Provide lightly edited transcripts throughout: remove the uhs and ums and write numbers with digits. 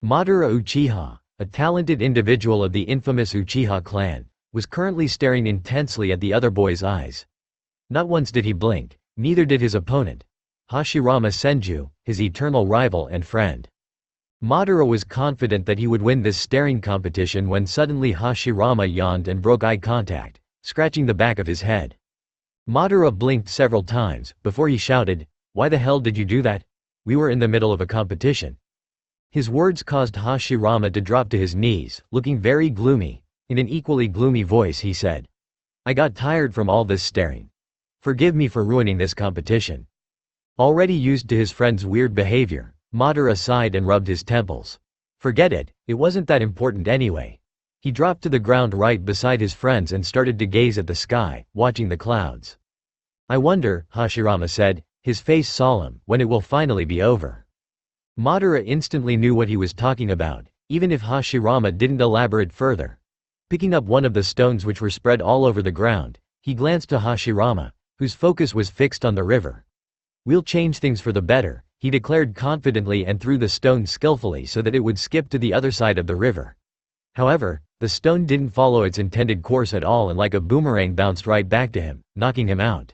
Madara Uchiha, a talented individual of the infamous Uchiha clan, was currently staring intensely at the other boy's eyes. Not once did he blink, neither did his opponent, Hashirama Senju, his eternal rival and friend. Madara was confident that he would win this staring competition when suddenly Hashirama yawned and broke eye contact, scratching the back of his head. Madara blinked several times, before he shouted, "Why the hell did you do that? We were in the middle of a competition." His words caused Hashirama to drop to his knees, looking very gloomy. In an equally gloomy voice he said, "I got tired from all this staring. Forgive me for ruining this competition." Already used to his friend's weird behavior, Madara sighed and rubbed his temples. Forget it, it wasn't that important anyway. He dropped to the ground right beside his friends and started to gaze at the sky, watching the clouds. "I wonder," Hashirama said, his face solemn, "when it will finally be over." Madara instantly knew what he was talking about, even if Hashirama didn't elaborate further. Picking up one of the stones which were spread all over the ground, he glanced to Hashirama, whose focus was fixed on the river. "We'll change things for the better," he declared confidently and threw the stone skillfully so that it would skip to the other side of the river. However, the stone didn't follow its intended course at all and like a boomerang bounced right back to him, knocking him out.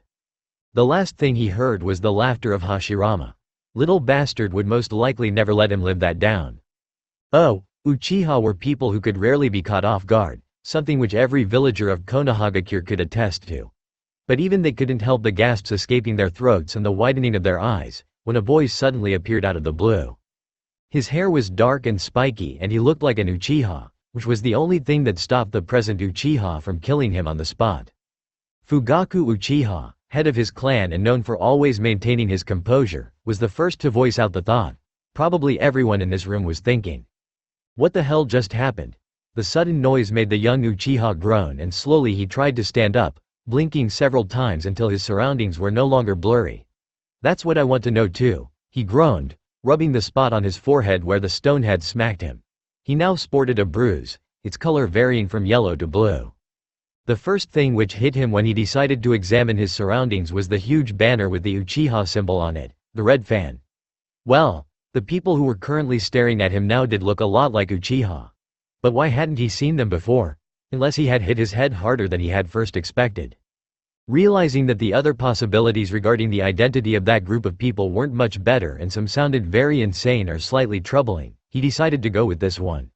The last thing he heard was the laughter of Hashirama. Little bastard would most likely never let him live that down. Oh, Uchiha were people who could rarely be caught off guard, something which every villager of Konohagakure could attest to. But even they couldn't help the gasps escaping their throats and the widening of their eyes, when a boy suddenly appeared out of the blue. His hair was dark and spiky and he looked like an Uchiha, which was the only thing that stopped the present Uchiha from killing him on the spot. Fugaku Uchiha, head of his clan and known for always maintaining his composure, was the first to voice out the thought. Probably everyone in this room was thinking, "What the hell just happened?" The sudden noise made the young Uchiha groan and slowly he tried to stand up, blinking several times until his surroundings were no longer blurry. "That's what I want to know too," he groaned, rubbing the spot on his forehead where the stone had smacked him. He now sported a bruise, its color varying from yellow to blue. The first thing which hit him when he decided to examine his surroundings was the huge banner with the Uchiha symbol on it, the red fan. Well, the people who were currently staring at him now did look a lot like Uchiha. But why hadn't he seen them before? Unless he had hit his head harder than he had first expected. Realizing that the other possibilities regarding the identity of that group of people weren't much better and some sounded very insane or slightly troubling, he decided to go with this one.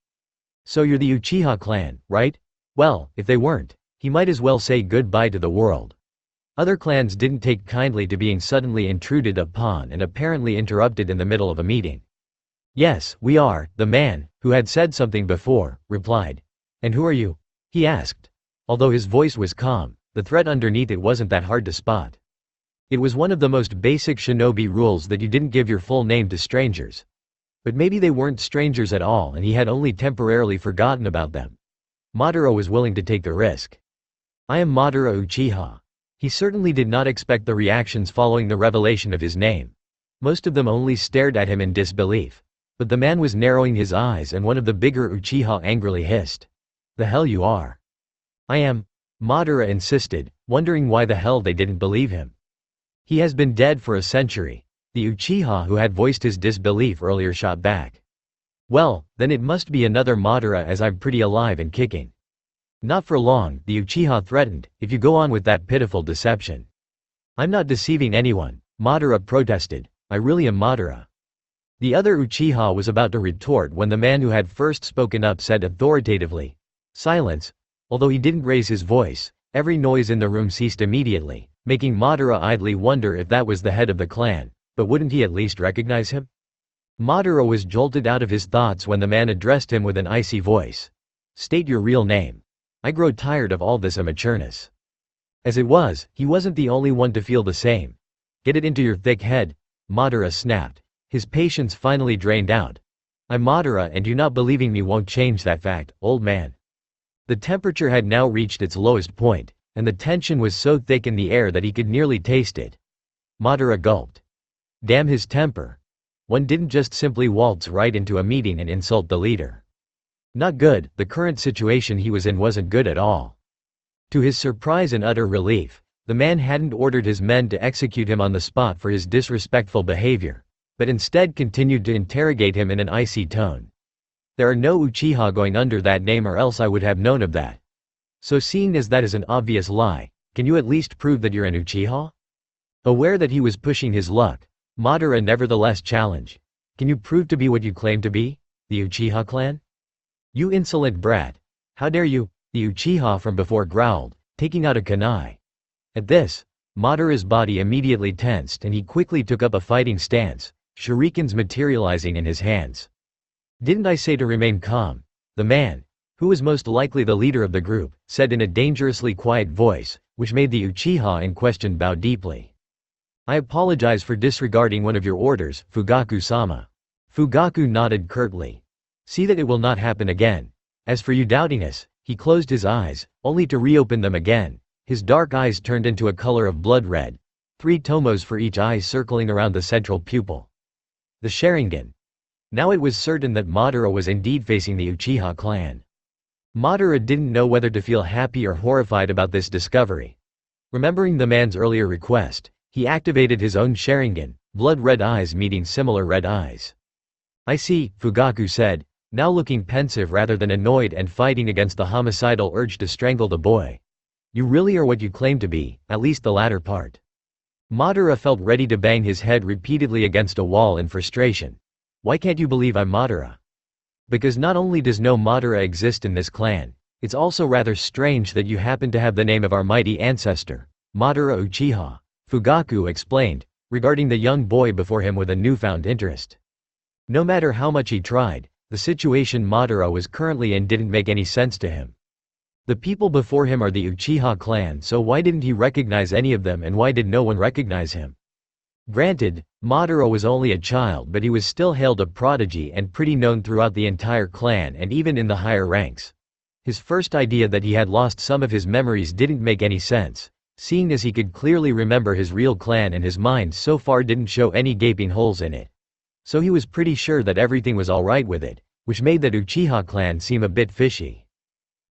"So you're the Uchiha clan, right?" Well, if they weren't, he might as well say goodbye to the world. Other clans didn't take kindly to being suddenly intruded upon and apparently interrupted in the middle of a meeting. "Yes, we are," the man, who had said something before, replied. "And who are you?" he asked. Although his voice was calm, the threat underneath it wasn't that hard to spot. It was one of the most basic shinobi rules that you didn't give your full name to strangers. But maybe they weren't strangers at all and he had only temporarily forgotten about them. Madara was willing to take the risk. "I am Madara Uchiha." He certainly did not expect the reactions following the revelation of his name. Most of them only stared at him in disbelief. But the man was narrowing his eyes and one of the bigger Uchiha angrily hissed, "The hell you are." "I am," Madara insisted, wondering why the hell they didn't believe him. "He has been dead for a century," the Uchiha who had voiced his disbelief earlier shot back. "Well, then it must be another Madara as I'm pretty alive and kicking." "Not for long," the Uchiha threatened, "if you go on with that pitiful deception." "I'm not deceiving anyone," Madara protested, "I really am Madara." The other Uchiha was about to retort when the man who had first spoken up said authoritatively, "Silence." Although he didn't raise his voice, every noise in the room ceased immediately, making Madara idly wonder if that was the head of the clan, but wouldn't he at least recognize him? Madara was jolted out of his thoughts when the man addressed him with an icy voice. "State your real name. I grow tired of all this immatureness." As it was, he wasn't the only one to feel the same. "Get it into your thick head," Madara snapped, his patience finally drained out. "I'm Madara and you not believing me won't change that fact, old man." The temperature had now reached its lowest point, and the tension was so thick in the air that he could nearly taste it. Madara gulped. Damn his temper. One didn't just simply waltz right into a meeting and insult the leader. Not good, the current situation he was in wasn't good at all. To his surprise and utter relief, the man hadn't ordered his men to execute him on the spot for his disrespectful behavior, but instead continued to interrogate him in an icy tone. There are no Uchiha going under that name, or else I would have known of that. So seeing as that is an obvious lie, can you at least prove that you're an Uchiha? Aware that he was pushing his luck, Madara nevertheless challenged. Can you prove to be what you claim to be? The Uchiha clan? You insolent brat. How dare you? The Uchiha from before growled, taking out a kunai. At this, Madara's body immediately tensed and he quickly took up a fighting stance, shurikens materializing in his hands. Didn't I say to remain calm? The man, who was most likely the leader of the group, said in a dangerously quiet voice, which made the Uchiha in question bow deeply. I apologize for disregarding one of your orders, Fugaku-sama. Fugaku nodded curtly. See that it will not happen again. As for you doubting us, he closed his eyes, only to reopen them again. His dark eyes turned into a color of blood red. 3 tomos for each eye circling around the central pupil. The Sharingan. Now it was certain that Madara was indeed facing the Uchiha clan. Madara didn't know whether to feel happy or horrified about this discovery. Remembering the man's earlier request, he activated his own Sharingan, blood red eyes meeting similar red eyes. I see, Fugaku said, now looking pensive rather than annoyed and fighting against the homicidal urge to strangle the boy. You really are what you claim to be, at least the latter part. Madara felt ready to bang his head repeatedly against a wall in frustration. Why can't you believe I'm Madara? Because not only does no Madara exist in this clan, it's also rather strange that you happen to have the name of our mighty ancestor, Madara Uchiha. Fugaku explained, regarding the young boy before him with a newfound interest. No matter how much he tried, the situation Madara was currently in didn't make any sense to him. The people before him are the Uchiha clan, so why didn't he recognize any of them, and why did no one recognize him? Granted, Madara was only a child, but he was still hailed a prodigy and pretty known throughout the entire clan and even in the higher ranks. His first idea that he had lost some of his memories didn't make any sense, seeing as he could clearly remember his real clan and his mind so far didn't show any gaping holes in it. So he was pretty sure that everything was alright with it, which made that Uchiha clan seem a bit fishy.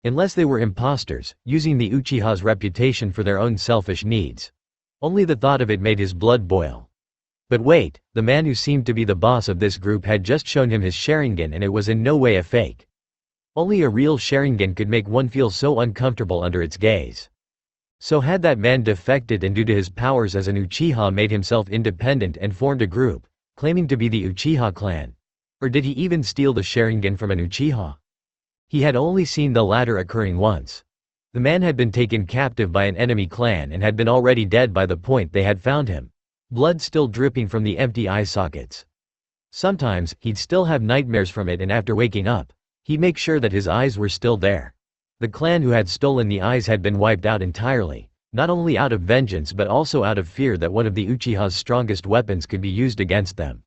Unless they were imposters, using the Uchiha's reputation for their own selfish needs. Only the thought of it made his blood boil. But wait, the man who seemed to be the boss of this group had just shown him his Sharingan, and it was in no way a fake. Only a real Sharingan could make one feel so uncomfortable under its gaze. So had that man defected and due to his powers as an Uchiha made himself independent and formed a group, claiming to be the Uchiha clan? Or did he even steal the Sharingan from an Uchiha? He had only seen the latter occurring once. The man had been taken captive by an enemy clan and had been already dead by the point they had found him. Blood still dripping from the empty eye sockets. Sometimes, he'd still have nightmares from it, and after waking up, he'd make sure that his eyes were still there. The clan who had stolen the eyes had been wiped out entirely, not only out of vengeance but also out of fear that one of the Uchiha's strongest weapons could be used against them.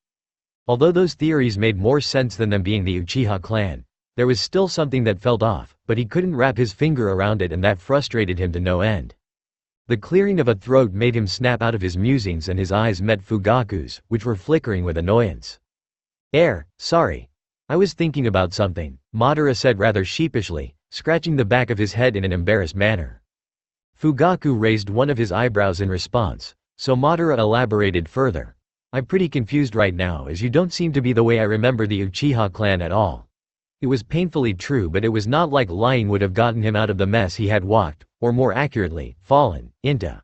Although those theories made more sense than them being the Uchiha clan, there was still something that felt off, but he couldn't wrap his finger around it, and that frustrated him to no end. The clearing of a throat made him snap out of his musings, and his eyes met Fugaku's, which were flickering with annoyance. Sorry. I was thinking about something, Madara said rather sheepishly, scratching the back of his head in an embarrassed manner. Fugaku raised one of his eyebrows in response, so Madara elaborated further. I'm pretty confused right now, as you don't seem to be the way I remember the Uchiha clan at all. It was painfully true, but it was not like lying would have gotten him out of the mess he had walked, or more accurately, fallen, into.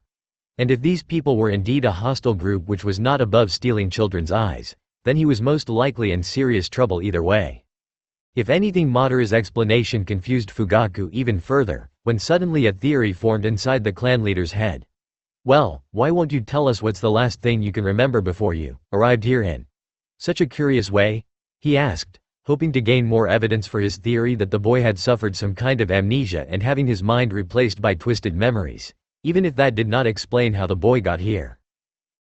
And if these people were indeed a hostile group which was not above stealing children's eyes, then he was most likely in serious trouble either way. If anything, Madara's explanation confused Fugaku even further, when suddenly a theory formed inside the clan leader's head. Well, why won't you tell us what's the last thing you can remember before you arrived here in such a curious way? He asked, hoping to gain more evidence for his theory that the boy had suffered some kind of amnesia and having his mind replaced by twisted memories, even if that did not explain how the boy got here.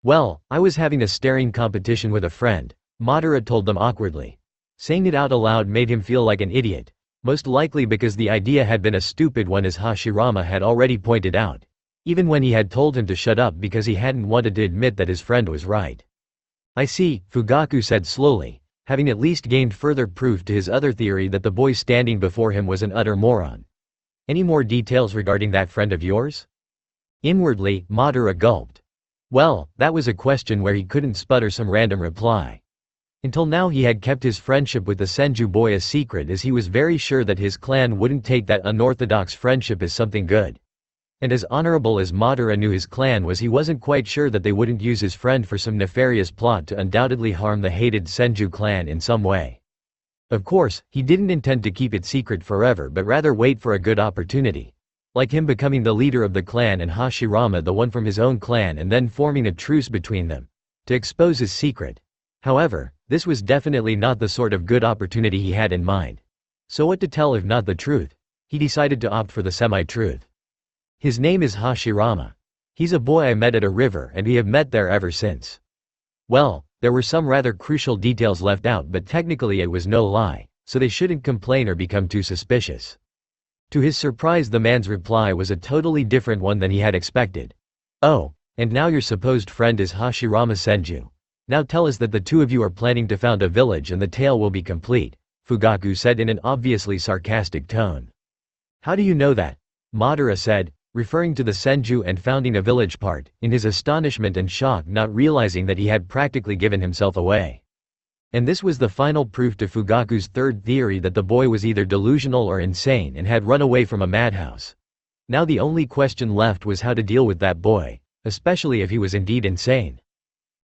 Well, I was having a staring competition with a friend, Madara told them awkwardly. Saying it out aloud made him feel like an idiot, most likely because the idea had been a stupid one, as Hashirama had already pointed out, even when he had told him to shut up because he hadn't wanted to admit that his friend was right. I see, Fugaku said slowly, having at least gained further proof to his other theory that the boy standing before him was an utter moron. Any more details regarding that friend of yours? Inwardly, Madara gulped. Well, that was a question where he couldn't sputter some random reply. Until now he had kept his friendship with the Senju boy a secret, as he was very sure that his clan wouldn't take that unorthodox friendship as something good. And as honorable as Madara knew his clan was, he wasn't quite sure that they wouldn't use his friend for some nefarious plot to undoubtedly harm the hated Senju clan in some way. Of course, he didn't intend to keep it secret forever, but rather wait for a good opportunity. Like him becoming the leader of the clan and Hashirama the one from his own clan, and then forming a truce between them to expose his secret. However, this was definitely not the sort of good opportunity he had in mind. So what to tell if not the truth? He decided to opt for the semi-truth. His name is Hashirama. He's a boy I met at a river, and we have met there ever since. Well, there were some rather crucial details left out, but technically it was no lie, so they shouldn't complain or become too suspicious. To his surprise, the man's reply was a totally different one than he had expected. Oh, and now your supposed friend is Hashirama Senju. Now tell us that the two of you are planning to found a village and the tale will be complete, Fugaku said in an obviously sarcastic tone. How do you know that? Madara said, referring to the Senju and founding a village part, in his astonishment and shock, not realizing that he had practically given himself away. And this was the final proof to Fugaku's third theory that the boy was either delusional or insane and had run away from a madhouse. Now the only question left was how to deal with that boy, especially if he was indeed insane.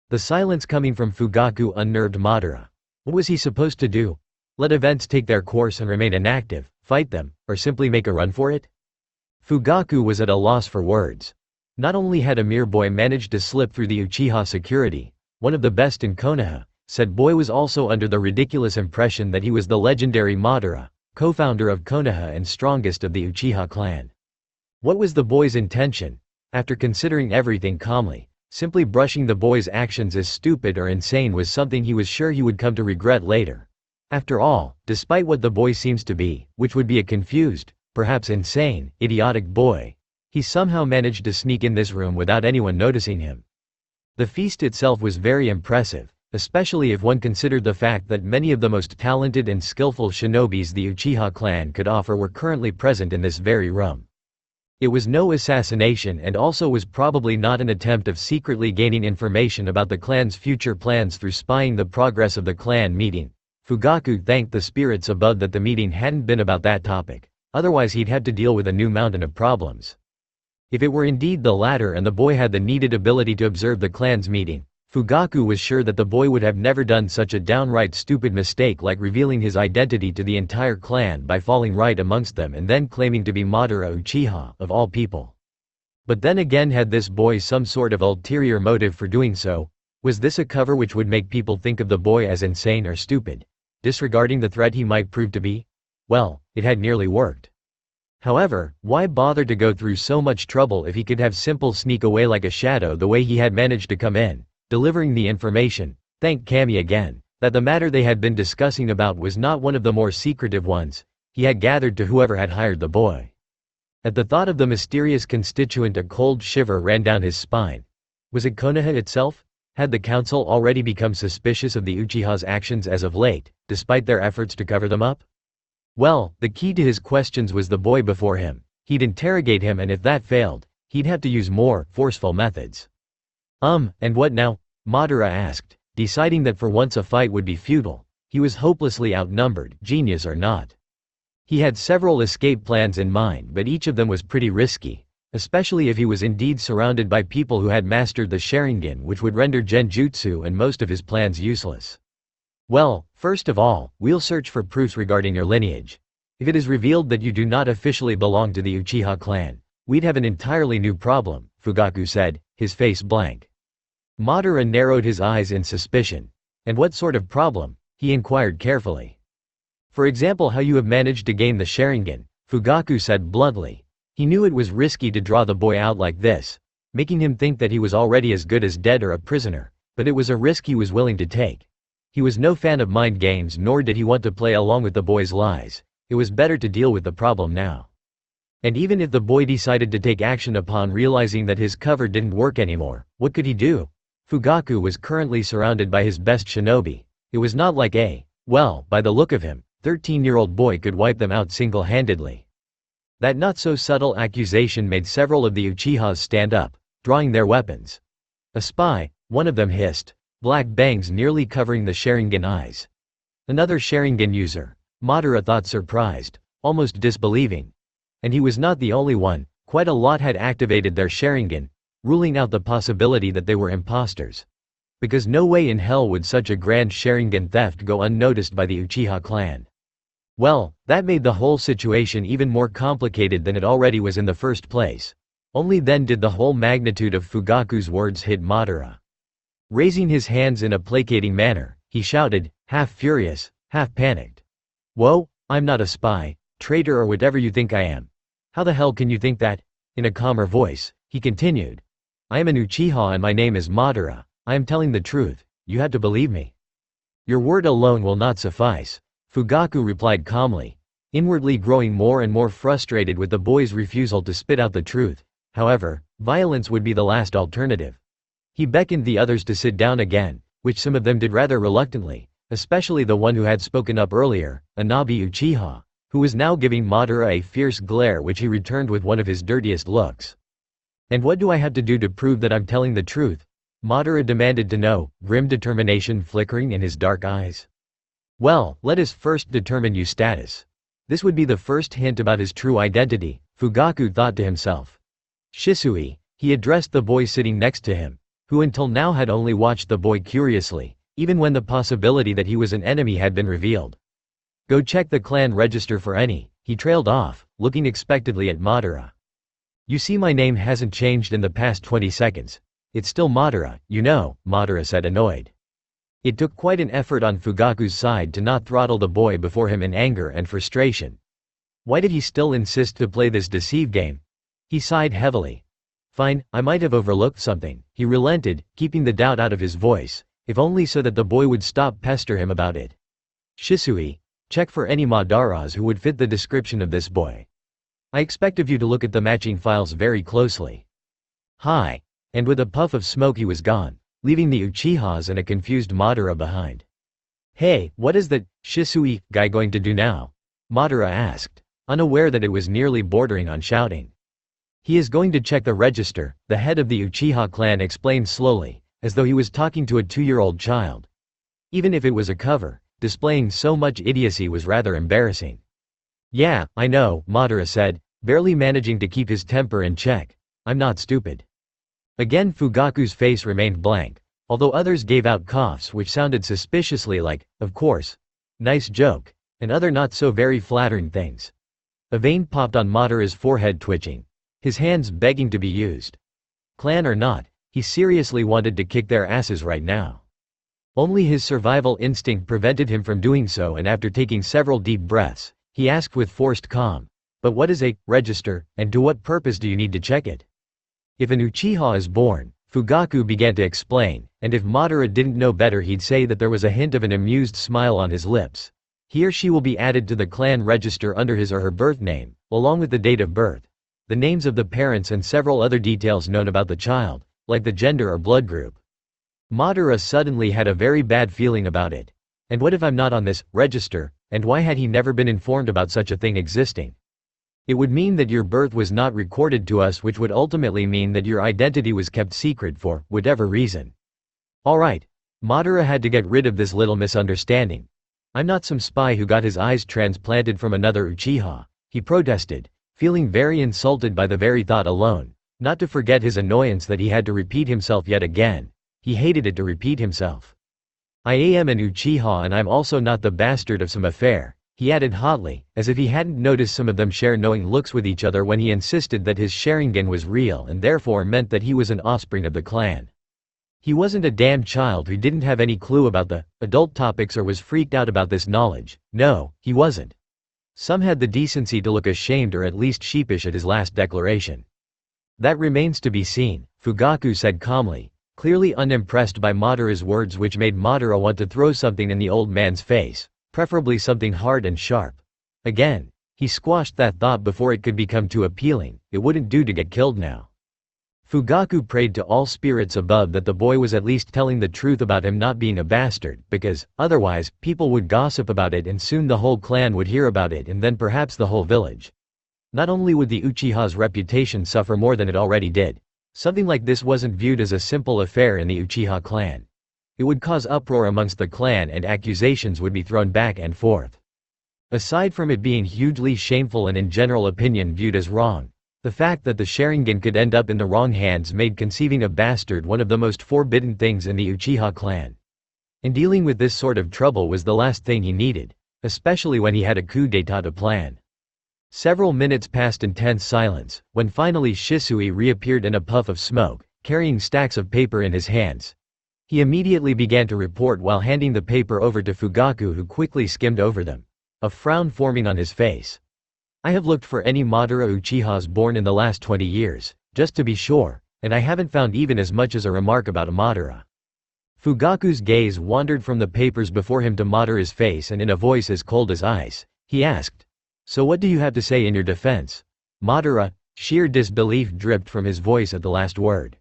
The silence coming from Fugaku unnerved Madara. What was he supposed to do? Let events take their course and remain inactive, fight them, or simply make a run for it? Fugaku was at a loss for words. Not only had a mere boy managed to slip through the Uchiha security, one of the best in Konoha, said boy was also under the ridiculous impression that he was the legendary Madara, co-founder of Konoha and strongest of the Uchiha clan. What was the boy's intention? After considering everything calmly, simply brushing the boy's actions as stupid or insane was something he was sure he would come to regret later. After all, despite what the boy seems to be, which would be a confused, perhaps insane, idiotic boy, he somehow managed to sneak in this room without anyone noticing him. The feast itself was very impressive, especially if one considered the fact that many of the most talented and skillful shinobis the Uchiha clan could offer were currently present in this very room. It was no assassination, and also was probably not an attempt of secretly gaining information about the clan's future plans through spying the progress of the clan meeting. Fugaku thanked the spirits above that the meeting hadn't been about that topic. Otherwise he'd have to deal with a new mountain of problems. If it were indeed the latter and the boy had the needed ability to observe the clan's meeting, Fugaku was sure that the boy would have never done such a downright stupid mistake like revealing his identity to the entire clan by falling right amongst them and then claiming to be Madara Uchiha, of all people. But then again, had this boy some sort of ulterior motive for doing so? Was this a cover which would make people think of the boy as insane or stupid, disregarding the threat he might prove to be? Well, it had nearly worked. However, why bother to go through so much trouble if he could have simple sneak away like a shadow the way he had managed to come in, delivering the information, thank Kami again, that the matter they had been discussing about was not one of the more secretive ones he had gathered to whoever had hired the boy. At the thought of the mysterious constituent a cold shiver ran down his spine. Was it Konoha itself? Had the council already become suspicious of the Uchiha's actions as of late, despite their efforts to cover them up? Well, the key to his questions was the boy before him. He'd interrogate him, and if that failed, he'd have to use more forceful methods. And what now? Madara asked, deciding that for once a fight would be futile. He was hopelessly outnumbered, genius or not. He had several escape plans in mind, but each of them was pretty risky, especially if he was indeed surrounded by people who had mastered the Sharingan, which would render Genjutsu and most of his plans useless. Well, first of all, we'll search for proofs regarding your lineage. If it is revealed that you do not officially belong to the Uchiha clan, we'd have an entirely new problem, Fugaku said, his face blank. Madara narrowed his eyes in suspicion. And what sort of problem? He inquired carefully. For example, how you have managed to gain the Sharingan, Fugaku said bluntly. He knew it was risky to draw the boy out like this, making him think that he was already as good as dead or a prisoner, but it was a risk he was willing to take. He was no fan of mind games, nor did he want to play along with the boy's lies. It was better to deal with the problem now. And even if the boy decided to take action upon realizing that his cover didn't work anymore, what could he do? Fugaku was currently surrounded by his best shinobi. It was not like well, by the look of him, 13-year-old boy could wipe them out single-handedly. That not-so-subtle accusation made several of the Uchihas stand up, drawing their weapons. A spy, one of them hissed. black bangs nearly covering the Sharingan eyes. Another Sharingan user, Madara thought, surprised, almost disbelieving. And he was not the only one, quite a lot had activated their Sharingan, ruling out the possibility that they were imposters. Because no way in hell would such a grand Sharingan theft go unnoticed by the Uchiha clan. Well, that made the whole situation even more complicated than it already was in the first place. Only then did the whole magnitude of Fugaku's words hit Madara. Raising his hands in a placating manner, he shouted, half furious, half panicked. "Whoa, I'm not a spy, traitor, or whatever you think I am. How the hell can you think that?" In a calmer voice, he continued. "I am an Uchiha and my name is Madara. I am telling the truth, you had to believe me." "Your word alone will not suffice," Fugaku replied calmly, inwardly growing more and more frustrated with the boy's refusal to spit out the truth. However, violence would be the last alternative. He beckoned the others to sit down again, which some of them did rather reluctantly, especially the one who had spoken up earlier, Anabi Uchiha, who was now giving Madara a fierce glare which he returned with one of his dirtiest looks. "And what do I have to do to prove that I'm telling the truth?" Madara demanded to know, grim determination flickering in his dark eyes. "Well, let us first determine your status." This would be the first hint about his true identity, Fugaku thought to himself. "Shisui," he addressed the boy sitting next to him, who until now had only watched the boy curiously, even when the possibility that he was an enemy had been revealed. "Go check the clan register for any," he trailed off, looking expectantly at Madara. "You see, my name hasn't changed in the past 20 seconds. It's still Madara, you know," Madara said, annoyed. It took quite an effort on Fugaku's side to not throttle the boy before him in anger and frustration. Why did he still insist to play this deceive game? He sighed heavily. "Fine, I might have overlooked something," he relented, keeping the doubt out of his voice, if only so that the boy would stop pester him about it. "Shisui, check for any Madaras who would fit the description of this boy. I expect of you to look at the matching files very closely." "Hi." And with a puff of smoke he was gone, leaving the Uchihas and a confused Madara behind. "Hey, what is that Shisui guy going to do now?" Madara asked, unaware that it was nearly bordering on shouting. "He is going to check the register," the head of the Uchiha clan explained slowly, as though he was talking to a 2-year-old child. Even if it was a cover, displaying so much idiocy was rather embarrassing. "Yeah, I know," Madara said, barely managing to keep his temper in check. "I'm not stupid." Again Fugaku's face remained blank, although others gave out coughs which sounded suspiciously like, "Of course. Nice joke," and other not so very flattering things. A vein popped on Madara's forehead, twitching, his hands begging to be used. Clan or not, he seriously wanted to kick their asses right now. Only his survival instinct prevented him from doing so, and after taking several deep breaths, he asked with forced calm, "But what is a register, and to what purpose do you need to check it?" "If an Uchiha is born," Fugaku began to explain, and if Madara didn't know better he'd say that there was a hint of an amused smile on his lips. "He or she will be added to the clan register under his or her birth name, along with the date of birth, the names of the parents and several other details known about the child, like the gender or blood group." Madara suddenly had a very bad feeling about it. And what if I'm not on this register, and why had he never been informed about such a thing existing? "It would mean that your birth was not recorded to us, which would ultimately mean that your identity was kept secret for whatever reason." Alright. Madara had to get rid of this little misunderstanding. "I'm not some spy who got his eyes transplanted from another Uchiha," he protested, feeling very insulted by the very thought alone, not to forget his annoyance that he had to repeat himself yet again. He hated it to repeat himself. "I am an Uchiha, and I'm also not the bastard of some affair," he added hotly, as if he hadn't noticed some of them share knowing looks with each other when he insisted that his Sharingan was real and therefore meant that he was an offspring of the clan. He wasn't a damn child who didn't have any clue about the adult topics or was freaked out about this knowledge. No, he wasn't. Some had the decency to look ashamed or at least sheepish at his last declaration. "That remains to be seen," Fugaku said calmly, clearly unimpressed by Madara's words, which made Madara want to throw something in the old man's face, preferably something hard and sharp. Again, he squashed that thought before it could become too appealing. It wouldn't do to get killed now. Fugaku prayed to all spirits above that the boy was at least telling the truth about him not being a bastard, because, otherwise, people would gossip about it and soon the whole clan would hear about it and then perhaps the whole village. Not only would the Uchiha's reputation suffer more than it already did. Something like this wasn't viewed as a simple affair in the Uchiha clan. It would cause uproar amongst the clan and accusations would be thrown back and forth. Aside from it being hugely shameful and in general opinion viewed as wrong, the fact that the Sharingan could end up in the wrong hands made conceiving a bastard one of the most forbidden things in the Uchiha clan. And dealing with this sort of trouble was the last thing he needed, especially when he had a coup d'état to plan. Several minutes passed in tense silence, when finally Shisui reappeared in a puff of smoke, carrying stacks of paper in his hands. He immediately began to report while handing the paper over to Fugaku, who quickly skimmed over them, a frown forming on his face. I have looked for any Madara Uchihas born in the last 20 years, just to be sure, and I haven't found even as much as a remark about a Madara. Fugaku's gaze wandered from the papers before him to Madara's face, and in a voice as cold as ice, he asked, "So what do you have to say in your defense?" Madara, sheer disbelief dripped from his voice at the last word.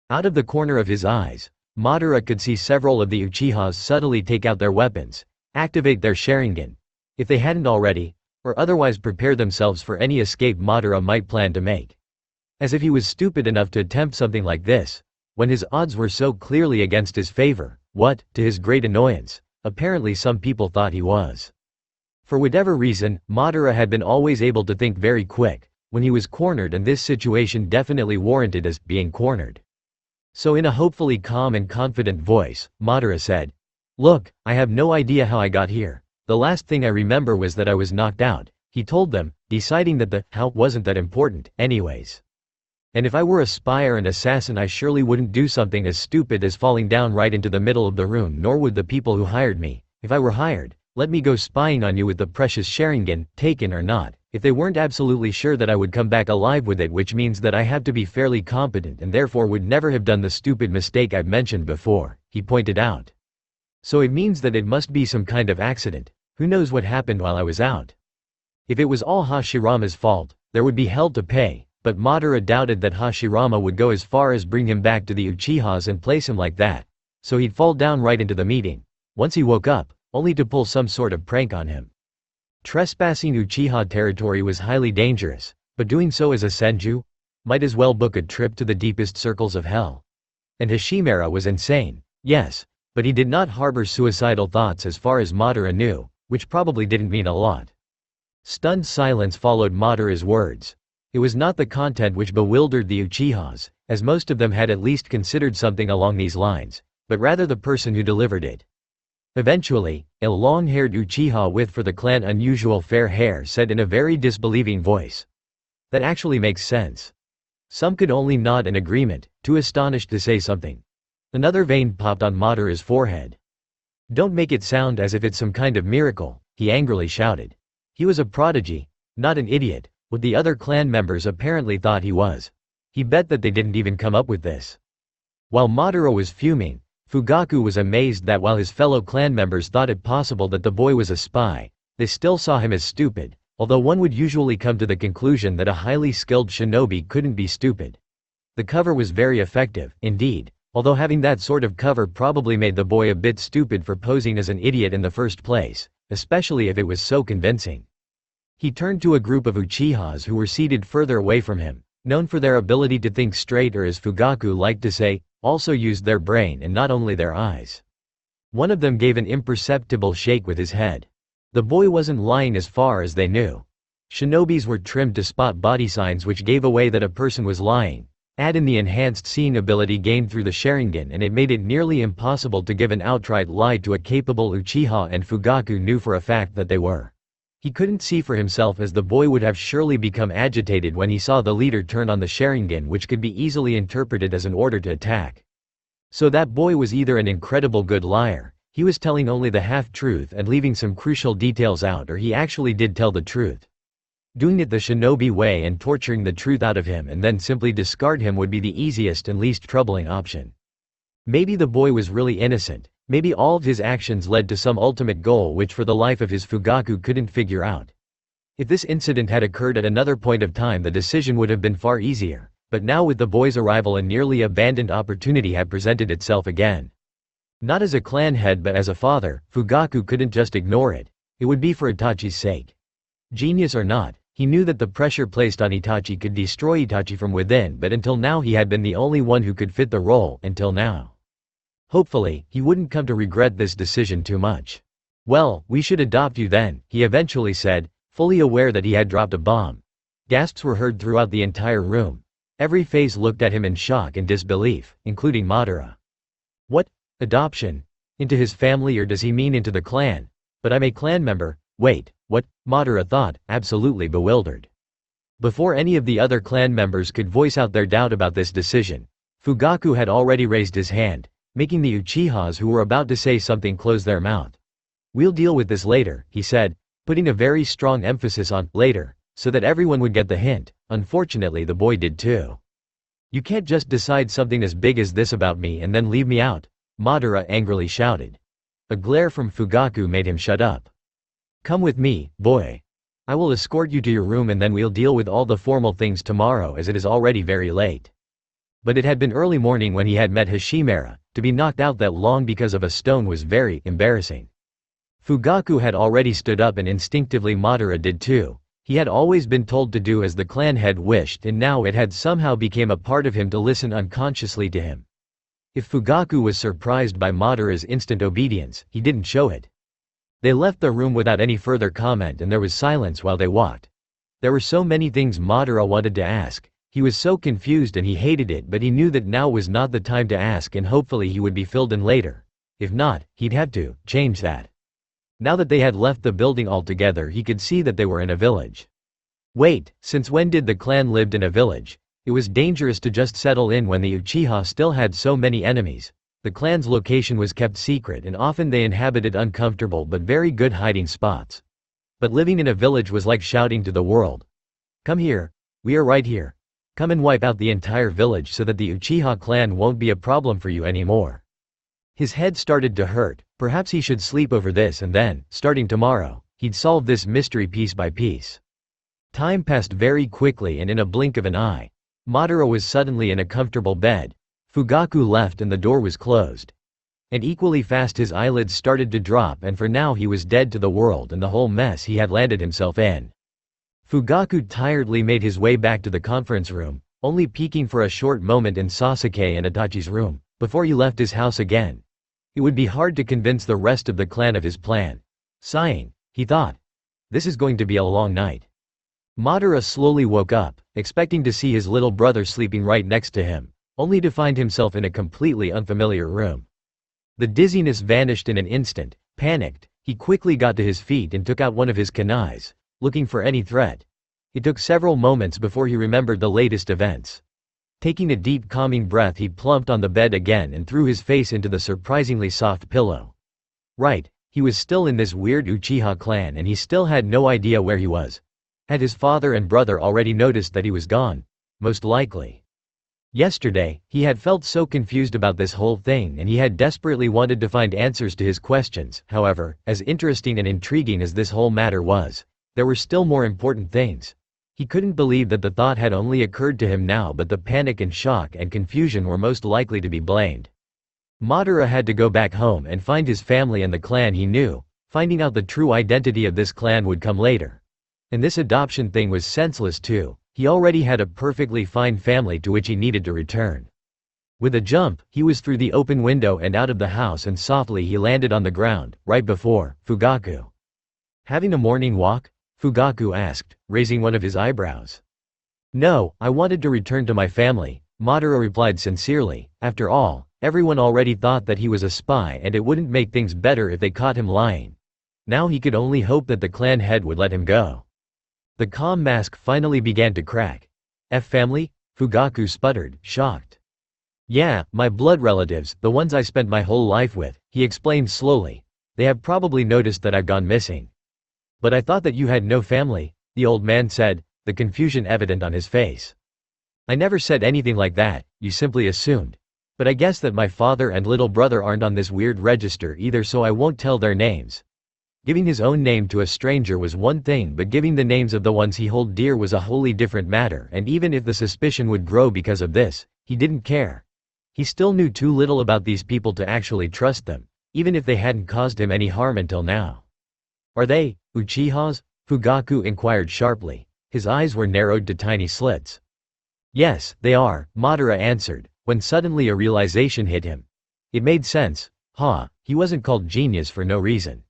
Out of the corner of his eyes, Madara could see several of the Uchihas subtly take out their weapons, activate their Sharingan, if they hadn't already, or otherwise prepare themselves for any escape Madara might plan to make. As if he was stupid enough to attempt something like this, when his odds were so clearly against his favor, what, to his great annoyance, apparently some people thought he was. For whatever reason, Madara had been always able to think very quick, when he was cornered, and this situation definitely warranted as being cornered. So in a hopefully calm and confident voice, Madara said, "Look, I have no idea how I got here. The last thing I remember was that I was knocked out," he told them, deciding that the how wasn't that important, anyways. "And if I were a spy or an assassin, I surely wouldn't do something as stupid as falling down right into the middle of the room, nor would the people who hired me. If I were hired, let me go spying on you with the precious Sharingan, taken or not, if they weren't absolutely sure that I would come back alive with it, which means that I have to be fairly competent and therefore would never have done the stupid mistake I've mentioned before," he pointed out. "So it means that it must be some kind of accident. Who knows what happened while I was out? If it was all Hashirama's fault, there would be hell to pay," but Madara doubted that Hashirama would go as far as bring him back to the Uchihas and place him like that, so he'd fall down right into the meeting, once he woke up, only to pull some sort of prank on him. Trespassing Uchiha territory was highly dangerous, but doing so as a senju? Might as well book a trip to the deepest circles of hell. And Hashimura was insane, yes, but he did not harbor suicidal thoughts as far as Madara knew, which probably didn't mean a lot. Stunned silence followed Madara's words. It was not the content which bewildered the Uchihas, as most of them had at least considered something along these lines, but rather the person who delivered it. Eventually, a long-haired Uchiha with for the clan unusual fair hair said in a very disbelieving voice, "That actually makes sense." Some could only nod in agreement, too astonished to say something. Another vein popped on Madara's forehead. "Don't make it sound as if it's some kind of miracle," he angrily shouted. He was a prodigy, not an idiot, what the other clan members apparently thought he was. He bet that they didn't even come up with this. While Madara was fuming, Fugaku was amazed that while his fellow clan members thought it possible that the boy was a spy, they still saw him as stupid, although one would usually come to the conclusion that a highly skilled shinobi couldn't be stupid. The cover was very effective, indeed, although having that sort of cover probably made the boy a bit stupid for posing as an idiot in the first place, especially if it was so convincing. He turned to a group of Uchihas who were seated further away from him, known for their ability to think straight, or as Fugaku liked to say, also used their brain and not only their eyes. One of them gave an imperceptible shake with his head. The boy wasn't lying as far as they knew. Shinobis were trimmed to spot body signs which gave away that a person was lying. Add in the enhanced seeing ability gained through the Sharingan and it made it nearly impossible to give an outright lie to a capable Uchiha, and Fugaku knew for a fact that they were. He couldn't see for himself, as the boy would have surely become agitated when he saw the leader turn on the Sharingan, which could be easily interpreted as an order to attack. So that boy was either an incredible good liar, he was telling only the half-truth and leaving some crucial details out, or he actually did tell the truth. Doing it the shinobi way and torturing the truth out of him and then simply discard him would be the easiest and least troubling option. Maybe the boy was really innocent. Maybe all of his actions led to some ultimate goal which for the life of his Fugaku couldn't figure out. If this incident had occurred at another point of time, the decision would have been far easier, but now with the boy's arrival a nearly abandoned opportunity had presented itself again. Not as a clan head but as a father, Fugaku couldn't just ignore it. It would be for Itachi's sake. Genius or not, he knew that the pressure placed on Itachi could destroy Itachi from within, but until now he had been the only one who could fit the role, until now. Hopefully, he wouldn't come to regret this decision too much. "Well, we should adopt you then," he eventually said, fully aware that he had dropped a bomb. Gasps were heard throughout the entire room. Every face looked at him in shock and disbelief, including Madara. "What? Adoption? Into his family, or does he mean into the clan? But I'm a clan member." "Wait, what?" Madara thought, absolutely bewildered. Before any of the other clan members could voice out their doubt about this decision, Fugaku had already raised his hand, making the Uchihas who were about to say something close their mouth. "We'll deal with this later," he said, putting a very strong emphasis on later, so that everyone would get the hint. Unfortunately, the boy did too. "You can't just decide something as big as this about me and then leave me out," Madara angrily shouted. A glare from Fugaku made him shut up. "Come with me, boy. I will escort you to your room and then we'll deal with all the formal things tomorrow, as it is already very late." But it had been early morning when he had met Hashimura. To be knocked out that long because of a stone was very embarrassing. Fugaku had already stood up and instinctively Madara did too. He had always been told to do as the clan head wished, and now it had somehow become a part of him to listen unconsciously to him. If Fugaku was surprised by Madara's instant obedience, he didn't show it. They left the room without any further comment and there was silence while they walked. There were so many things Madara wanted to ask. He was so confused and he hated it, but he knew that now was not the time to ask and hopefully he would be filled in later. If not, he'd have to change that. Now that they had left the building altogether, he could see that they were in a village. Wait, since when did the clan lived in a village? It was dangerous to just settle in when the Uchiha still had so many enemies. The clan's location was kept secret and often they inhabited uncomfortable but very good hiding spots. But living in a village was like shouting to the world, "Come here. We are right here. Come and wipe out the entire village so that the Uchiha clan won't be a problem for you anymore." His head started to hurt. Perhaps he should sleep over this and then, starting tomorrow, he'd solve this mystery piece by piece. Time passed very quickly and in a blink of an eye, Madara was suddenly in a comfortable bed. Fugaku left and the door was closed. And equally fast his eyelids started to drop, and for now he was dead to the world and the whole mess he had landed himself in. Fugaku tiredly made his way back to the conference room, only peeking for a short moment in Sasuke and Itachi's room, before he left his house again. It would be hard to convince the rest of the clan of his plan. Sighing, he thought, "This is going to be a long night." Madara slowly woke up, expecting to see his little brother sleeping right next to him, only to find himself in a completely unfamiliar room. The dizziness vanished in an instant. Panicked, he quickly got to his feet and took out one of his kunais, looking for any threat. It took several moments before he remembered the latest events. Taking a deep calming breath, he plumped on the bed again and threw his face into the surprisingly soft pillow. Right, he was still in this weird Uchiha clan and he still had no idea where he was. Had his father and brother already noticed that he was gone? Most likely. Yesterday, he had felt so confused about this whole thing and he had desperately wanted to find answers to his questions. However, as interesting and intriguing as this whole matter was, there were still more important things. He couldn't believe that the thought had only occurred to him now, but the panic and shock and confusion were most likely to be blamed. Madara had to go back home and find his family and the clan he knew. Finding out the true identity of this clan would come later. And this adoption thing was senseless too. He already had a perfectly fine family to which he needed to return. With a jump, he was through the open window and out of the house, and softly he landed on the ground, right before Fugaku. "Having a morning walk?" Fugaku asked, raising one of his eyebrows. "No, I wanted to return to my family," Madara replied sincerely. After all, everyone already thought that he was a spy and it wouldn't make things better if they caught him lying. Now he could only hope that the clan head would let him go. The calm mask finally began to crack. "Family?" Fugaku sputtered, shocked. "Yeah, my blood relatives, the ones I spent my whole life with," he explained slowly. "They have probably noticed that I've gone missing." "But I thought that you had no family," the old man said, the confusion evident on his face. "I never said anything like that, you simply assumed. But I guess that my father and little brother aren't on this weird register either, so I won't tell their names." Giving his own name to a stranger was one thing, but giving the names of the ones he held dear was a wholly different matter, and even if the suspicion would grow because of this, he didn't care. He still knew too little about these people to actually trust them, even if they hadn't caused him any harm until now. "Are they Uchihas?" Fugaku inquired sharply. His eyes were narrowed to tiny slits. "Yes, they are," Madara answered, when suddenly a realization hit him. It made sense. He wasn't called genius for no reason.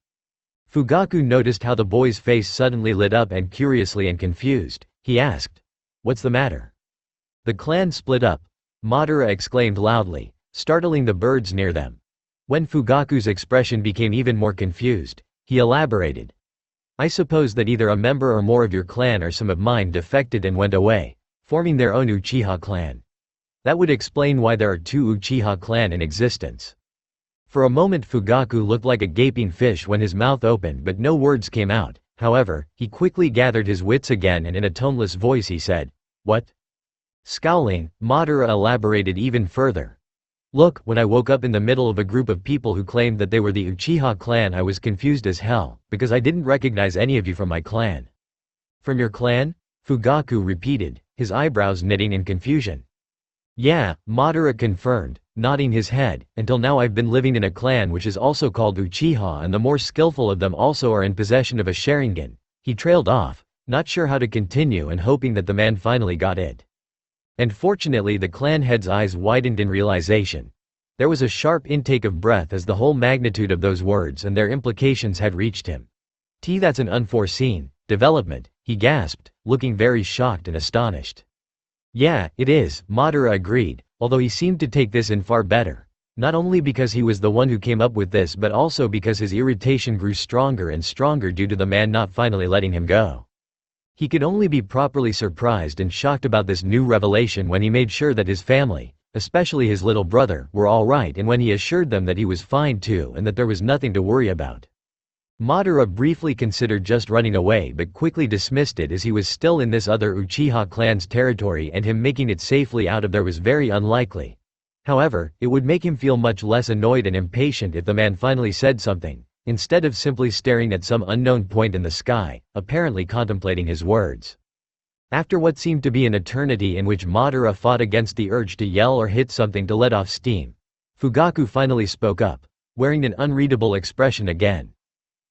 Fugaku noticed how the boy's face suddenly lit up and curiously and confused, he asked, "What's the matter?" "The clan split up," Madara exclaimed loudly, startling the birds near them. When Fugaku's expression became even more confused, he elaborated. "I suppose that either a member or more of your clan or some of mine defected and went away, forming their own Uchiha clan. That would explain why there are two Uchiha clan in existence." For a moment Fugaku looked like a gaping fish when his mouth opened but no words came out. However, he quickly gathered his wits again and in a toneless voice he said, "What?" Scowling, Madara elaborated even further. "Look, when I woke up in the middle of a group of people who claimed that they were the Uchiha clan, I was confused as hell, because I didn't recognize any of you from my clan." "From your clan?" Fugaku repeated, his eyebrows knitting in confusion. "Yeah," Madara confirmed, nodding his head, "until now I've been living in a clan which is also called Uchiha and the more skillful of them also are in possession of a Sharingan." He trailed off, not sure how to continue and hoping that the man finally got it. And fortunately the clan head's eyes widened in realization. There was a sharp intake of breath as the whole magnitude of those words and their implications had reached him. That's an unforeseen development," he gasped, looking very shocked and astonished. "Yeah, it is," Madara agreed, although he seemed to take this in far better. Not only because he was the one who came up with this but also because his irritation grew stronger and stronger due to the man not finally letting him go. He could only be properly surprised and shocked about this new revelation when he made sure that his family, especially his little brother, were all right and when he assured them that he was fine too and that there was nothing to worry about. Madara briefly considered just running away but quickly dismissed it as he was still in this other Uchiha clan's territory and him making it safely out of there was very unlikely. However, it would make him feel much less annoyed and impatient if the man finally said something, instead of simply staring at some unknown point in the sky, apparently contemplating his words. After what seemed to be an eternity in which Madara fought against the urge to yell or hit something to let off steam, Fugaku finally spoke up, wearing an unreadable expression again.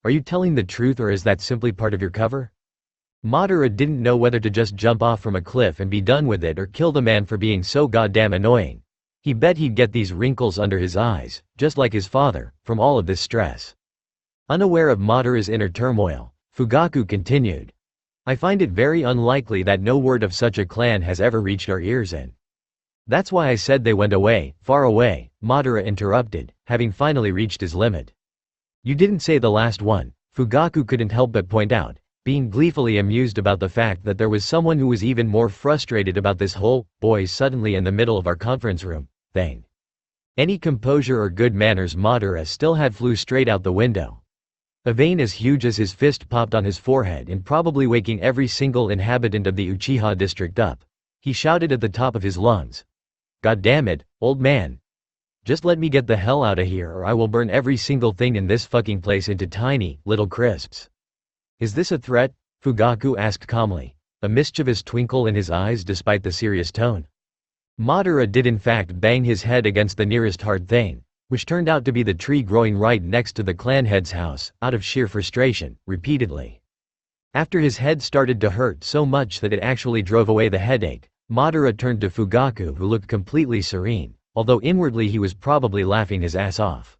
"Are you telling the truth or is that simply part of your cover?" Madara didn't know whether to just jump off from a cliff and be done with it or kill the man for being so goddamn annoying. He bet he'd get these wrinkles under his eyes, just like his father, from all of this stress. Unaware of Madara's inner turmoil, Fugaku continued. "I find it very unlikely that no word of such a clan has ever reached our ears and that's why I said they went away, far away," Madara interrupted, having finally reached his limit. "You didn't say the last one," Fugaku couldn't help but point out, being gleefully amused about the fact that there was someone who was even more frustrated about this whole "boys suddenly in the middle of our conference room" thing. Any composure or good manners Madara still had flew straight out the window. A vein as huge as his fist popped on his forehead and probably waking every single inhabitant of the Uchiha district up. He shouted at the top of his lungs. "God damn it, old man. Just let me get the hell out of here or I will burn every single thing in this fucking place into tiny, little crisps." "Is this a threat?" Fugaku asked calmly, a mischievous twinkle in his eyes despite the serious tone. Madara did in fact bang his head against the nearest hard thing, which turned out to be the tree growing right next to the clan head's house, out of sheer frustration, repeatedly. After his head started to hurt so much that it actually drove away the headache, Madara turned to Fugaku who looked completely serene, although inwardly he was probably laughing his ass off.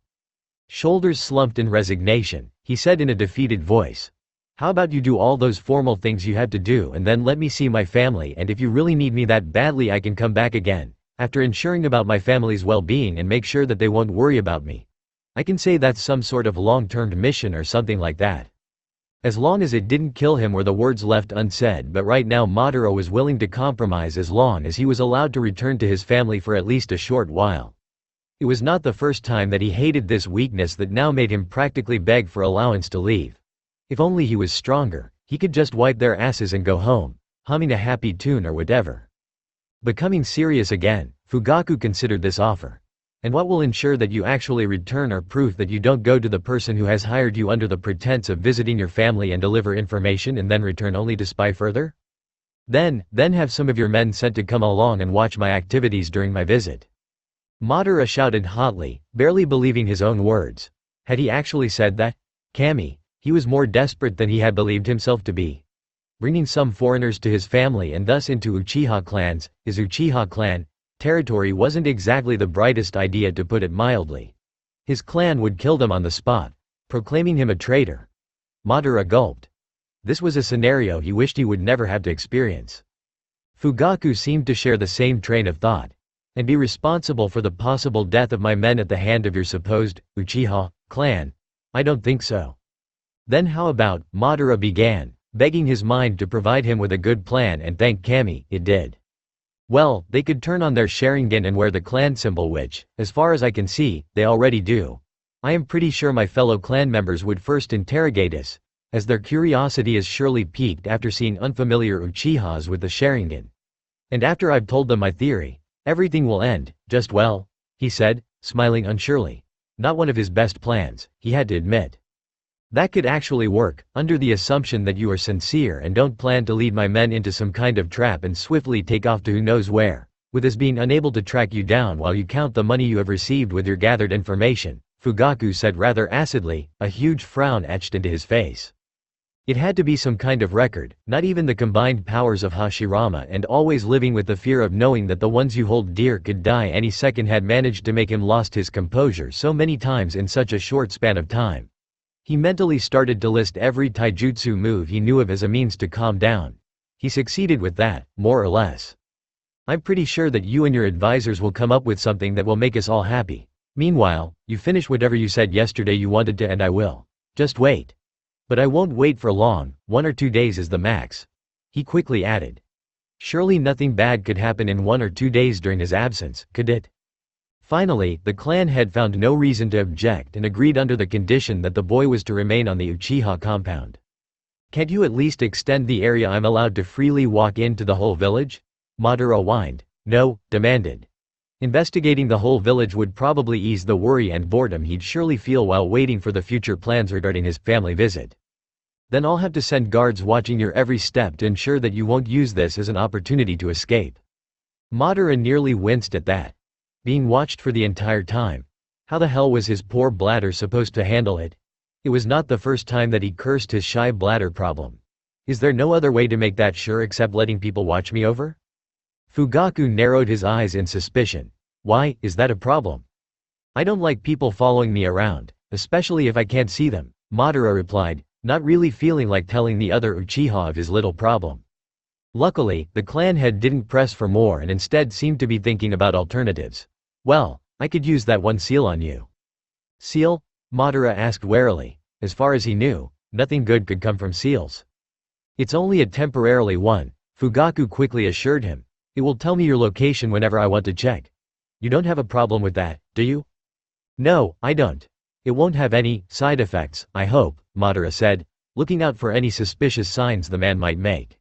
Shoulders slumped in resignation, he said in a defeated voice. "How about you do all those formal things you had to do and then let me see my family and if you really need me that badly I can come back again, after ensuring about my family's well-being and make sure that they won't worry about me. I can say that's some sort of long-term mission or something like that." As long as it didn't kill him were the words left unsaid, but right now Madara was willing to compromise as long as he was allowed to return to his family for at least a short while. It was not the first time that he hated this weakness that now made him practically beg for allowance to leave. If only he was stronger, he could just wipe their asses and go home, humming a happy tune or whatever. Becoming serious again, Fugaku considered this offer. "And what will ensure that you actually return are proof that you don't go to the person who has hired you under the pretense of visiting your family and deliver information and then return only to spy further? Then have some of your men sent to come along and watch my activities during my visit." Madara shouted hotly, barely believing his own words. Had he actually said that? Kami, he was more desperate than he had believed himself to be. Bringing some foreigners to his family and thus into Uchiha clans, his Uchiha clan, territory wasn't exactly the brightest idea, to put it mildly. His clan would kill them on the spot, proclaiming him a traitor. Madara gulped. This was a scenario he wished he would never have to experience. Fugaku seemed to share the same train of thought. And be responsible for the possible death of my men at the hand of your supposed Uchiha clan? I don't think so. Then how about, Madara began, begging his mind to provide him with a good plan, and thank Kami, it did. Well, they could turn on their Sharingan and wear the clan symbol, which, as far as I can see, they already do. I am pretty sure my fellow clan members would first interrogate us, as their curiosity is surely piqued after seeing unfamiliar Uchihas with the Sharingan. And after I've told them my theory, everything will end, just well, he said, smiling unsurely. Not one of his best plans, he had to admit. That could actually work, under the assumption that you are sincere and don't plan to lead my men into some kind of trap and swiftly take off to who knows where, with us being unable to track you down while you count the money you have received with your gathered information, Fugaku said rather acidly, a huge frown etched into his face. It had to be some kind of record, not even the combined powers of Hashirama and always living with the fear of knowing that the ones you hold dear could die any second had managed to make him lost his composure so many times in such a short span of time. He mentally started to list every taijutsu move he knew of as a means to calm down. He succeeded with that, more or less. I'm pretty sure that you and your advisors will come up with something that will make us all happy. Meanwhile, you finish whatever you said yesterday you wanted to, and I will. Just wait. But I won't wait for long, 1 or 2 days is the max. He quickly added. Surely nothing bad could happen in 1 or 2 days during his absence, could it? Finally, the clan head found no reason to object and agreed under the condition that the boy was to remain on the Uchiha compound. Can't you at least extend the area I'm allowed to freely walk into the whole village? Madara whined. No, demanded. Investigating the whole village would probably ease the worry and boredom he'd surely feel while waiting for the future plans regarding his family visit. Then I'll have to send guards watching your every step to ensure that you won't use this as an opportunity to escape. Madara nearly winced at that. Being watched for the entire time. How the hell was his poor bladder supposed to handle it? It was not the first time that he cursed his shy bladder problem. Is there no other way to make that sure except letting people watch me over? Fugaku narrowed his eyes in suspicion. Why, is that a problem? I don't like people following me around, especially if I can't see them, Madara replied, not really feeling like telling the other Uchiha of his little problem. Luckily, the clan head didn't press for more and instead seemed to be thinking about alternatives. Well, I could use that one seal on you. Seal? Madara asked warily. As far as he knew, nothing good could come from seals. It's only a temporarily one, Fugaku quickly assured him. It will tell me your location whenever I want to check. You don't have a problem with that, do you? No, I don't. It won't have any side effects, I hope, Madara said, looking out for any suspicious signs the man might make.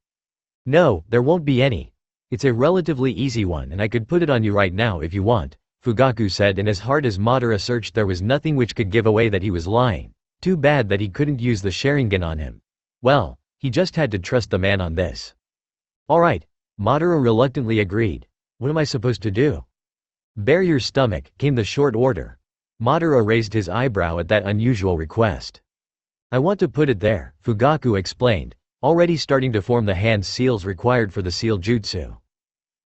No, there won't be any. It's a relatively easy one and I could put it on you right now if you want, Fugaku said, and as hard as Madara searched there was nothing which could give away that he was lying. Too bad that he couldn't use the Sharingan on him. Well, he just had to trust the man on this. Alright, Madara reluctantly agreed. What am I supposed to do? Bare your stomach, came the short order. Madara raised his eyebrow at that unusual request. I want to put it there, Fugaku explained, already starting to form the hand seals required for the seal jutsu.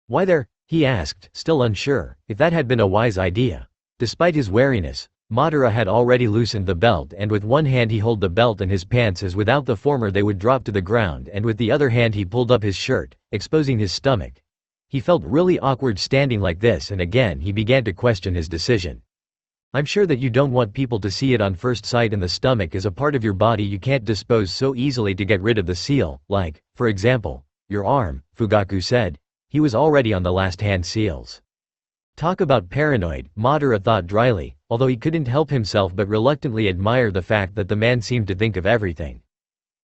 Why there? He asked, still unsure, if that had been a wise idea. Despite his wariness, Madara had already loosened the belt and with one hand he held the belt in his pants as without the former they would drop to the ground and with the other hand he pulled up his shirt, exposing his stomach. He felt really awkward standing like this and again he began to question his decision. I'm sure that you don't want people to see it on first sight, and the stomach is a part of your body you can't dispose so easily to get rid of the seal, like, for example, your arm, Fugaku said. He was already on the last hand seals. Talk about paranoid, Madara thought dryly, although he couldn't help himself but reluctantly admire the fact that the man seemed to think of everything.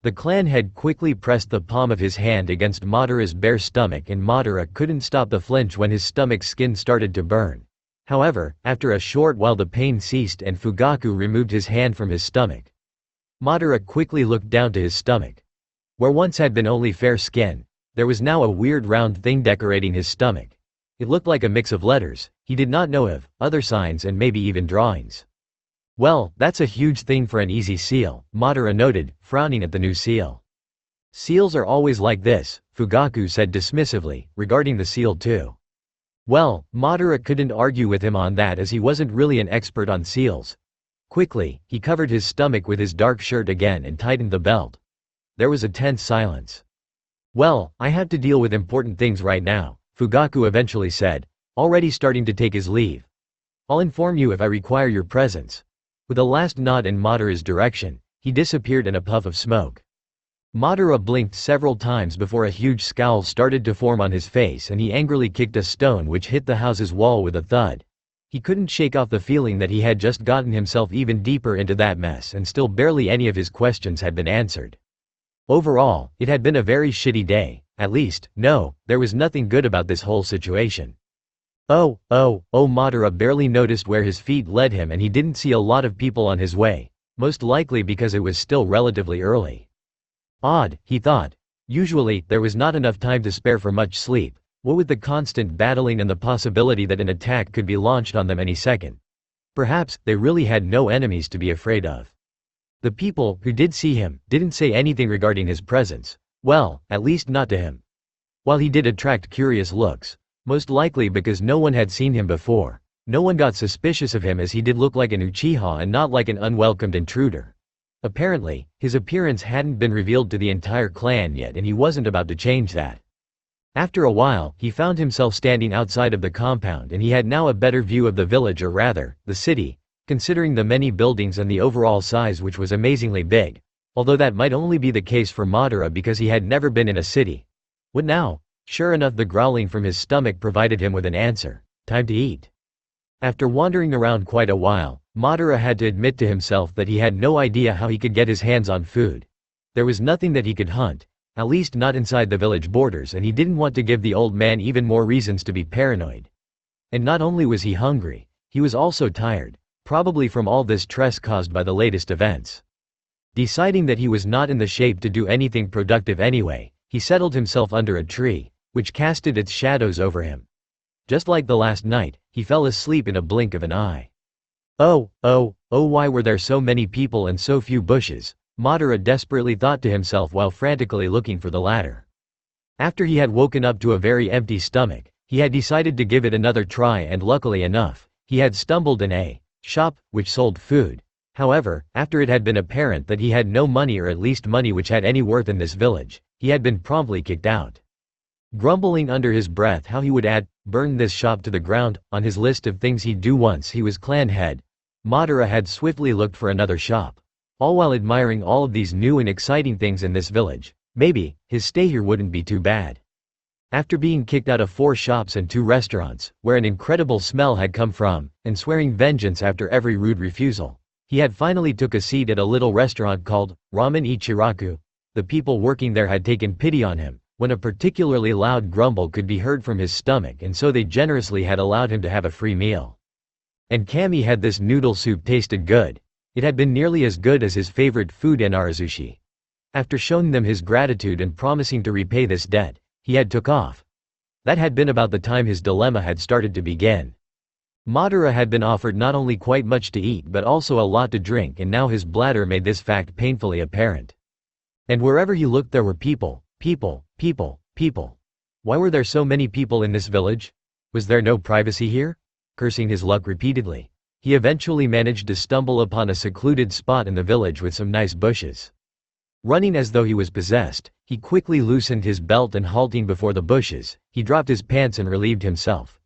The clan head quickly pressed the palm of his hand against Madara's bare stomach and Madara couldn't stop the flinch when his stomach's skin started to burn. However, after a short while the pain ceased and Fugaku removed his hand from his stomach. Madara quickly looked down to his stomach. Where once had been only fair skin, there was now a weird round thing decorating his stomach. It looked like a mix of letters he did not know of, other signs and maybe even drawings. Well, that's a huge thing for an easy seal, Madara noted, frowning at the new seal. Seals are always like this, Fugaku said dismissively, regarding the seal too. Well, Madara couldn't argue with him on that as he wasn't really an expert on seals. Quickly, he covered his stomach with his dark shirt again and tightened the belt. There was a tense silence. Well, I have to deal with important things right now, Fugaku eventually said, already starting to take his leave. I'll inform you if I require your presence. With a last nod in Madara's direction, he disappeared in a puff of smoke. Madara blinked several times before a huge scowl started to form on his face and he angrily kicked a stone which hit the house's wall with a thud. He couldn't shake off the feeling that he had just gotten himself even deeper into that mess and still barely any of his questions had been answered. Overall, it had been a very shitty day, at least, no, there was nothing good about this whole situation. Oh, Madara barely noticed where his feet led him and he didn't see a lot of people on his way, most likely because it was still relatively early. Odd, he thought. Usually, there was not enough time to spare for much sleep, what with the constant battling and the possibility that an attack could be launched on them any second. Perhaps, they really had no enemies to be afraid of. The people who did see him didn't say anything regarding his presence, well, at least not to him. While he did attract curious looks, most likely because no one had seen him before, no one got suspicious of him as he did look like an Uchiha and not like an unwelcomed intruder. Apparently, his appearance hadn't been revealed to the entire clan yet and he wasn't about to change that. After a while, he found himself standing outside of the compound and he had now a better view of the village or rather, the city, considering the many buildings and the overall size which was amazingly big, although that might only be the case for Madara because he had never been in a city. What now? Sure enough, the growling from his stomach provided him with an answer. Time to eat. After wandering around quite a while, Madara had to admit to himself that he had no idea how he could get his hands on food. There was nothing that he could hunt, at least not inside the village borders, and he didn't want to give the old man even more reasons to be paranoid. And not only was he hungry, he was also tired, probably from all this stress caused by the latest events. Deciding that he was not in the shape to do anything productive anyway, he settled himself under a tree, which casted its shadows over him. Just like the last night, he fell asleep in a blink of an eye. Oh, why were there so many people and so few bushes? Madara desperately thought to himself while frantically looking for the ladder. After he had woken up to a very empty stomach, he had decided to give it another try and luckily enough, he had stumbled in a shop which sold food. However, after it had been apparent that he had no money or at least money which had any worth in this village, he had been promptly kicked out. Grumbling under his breath how he would burn this shop to the ground on his list of things he'd do once he was clan head, Madara had swiftly looked for another shop. All while admiring all of these new and exciting things in this village, maybe, his stay here wouldn't be too bad. After being kicked out of 4 shops and 2 restaurants, where an incredible smell had come from, and swearing vengeance after every rude refusal, he had finally took a seat at a little restaurant called Ramen Ichiraku. The people working there had taken pity on him, when a particularly loud grumble could be heard from his stomach, and so they generously had allowed him to have a free meal. And Kami had this noodle soup tasted good. It had been nearly as good as his favorite food Enarazushi. After showing them his gratitude and promising to repay this debt, he had took off. That had been about the time his dilemma had started to begin. Madara had been offered not only quite much to eat but also a lot to drink, and now his bladder made this fact painfully apparent. And wherever he looked there were people. Why were there so many people in this village? Was there no privacy here? Cursing his luck repeatedly, he eventually managed to stumble upon a secluded spot in the village with some nice bushes. Running as though he was possessed, he quickly loosened his belt and halting before the bushes, he dropped his pants and relieved himself.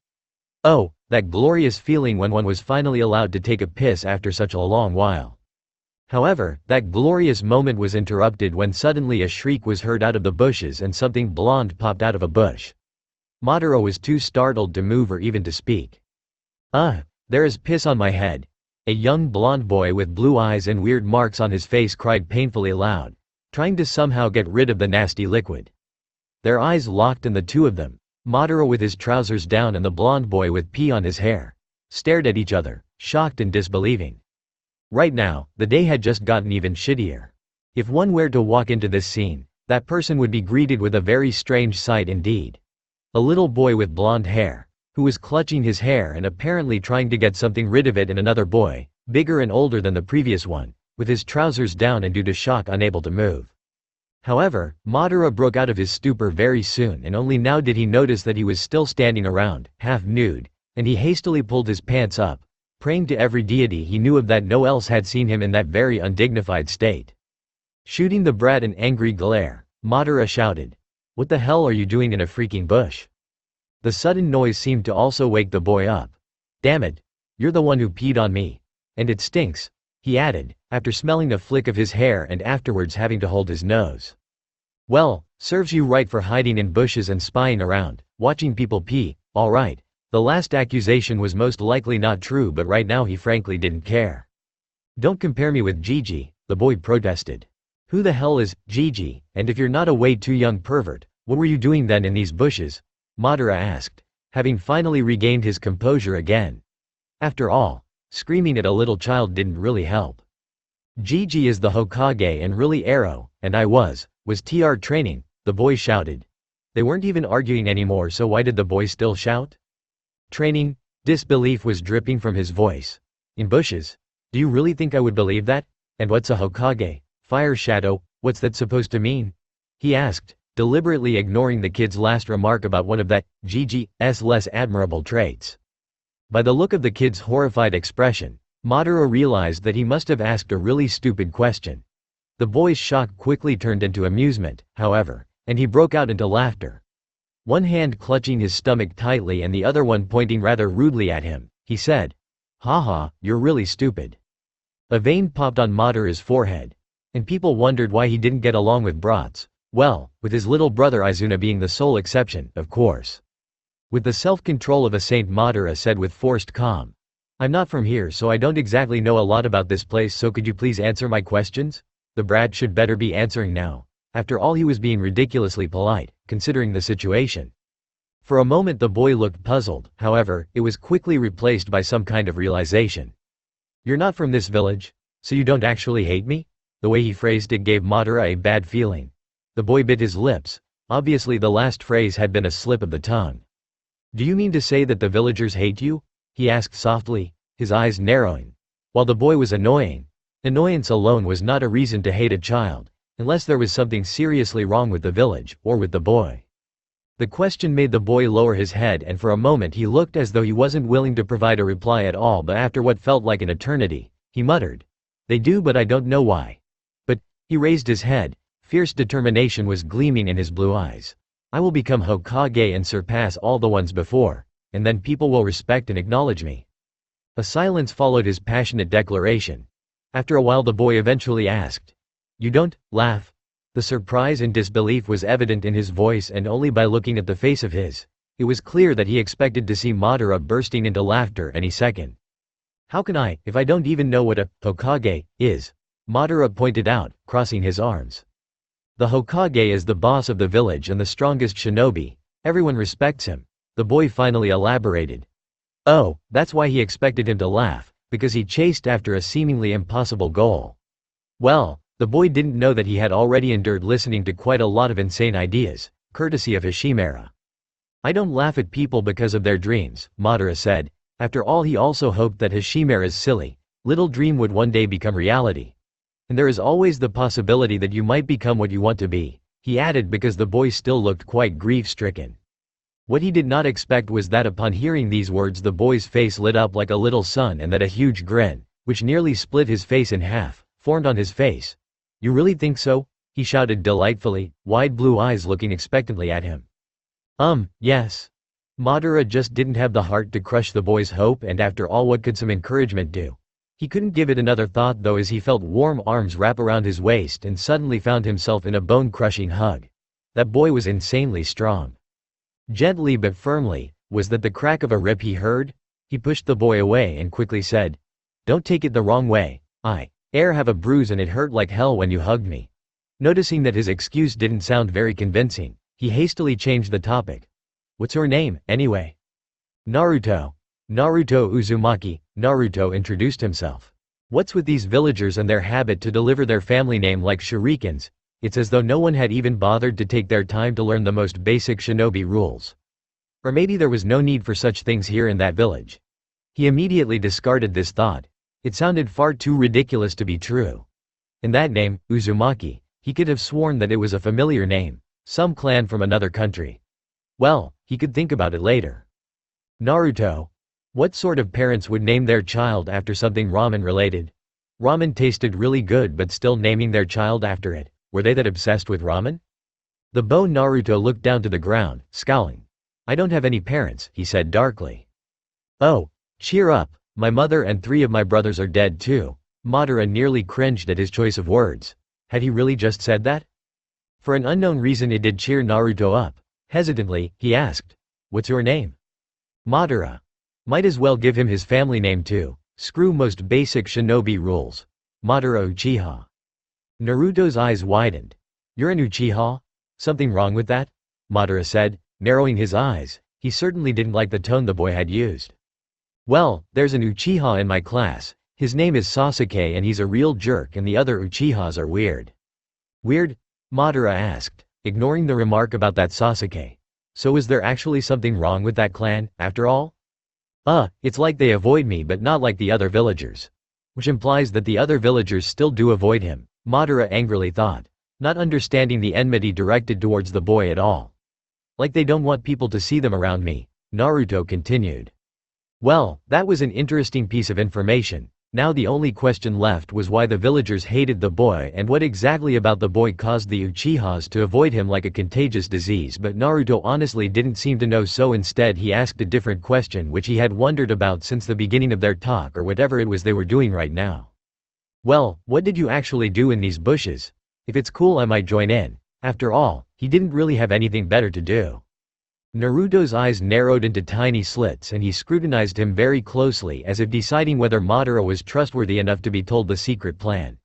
Oh, that glorious feeling when one was finally allowed to take a piss after such a long while. However, that glorious moment was interrupted when suddenly a shriek was heard out of the bushes and something blonde popped out of a bush. Madara was too startled to move or even to speak. There is piss on my head. A young blonde boy with blue eyes and weird marks on his face cried painfully loud, trying to somehow get rid of the nasty liquid. Their eyes locked and the two of them, Madara with his trousers down and the blonde boy with pee on his hair, stared at each other, shocked and disbelieving. Right now, the day had just gotten even shittier. If one were to walk into this scene, that person would be greeted with a very strange sight indeed. A little boy with blonde hair, who was clutching his hair and apparently trying to get something rid of it, and another boy, bigger and older than the previous one, with his trousers down and due to shock unable to move. However, Madara broke out of his stupor very soon and only now did he notice that he was still standing around, half nude, and he hastily pulled his pants up, praying to every deity he knew of that no else had seen him in that very undignified state. Shooting the brat an angry glare, Madara shouted, "What the hell are you doing in a freaking bush?" The sudden noise seemed to also wake the boy up. "Damn it, you're the one who peed on me. And it stinks," he added, after smelling a flick of his hair and afterwards having to hold his nose. "Well, serves you right for hiding in bushes and spying around, watching people pee, alright." The last accusation was most likely not true, but right now he frankly didn't care. "Don't compare me with Gigi," the boy protested. "Who the hell is Gigi, and if you're not a way too young pervert, what were you doing then in these bushes?" Madara asked, having finally regained his composure again. After all, screaming at a little child didn't really help. "Gigi is the Hokage and really Arrow, and I was TR training," the boy shouted. They weren't even arguing anymore, so why did the boy still shout? "Training?" Disbelief was dripping from his voice. "In bushes? Do you really think I would believe that? And what's a Hokage? Fire Shadow, what's that supposed to mean?" he asked, deliberately ignoring the kid's last remark about one of that Gigi's less admirable traits. By the look of the kid's horrified expression, Madara realized that he must have asked a really stupid question. The boy's shock quickly turned into amusement, however, and he broke out into laughter. One hand clutching his stomach tightly and the other one pointing rather rudely at him, he said, "Haha, you're really stupid." A vein popped on Madara's forehead, and people wondered why he didn't get along with brats. Well, with his little brother Izuna being the sole exception, of course. With the self-control of a saint, Madara said with forced calm, "I'm not from here, so I don't exactly know a lot about this place, so could you please answer my questions?" The brat should better be answering now. After all, he was being ridiculously polite, considering the situation. For a moment the boy looked puzzled, however, it was quickly replaced by some kind of realization. "You're not from this village? So you don't actually hate me?" The way he phrased it gave Madara a bad feeling. The boy bit his lips. Obviously the last phrase had been a slip of the tongue. "Do you mean to say that the villagers hate you?" he asked softly, his eyes narrowing. While the boy was annoying, annoyance alone was not a reason to hate a child, unless there was something seriously wrong with the village, or with the boy. The question made the boy lower his head, and for a moment he looked as though he wasn't willing to provide a reply at all, but after what felt like an eternity, he muttered, "They do, but I don't know why." "But," he raised his head, fierce determination was gleaming in his blue eyes. "I will become Hokage and surpass all the ones before, and then people will respect and acknowledge me." A silence followed his passionate declaration. After a while the boy eventually asked, "You don't laugh?" The surprise and disbelief was evident in his voice, and only by looking at the face of his, it was clear that he expected to see Madara bursting into laughter any second. "How can I, if I don't even know what a Hokage is?" Madara pointed out, crossing his arms. "The Hokage is the boss of the village and the strongest shinobi. Everyone respects him," the boy finally elaborated. Oh, that's why he expected him to laugh, because he chased after a seemingly impossible goal. Well, the boy didn't know that he had already endured listening to quite a lot of insane ideas, courtesy of Hashimera. "I don't laugh at people because of their dreams," Madara said. After all, he also hoped that Hashimera's silly little dream would one day become reality. "And there is always the possibility that you might become what you want to be," he added, because the boy still looked quite grief-stricken. What he did not expect was that upon hearing these words the boy's face lit up like a little sun, and that a huge grin, which nearly split his face in half, formed on his face. "You really think so?" he shouted delightfully, wide blue eyes looking expectantly at him. Yes." Madara just didn't have the heart to crush the boy's hope, and after all, what could some encouragement do? He couldn't give it another thought though, as he felt warm arms wrap around his waist and suddenly found himself in a bone-crushing hug. That boy was insanely strong. Gently but firmly, was that the crack of a rib he heard? He pushed the boy away and quickly said, "Don't take it the wrong way, I have a bruise and it hurt like hell when you hugged me." Noticing that his excuse didn't sound very convincing, he hastily changed the topic. "What's your name, anyway?" "Naruto. Naruto Uzumaki," Naruto introduced himself. "What's with these villagers and their habit to deliver their family name like shurikens? It's as though no one had even bothered to take their time to learn the most basic shinobi rules. Or maybe there was no need for such things here in that village." He immediately discarded this thought. It sounded far too ridiculous to be true. And that name, Uzumaki, He could have sworn that it was a familiar name, some clan from another country. Well, he could think about it later. Naruto. What sort of parents would name their child after something ramen related? Ramen tasted really good, but still naming their child after it. Were they that obsessed with ramen? The boy Naruto looked down to the ground, scowling. I don't have any parents, he said darkly. Oh, cheer up, my mother and 3 of my brothers are dead too. Madara nearly cringed at his choice of words. Had he really just said that? For an unknown reason it did cheer Naruto up. Hesitantly, he asked, what's your name? Madara. Might as well give him his family name too. Screw most basic shinobi rules. Madara Uchiha. Naruto's eyes widened. You're an Uchiha? Something wrong with that? Madara said, narrowing his eyes. He certainly didn't like the tone the boy had used. Well, there's an Uchiha in my class. His name is Sasuke and he's a real jerk and the other Uchihas are weird. Weird? Madara asked, ignoring the remark about that Sasuke. So is there actually something wrong with that clan, after all? It's like they avoid me but not like the other villagers. Which implies that the other villagers still do avoid him, Madara angrily thought, not understanding the enmity directed towards the boy at all. Like they don't want people to see them around me, Naruto continued. Well, that was an interesting piece of information. Now the only question left was why the villagers hated the boy and what exactly about the boy caused the Uchihas to avoid him like a contagious disease, but Naruto honestly didn't seem to know, so instead he asked a different question which he had wondered about since the beginning of their talk or whatever it was they were doing right now. Well, what did you actually do in these bushes? If it's cool I might join in. After all, he didn't really have anything better to do. Naruto's eyes narrowed into tiny slits and he scrutinized him very closely as if deciding whether Madara was trustworthy enough to be told the secret plan.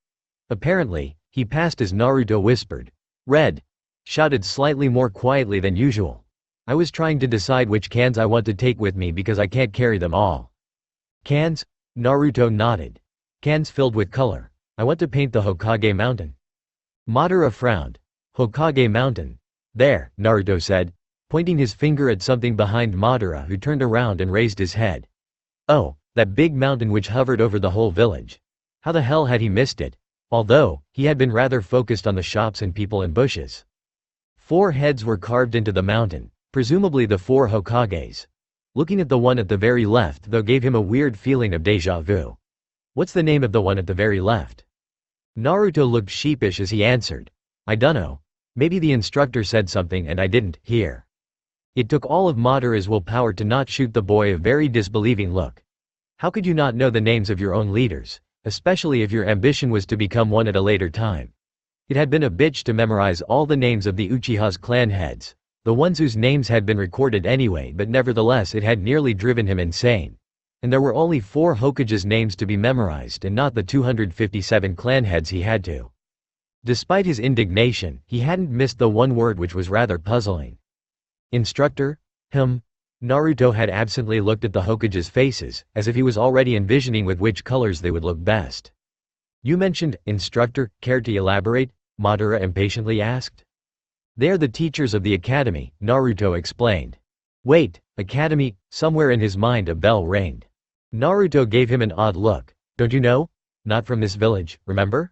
Apparently, he passed as Naruto whispered. Red. Shouted slightly more quietly than usual. I was trying to decide which cans I want to take with me because I can't carry them all. Cans? Naruto nodded. Cans filled with color. I want to paint the Hokage mountain. Madara frowned. Hokage mountain. There, Naruto said, pointing his finger at something behind Madara, who turned around and raised his head. Oh, that big mountain which hovered over the whole village. How the hell had he missed it? Although, he had been rather focused on the shops and people and bushes. 4 heads were carved into the mountain, presumably the 4 Hokages. Looking at the one at the very left though gave him a weird feeling of déjà vu. What's the name of the one at the very left? Naruto looked sheepish as he answered. I dunno. Maybe the instructor said something and I didn't hear. It took all of Madara's willpower to not shoot the boy a very disbelieving look. How could you not know the names of your own leaders, especially if your ambition was to become one at a later time? It had been a bitch to memorize all the names of the Uchiha's clan heads, the ones whose names had been recorded anyway, but nevertheless it had nearly driven him insane. And there were only 4 Hokage's names to be memorized and not the 257 clan heads he had to. Despite his indignation, he hadn't missed the one word which was rather puzzling. Instructor? Naruto had absently looked at the Hokage's faces, as if he was already envisioning with which colors they would look best. You mentioned, instructor, care to elaborate? Madara impatiently asked. They are the teachers of the academy, Naruto explained. Wait, academy? Somewhere in his mind a bell rang. Naruto gave him an odd look. Don't you know? Not from this village, remember?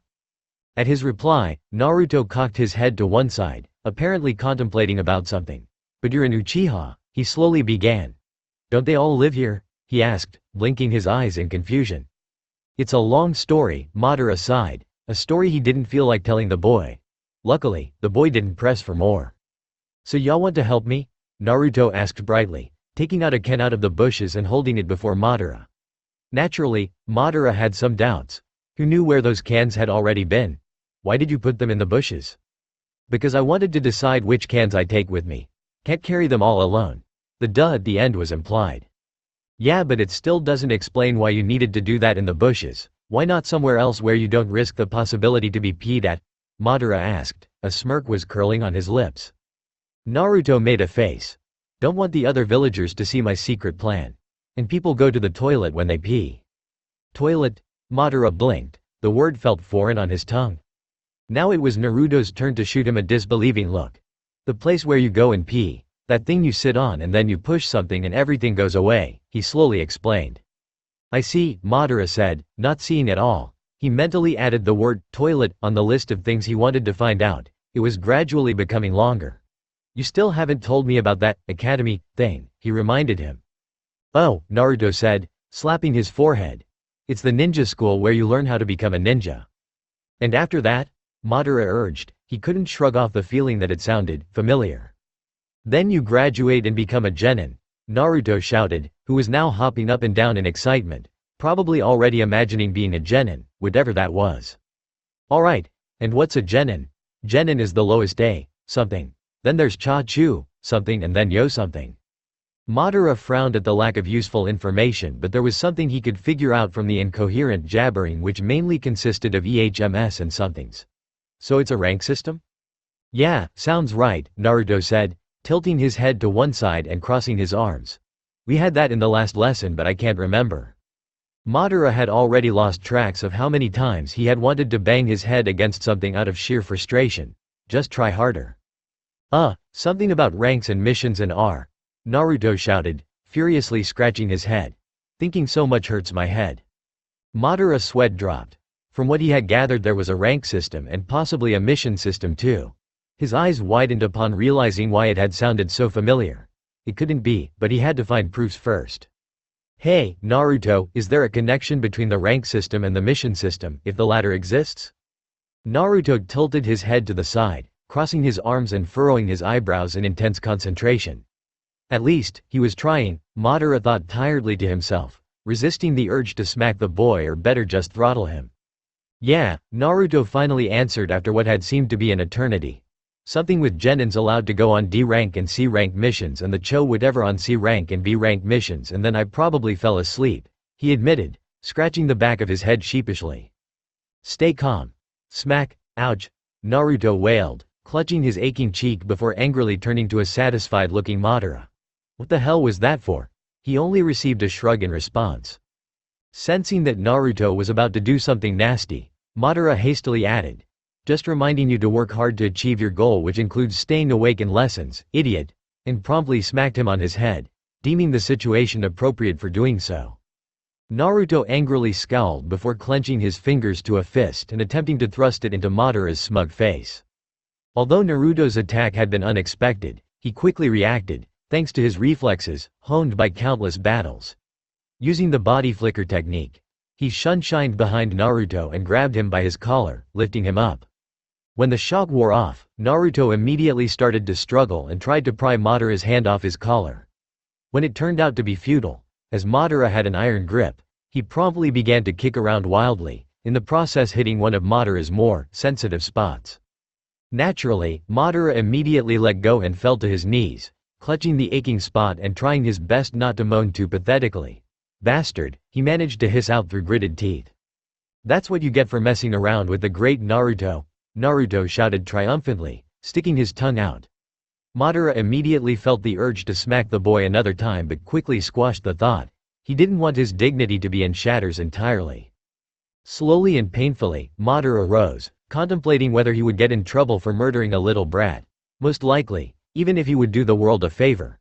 At his reply, Naruto cocked his head to one side, apparently contemplating about something. But you're an Uchiha, he slowly began. Don't they all live here? He asked, blinking his eyes in confusion. It's a long story, Madara sighed, a story he didn't feel like telling the boy. Luckily, the boy didn't press for more. So y'all want to help me? Naruto asked brightly, taking out a can out of the bushes and holding it before Madara. Naturally, Madara had some doubts. Who knew where those cans had already been? Why did you put them in the bushes? Because I wanted to decide which cans I take with me. Can't carry them all alone. The duh at the end was implied. Yeah, but it still doesn't explain why you needed to do that in the bushes. Why not somewhere else where you don't risk the possibility to be peed at? Madara asked. A smirk was curling on his lips. Naruto made a face. Don't want the other villagers to see my secret plan. And people go to the toilet when they pee. Toilet? Madara blinked. The word felt foreign on his tongue. Now it was Naruto's turn to shoot him a disbelieving look. The place where you go and pee. That thing you sit on and then you push something and everything goes away, he slowly explained. I see, Madara said, not seeing at all. He mentally added the word toilet on the list of things he wanted to find out. It was gradually becoming longer. You still haven't told me about that academy thing, he reminded him. Oh, Naruto said, slapping his forehead. It's the ninja school where you learn how to become a ninja. And after that? Madara urged. He couldn't shrug off the feeling that it sounded familiar. Then you graduate and become a genin, Naruto shouted, who was now hopping up and down in excitement, probably already imagining being a genin, whatever that was. Alright, and what's a genin? Genin is the lowest A, something. Then there's cha-chu, something, and then yo something. Madara frowned at the lack of useful information, but there was something he could figure out from the incoherent jabbering which mainly consisted of EHMS and somethings. So it's a rank system? Yeah, sounds right, Naruto said, tilting his head to one side and crossing his arms. We had that in the last lesson, but I can't remember. Madara had already lost tracks of how many times he had wanted to bang his head against something out of sheer frustration. Just try harder. Something about ranks and missions and R. Naruto shouted, furiously scratching his head. Thinking so much hurts my head. Madara's sweat dropped. From what he had gathered, there was a rank system and possibly a mission system too. His eyes widened upon realizing why it had sounded so familiar. It couldn't be, but he had to find proofs first. Hey, Naruto, is there a connection between the rank system and the mission system, if the latter exists? Naruto tilted his head to the side, crossing his arms and furrowing his eyebrows in intense concentration. At least, he was trying, Madara thought tiredly to himself, resisting the urge to smack the boy or better just throttle him. Yeah, Naruto finally answered after what had seemed to be an eternity. Something with genins allowed to go on D rank and C rank missions and the Cho whatever on C rank and B rank missions, and then I probably fell asleep, he admitted, scratching the back of his head sheepishly. Stay calm. Smack, ouch, Naruto wailed, clutching his aching cheek before angrily turning to a satisfied-looking Madara. What the hell was that for? He only received a shrug in response. Sensing that Naruto was about to do something nasty, Madara hastily added, just reminding you to work hard to achieve your goal, which includes staying awake in lessons, idiot, and promptly smacked him on his head, deeming the situation appropriate for doing so. Naruto angrily scowled before clenching his fingers to a fist and attempting to thrust it into Madara's smug face. Although Naruto's attack had been unexpected, he quickly reacted, thanks to his reflexes, honed by countless battles. Using the body flicker technique, he shunshined behind Naruto and grabbed him by his collar, lifting him up. When the shock wore off, Naruto immediately started to struggle and tried to pry Madara's hand off his collar. When it turned out to be futile, as Madara had an iron grip, he promptly began to kick around wildly, in the process hitting one of Madara's more sensitive spots. Naturally, Madara immediately let go and fell to his knees, clutching the aching spot and trying his best not to moan too pathetically. Bastard, he managed to hiss out through gritted teeth. That's what you get for messing around with the great Naruto, Naruto shouted triumphantly, sticking his tongue out. Madara immediately felt the urge to smack the boy another time but quickly squashed the thought. He didn't want his dignity to be in shatters entirely. Slowly and painfully, Madara rose, contemplating whether he would get in trouble for murdering a little brat. Most likely, even if he would do the world a favor.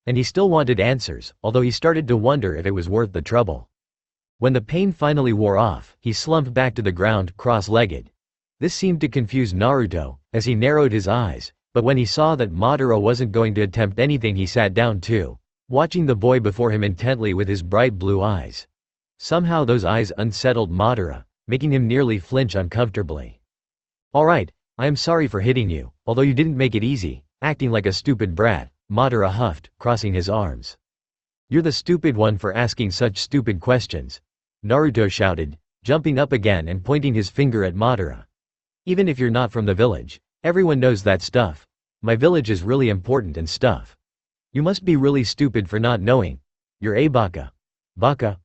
And he still wanted answers, although he started to wonder if it was worth the trouble. When the pain finally wore off, he slumped back to the ground, cross-legged. This seemed to confuse Naruto, as he narrowed his eyes, but when he saw that Madara wasn't going to attempt anything, he sat down too, watching the boy before him intently with his bright blue eyes. Somehow those eyes unsettled Madara, making him nearly flinch uncomfortably. Alright, I am sorry for hitting you, although you didn't make it easy, acting like a stupid brat, Madara huffed, crossing his arms. You're the stupid one for asking such stupid questions, Naruto shouted, jumping up again and pointing his finger at Madara. Even if you're not from the village, everyone knows that stuff. My village is really important and stuff. You must be really stupid for not knowing. You're a baka. Baka.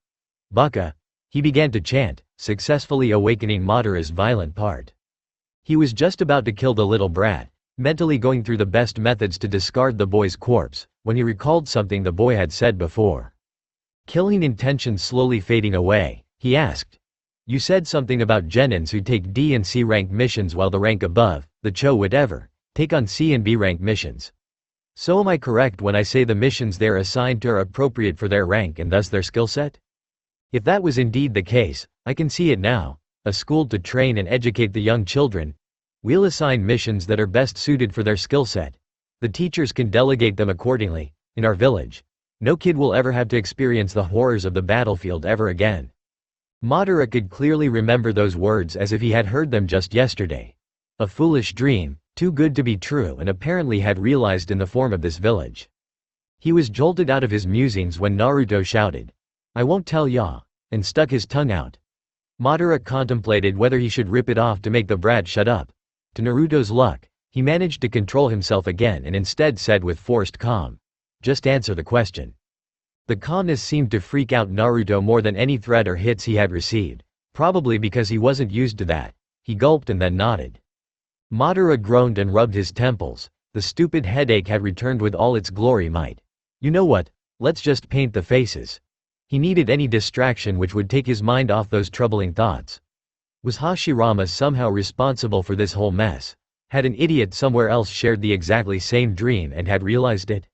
Baka. He began to chant, successfully awakening Madara's violent part. He was just about to kill the little brat, mentally going through the best methods to discard the boy's corpse, when he recalled something the boy had said before. Killing intention slowly fading away, he asked, you said something about genins who take D and C rank missions while the rank above, the Cho whatever, take on C and B rank missions. So am I correct when I say the missions they're assigned to are appropriate for their rank and thus their skill set? If that was indeed the case, I can see it now. a school to train and educate the young children. We'll assign missions that are best suited for their skill set. The teachers can delegate them accordingly. In our village, no kid will ever have to experience the horrors of the battlefield ever again." Madara could clearly remember those words as if he had heard them just yesterday. A foolish dream, too good to be true, and apparently had realized in the form of this village. He was jolted out of his musings when Naruto shouted, "I won't tell ya," and stuck his tongue out. Madara contemplated whether he should rip it off to make the brat shut up. To Naruto's luck, he managed to control himself again and instead said with forced calm, "Just answer the question." The calmness seemed to freak out Naruto more than any threat or hits he had received, probably because he wasn't used to that. He gulped and then nodded. Madara groaned and rubbed his temples. The stupid headache had returned with all its glory might. "You know what, let's just paint the faces." He needed any distraction which would take his mind off those troubling thoughts. Was Hashirama somehow responsible for this whole mess? Had an idiot somewhere else shared the exactly same dream and had realized it?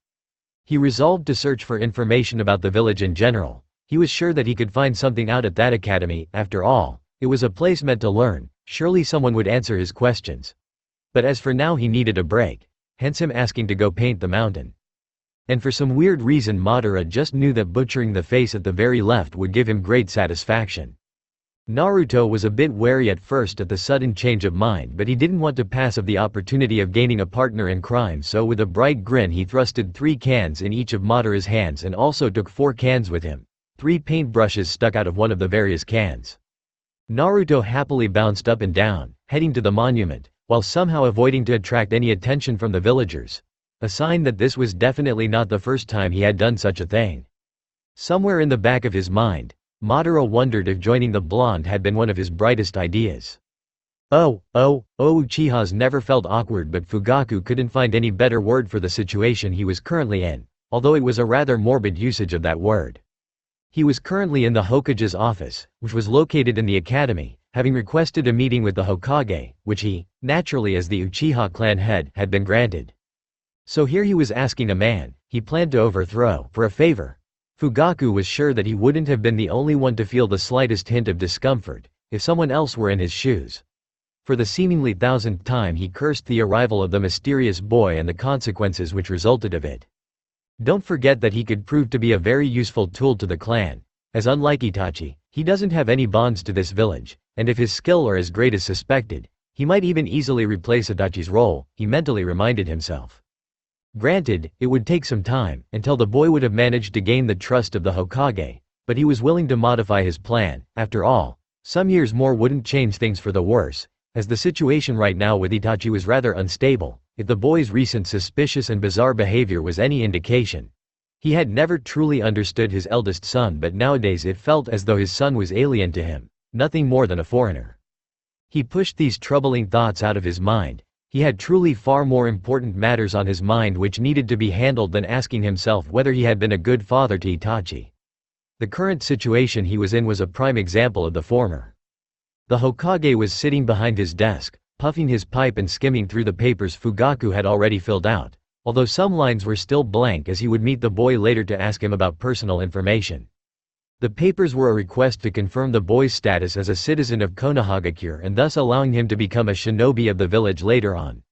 He resolved to search for information about the village in general. He was sure that he could find something out at that academy. After all, it was a place meant to learn. Surely someone would answer his questions. But as for now, he needed a break, hence him asking to go paint the mountain. And for some weird reason Madara just knew that butchering the face at the very left would give him great satisfaction. Naruto was a bit wary at first at the sudden change of mind, but he didn't want to pass up the opportunity of gaining a partner in crime, so with a bright grin he thrusted 3 cans in each of Madara's hands and also took 4 cans with him. 3 paintbrushes stuck out of one of the various cans. Naruto happily bounced up and down, heading to the monument, while somehow avoiding to attract any attention from the villagers. A sign that this was definitely not the first time he had done such a thing. Somewhere in the back of his mind, Madara wondered if joining the blonde had been one of his brightest ideas. Uchihas never felt awkward, but Fugaku couldn't find any better word for the situation he was currently in, although it was a rather morbid usage of that word. He was currently in the Hokage's office, which was located in the academy, having requested a meeting with the Hokage, which he, naturally as the Uchiha clan head, had been granted. So here he was asking a man he planned to overthrow for a favor. Fugaku was sure that he wouldn't have been the only one to feel the slightest hint of discomfort if someone else were in his shoes. For the seemingly 1000th time he cursed the arrival of the mysterious boy and the consequences which resulted of it. Don't forget that he could prove to be a very useful tool to the clan, as unlike Itachi, he doesn't have any bonds to this village, and if his skill are as great as suspected, he might even easily replace Itachi's role, he mentally reminded himself. Granted, it would take some time, until the boy would have managed to gain the trust of the Hokage, but he was willing to modify his plan. After all, some years more wouldn't change things for the worse, as the situation right now with Itachi was rather unstable. If the boy's recent suspicious and bizarre behavior was any indication, he had never truly understood his eldest son, but nowadays it felt as though his son was alien to him, nothing more than a foreigner. He pushed these troubling thoughts out of his mind. He had truly far more important matters on his mind which needed to be handled than asking himself whether he had been a good father to Itachi. The current situation he was in was a prime example of the former. The Hokage was sitting behind his desk, puffing his pipe and skimming through the papers Fugaku had already filled out, although some lines were still blank as he would meet the boy later to ask him about personal information. The papers were a request to confirm the boy's status as a citizen of Konohagakure and thus allowing him to become a shinobi of the village later on.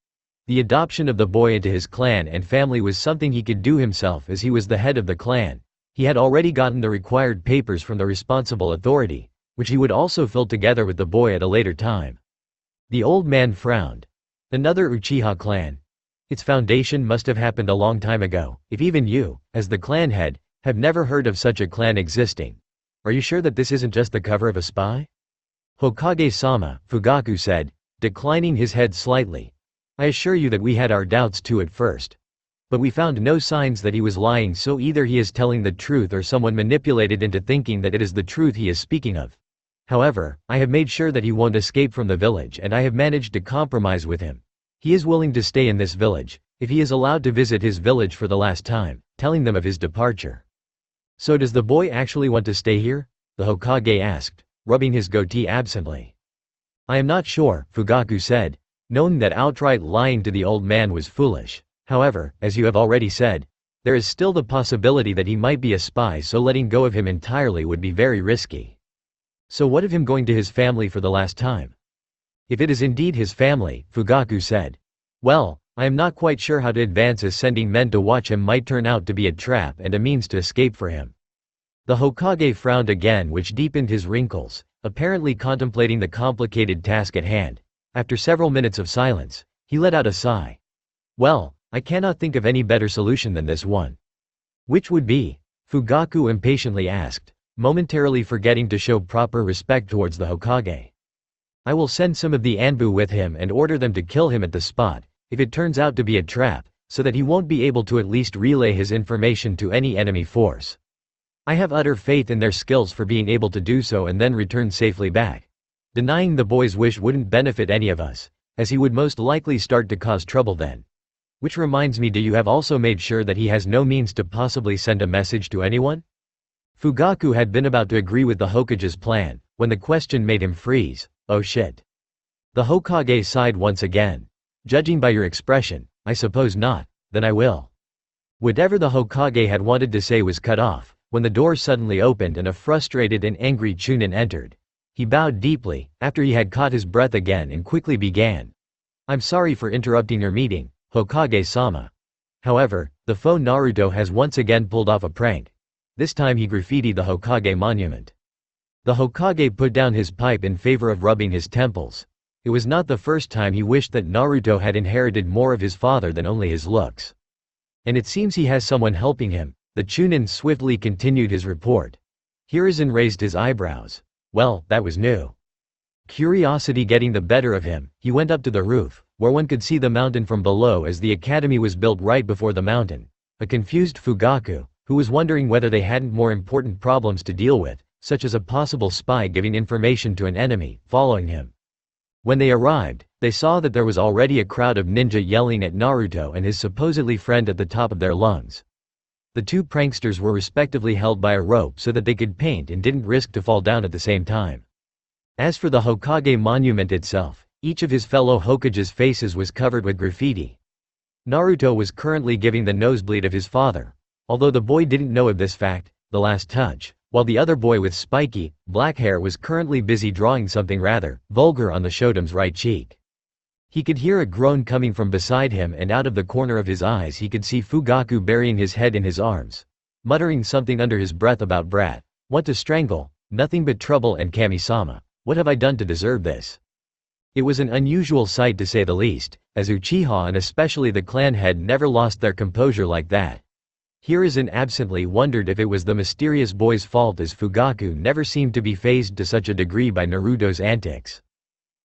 The adoption of the boy into his clan and family was something he could do himself as he was the head of the clan. He had already gotten the required papers from the responsible authority, which he would also fill together with the boy at a later time. The old man frowned. Another Uchiha clan? Its foundation must have happened a long time ago, if even you, as the clan head, have never heard of such a clan existing. Are you sure that this isn't just the cover of a spy? Hokage-sama, Fugaku said, declining his head slightly. I assure you that we had our doubts too at first. But we found no signs that he was lying, so either he is telling the truth or someone manipulated into thinking that it is the truth he is speaking of. However, I have made sure that he won't escape from the village and I have managed to compromise with him. He is willing to stay in this village, if he is allowed to visit his village for the last time, telling them of his departure. So does the boy actually want to stay here? The Hokage asked, rubbing his goatee absently. I am not sure, Fugaku said, knowing that outright lying to the old man was foolish. However, as you have already said, there is still the possibility that he might be a spy, so letting go of him entirely would be very risky. So what of him going to his family for the last time? If it is indeed his family, Fugaku said. Well, I am not quite sure how to advance, as sending men to watch him might turn out to be a trap and a means to escape for him. The Hokage frowned again, which deepened his wrinkles, apparently contemplating the complicated task at hand. After several minutes of silence, he let out a sigh. Well, I cannot think of any better solution than this one. Which would be? Fugaku impatiently asked, momentarily forgetting to show proper respect towards the Hokage. I will send some of the Anbu with him and order them to kill him at the spot, if it turns out to be a trap, so that he won't be able to at least relay his information to any enemy force. I have utter faith in their skills for being able to do so and then return safely back. Denying the boy's wish wouldn't benefit any of us, as he would most likely start to cause trouble then. Which reminds me, do you have also made sure that he has no means to possibly send a message to anyone? Fugaku had been about to agree with the Hokage's plan, when the question made him freeze. Oh shit. The Hokage sighed once again. Judging by your expression, I suppose not, then I will. Whatever the Hokage had wanted to say was cut off, when the door suddenly opened and a frustrated and angry Chunin entered. He bowed deeply, after he had caught his breath again, and quickly began. I'm sorry for interrupting your meeting, Hokage-sama. However, the foe Naruto has once again pulled off a prank. This time he graffitied the Hokage monument. The Hokage put down his pipe in favor of rubbing his temples. It was not the first time he wished that Naruto had inherited more of his father than only his looks. And it seems he has someone helping him. The Chunin swiftly continued his report. Hiruzen raised his eyebrows. Well, that was new. Curiosity getting the better of him, he went up to the roof, where one could see the mountain from below, as the academy was built right before the mountain. A confused Fugaku, who was wondering whether they hadn't more important problems to deal with, such as a possible spy giving information to an enemy, following him. When they arrived, they saw that there was already a crowd of ninja yelling at Naruto and his supposedly friend at the top of their lungs. The two pranksters were respectively held by a rope so that they could paint and didn't risk to fall down at the same time. As for the Hokage monument itself, each of his fellow Hokage's faces was covered with graffiti. Naruto was currently giving the nosebleed of his father, although the boy didn't know of this fact, the last touch, while the other boy with spiky, black hair was currently busy drawing something rather vulgar on the Shodan's right cheek. He could hear a groan coming from beside him, and out of the corner of his eyes he could see Fugaku burying his head in his arms, muttering something under his breath about brat, want to strangle, nothing but trouble, and Kami-sama, what have I done to deserve this? It was an unusual sight to say the least, as Uchiha and especially the clan head never lost their composure like that. Hiruzen absently wondered if it was the mysterious boy's fault, as Fugaku never seemed to be fazed to such a degree by Naruto's antics.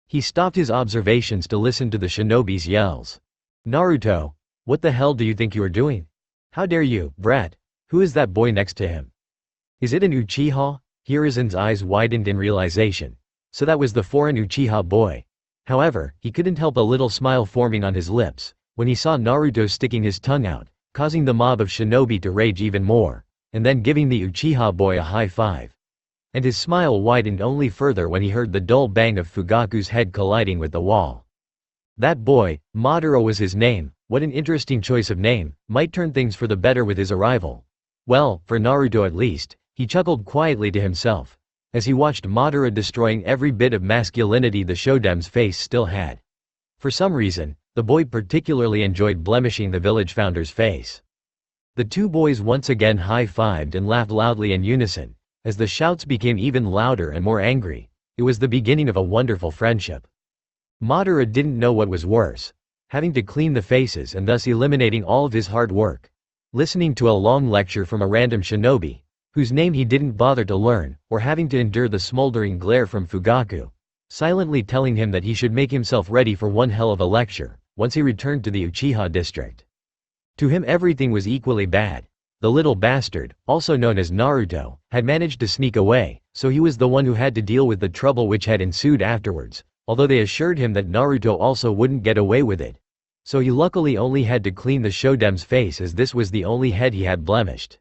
He stopped his observations to listen to the shinobi's yells. Naruto, what the hell do you think you are doing? How dare you, brat? Who is that boy next to him? Is it an Uchiha? Hiruzen's eyes widened in realization. So that was the foreign Uchiha boy. However, he couldn't help a little smile forming on his lips, when he saw Naruto sticking his tongue out, causing the mob of shinobi to rage even more, and then giving the Uchiha boy a high five. And his smile widened only further when he heard the dull bang of Fugaku's head colliding with the wall. That boy, Madara was his name. What an interesting choice of name, might turn things for the better with his arrival. Well, for Naruto at least, he chuckled quietly to himself, as he watched Madara destroying every bit of masculinity the Shodan's face still had. For some reason, the boy particularly enjoyed blemishing the village founder's face. The two boys once again high-fived and laughed loudly in unison. As the shouts became even louder and more angry, it was the beginning of a wonderful friendship. Madara didn't know what was worse, having to clean the faces and thus eliminating all of his hard work, listening to a long lecture from a random shinobi, whose name he didn't bother to learn, or having to endure the smoldering glare from Fugaku, silently telling him that he should make himself ready for one hell of a lecture, once he returned to the Uchiha district. To him everything was equally bad. The little bastard, also known as Naruto, had managed to sneak away, so he was the one who had to deal with the trouble which had ensued afterwards, although they assured him that Naruto also wouldn't get away with it. So he luckily only had to clean the Shodan's face, as this was the only head he had blemished.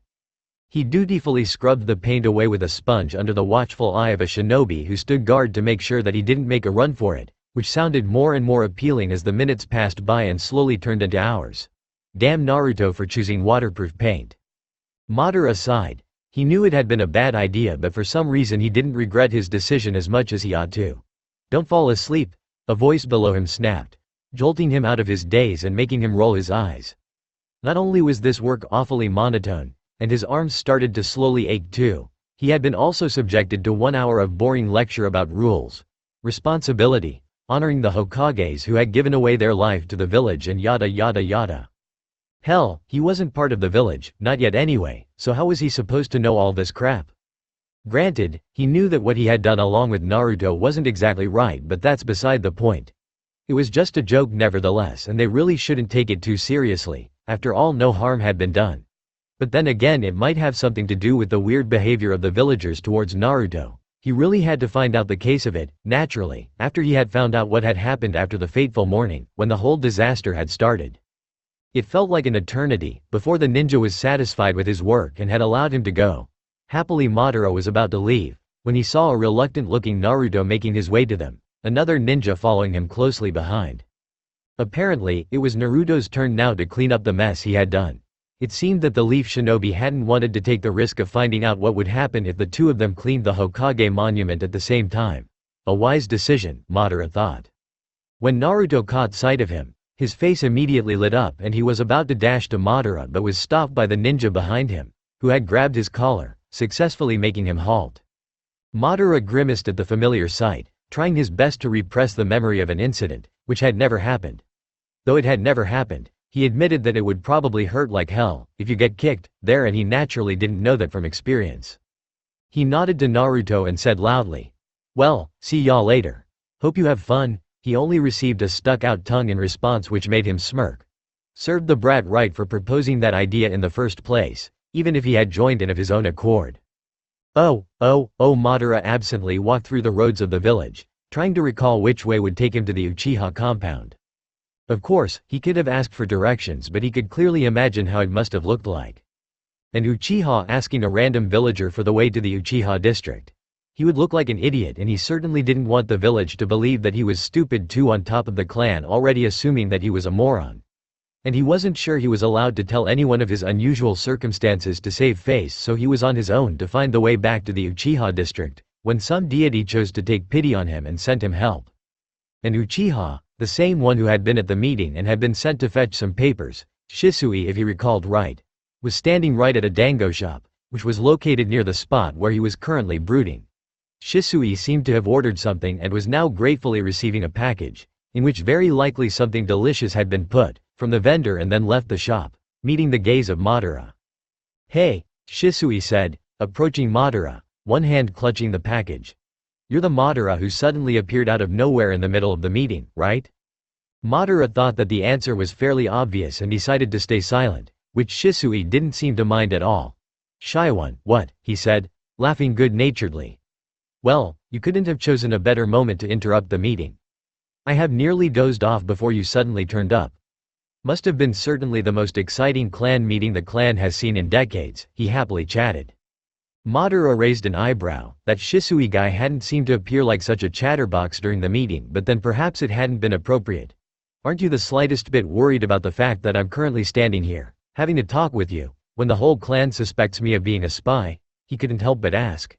He dutifully scrubbed the paint away with a sponge under the watchful eye of a shinobi who stood guard to make sure that he didn't make a run for it, which sounded more and more appealing as the minutes passed by and slowly turned into hours. Damn Naruto for choosing waterproof paint. Madara sighed. He knew it had been a bad idea, but for some reason he didn't regret his decision as much as he ought to. "Don't fall asleep," a voice below him snapped, jolting him out of his daze and making him roll his eyes. Not only was this work awfully monotone, and his arms started to slowly ache too, he had been also subjected to 1 hour of boring lecture about rules, responsibility, honoring the Hokages who had given away their life to the village and yada yada yada. Hell, he wasn't part of the village, not yet anyway, so how was he supposed to know all this crap? Granted, he knew that what he had done along with Naruto wasn't exactly right, but that's beside the point. It was just a joke nevertheless, and they really shouldn't take it too seriously. After all, no harm had been done. But then again, it might have something to do with the weird behavior of the villagers towards Naruto. He really had to find out the case of it, naturally, after he had found out what had happened after the fateful morning, when the whole disaster had started. It felt like an eternity, before the ninja was satisfied with his work and had allowed him to go. Happily, Madara was about to leave, when he saw a reluctant-looking Naruto making his way to them, another ninja following him closely behind. Apparently, it was Naruto's turn now to clean up the mess he had done. It seemed that the Leaf Shinobi hadn't wanted to take the risk of finding out what would happen if the two of them cleaned the Hokage monument at the same time. A wise decision, Madara thought. When Naruto caught sight of him, his face immediately lit up and he was about to dash to Madara but was stopped by the ninja behind him, who had grabbed his collar, successfully making him halt. Madara grimaced at the familiar sight, trying his best to repress the memory of an incident, which had never happened. Though it had never happened, he admitted that it would probably hurt like hell if you get kicked there, and he naturally didn't know that from experience. He nodded to Naruto and said loudly, "Well, see y'all later. Hope you have fun." He only received a stuck-out tongue in response, which made him smirk. Served the brat right for proposing that idea in the first place, even if he had joined in of his own accord. Oh, Madara absently walked through the roads of the village, trying to recall which way would take him to the Uchiha compound. Of course, he could have asked for directions, but he could clearly imagine how it must have looked like. An Uchiha asking a random villager for the way to the Uchiha district. He would look like an idiot, and he certainly didn't want the village to believe that he was stupid too, on top of the clan already assuming that he was a moron. And he wasn't sure he was allowed to tell anyone of his unusual circumstances to save face, so he was on his own to find the way back to the Uchiha district, when some deity chose to take pity on him and sent him help. An Uchiha, the same one who had been at the meeting and had been sent to fetch some papers, Shisui if he recalled right, was standing right at a dango shop, which was located near the spot where he was currently brooding. Shisui seemed to have ordered something and was now gratefully receiving a package, in which very likely something delicious had been put, from the vendor, and then left the shop, meeting the gaze of Madara. "Hey," Shisui said, approaching Madara, one hand clutching the package. "You're the Madara who suddenly appeared out of nowhere in the middle of the meeting, right?" Madara thought that the answer was fairly obvious and decided to stay silent, which Shisui didn't seem to mind at all. "Shy one, what?" he said, laughing good-naturedly. "Well, you couldn't have chosen a better moment to interrupt the meeting. I have nearly dozed off before you suddenly turned up. Must have been certainly the most exciting clan meeting the clan has seen in decades," he happily chatted. Madara raised an eyebrow. That Shisui guy hadn't seemed to appear like such a chatterbox during the meeting, but then perhaps it hadn't been appropriate. "Aren't you the slightest bit worried about the fact that I'm currently standing here, having to talk with you, when the whole clan suspects me of being a spy?" he couldn't help but ask.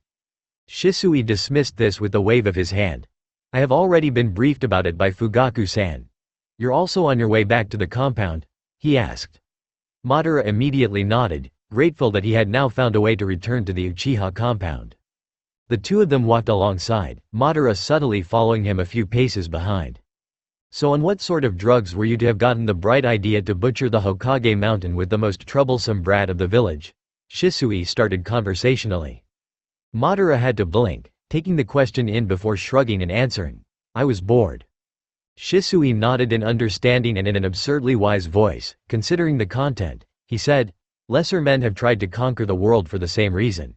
Shisui dismissed this with a wave of his hand. "I have already been briefed about it by Fugaku-san. You're also on your way back to the compound?" he asked. Madara immediately nodded, grateful that he had now found a way to return to the Uchiha compound. The two of them walked alongside, Madara subtly following him a few paces behind. "So on what sort of drugs were you to have gotten the bright idea to butcher the Hokage mountain with the most troublesome brat of the village?" Shisui started conversationally. Madara had to blink, taking the question in before shrugging and answering, "I was bored." Shisui nodded in understanding, and in an absurdly wise voice, considering the content, he said, "Lesser men have tried to conquer the world for the same reason."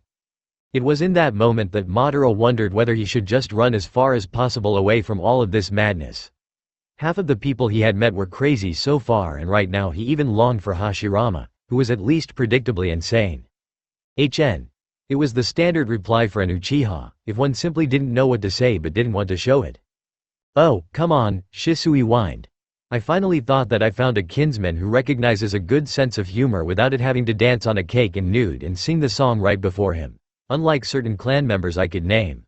It was in that moment that Madara wondered whether he should just run as far as possible away from all of this madness. Half of the people he had met were crazy so far, and right now he even longed for Hashirama, who was at least predictably insane. It was the standard reply for an Uchiha, if one simply didn't know what to say but didn't want to show it. "Oh, come on," Shisui whined. I finally thought that I found a kinsman who recognizes a good sense of humor without it having to dance on a cake and nude and sing the song right before him. Unlike certain clan members I could name.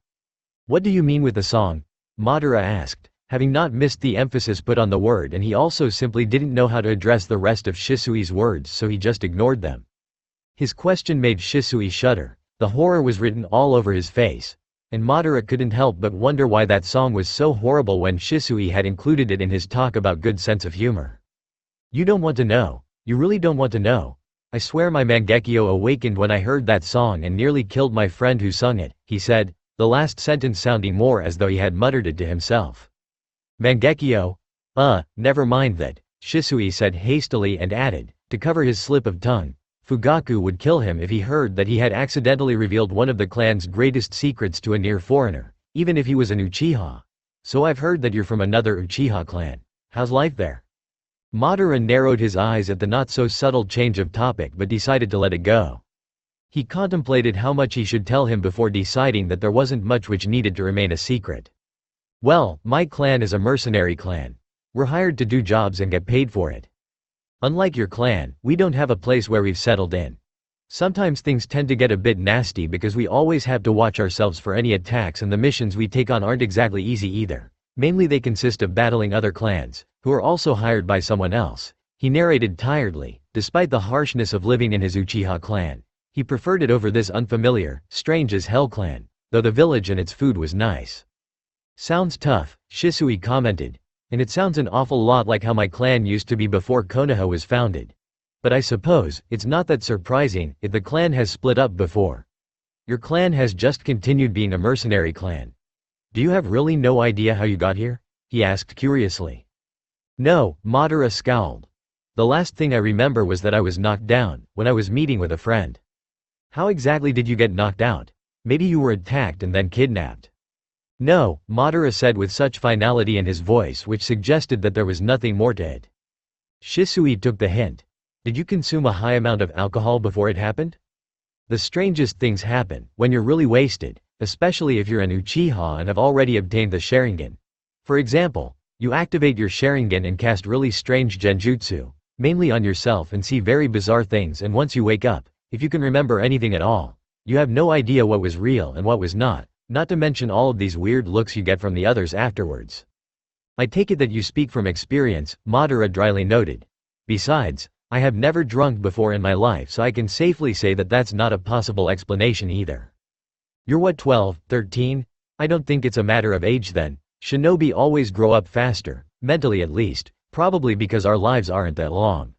What do you mean with the song? Madara asked, having not missed the emphasis put on the word, and he also simply didn't know how to address the rest of Shisui's words, so he just ignored them. His question made Shisui shudder. The horror was written all over his face. And Madara couldn't help but wonder why that song was so horrible when Shisui had included it in his talk about good sense of humor. You don't want to know. You really don't want to know. I swear my Mangekyo awakened when I heard that song and nearly killed my friend who sung it, he said, the last sentence sounding more as though he had muttered it to himself. Mangekyo? Never mind that, Shisui said hastily and added, to cover his slip of tongue, Fugaku would kill him if he heard that he had accidentally revealed one of the clan's greatest secrets to a near foreigner, even if he was an Uchiha. So I've heard that you're from another Uchiha clan. How's life there? Madara narrowed his eyes at the not-so-subtle change of topic but decided to let it go. He contemplated how much he should tell him before deciding that there wasn't much which needed to remain a secret. Well, my clan is a mercenary clan. We're hired to do jobs and get paid for it. Unlike your clan, we don't have a place where we've settled in. Sometimes things tend to get a bit nasty because we always have to watch ourselves for any attacks, and the missions we take on aren't exactly easy either. Mainly they consist of battling other clans, who are also hired by someone else. He narrated tiredly. Despite the harshness of living in his Uchiha clan, he preferred it over this unfamiliar, strange as hell clan, though the village and its food was nice. Sounds tough, Shisui commented. And it sounds an awful lot like how my clan used to be before Konoha was founded. But I suppose, it's not that surprising, if the clan has split up before. Your clan has just continued being a mercenary clan. Do you have really no idea how you got here? He asked curiously. No, Madara scowled. The last thing I remember was that I was knocked down, when I was meeting with a friend. How exactly did you get knocked out? Maybe you were attacked and then kidnapped. No, Madara said with such finality in his voice which suggested that there was nothing more to it. Shisui took the hint. Did you consume a high amount of alcohol before it happened? The strangest things happen when you're really wasted, especially if you're an Uchiha and have already obtained the Sharingan. For example, you activate your Sharingan and cast really strange genjutsu, mainly on yourself, and see very bizarre things, and once you wake up, if you can remember anything at all, you have no idea what was real and what was not to mention all of these weird looks you get from the others afterwards. I take it that you speak from experience, Madara dryly noted. Besides, I have never drunk before in my life, so I can safely say that that's not a possible explanation either. You're what, 12, 13? I don't think it's a matter of age then. Shinobi always grow up faster, mentally at least, probably because our lives aren't that long.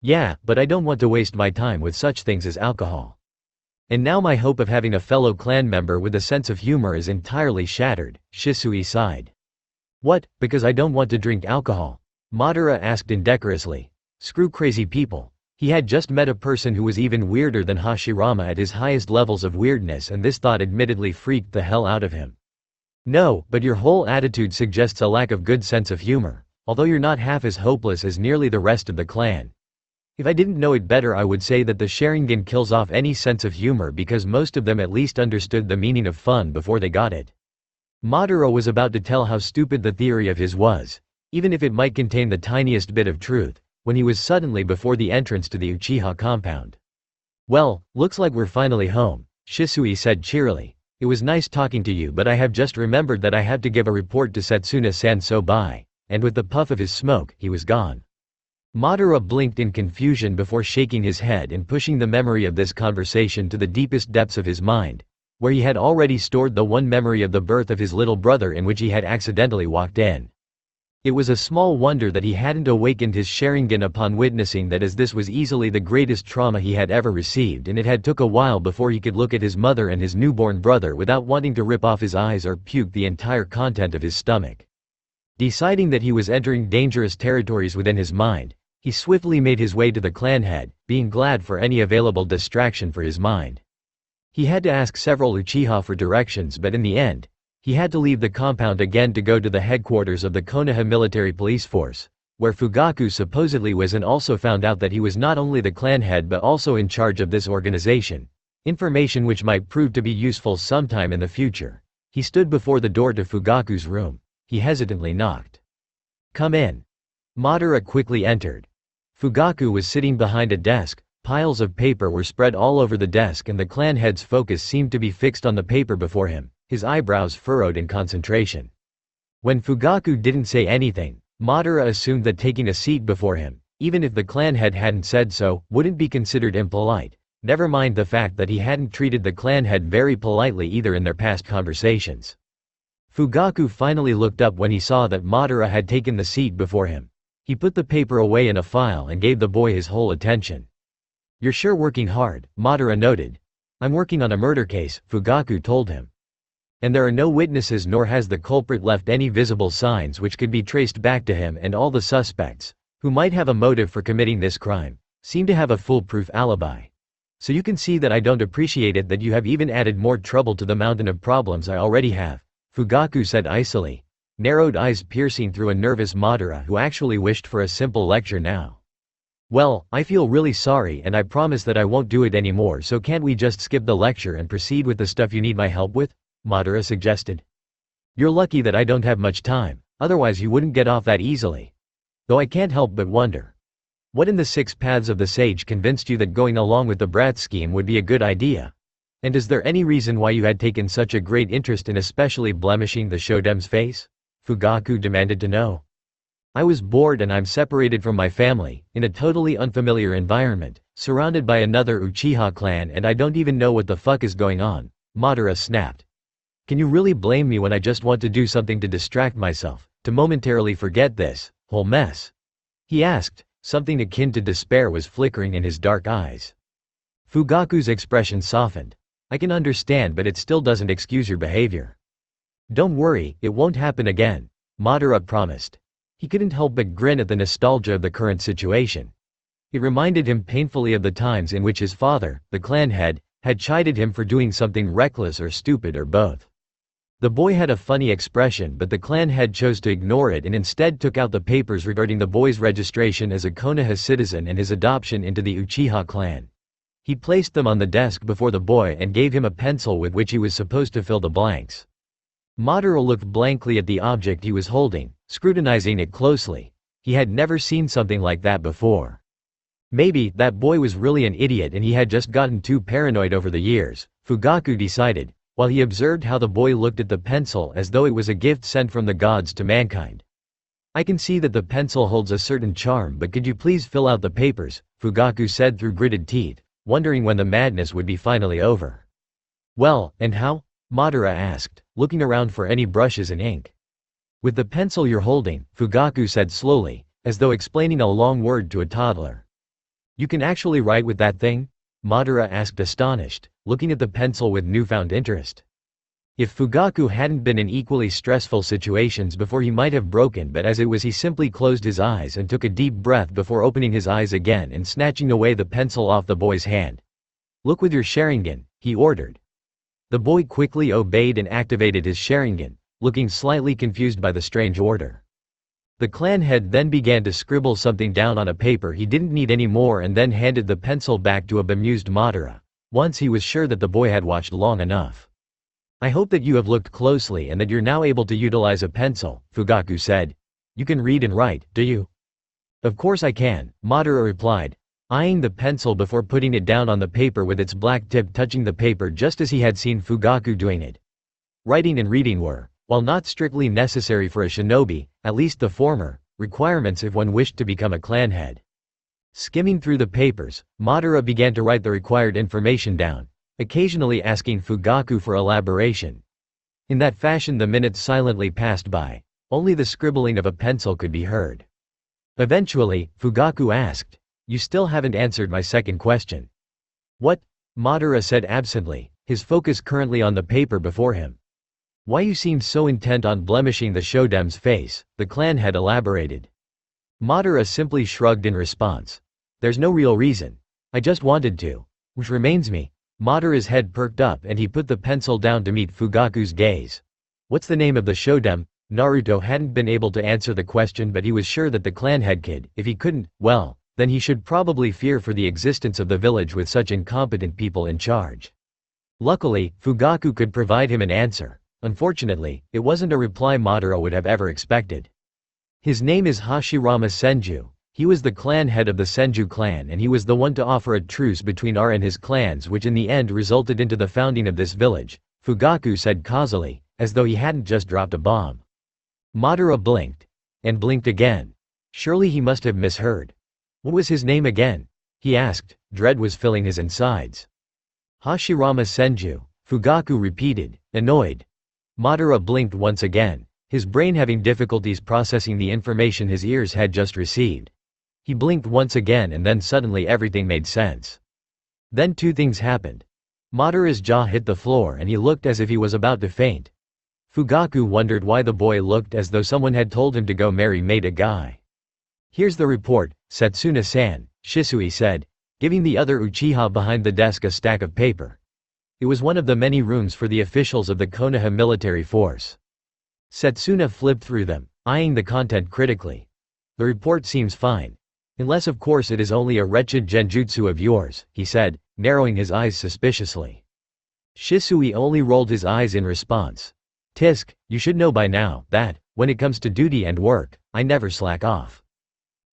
Yeah, but I don't want to waste my time with such things as alcohol. And now my hope of having a fellow clan member with a sense of humor is entirely shattered, Shisui sighed. What, because I don't want to drink alcohol? Madara asked indecorously. Screw crazy people. He had just met a person who was even weirder than Hashirama at his highest levels of weirdness, and this thought admittedly freaked the hell out of him. No, but your whole attitude suggests a lack of good sense of humor, although you're not half as hopeless as nearly the rest of the clan. If I didn't know it better, I would say that the Sharingan kills off any sense of humor because most of them at least understood the meaning of fun before they got it. Madara was about to tell how stupid the theory of his was, even if it might contain the tiniest bit of truth, when he was suddenly before the entrance to the Uchiha compound. Well, looks like we're finally home, Shisui said cheerily. It was nice talking to you, but I have just remembered that I have to give a report to Setsuna-san, so bye. And with the puff of his smoke, he was gone. Madara blinked in confusion before shaking his head and pushing the memory of this conversation to the deepest depths of his mind, where he had already stored the one memory of the birth of his little brother in which he had accidentally walked in. It was a small wonder that he hadn't awakened his Sharingan upon witnessing that, as this was easily the greatest trauma he had ever received, and it had took a while before he could look at his mother and his newborn brother without wanting to rip off his eyes or puke the entire content of his stomach. Deciding that he was entering dangerous territories within his mind, he swiftly made his way to the clan head, being glad for any available distraction for his mind. He had to ask several Uchiha for directions, but in the end, he had to leave the compound again to go to the headquarters of the Konoha military police force, where Fugaku supposedly was, and also found out that he was not only the clan head but also in charge of this organization, information which might prove to be useful sometime in the future. He stood before the door to Fugaku's room. He hesitantly knocked. Come in. Madara quickly entered. Fugaku was sitting behind a desk, piles of paper were spread all over the desk and the clan head's focus seemed to be fixed on the paper before him, his eyebrows furrowed in concentration. When Fugaku didn't say anything, Madara assumed that taking a seat before him, even if the clan head hadn't said so, wouldn't be considered impolite. Never mind the fact that he hadn't treated the clan head very politely either in their past conversations. Fugaku finally looked up when he saw that Madara had taken the seat before him. He put the paper away in a file and gave the boy his whole attention. "You're sure working hard," Madara noted. "I'm working on a murder case," Fugaku told him. "And there are no witnesses nor has the culprit left any visible signs which could be traced back to him, and all the suspects, who might have a motive for committing this crime, seem to have a foolproof alibi. So you can see that I don't appreciate it that you have even added more trouble to the mountain of problems I already have," Fugaku said icily, narrowed eyes piercing through a nervous Madara who actually wished for a simple lecture now. "Well, I feel really sorry and I promise that I won't do it anymore, so can't we just skip the lecture and proceed with the stuff you need my help with?" Madara suggested. "You're lucky that I don't have much time, otherwise you wouldn't get off that easily. Though I can't help but wonder. What in the 6 paths of the sage convinced you that going along with the brat scheme would be a good idea? And is there any reason why you had taken such a great interest in especially blemishing the Shodem's face?" Fugaku demanded to know. "I was bored and I'm separated from my family, in a totally unfamiliar environment, surrounded by another Uchiha clan and I don't even know what the fuck is going on," Madara snapped. "Can you really blame me when I just want to do something to distract myself, to momentarily forget this whole mess?" he asked. Something akin to despair was flickering in his dark eyes. Fugaku's expression softened. "I can understand, but it still doesn't excuse your behavior." "Don't worry, it won't happen again," Madara promised. He couldn't help but grin at the nostalgia of the current situation. It reminded him painfully of the times in which his father, the clan head, had chided him for doing something reckless or stupid or both. The boy had a funny expression, but the clan head chose to ignore it and instead took out the papers regarding the boy's registration as a Konoha citizen and his adoption into the Uchiha clan. He placed them on the desk before the boy and gave him a pencil with which he was supposed to fill the blanks. Madara looked blankly at the object he was holding, scrutinizing it closely. He had never seen something like that before. Maybe that boy was really an idiot and he had just gotten too paranoid over the years, Fugaku decided, while he observed how the boy looked at the pencil as though it was a gift sent from the gods to mankind. "I can see that the pencil holds a certain charm, but could you please fill out the papers?" Fugaku said through gritted teeth, wondering when the madness would be finally over. "Well, and how?" Madara asked, looking around for any brushes and ink. "With the pencil you're holding," Fugaku said slowly, as though explaining a long word to a toddler. "You can actually write with that thing?" Madara asked astonished, looking at the pencil with newfound interest. If Fugaku hadn't been in equally stressful situations before he might have broken, but as it was he simply closed his eyes and took a deep breath before opening his eyes again and snatching away the pencil off the boy's hand. "Look with your Sharingan," he ordered. The boy quickly obeyed and activated his Sharingan, looking slightly confused by the strange order. The clan head then began to scribble something down on a paper he didn't need anymore and then handed the pencil back to a bemused Madara. Once he was sure that the boy had watched long enough. "I hope that you have looked closely and that you're now able to utilize a pencil," Fugaku said. "You can read and write, do you?" "Of course I can," Madara replied, eyeing the pencil before putting it down on the paper with its black tip touching the paper just as he had seen Fugaku doing it. Writing and reading were, while not strictly necessary for a shinobi, at least the former, requirements if one wished to become a clan head. Skimming through the papers, Madara began to write the required information down, occasionally asking Fugaku for elaboration. In that fashion the minutes silently passed by. Only the scribbling of a pencil could be heard. Eventually, Fugaku asked, "You still haven't answered my second question." "What?" Madara said absently, his focus currently on the paper before him. "Why you seemed so intent on blemishing the Shodem's face," the clan head elaborated. Madara simply shrugged in response. "There's no real reason. I just wanted to. Which reminds me." Madara's head perked up and he put the pencil down to meet Fugaku's gaze. "What's the name of the Shodem?" Naruto hadn't been able to answer the question, but he was sure that the clan head could. If he couldn't, well, then he should probably fear for the existence of the village with such incompetent people in charge. Luckily, Fugaku could provide him an answer. Unfortunately, it wasn't a reply Madara would have ever expected. His name is Hashirama Senju. He was the clan head of the Senju clan, and he was the one to offer a truce between our and his clans, which in the end resulted into the founding of this village, Fugaku said causally, as though he hadn't just dropped a bomb. Madara blinked. And blinked again. Surely he must have misheard. What was his name again? He asked. Dread was filling his insides. Hashirama Senju, Fugaku repeated, annoyed. Madara blinked once again, his brain having difficulties processing the information his ears had just received. He blinked once again, and then suddenly everything made sense. Then two things happened. Madara's jaw hit the floor and he looked as if he was about to faint. Fugaku wondered why the boy looked as though someone had told him to go marry a guy. Here's the report, Setsuna-san, Shisui said, giving the other Uchiha behind the desk a stack of paper. It was one of the many rooms for the officials of the Konoha military force. Setsuna flipped through them, eyeing the content critically. The report seems fine. Unless of course it is only a wretched genjutsu of yours, he said, narrowing his eyes suspiciously. Shisui only rolled his eyes in response. Tisk, you should know by now that, when it comes to duty and work, I never slack off.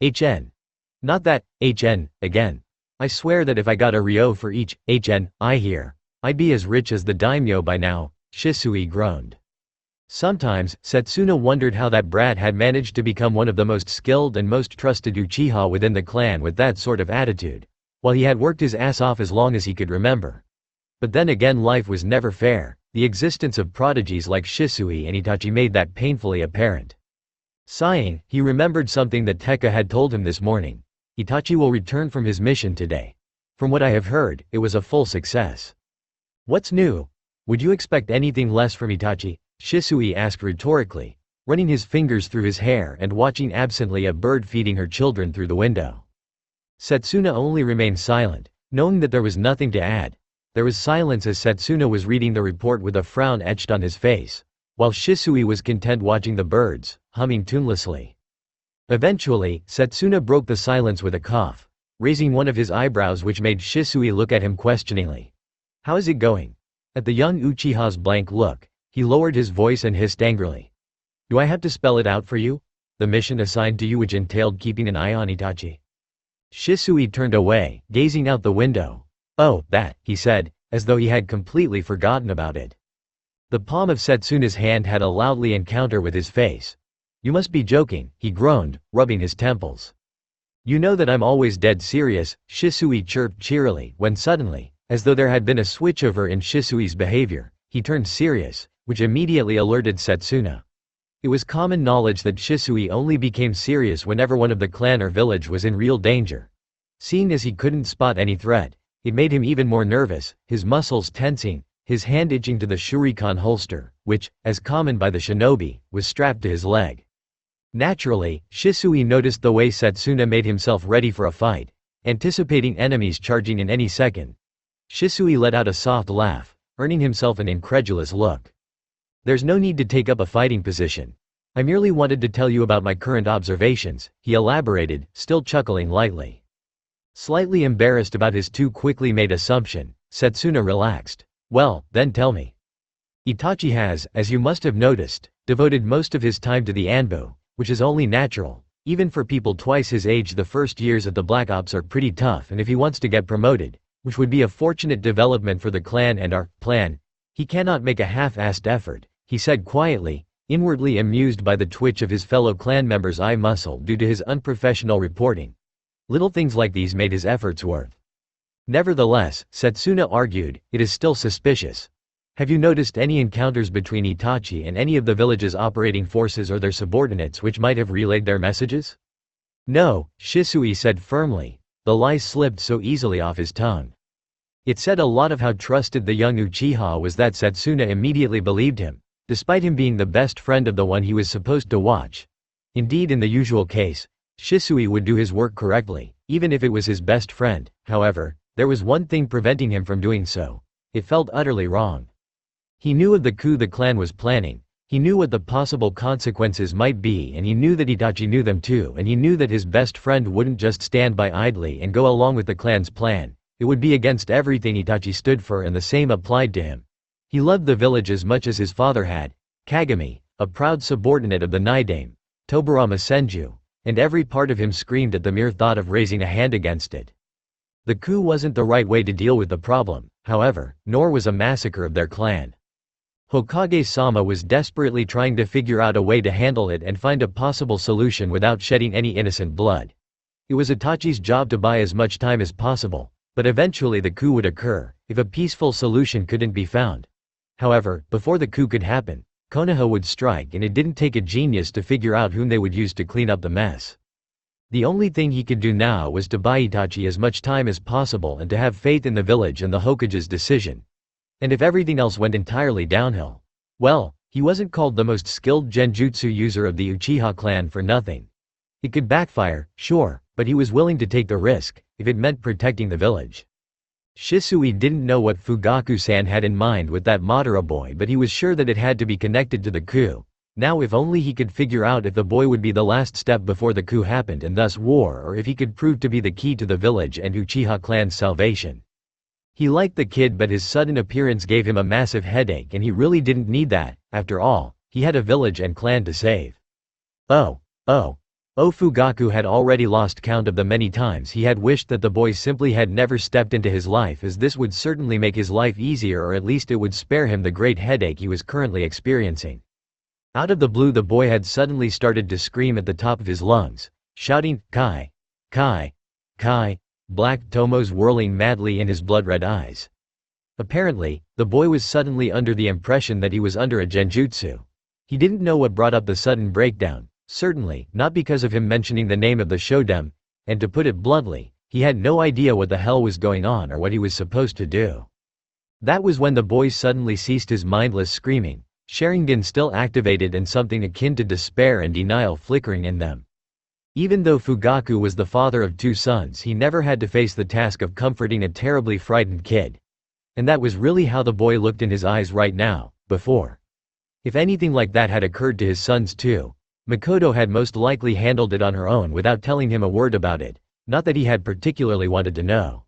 HN. Not that, HN, again. I swear that if I got a ryo for each, HN, I hear, I'd be as rich as the daimyo by now, Shisui groaned. Sometimes, Setsuna wondered how that brat had managed to become one of the most skilled and most trusted Uchiha within the clan with that sort of attitude, while he had worked his ass off as long as he could remember. But then again, life was never fair. The existence of prodigies like Shisui and Itachi made that painfully apparent. Sighing, he remembered something that Tekka had told him this morning. Itachi will return from his mission today. From what I have heard, it was a full success. What's new? Would you expect anything less from Itachi? Shisui asked rhetorically, running his fingers through his hair and watching absently a bird feeding her children through the window. Setsuna only remained silent, knowing that there was nothing to add. There was silence as Setsuna was reading the report with a frown etched on his face, while Shisui was content watching the birds, humming tunelessly. Eventually, Setsuna broke the silence with a cough, raising one of his eyebrows which made Shisui look at him questioningly. How is it going? At the young Uchiha's blank look, he lowered his voice and hissed angrily. Do I have to spell it out for you? The mission assigned to you which entailed keeping an eye on Itachi. Shisui turned away, gazing out the window. Oh, that, he said, as though he had completely forgotten about it. The palm of Setsuna's hand had a loudly encounter with his face. You must be joking, he groaned, rubbing his temples. You know that I'm always dead serious, Shisui chirped cheerily, when suddenly, as though there had been a switchover in Shisui's behavior, he turned serious, which immediately alerted Setsuna. It was common knowledge that Shisui only became serious whenever one of the clan or village was in real danger. Seeing as he couldn't spot any threat, it made him even more nervous, his muscles tensing, his hand itching to the shuriken holster, which, as common by the shinobi, was strapped to his leg. Naturally, Shisui noticed the way Setsuna made himself ready for a fight, anticipating enemies charging in any second. Shisui let out a soft laugh, earning himself an incredulous look. There's no need to take up a fighting position. I merely wanted to tell you about my current observations, he elaborated, still chuckling lightly. Slightly embarrassed about his too quickly made assumption, Setsuna relaxed. Well, then tell me. Itachi has, as you must have noticed, devoted most of his time to the Anbu, which is only natural. Even for people twice his age, the first years of the Black Ops are pretty tough, and if he wants to get promoted, which would be a fortunate development for the clan and our plan, he cannot make a half-assed effort, he said quietly, inwardly amused by the twitch of his fellow clan member's eye muscle due to his unprofessional reporting. Little things like these made his efforts worth. Nevertheless, Setsuna argued, it is still suspicious. Have you noticed any encounters between Itachi and any of the village's operating forces or their subordinates which might have relayed their messages? No, Shisui said firmly. The lie slipped so easily off his tongue. It said a lot of how trusted the young Uchiha was that Setsuna immediately believed him, despite him being the best friend of the one he was supposed to watch. Indeed, in the usual case, Shisui would do his work correctly, even if it was his best friend. However, there was one thing preventing him from doing so. It felt utterly wrong. He knew of the coup the clan was planning, he knew what the possible consequences might be, and he knew that Itachi knew them too, and he knew that his best friend wouldn't just stand by idly and go along with the clan's plan. It would be against everything Itachi stood for, and the same applied to him. He loved the village as much as his father had. Kagami, a proud subordinate of the Naidame, Tobarama Senju, and every part of him screamed at the mere thought of raising a hand against it. The coup wasn't the right way to deal with the problem, however, nor was a massacre of their clan. Hokage-sama was desperately trying to figure out a way to handle it and find a possible solution without shedding any innocent blood. It was Itachi's job to buy as much time as possible, but eventually the coup would occur, if a peaceful solution couldn't be found. However, before the coup could happen, Konoha would strike, and it didn't take a genius to figure out whom they would use to clean up the mess. The only thing he could do now was to buy Itachi as much time as possible and to have faith in the village and the Hokage's decision. And if everything else went entirely downhill, well, he wasn't called the most skilled genjutsu user of the Uchiha clan for nothing. It could backfire, sure, but he was willing to take the risk, if it meant protecting the village. Shisui didn't know what Fugaku-san had in mind with that Madara boy, but he was sure that it had to be connected to the coup. Now if only he could figure out if the boy would be the last step before the coup happened and thus war, or if he could prove to be the key to the village and Uchiha clan's salvation. He liked the kid, but his sudden appearance gave him a massive headache, and he really didn't need that. After all, he had a village and clan to save. Oh Fugaku had already lost count of the many times he had wished that the boy simply had never stepped into his life, as this would certainly make his life easier, or at least it would spare him the great headache he was currently experiencing. Out of the blue the boy had suddenly started to scream at the top of his lungs, shouting, "Kai! Kai! Kai!" black tomos whirling madly in his blood-red eyes. Apparently, the boy was suddenly under the impression that he was under a genjutsu. He didn't know what brought up the sudden breakdown, certainly not because of him mentioning the name of the shodan, and to put it bluntly, he had no idea what the hell was going on or what he was supposed to do. That was when the boy suddenly ceased his mindless screaming, Sharingan still activated and something akin to despair and denial flickering in them. Even though Fugaku was the father of 2 sons, he never had to face the task of comforting a terribly frightened kid. And that was really how the boy looked in his eyes right now, before. If anything like that had occurred to his sons too, Makoto had most likely handled it on her own without telling him a word about it, not that he had particularly wanted to know.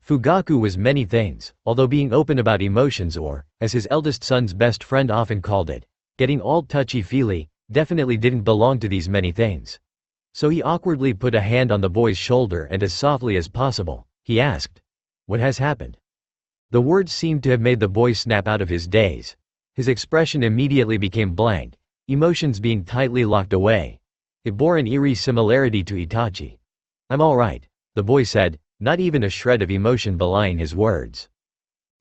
Fugaku was many things, although being open about emotions, or, as his eldest son's best friend often called it, getting all touchy-feely, definitely didn't belong to these many things. So he awkwardly put a hand on the boy's shoulder and as softly as possible, he asked, "What has happened?" The words seemed to have made the boy snap out of his daze. His expression immediately became blank, emotions being tightly locked away. It bore an eerie similarity to Itachi. "I'm all right," the boy said, not even a shred of emotion belying his words.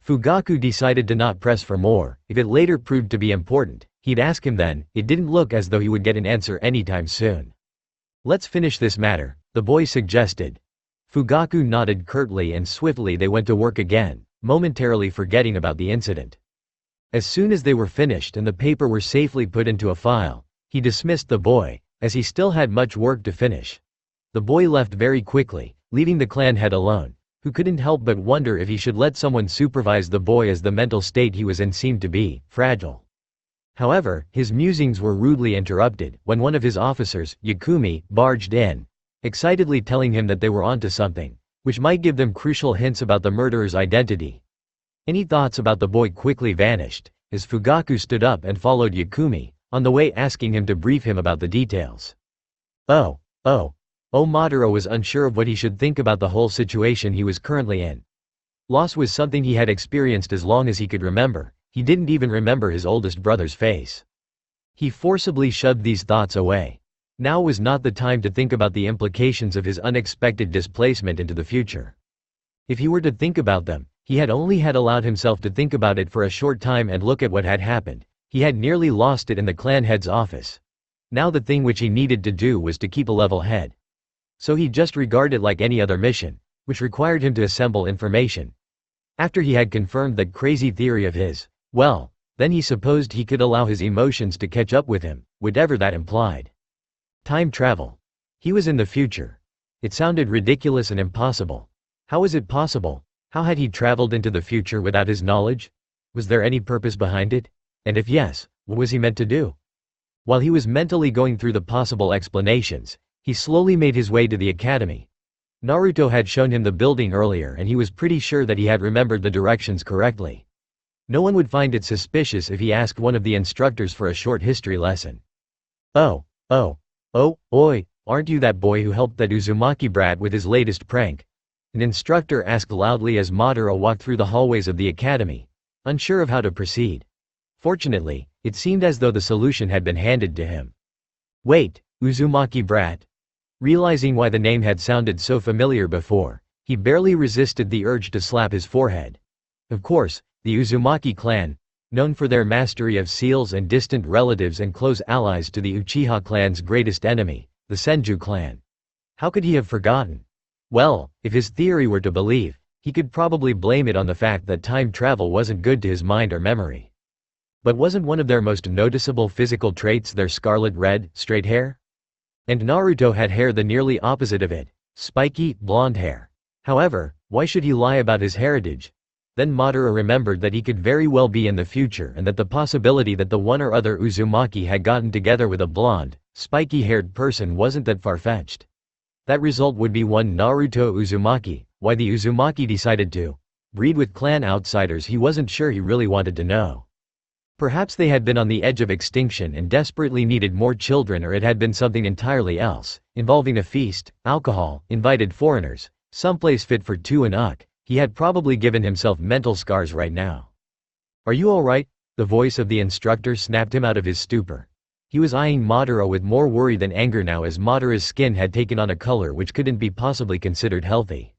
Fugaku decided to not press for more. If it later proved to be important, he'd ask him then. It didn't look as though he would get an answer anytime soon. "Let's finish this matter," the boy suggested. Fugaku nodded curtly and swiftly they went to work again, momentarily forgetting about the incident. As soon as they were finished and the paper were safely put into a file, he dismissed the boy, as he still had much work to finish. The boy left very quickly, leaving the clan head alone, who couldn't help but wonder if he should let someone supervise the boy, as the mental state he was in seemed to be fragile. However, his musings were rudely interrupted when one of his officers, Yakumi, barged in, excitedly telling him that they were onto something, which might give them crucial hints about the murderer's identity. Any thoughts about the boy quickly vanished, as Fugaku stood up and followed Yakumi, on the way asking him to brief him about the details. Madara was unsure of what he should think about the whole situation he was currently in. Loss was something he had experienced as long as he could remember. He didn't even remember his oldest brother's face. He forcibly shoved these thoughts away. Now was not the time to think about the implications of his unexpected displacement into the future. If he were to think about them, he had only allowed himself to think about it for a short time, and look at what had happened. He had nearly lost it in the clan head's office. Now the thing which he needed to do was to keep a level head. So he just regarded it like any other mission, which required him to assemble information. After he had confirmed that crazy theory of his, well, then he supposed he could allow his emotions to catch up with him, whatever that implied. Time travel. He was in the future. It sounded ridiculous and impossible. How was it possible? How had he traveled into the future without his knowledge? Was there any purpose behind it? And if yes, what was he meant to do? While he was mentally going through the possible explanations, he slowly made his way to the academy. Naruto had shown him the building earlier, and he was pretty sure that he had remembered the directions correctly. No one would find it suspicious if he asked one of the instructors for a short history lesson. Oh, Oh. Oh, oi, aren't you that boy who helped that Uzumaki brat with his latest prank? An instructor asked loudly as Madara walked through the hallways of the academy, unsure of how to proceed. Fortunately, it seemed as though the solution had been handed to him. Wait, Uzumaki brat? Realizing why the name had sounded so familiar before, he barely resisted the urge to slap his forehead. Of course, the Uzumaki clan, known for their mastery of seals and distant relatives and close allies to the Uchiha clan's greatest enemy, the Senju clan. How could he have forgotten? Well, if his theory were to believe, he could probably blame it on the fact that time travel wasn't good to his mind or memory. But wasn't one of their most noticeable physical traits their scarlet red, straight hair? And Naruto had hair the nearly opposite of it, spiky, blonde hair. However, why should he lie about his heritage? Then Madara remembered that he could very well be in the future and that the possibility that the one or other Uzumaki had gotten together with a blonde, spiky-haired person wasn't that far-fetched. That result would be one Naruto Uzumaki. Why the Uzumaki decided to breed with clan outsiders he wasn't sure he really wanted to know. Perhaps they had been on the edge of extinction and desperately needed more children, or it had been something entirely else, involving a feast, alcohol, invited foreigners, someplace fit for two and Uck. He had probably given himself mental scars right now. Are you alright? The voice of the instructor snapped him out of his stupor. He was eyeing Madara with more worry than anger now, as Madara's skin had taken on a color which couldn't be possibly considered healthy.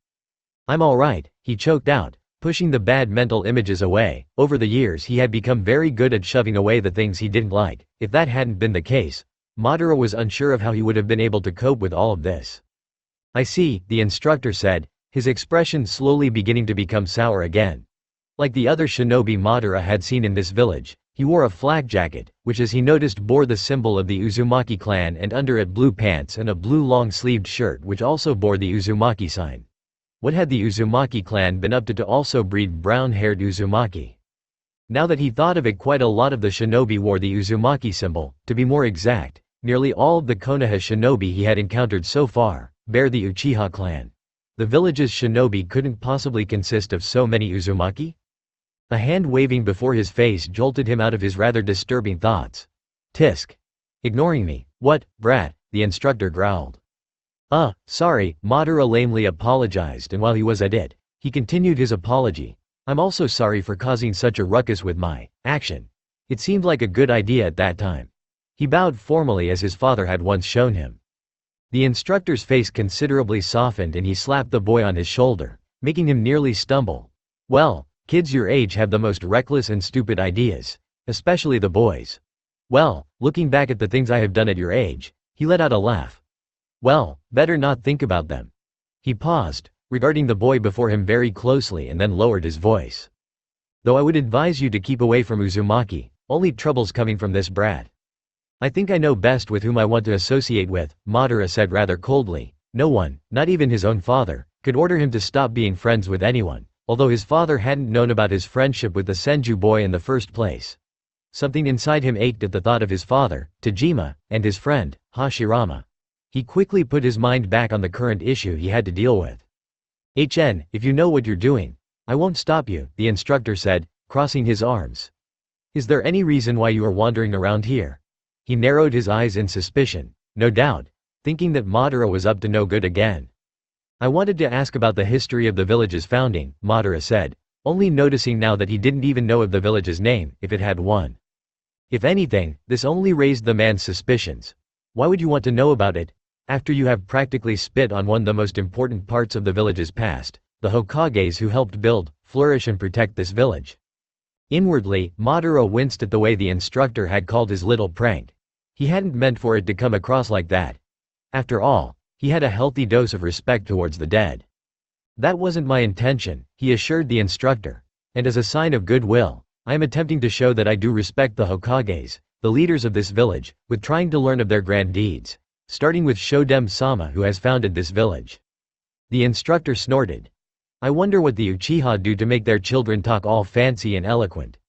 I'm alright, he choked out, pushing the bad mental images away. Over the years he had become very good at shoving away the things he didn't like. If that hadn't been the case, Madara was unsure of how he would have been able to cope with all of this. I see, the instructor said, his expression slowly beginning to become sour again. Like the other shinobi Madara had seen in this village, he wore a flak jacket, which as he noticed bore the symbol of the Uzumaki clan, and under it blue pants and a blue long-sleeved shirt which also bore the Uzumaki sign. What had the Uzumaki clan been up to also breed brown-haired Uzumaki? Now that he thought of it, quite a lot of the shinobi wore the Uzumaki symbol. To be more exact, nearly all of the Konoha shinobi he had encountered so far bear the Uchiha clan. The village's shinobi couldn't possibly consist of so many Uzumaki? A hand waving before his face jolted him out of his rather disturbing thoughts. Tisk. Ignoring me, what, brat, the instructor growled. Sorry, Madara lamely apologized, and while he was at it, he continued his apology. I'm also sorry for causing such a ruckus with my action. It seemed like a good idea at that time. He bowed formally as his father had once shown him. The instructor's face considerably softened and he slapped the boy on his shoulder, making him nearly stumble. Well, kids your age have the most reckless and stupid ideas, especially the boys. Well, looking back at the things I have done at your age, he let out a laugh. Well, better not think about them. He paused, regarding the boy before him very closely, and then lowered his voice. Though I would advise you to keep away from Uzumaki, only trouble's coming from this brat. I think I know best with whom I want to associate with, Madara said rather coldly. No one, not even his own father, could order him to stop being friends with anyone, although his father hadn't known about his friendship with the Senju boy in the first place. Something inside him ached at the thought of his father, Tajima, and his friend, Hashirama. He quickly put his mind back on the current issue he had to deal with. If you know what you're doing, I won't stop you, the instructor said, crossing his arms. Is there any reason why you are wandering around here? He narrowed his eyes in suspicion, no doubt, thinking that Madara was up to no good again. I wanted to ask about the history of the village's founding, Madara said, only noticing now that he didn't even know of the village's name, if it had one. If anything, this only raised the man's suspicions. Why would you want to know about it, after you have practically spit on one of the most important parts of the village's past, the Hokages who helped build, flourish and protect this village? Inwardly, Madara winced at the way the instructor had called his little prank. He hadn't meant for it to come across like that. After all, he had a healthy dose of respect towards the dead. That wasn't my intention, he assured the instructor. And as a sign of goodwill, I am attempting to show that I do respect the Hokages, the leaders of this village, with trying to learn of their grand deeds, starting with Shodem-sama who has founded this village. The instructor snorted. I wonder what the Uchiha do to make their children talk all fancy and eloquent.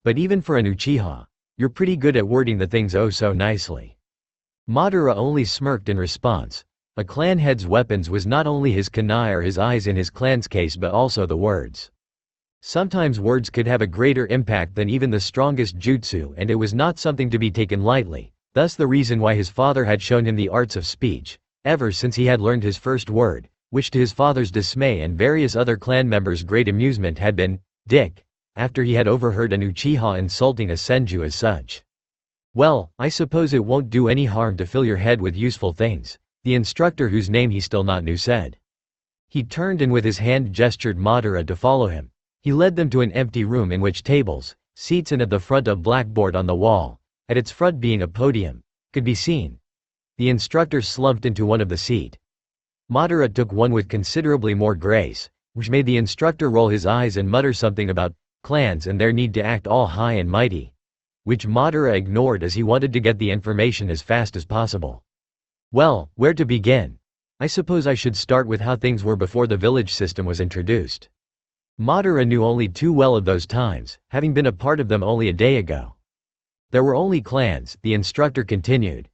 But even for an Uchiha, you're pretty good at wording the things oh so nicely. Madara only smirked in response. A clan head's weapons was not only his kunai or his eyes in his clan's case, but also the words. Sometimes words could have a greater impact than even the strongest jutsu, and it was not something to be taken lightly. Thus the reason why his father had shown him the arts of speech, ever since he had learned his first word, which to his father's dismay and various other clan members' great amusement had been, Dick, after he had overheard an Uchiha insulting a Senju as such. "Well, I suppose it won't do any harm to fill your head with useful things," the instructor, whose name he still not knew, said. He turned and with his hand gestured Madara to follow him. He led them to an empty room in which tables, seats and at the front a blackboard on the wall, at its front being a podium, could be seen. The instructor slumped into one of the seat. Madara took one with considerably more grace, which made the instructor roll his eyes and mutter something about clans and their need to act all high and mighty, which Madara ignored as he wanted to get the information as fast as possible. "Well, where to begin? I suppose I should start with how things were before the village system was introduced." Madara knew only too well of those times, having been a part of them only a day ago. "There were only clans," the instructor continued.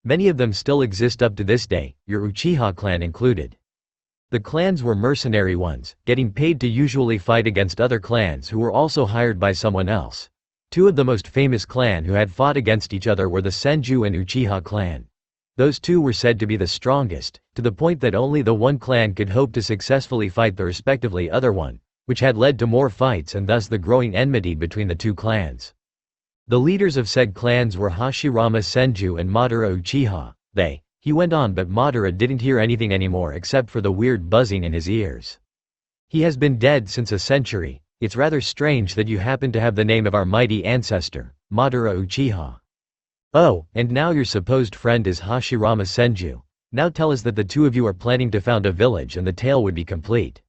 "Many of them still exist up to this day, your Uchiha clan included. The clans were mercenary ones, getting paid to usually fight against other clans who were also hired by someone else. Two of the most famous clan who had fought against each other were the Senju and Uchiha clan. Those two were said to be the strongest, to the point that only the one clan could hope to successfully fight the respectively other one, which had led to more fights and thus the growing enmity between the two clans. The leaders of said clans were Hashirama Senju and Madara Uchiha. He went on, but Madara didn't hear anything anymore except for the weird buzzing in his ears. "He has been dead since a century. It's rather strange that you happen to have the name of our mighty ancestor, Madara Uchiha. Oh, and now your supposed friend is Hashirama Senju. Now tell us that the two of you are planning to found a village and the tale would be complete."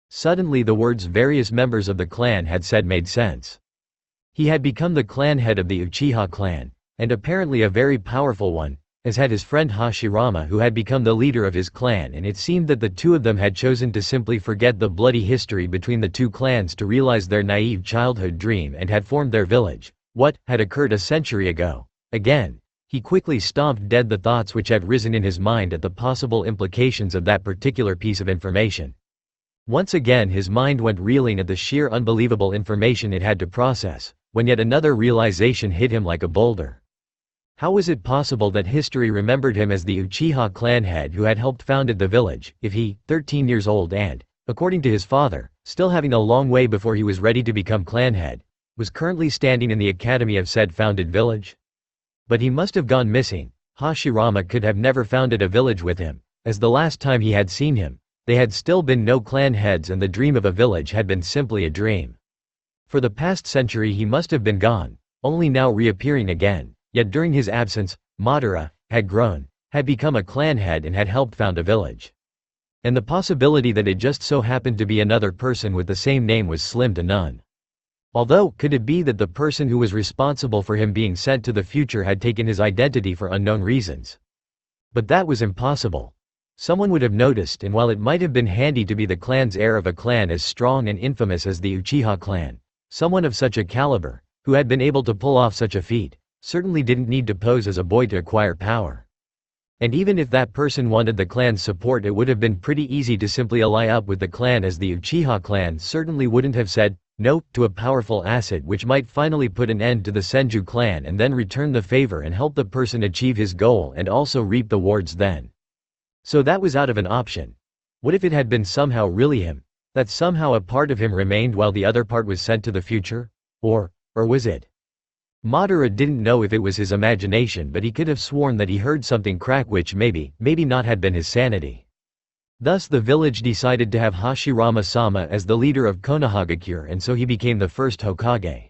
Suddenly the words various members of the clan had said made sense. He had become the clan head of the Uchiha clan, and apparently a very powerful one, as had his friend Hashirama, who had become the leader of his clan, and it seemed that the two of them had chosen to simply forget the bloody history between the two clans to realize their naive childhood dream and had formed their village. What had occurred a century ago? Again, he quickly stomped dead the thoughts which had risen in his mind at the possible implications of that particular piece of information. Once again his mind went reeling at the sheer unbelievable information it had to process, when yet another realization hit him like a boulder. How was it possible that history remembered him as the Uchiha clan head who had helped founded the village, if he, 13 years old and, according to his father, still having a long way before he was ready to become clan head, was currently standing in the academy of said founded village? But he must have gone missing. Hashirama could have never founded a village with him, as the last time he had seen him, they had still been no clan heads and the dream of a village had been simply a dream. For the past century he must have been gone, only now reappearing again. Yet during his absence, Madara had grown, had become a clan head and had helped found a village. And the possibility that it just so happened to be another person with the same name was slim to none. Although, could it be that the person who was responsible for him being sent to the future had taken his identity for unknown reasons? But that was impossible. Someone would have noticed, and while it might have been handy to be the clan's heir of a clan as strong and infamous as the Uchiha clan, someone of such a caliber, who had been able to pull off such a feat, certainly didn't need to pose as a boy to acquire power. And even if that person wanted the clan's support, it would have been pretty easy to simply ally up with the clan, as the Uchiha clan certainly wouldn't have said no to a powerful asset which might finally put an end to the Senju clan and then return the favor and help the person achieve his goal and also reap the rewards then. So that was out of an option. What if it had been somehow really him? That somehow a part of him remained while the other part was sent to the future? Or was it? Madara didn't know if it was his imagination, but he could have sworn that he heard something crack which maybe not had been his sanity. Thus the village decided to have Hashirama-sama as the leader of Konohagakure, and so he became the first Hokage.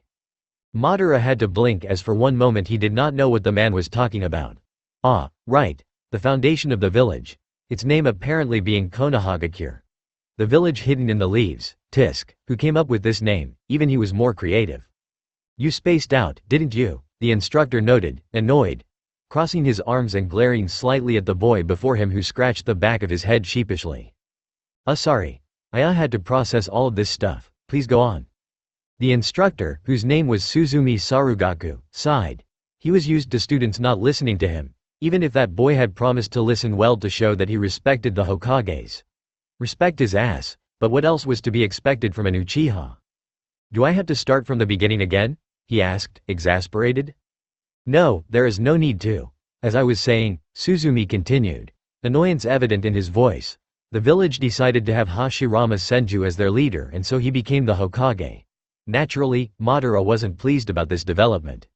Madara had to blink, as for one moment he did not know what the man was talking about. Ah, right. The foundation of the village. Its name apparently being Konohagakure. The village hidden in the leaves. Tisk, who came up with this name, even he was more creative. You spaced out, didn't you? The instructor noted, annoyed, crossing his arms and glaring slightly at the boy before him, who scratched the back of his head sheepishly. Sorry. I had to process all of this stuff. Please go on. The instructor, whose name was Suzumi Sarugaku, sighed. He was used to students not listening to him, even if that boy had promised to listen well to show that he respected the Hokages. Respect his ass, but what else was to be expected from an Uchiha? Do I have to start from the beginning again? He asked, exasperated. No, there is no need to. As I was saying, Suzumi continued, annoyance evident in his voice. The village decided to have Hashirama Senju as their leader, and so he became the Hokage. Naturally, Madara wasn't pleased about this development.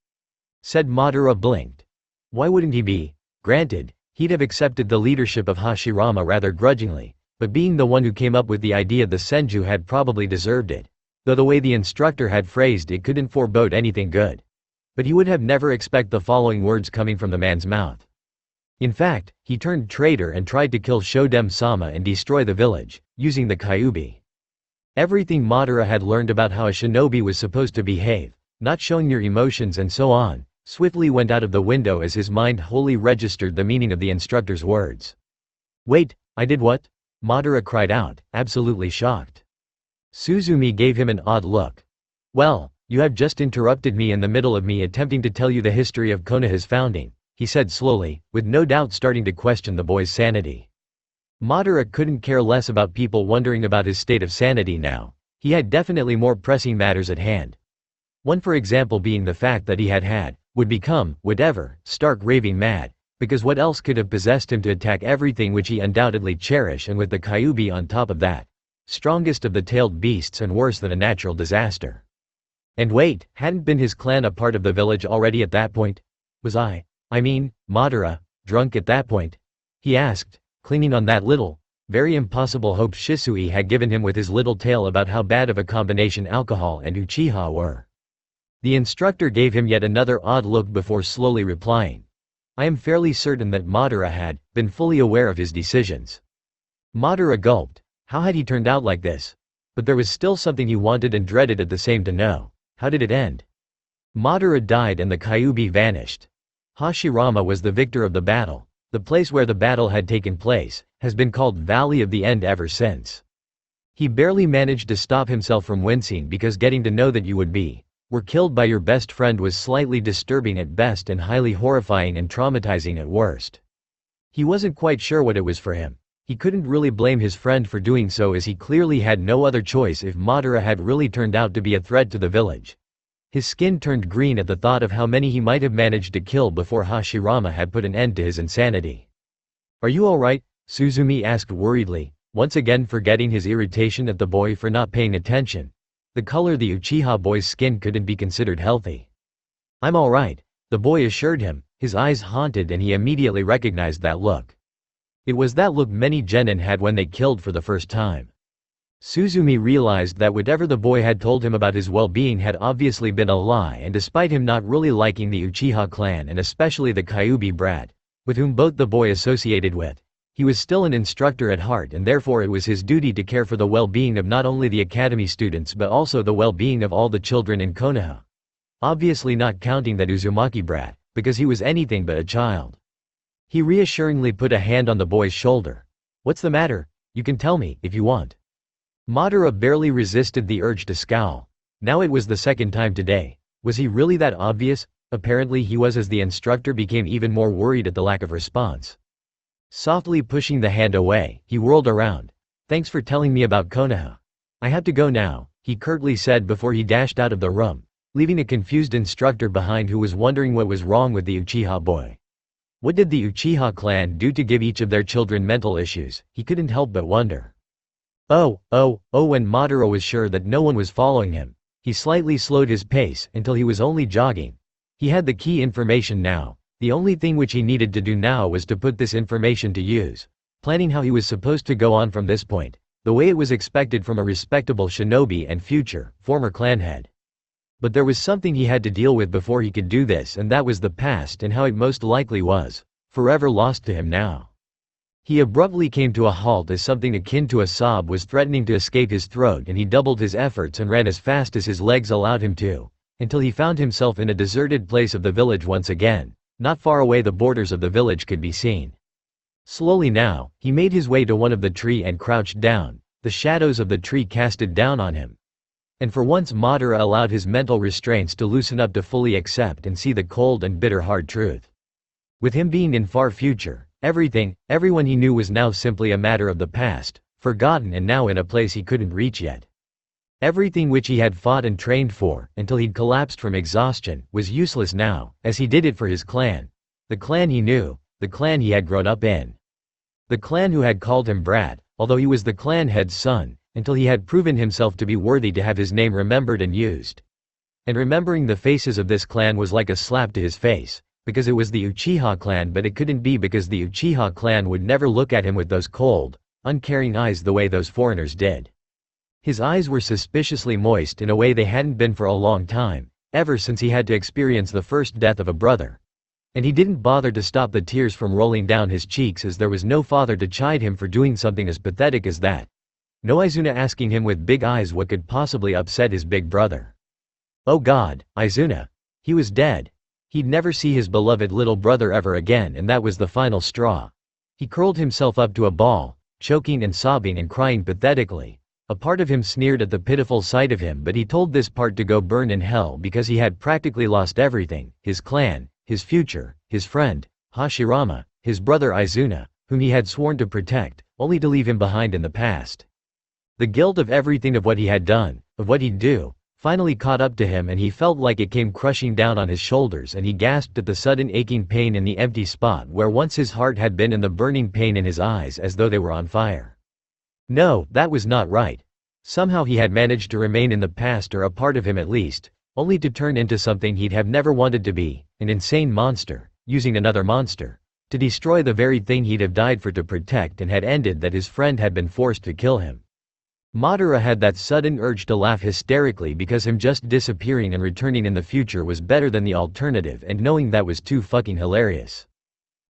Said Madara blinked. Why wouldn't he be? Granted, he'd have accepted the leadership of Hashirama rather grudgingly, but being the one who came up with the idea, the Senju had probably deserved it. Though the way the instructor had phrased it couldn't forebode anything good. But he would have never expected the following words coming from the man's mouth. In fact, he turned traitor and tried to kill Shodem-sama and destroy the village, using the Kyuubi. Everything Madara had learned about how a shinobi was supposed to behave, not showing your emotions and so on, swiftly went out of the window as his mind wholly registered the meaning of the instructor's words. Wait, I did what? Madara cried out, absolutely shocked. Suzumi gave him an odd look. Well, you have just interrupted me in the middle of me attempting to tell you the history of Konoha's founding, he said slowly, with no doubt starting to question the boy's sanity. Madara couldn't care less about people wondering about his state of sanity now. He had definitely more pressing matters at hand. One for example being the fact that he would become, whatever, stark raving mad, because what else could have possessed him to attack everything which he undoubtedly cherished, and with the Kyuubi on top of that. Strongest of the tailed beasts and worse than a natural disaster. And wait, hadn't been his clan a part of the village already at that point? Was Madara, drunk at that point? He asked, clinging on that little, very impossible hope Shisui had given him with his little tale about how bad of a combination alcohol and Uchiha were. The instructor gave him yet another odd look before slowly replying. I am fairly certain that Madara had been fully aware of his decisions. Madara gulped. How had he turned out like this? But there was still something he wanted and dreaded at the same to know. How did it end? Madara died and the Kyuubi vanished. Hashirama was the victor of the battle. The place where the battle had taken place has been called Valley of the End ever since. He barely managed to stop himself from wincing because getting to know that you were killed by your best friend was slightly disturbing at best and highly horrifying and traumatizing at worst. He wasn't quite sure what it was for him. He couldn't really blame his friend for doing so, as he clearly had no other choice if Madara had really turned out to be a threat to the village. His skin turned green at the thought of how many he might have managed to kill before Hashirama had put an end to his insanity. Are you alright? Suzumi asked worriedly, once again forgetting his irritation at the boy for not paying attention. The color the Uchiha boy's skin couldn't be considered healthy. I'm alright, the boy assured him, his eyes haunted, and he immediately recognized that look. It was that look many genin had when they killed for the first time. Suzumi realized that whatever the boy had told him about his well-being had obviously been a lie, and despite him not really liking the Uchiha clan and especially the Kyuubi brat, with whom both the boy associated with, he was still an instructor at heart, and therefore it was his duty to care for the well-being of not only the academy students but also the well-being of all the children in Konoha. Obviously not counting that Uzumaki brat, because he was anything but a child. He reassuringly put a hand on the boy's shoulder. What's the matter? You can tell me, if you want. Madara barely resisted the urge to scowl. Now it was the second time today. Was he really that obvious? Apparently he was, as the instructor became even more worried at the lack of response. Softly pushing the hand away, he whirled around. Thanks for telling me about Konoha. I have to go now, he curtly said before he dashed out of the room, leaving a confused instructor behind who was wondering what was wrong with the Uchiha boy. What did the Uchiha clan do to give each of their children mental issues? He couldn't help but wonder. When Madara was sure that no one was following him, he slightly slowed his pace until he was only jogging. He had the key information now. The only thing which he needed to do now was to put this information to use, planning how he was supposed to go on from this point, the way it was expected from a respectable shinobi and former clan head. But there was something he had to deal with before he could do this, and that was the past and how it most likely was forever lost to him now. He abruptly came to a halt as something akin to a sob was threatening to escape his throat, and he doubled his efforts and ran as fast as his legs allowed him to, until he found himself in a deserted place of the village once again. Not far away the borders of the village could be seen. Slowly now, he made his way to one of the tree and crouched down. The shadows of the tree casted down on him. And for once Madara allowed his mental restraints to loosen up to fully accept and see the cold and bitter hard truth. With him being in far future, everyone he knew was now simply a matter of the past, forgotten and now in a place he couldn't reach yet. Everything which he had fought and trained for, until he'd collapsed from exhaustion, was useless now, as he did it for his clan. The clan he knew, the clan he had grown up in. The clan who had called him brat, although he was the clan head's son, until he had proven himself to be worthy to have his name remembered and used. And remembering the faces of this clan was like a slap to his face, because it was the Uchiha clan, but it couldn't be because the Uchiha clan would never look at him with those cold, uncaring eyes the way those foreigners did. His eyes were suspiciously moist in a way they hadn't been for a long time, ever since he had to experience the first death of a brother. And he didn't bother to stop the tears from rolling down his cheeks, as there was no father to chide him for doing something as pathetic as that. No Izuna asking him with big eyes what could possibly upset his big brother. Oh God, Izuna. He was dead. He'd never see his beloved little brother ever again, and that was the final straw. He curled himself up to a ball, choking and sobbing and crying pathetically. A part of him sneered at the pitiful sight of him, but he told this part to go burn in hell because he had practically lost everything: his clan, his future, his friend, Hashirama, his brother Izuna, whom he had sworn to protect, only to leave him behind in the past. The guilt of everything, of what he had done, of what he'd do, finally caught up to him, and he felt like it came crushing down on his shoulders, and he gasped at the sudden aching pain in the empty spot where once his heart had been, and the burning pain in his eyes as though they were on fire. No, that was not right. Somehow he had managed to remain in the past, or a part of him at least, only to turn into something he'd have never wanted to be, an insane monster, using another monster to destroy the very thing he'd have died for to protect, and had ended that his friend had been forced to kill him. Madara had that sudden urge to laugh hysterically because him just disappearing and returning in the future was better than the alternative, and knowing that was too fucking hilarious.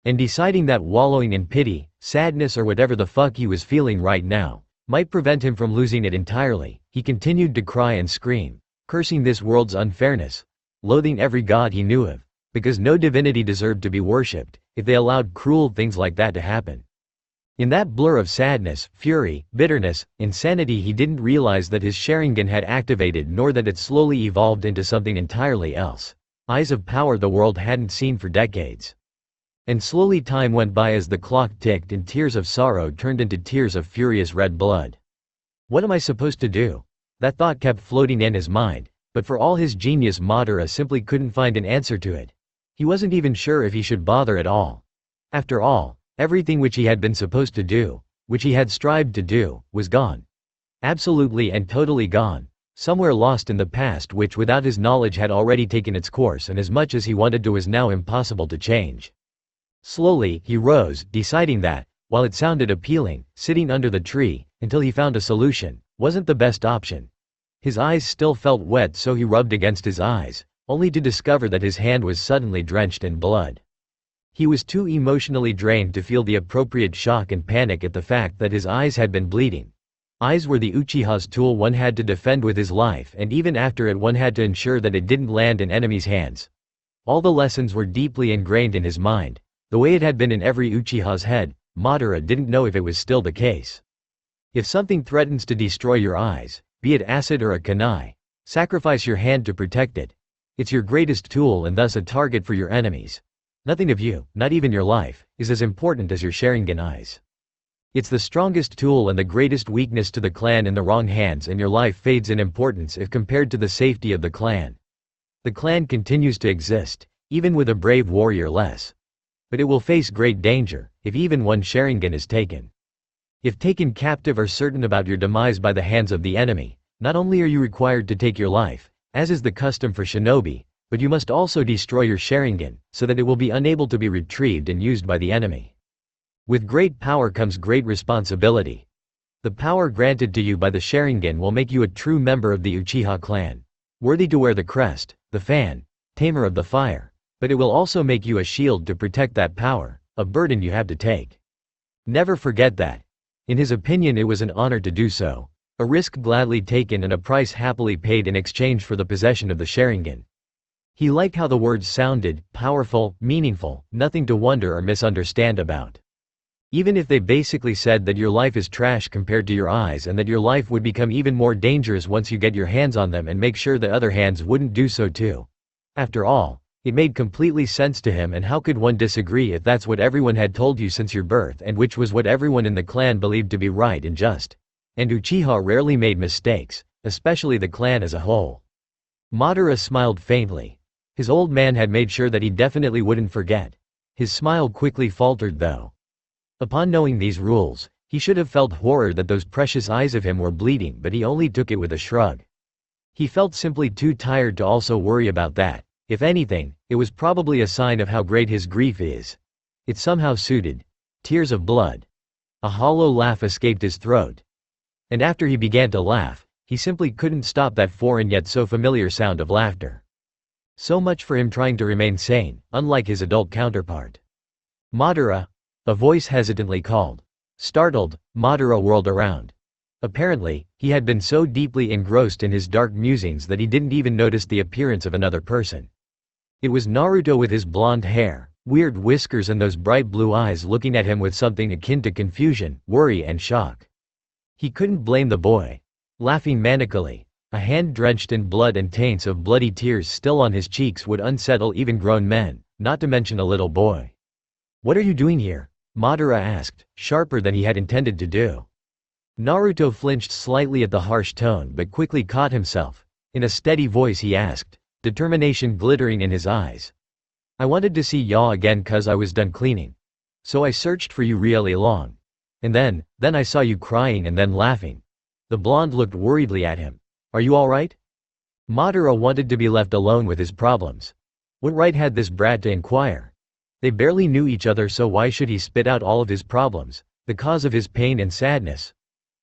And deciding that wallowing in pity, sadness, or whatever the fuck he was feeling right now, might prevent him from losing it entirely, he continued to cry and scream, cursing this world's unfairness, loathing every god he knew of, because no divinity deserved to be worshipped, if they allowed cruel things like that to happen. In that blur of sadness, fury, bitterness, insanity, he didn't realize that his Sharingan had activated, nor that it slowly evolved into something entirely else. Eyes of power the world hadn't seen for decades. And slowly time went by as the clock ticked, and tears of sorrow turned into tears of furious red blood. What am I supposed to do? That thought kept floating in his mind, but for all his genius, Madara simply couldn't find an answer to it. He wasn't even sure if he should bother at all. After all, everything which he had been supposed to do, which he had strived to do, was gone. Absolutely and totally gone. Somewhere lost in the past, which without his knowledge had already taken its course, and as much as he wanted to was now impossible to change. Slowly, he rose, deciding that, while it sounded appealing, sitting under the tree, until he found a solution, wasn't the best option. His eyes still felt wet, so he rubbed against his eyes, only to discover that his hand was suddenly drenched in blood. He was too emotionally drained to feel the appropriate shock and panic at the fact that his eyes had been bleeding. Eyes were the Uchiha's tool one had to defend with his life, and even after it one had to ensure that it didn't land in enemies' hands. All the lessons were deeply ingrained in his mind, the way it had been in every Uchiha's head. Madara didn't know if it was still the case. If something threatens to destroy your eyes, be it acid or a kunai, sacrifice your hand to protect it. It's your greatest tool and thus a target for your enemies. Nothing of you, not even your life, is as important as your Sharingan eyes. It's the strongest tool and the greatest weakness to the clan in the wrong hands, and your life fades in importance if compared to the safety of the clan. The clan continues to exist, even with a brave warrior less. But it will face great danger, if even one Sharingan is taken. If taken captive or certain about your demise by the hands of the enemy, not only are you required to take your life, as is the custom for shinobi, but you must also destroy your Sharingan, so that it will be unable to be retrieved and used by the enemy. With great power comes great responsibility. The power granted to you by the Sharingan will make you a true member of the Uchiha clan, worthy to wear the crest, the fan, tamer of the fire, but it will also make you a shield to protect that power, a burden you have to take. Never forget that. In his opinion, it was an honor to do so, a risk gladly taken and a price happily paid in exchange for the possession of the Sharingan. He liked how the words sounded: powerful, meaningful, nothing to wonder or misunderstand about. Even if they basically said that your life is trash compared to your eyes, and that your life would become even more dangerous once you get your hands on them, and make sure the other hands wouldn't do so too. After all, it made completely sense to him, and how could one disagree if that's what everyone had told you since your birth, and which was what everyone in the clan believed to be right and just. And Uchiha rarely made mistakes, especially the clan as a whole. Madara smiled faintly. His old man had made sure that he definitely wouldn't forget. His smile quickly faltered though. Upon knowing these rules, he should have felt horror that those precious eyes of him were bleeding, but he only took it with a shrug. He felt simply too tired to also worry about that. If anything, it was probably a sign of how great his grief is. It somehow suited. Tears of blood. A hollow laugh escaped his throat. And after he began to laugh, he simply couldn't stop that foreign yet so familiar sound of laughter. So much for him trying to remain sane, unlike his adult counterpart. Madara, a voice hesitantly called. Startled, Madara whirled around. Apparently, he had been so deeply engrossed in his dark musings that he didn't even notice the appearance of another person. It was Naruto with his blonde hair, weird whiskers and those bright blue eyes looking at him with something akin to confusion, worry and shock. He couldn't blame the boy. Laughing manically, a hand drenched in blood and taints of bloody tears still on his cheeks would unsettle even grown men, not to mention a little boy. "What are you doing here?" Madara asked, sharper than he had intended to do. Naruto flinched slightly at the harsh tone but quickly caught himself. In a steady voice he asked, determination glittering in his eyes. "I wanted to see ya again cause I was done cleaning. So I searched for you really long. And then I saw you crying and then laughing." The blonde looked worriedly at him. "Are you alright?" Madara wanted to be left alone with his problems. What right had this brat to inquire? They barely knew each other, so why should he spit out all of his problems, the cause of his pain and sadness?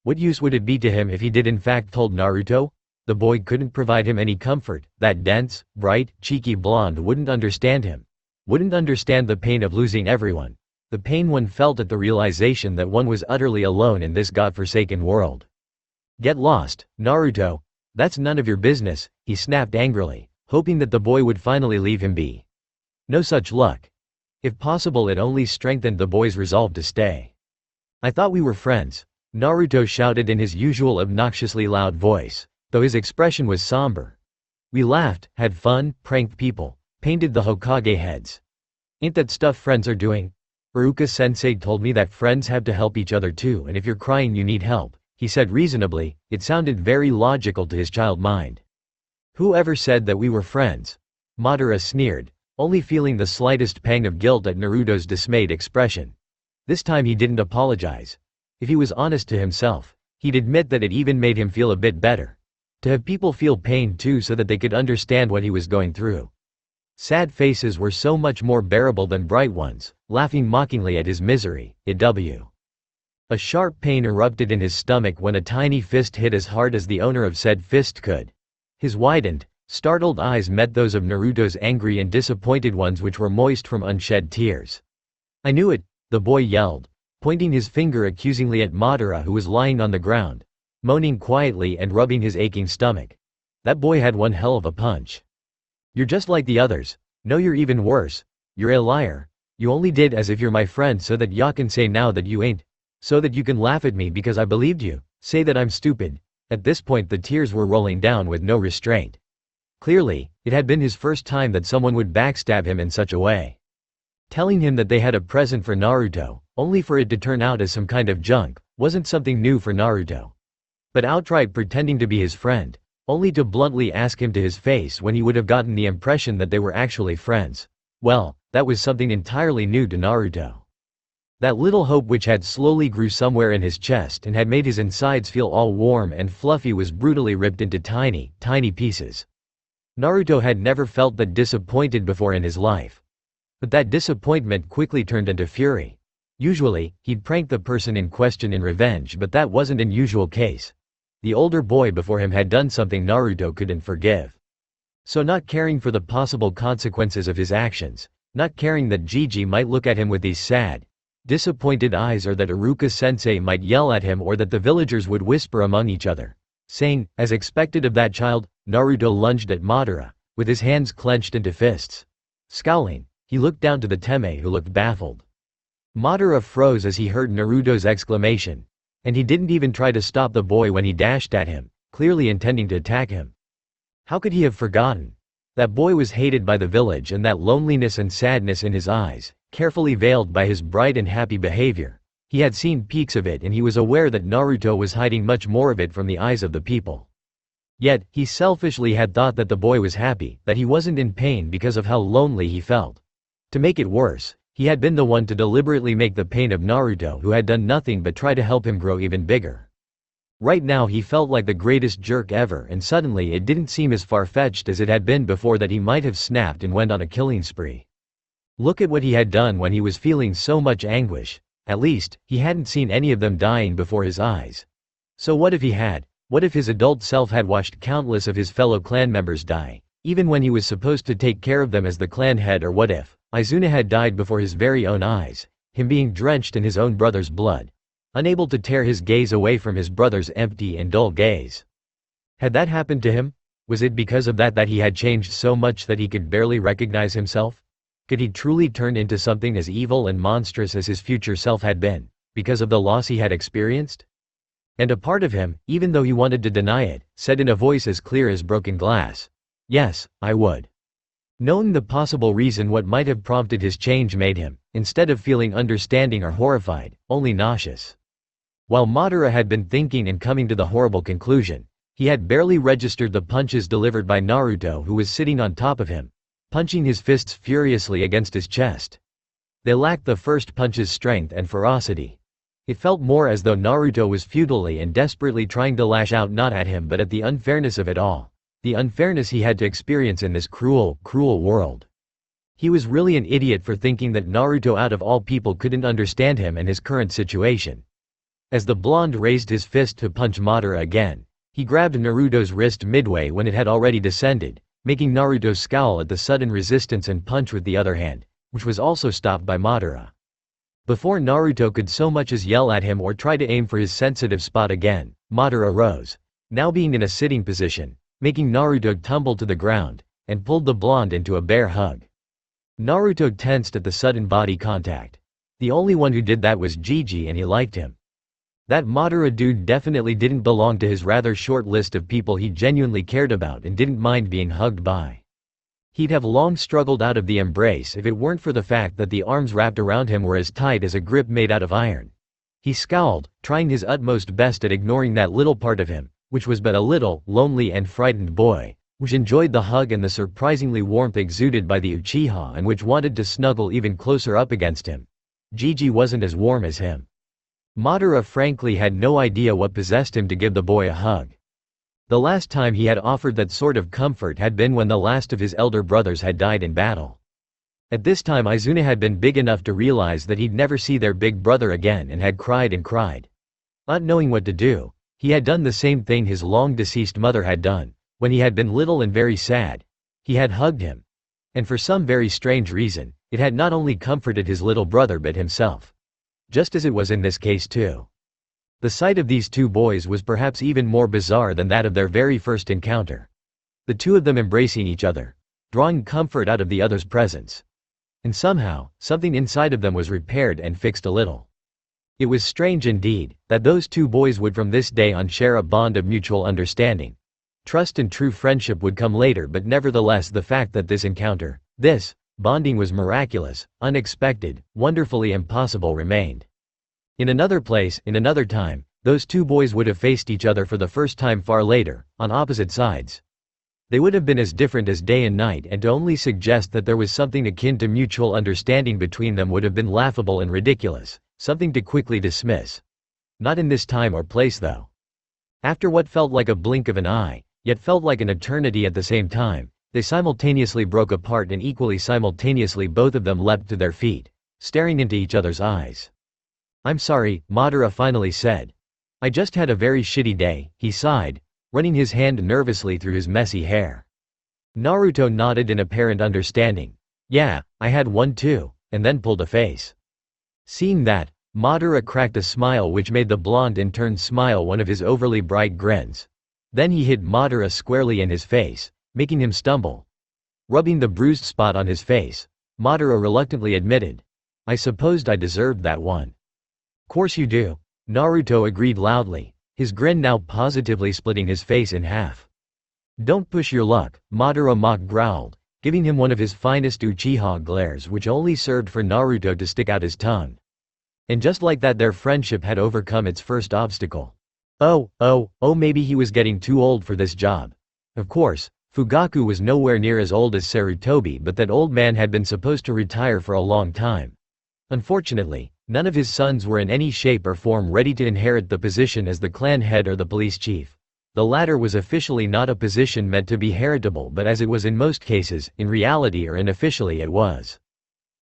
What use would it be to him if he did in fact told Naruto? The boy couldn't provide him any comfort. That dense, bright, cheeky blonde wouldn't understand him. Wouldn't understand the pain of losing everyone. The pain one felt at the realization that one was utterly alone in this godforsaken world. "Get lost, Naruto. That's none of your business," he snapped angrily, hoping that the boy would finally leave him be. No such luck. If possible, it only strengthened the boy's resolve to stay. "I thought we were friends," Naruto shouted in his usual obnoxiously loud voice, though his expression was somber. "We laughed, had fun, pranked people, painted the Hokage heads. Ain't that stuff friends are doing? Iruka-sensei told me that friends have to help each other too, and if you're crying you need help," he said reasonably. It sounded very logical to his child mind. "Who ever said that we were friends?" Madara sneered, only feeling the slightest pang of guilt at Naruto's dismayed expression. This time he didn't apologize. If he was honest to himself, he'd admit that it even made him feel a bit better. To have people feel pain too so that they could understand what he was going through. Sad faces were so much more bearable than bright ones, laughing mockingly at his misery. A sharp pain erupted in his stomach when a tiny fist hit as hard as the owner of said fist could. His widened, startled eyes met those of Naruto's angry and disappointed ones, which were moist from unshed tears. "I knew it," the boy yelled, pointing his finger accusingly at Madara, who was lying on the ground, moaning quietly and rubbing his aching stomach. That boy had one hell of a punch. "You're just like the others. No, you're even worse. You're a liar. You only did as if you're my friend so that ya can say now that you ain't. So that you can laugh at me because I believed you, say that I'm stupid." At this point the tears were rolling down with no restraint. Clearly, it had been his first time that someone would backstab him in such a way. Telling him that they had a present for Naruto, only for it to turn out as some kind of junk, wasn't something new for Naruto. But outright pretending to be his friend, only to bluntly ask him to his face when he would have gotten the impression that they were actually friends, well, that was something entirely new to Naruto. That little hope which had slowly grew somewhere in his chest and had made his insides feel all warm and fluffy was brutally ripped into tiny, tiny pieces. Naruto had never felt that disappointed before in his life. But that disappointment quickly turned into fury. Usually, he'd prank the person in question in revenge, but that wasn't an usual case. The older boy before him had done something Naruto couldn't forgive. So not caring for the possible consequences of his actions, not caring that Gigi might look at him with these sad, disappointed eyes, or that Iruka-sensei might yell at him, or that the villagers would whisper among each other, saying, as expected of that child, Naruto lunged at Madara, with his hands clenched into fists. Scowling, he looked down to the Teme, who looked baffled. Madara froze as he heard Naruto's exclamation, and he didn't even try to stop the boy when he dashed at him, clearly intending to attack him. How could he have forgotten? That boy was hated by the village, and that loneliness and sadness in his eyes, carefully veiled by his bright and happy behavior. He had seen peaks of it, and he was aware that Naruto was hiding much more of it from the eyes of the people. Yet, he selfishly had thought that the boy was happy, that he wasn't in pain because of how lonely he felt. To make it worse, he had been the one to deliberately make the pain of Naruto, who had done nothing but try to help him grow even bigger. Right now he felt like the greatest jerk ever, and suddenly it didn't seem as far-fetched as it had been before that he might have snapped and went on a killing spree. Look at what he had done when he was feeling so much anguish. At least, he hadn't seen any of them dying before his eyes. So what if he had? What if his adult self had watched countless of his fellow clan members die, even when he was supposed to take care of them as the clan head? Or what if Izuna had died before his very own eyes, him being drenched in his own brother's blood, unable to tear his gaze away from his brother's empty and dull gaze? Had that happened to him? Was it because of that he had changed so much that he could barely recognize himself? Could he truly turn into something as evil and monstrous as his future self had been, because of the loss he had experienced? And a part of him, even though he wanted to deny it, said in a voice as clear as broken glass, "Yes, I would." Knowing the possible reason what might have prompted his change made him, instead of feeling understanding or horrified, only nauseous. While Madara had been thinking and coming to the horrible conclusion, he had barely registered the punches delivered by Naruto, who was sitting on top of him, punching his fists furiously against his chest. They lacked the first punch's strength and ferocity. It felt more as though Naruto was futilely and desperately trying to lash out not at him but at the unfairness of it all. The unfairness he had to experience in this cruel, cruel world. He was really an idiot for thinking that Naruto out of all people couldn't understand him and his current situation. As the blonde raised his fist to punch Madara again, he grabbed Naruto's wrist midway when it had already descended, making Naruto scowl at the sudden resistance and punch with the other hand, which was also stopped by Madara. Before Naruto could so much as yell at him or try to aim for his sensitive spot again, Madara rose, now being in a sitting position, making Naruto tumble to the ground, and pulled the blonde into a bear hug. Naruto tensed at the sudden body contact. The only one who did that was Gigi, and he liked him. That Madara dude definitely didn't belong to his rather short list of people he genuinely cared about and didn't mind being hugged by. He'd have long struggled out of the embrace if it weren't for the fact that the arms wrapped around him were as tight as a grip made out of iron. He scowled, trying his utmost best at ignoring that little part of him, which was but a little, lonely and frightened boy, which enjoyed the hug and the surprisingly warmth exuded by the Uchiha and which wanted to snuggle even closer up against him. Gigi wasn't as warm as him. Madara frankly had no idea what possessed him to give the boy a hug. The last time he had offered that sort of comfort had been when the last of his elder brothers had died in battle. At this time Izuna had been big enough to realize that he'd never see their big brother again and had cried and cried. Not knowing what to do, he had done the same thing his long-deceased mother had done. When he had been little and very sad, he had hugged him. And for some very strange reason, it had not only comforted his little brother but himself. Just as it was in this case too. The sight of these two boys was perhaps even more bizarre than that of their very first encounter. The two of them embracing each other, drawing comfort out of the other's presence. And somehow, something inside of them was repaired and fixed a little. It was strange indeed, that those two boys would from this day on share a bond of mutual understanding. Trust and true friendship would come later, but nevertheless the fact that this encounter, this bonding was miraculous, unexpected, wonderfully impossible remained. In another place, in another time, those two boys would have faced each other for the first time far later, on opposite sides. They would have been as different as day and night, and to only suggest that there was something akin to mutual understanding between them would have been laughable and ridiculous, something to quickly dismiss. Not in this time or place though. After what felt like a blink of an eye, yet felt like an eternity at the same time, they simultaneously broke apart, and equally simultaneously both of them leapt to their feet, staring into each other's eyes. "I'm sorry," Madara finally said. "I just had a very shitty day," he sighed, running his hand nervously through his messy hair. Naruto nodded in apparent understanding. "Yeah, I had one too," and then pulled a face. Seeing that, Madara cracked a smile which made the blonde in turn smile one of his overly bright grins. Then he hit Madara squarely in his face, making him stumble. Rubbing the bruised spot on his face, Madara reluctantly admitted, "I supposed I deserved that one." "Course you do," Naruto agreed loudly, his grin now positively splitting his face in half. "Don't push your luck," Madara mock growled, giving him one of his finest Uchiha glares which only served for Naruto to stick out his tongue. And just like that their friendship had overcome its first obstacle. Oh, maybe he was getting too old for this job. Of course, Fugaku was nowhere near as old as Sarutobi, but that old man had been supposed to retire for a long time. Unfortunately, none of his sons were in any shape or form ready to inherit the position as the clan head or the police chief. The latter was officially not a position meant to be heritable, but as it was in most cases, in reality or unofficially it was.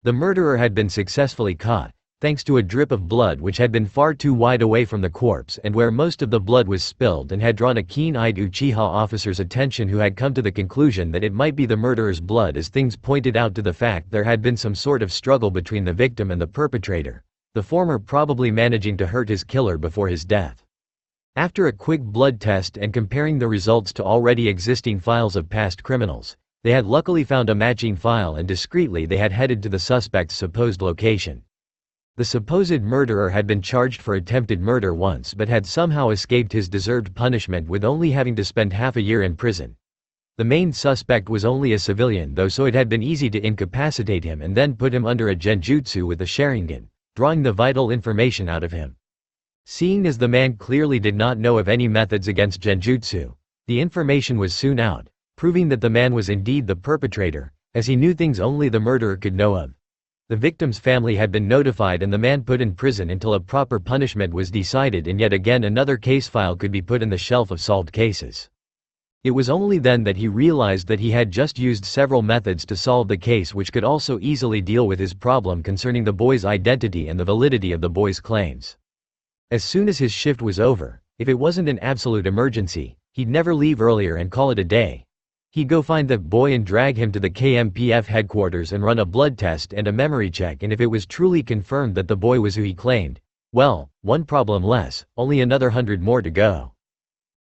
The murderer had been successfully caught, thanks to a drip of blood which had been far too wide away from the corpse and where most of the blood was spilled, and had drawn a keen-eyed Uchiha officer's attention, who had come to the conclusion that it might be the murderer's blood, as things pointed out to the fact there had been some sort of struggle between the victim and the perpetrator, the former probably managing to hurt his killer before his death. After a quick blood test and comparing the results to already existing files of past criminals, they had luckily found a matching file, and discreetly they had headed to the suspect's supposed location. The supposed murderer had been charged for attempted murder once but had somehow escaped his deserved punishment with only having to spend half a year in prison. The main suspect was only a civilian though, so it had been easy to incapacitate him and then put him under a genjutsu with a Sharingan, drawing the vital information out of him. Seeing as the man clearly did not know of any methods against genjutsu, the information was soon out, proving that the man was indeed the perpetrator, as he knew things only the murderer could know of. The victim's family had been notified and the man put in prison until a proper punishment was decided, and yet again another case file could be put in the shelf of solved cases. It was only then that he realized that he had just used several methods to solve the case which could also easily deal with his problem concerning the boy's identity and the validity of the boy's claims. As soon as his shift was over, if it wasn't an absolute emergency, he'd never leave earlier and call it a day. He'd go find that boy and drag him to the KMPF headquarters and run a blood test and a memory check, and if it was truly confirmed that the boy was who he claimed, well, one problem less, only another 100 more to go.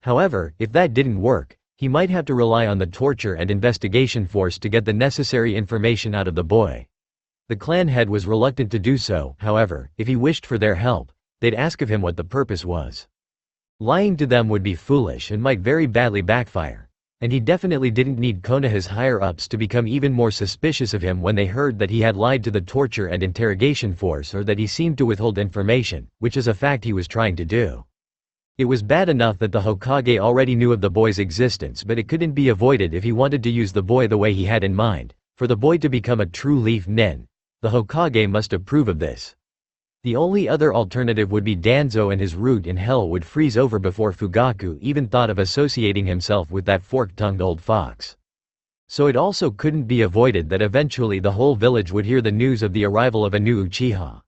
However, if that didn't work, he might have to rely on the torture and investigation force to get the necessary information out of the boy. The clan head was reluctant to do so, however. If he wished for their help, they'd ask of him what the purpose was. Lying to them would be foolish and might very badly backfire. And he definitely didn't need Konoha's higher-ups to become even more suspicious of him when they heard that he had lied to the torture and interrogation force, or that he seemed to withhold information, which is a fact he was trying to do. It was bad enough that the Hokage already knew of the boy's existence, but it couldn't be avoided if he wanted to use the boy the way he had in mind. For the boy to become a true leaf nin, the Hokage must approve of this. The only other alternative would be Danzo, and his root in hell would freeze over before Fugaku even thought of associating himself with that fork-tongued old fox. So it also couldn't be avoided that eventually the whole village would hear the news of the arrival of a new Uchiha.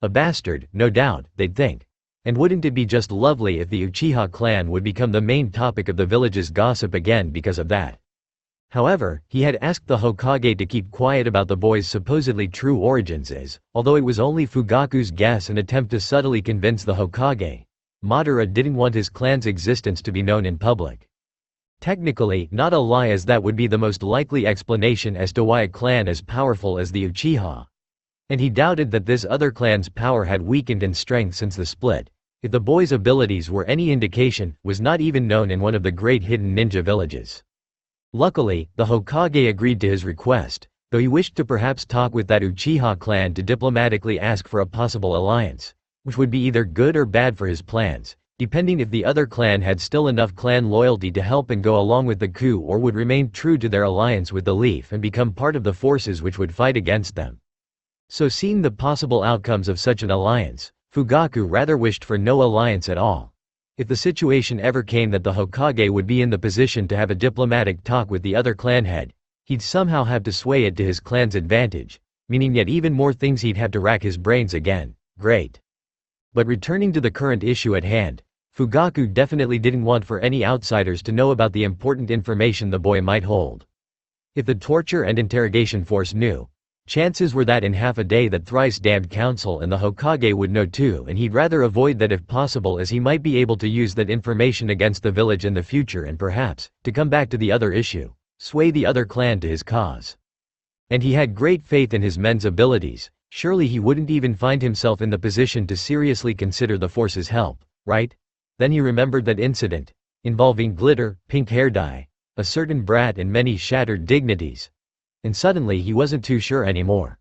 A bastard, no doubt, they'd think. And wouldn't it be just lovely if the Uchiha clan would become the main topic of the village's gossip again because of that? However, he had asked the Hokage to keep quiet about the boy's supposedly true origins, as, although it was only Fugaku's guess and attempt to subtly convince the Hokage, Madara didn't want his clan's existence to be known in public. Technically, not a lie, as that would be the most likely explanation as to why a clan as powerful as the Uchiha. And he doubted that this other clan's power had weakened in strength since the split. If the boy's abilities were any indication, was not even known in one of the great hidden ninja villages. Luckily, the Hokage agreed to his request, though he wished to perhaps talk with that Uchiha clan to diplomatically ask for a possible alliance, which would be either good or bad for his plans, depending if the other clan had still enough clan loyalty to help and go along with the coup, or would remain true to their alliance with the Leaf and become part of the forces which would fight against them. So seeing the possible outcomes of such an alliance, Fugaku rather wished for no alliance at all. If the situation ever came that the Hokage would be in the position to have a diplomatic talk with the other clan head, he'd somehow have to sway it to his clan's advantage, meaning yet even more things he'd have to rack his brains again. Great. But returning to the current issue at hand, Fugaku definitely didn't want for any outsiders to know about the important information the boy might hold. If the torture and interrogation force knew, chances were that in half a day that thrice-damned council and the Hokage would know too, and he'd rather avoid that if possible, as he might be able to use that information against the village in the future and perhaps, to come back to the other issue, sway the other clan to his cause. And he had great faith in his men's abilities. Surely he wouldn't even find himself in the position to seriously consider the force's help, right? Then he remembered that incident, involving glitter, pink hair dye, a certain brat and many shattered dignities. And suddenly he wasn't too sure anymore.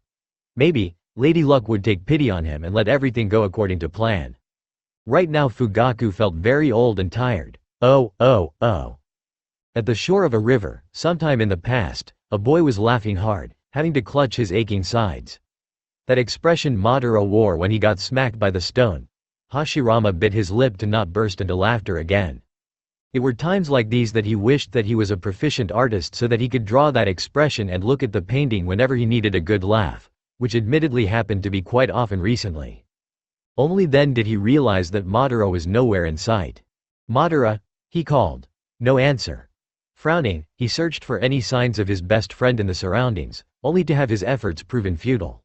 Maybe, Lady Luck would take pity on him and let everything go according to plan. Right now Fugaku felt very old and tired. Oh. At the shore of a river, sometime in the past, a boy was laughing hard, having to clutch his aching sides. That expression Madara wore when he got smacked by the stone. Hashirama bit his lip to not burst into laughter again. It were times like these that he wished that he was a proficient artist so that he could draw that expression and look at the painting whenever he needed a good laugh, which admittedly happened to be quite often recently. Only then did he realize that Madara was nowhere in sight. "Madara," he called. No answer. Frowning, he searched for any signs of his best friend in the surroundings, only to have his efforts proven futile.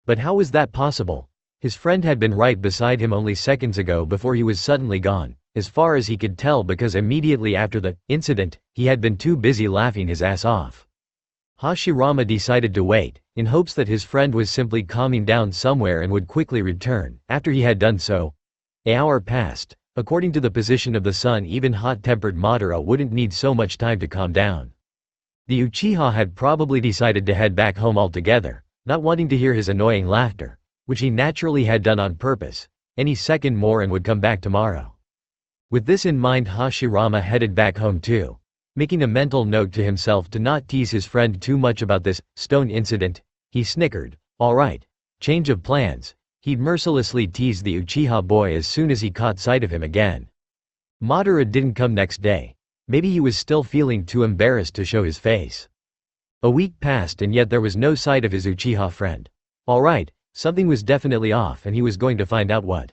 But how was that possible? His friend had been right beside him only seconds ago before he was suddenly gone, as far as he could tell, because immediately after the incident, he had been too busy laughing his ass off. Hashirama decided to wait, in hopes that his friend was simply calming down somewhere and would quickly return. After he had done so, an hour passed. According to the position of the sun, even hot-tempered Madara wouldn't need so much time to calm down. The Uchiha had probably decided to head back home altogether, not wanting to hear his annoying laughter, which he naturally had done on purpose, any second more and would come back tomorrow. With this in mind, Hashirama headed back home too, making a mental note to himself to not tease his friend too much about this stone incident. He snickered. Alright, change of plans. He'd mercilessly tease the Uchiha boy as soon as he caught sight of him again. Madara didn't come next day. Maybe he was still feeling too embarrassed to show his face. A week passed and yet there was no sight of his Uchiha friend. Alright, something was definitely off and he was going to find out what.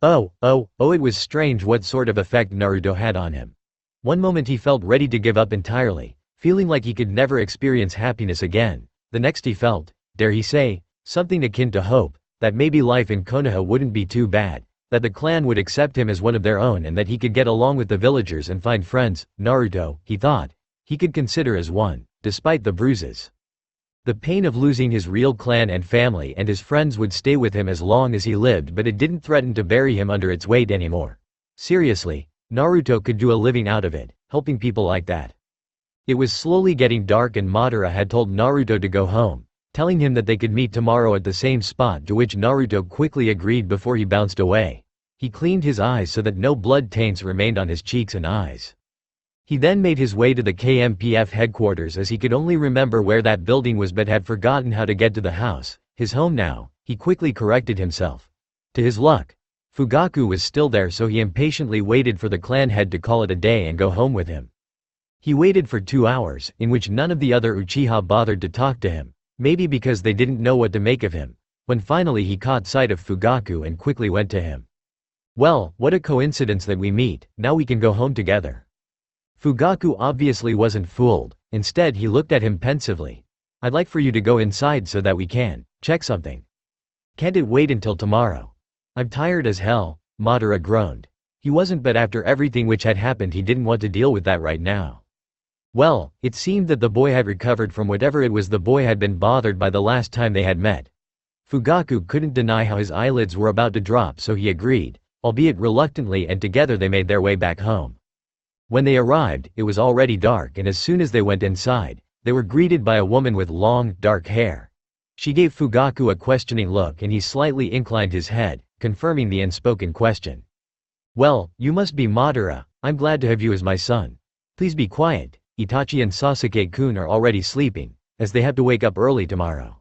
Oh, it was strange what sort of effect Naruto had on him. One moment he felt ready to give up entirely, feeling like he could never experience happiness again. The next he felt, dare he say, something akin to hope, that maybe life in Konoha wouldn't be too bad, that the clan would accept him as one of their own and that he could get along with the villagers and find friends. Naruto, he thought, he could consider as one, despite the bruises. The pain of losing his real clan and family and his friends would stay with him as long as he lived, but it didn't threaten to bury him under its weight anymore. Seriously, Naruto could do a living out of it, helping people like that. It was slowly getting dark and Madara had told Naruto to go home, telling him that they could meet tomorrow at the same spot, to which Naruto quickly agreed before he bounced away. He cleaned his eyes so that no blood taints remained on his cheeks and eyes. He then made his way to the KMPF headquarters, as he could only remember where that building was but had forgotten how to get to the house, his home now. He quickly corrected himself. To his luck, Fugaku was still there, so he impatiently waited for the clan head to call it a day and go home with him. He waited for 2 hours, in which none of the other Uchiha bothered to talk to him. Maybe because they didn't know what to make of him, when finally he caught sight of Fugaku and quickly went to him. "Well, what a coincidence that we meet, now we can go home together." Fugaku obviously wasn't fooled, instead he looked at him pensively. "I'd like for you to go inside so that we can check something." "Can't it wait until tomorrow?" "I'm tired as hell," Madara groaned. He wasn't, but after everything which had happened he didn't want to deal with that right now. Well, it seemed that the boy had recovered from whatever it was the boy had been bothered by the last time they had met. Fugaku couldn't deny how his eyelids were about to drop, so he agreed, albeit reluctantly, and together they made their way back home. When they arrived, it was already dark, and as soon as they went inside, they were greeted by a woman with long, dark hair. She gave Fugaku a questioning look and he slightly inclined his head, confirming the unspoken question. "Well, you must be Madara. I'm glad to have you as my son. Please be quiet. Itachi and Sasuke-kun are already sleeping, as they have to wake up early tomorrow."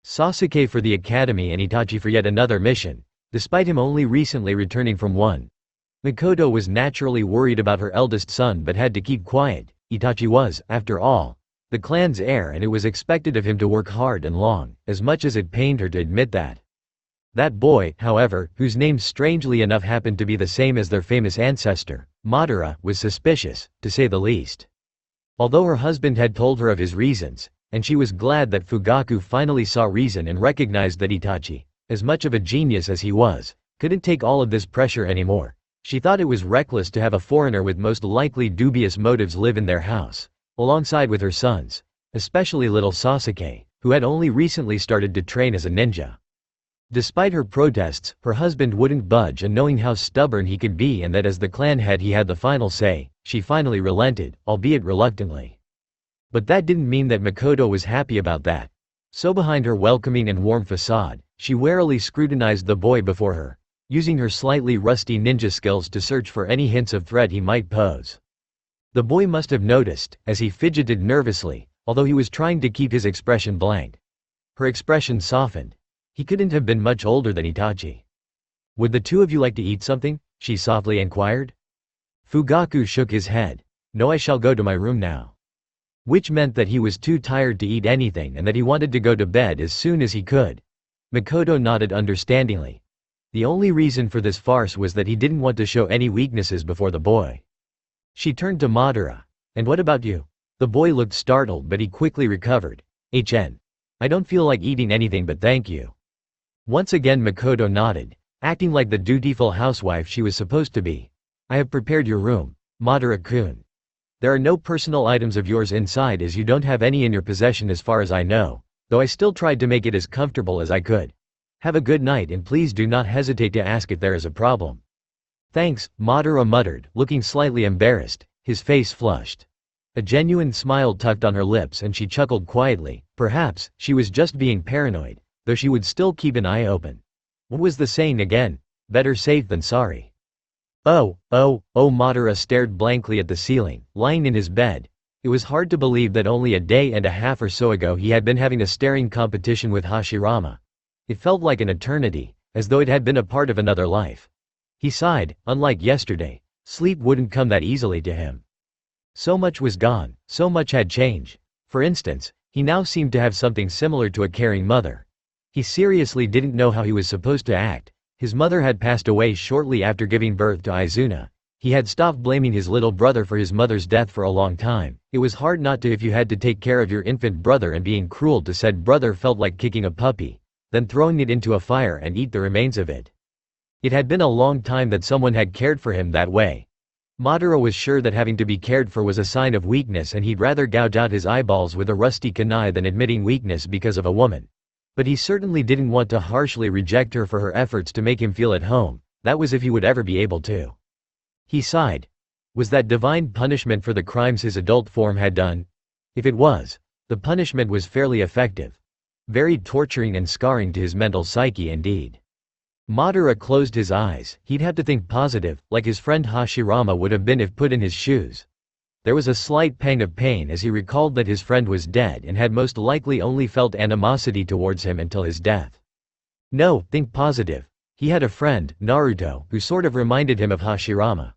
Sasuke for the academy and Itachi for yet another mission, despite him only recently returning from one. Mikoto was naturally worried about her eldest son but had to keep quiet. Itachi was, after all, the clan's heir, and it was expected of him to work hard and long, as much as it pained her to admit that. That boy, however, whose name strangely enough happened to be the same as their famous ancestor, Madara, was suspicious, to say the least. Although her husband had told her of his reasons, and she was glad that Fugaku finally saw reason and recognized that Itachi, as much of a genius as he was, couldn't take all of this pressure anymore. She thought it was reckless to have a foreigner with most likely dubious motives live in their house, alongside with her sons, especially little Sasuke, who had only recently started to train as a ninja. Despite her protests, her husband wouldn't budge, and knowing how stubborn he could be and that as the clan head he had the final say, she finally relented, albeit reluctantly. But that didn't mean that Mikoto was happy about that. So behind her welcoming and warm facade, she warily scrutinized the boy before her. using her slightly rusty ninja skills to search for any hints of threat he might pose. The boy must have noticed, as he fidgeted nervously, although he was trying to keep his expression blank. Her expression softened. He couldn't have been much older than Itachi. "Would the two of you like to eat something?" she softly inquired. Fugaku shook his head. "No, I shall go to my room now." Which meant that he was too tired to eat anything and that he wanted to go to bed as soon as he could. Makoto nodded understandingly. The only reason for this farce was that he didn't want to show any weaknesses before the boy. She turned to Madara. "And what about you?" The boy looked startled, but he quickly recovered. I don't feel like eating anything, but thank you." Once again Makoto nodded, acting like the dutiful housewife she was supposed to be. "I have prepared your room, Madara-kun. There are no personal items of yours inside, as you don't have any in your possession as far as I know, though I still tried to make it as comfortable as I could. Have a good night, and please do not hesitate to ask if there is a problem." "Thanks," Madara muttered, looking slightly embarrassed, his face flushed. A genuine smile tugged on her lips and she chuckled quietly. Perhaps she was just being paranoid, though she would still keep an eye open. What was the saying again? Better safe than sorry. Oh, Madara stared blankly at the ceiling, lying in his bed. It was hard to believe that only a day and a half or so ago he had been having a staring competition with Hashirama. It felt like an eternity, as though it had been a part of another life. He sighed. Unlike yesterday, sleep wouldn't come that easily to him. So much was gone, so much had changed. For instance, he now seemed to have something similar to a caring mother. He seriously didn't know how he was supposed to act. His mother had passed away shortly after giving birth to Izuna. He had stopped blaming his little brother for his mother's death for a long time. It was hard not to if you had to take care of your infant brother, and being cruel to said brother felt like kicking a puppy, then throwing it into a fire and eat the remains of it. It had been a long time that someone had cared for him that way. Madara was sure that having to be cared for was a sign of weakness, and he'd rather gouge out his eyeballs with a rusty kunai than admitting weakness because of a woman. But he certainly didn't want to harshly reject her for her efforts to make him feel at home. That was if he would ever be able to. He sighed. Was that divine punishment for the crimes his adult form had done? If it was, the punishment was fairly effective. Very torturing and scarring to his mental psyche indeed. Madara closed his eyes. He'd have to think positive, like his friend Hashirama would have been if put in his shoes. There was a slight pang of pain as he recalled that his friend was dead and had most likely only felt animosity towards him until his death. No, think positive. He had a friend, Naruto, who sort of reminded him of Hashirama.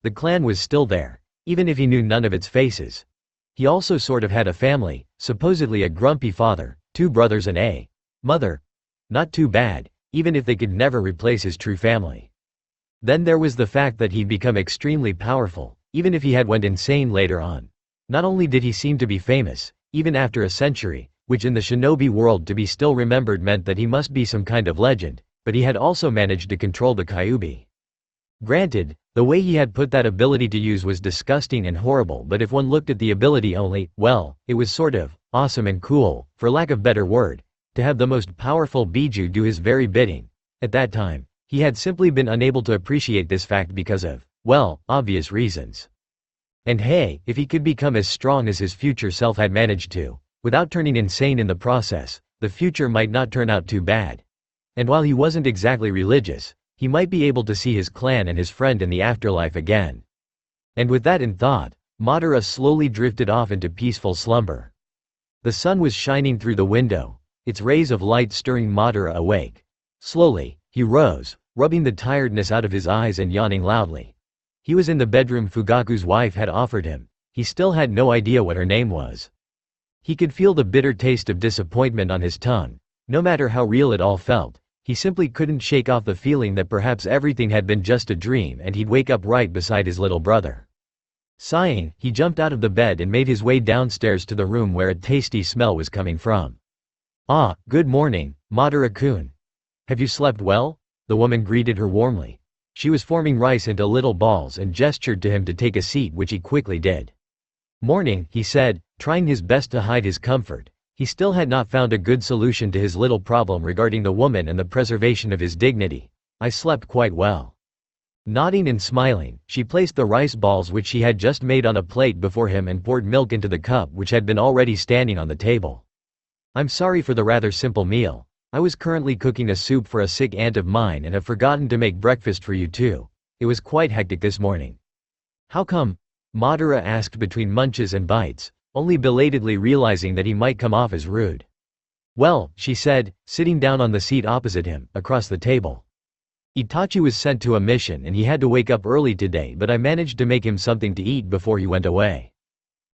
The clan was still there, even if he knew none of its faces. He also sort of had a family, supposedly a grumpy father, 2 brothers and a mother. Not too bad, even if they could never replace his true family. Then there was the fact that he'd become extremely powerful, even if he had went insane later on. Not only did he seem to be famous, even after a century, which in the shinobi world to be still remembered meant that he must be some kind of legend, but he had also managed to control the Kyuubi. Granted, the way he had put that ability to use was disgusting and horrible, but if one looked at the ability only, well, it was sort of awesome and cool, for lack of better word, to have the most powerful Biju do his very bidding. At that time, he had simply been unable to appreciate this fact because of, well, obvious reasons. And hey, if he could become as strong as his future self had managed to, without turning insane in the process, the future might not turn out too bad. And while he wasn't exactly religious, he might be able to see his clan and his friend in the afterlife again. And with that in thought, Madara slowly drifted off into peaceful slumber. The sun was shining through the window, its rays of light stirring Madara awake. Slowly, he rose, rubbing the tiredness out of his eyes and yawning loudly. He was in the bedroom Fugaku's wife had offered him. He still had no idea what her name was. He could feel the bitter taste of disappointment on his tongue. No matter how real it all felt, he simply couldn't shake off the feeling that perhaps everything had been just a dream and he'd wake up right beside his little brother. Sighing, he jumped out of the bed and made his way downstairs to the room where a tasty smell was coming from. "Ah, good morning, Madara-kun. Have you slept well?" The woman greeted her warmly. She was forming rice into little balls and gestured to him to take a seat, which he quickly did. "Morning," he said, trying his best to hide his comfort. He still had not found a good solution to his little problem regarding the woman and the preservation of his dignity. "I slept quite well." Nodding and smiling, she placed the rice balls which she had just made on a plate before him and poured milk into the cup which had been already standing on the table. "I'm sorry for the rather simple meal. I was currently cooking a soup for a sick aunt of mine and have forgotten to make breakfast for you too. It was quite hectic this morning." "How come?" Madara asked between munches and bites, only belatedly realizing that he might come off as rude. "Well," she said, sitting down on the seat opposite him, across the table. "Itachi was sent to a mission and he had to wake up early today, but I managed to make him something to eat before he went away.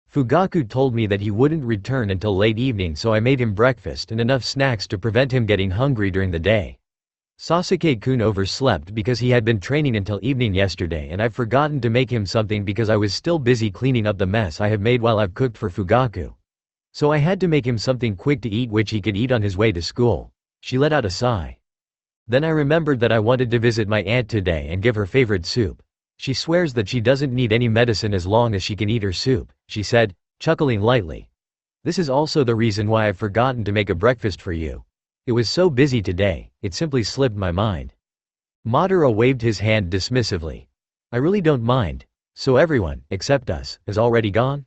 Fugaku told me that he wouldn't return until late evening, so I made him breakfast and enough snacks to prevent him getting hungry during the day. Sasuke-kun overslept because he had been training until evening yesterday, and I've forgotten to make him something because I was still busy cleaning up the mess I have made while I've cooked for Fugaku. So I had to make him something quick to eat which he could eat on his way to school." She let out a sigh. "Then I remembered that I wanted to visit my aunt today and give her favorite soup. She swears that she doesn't need any medicine as long as she can eat her soup," she said, chuckling lightly. "This is also the reason why I've forgotten to make a breakfast for you. It was so busy today, it simply slipped my mind." Madara waved his hand dismissively. "I really don't mind. So everyone, except us, has already gone?"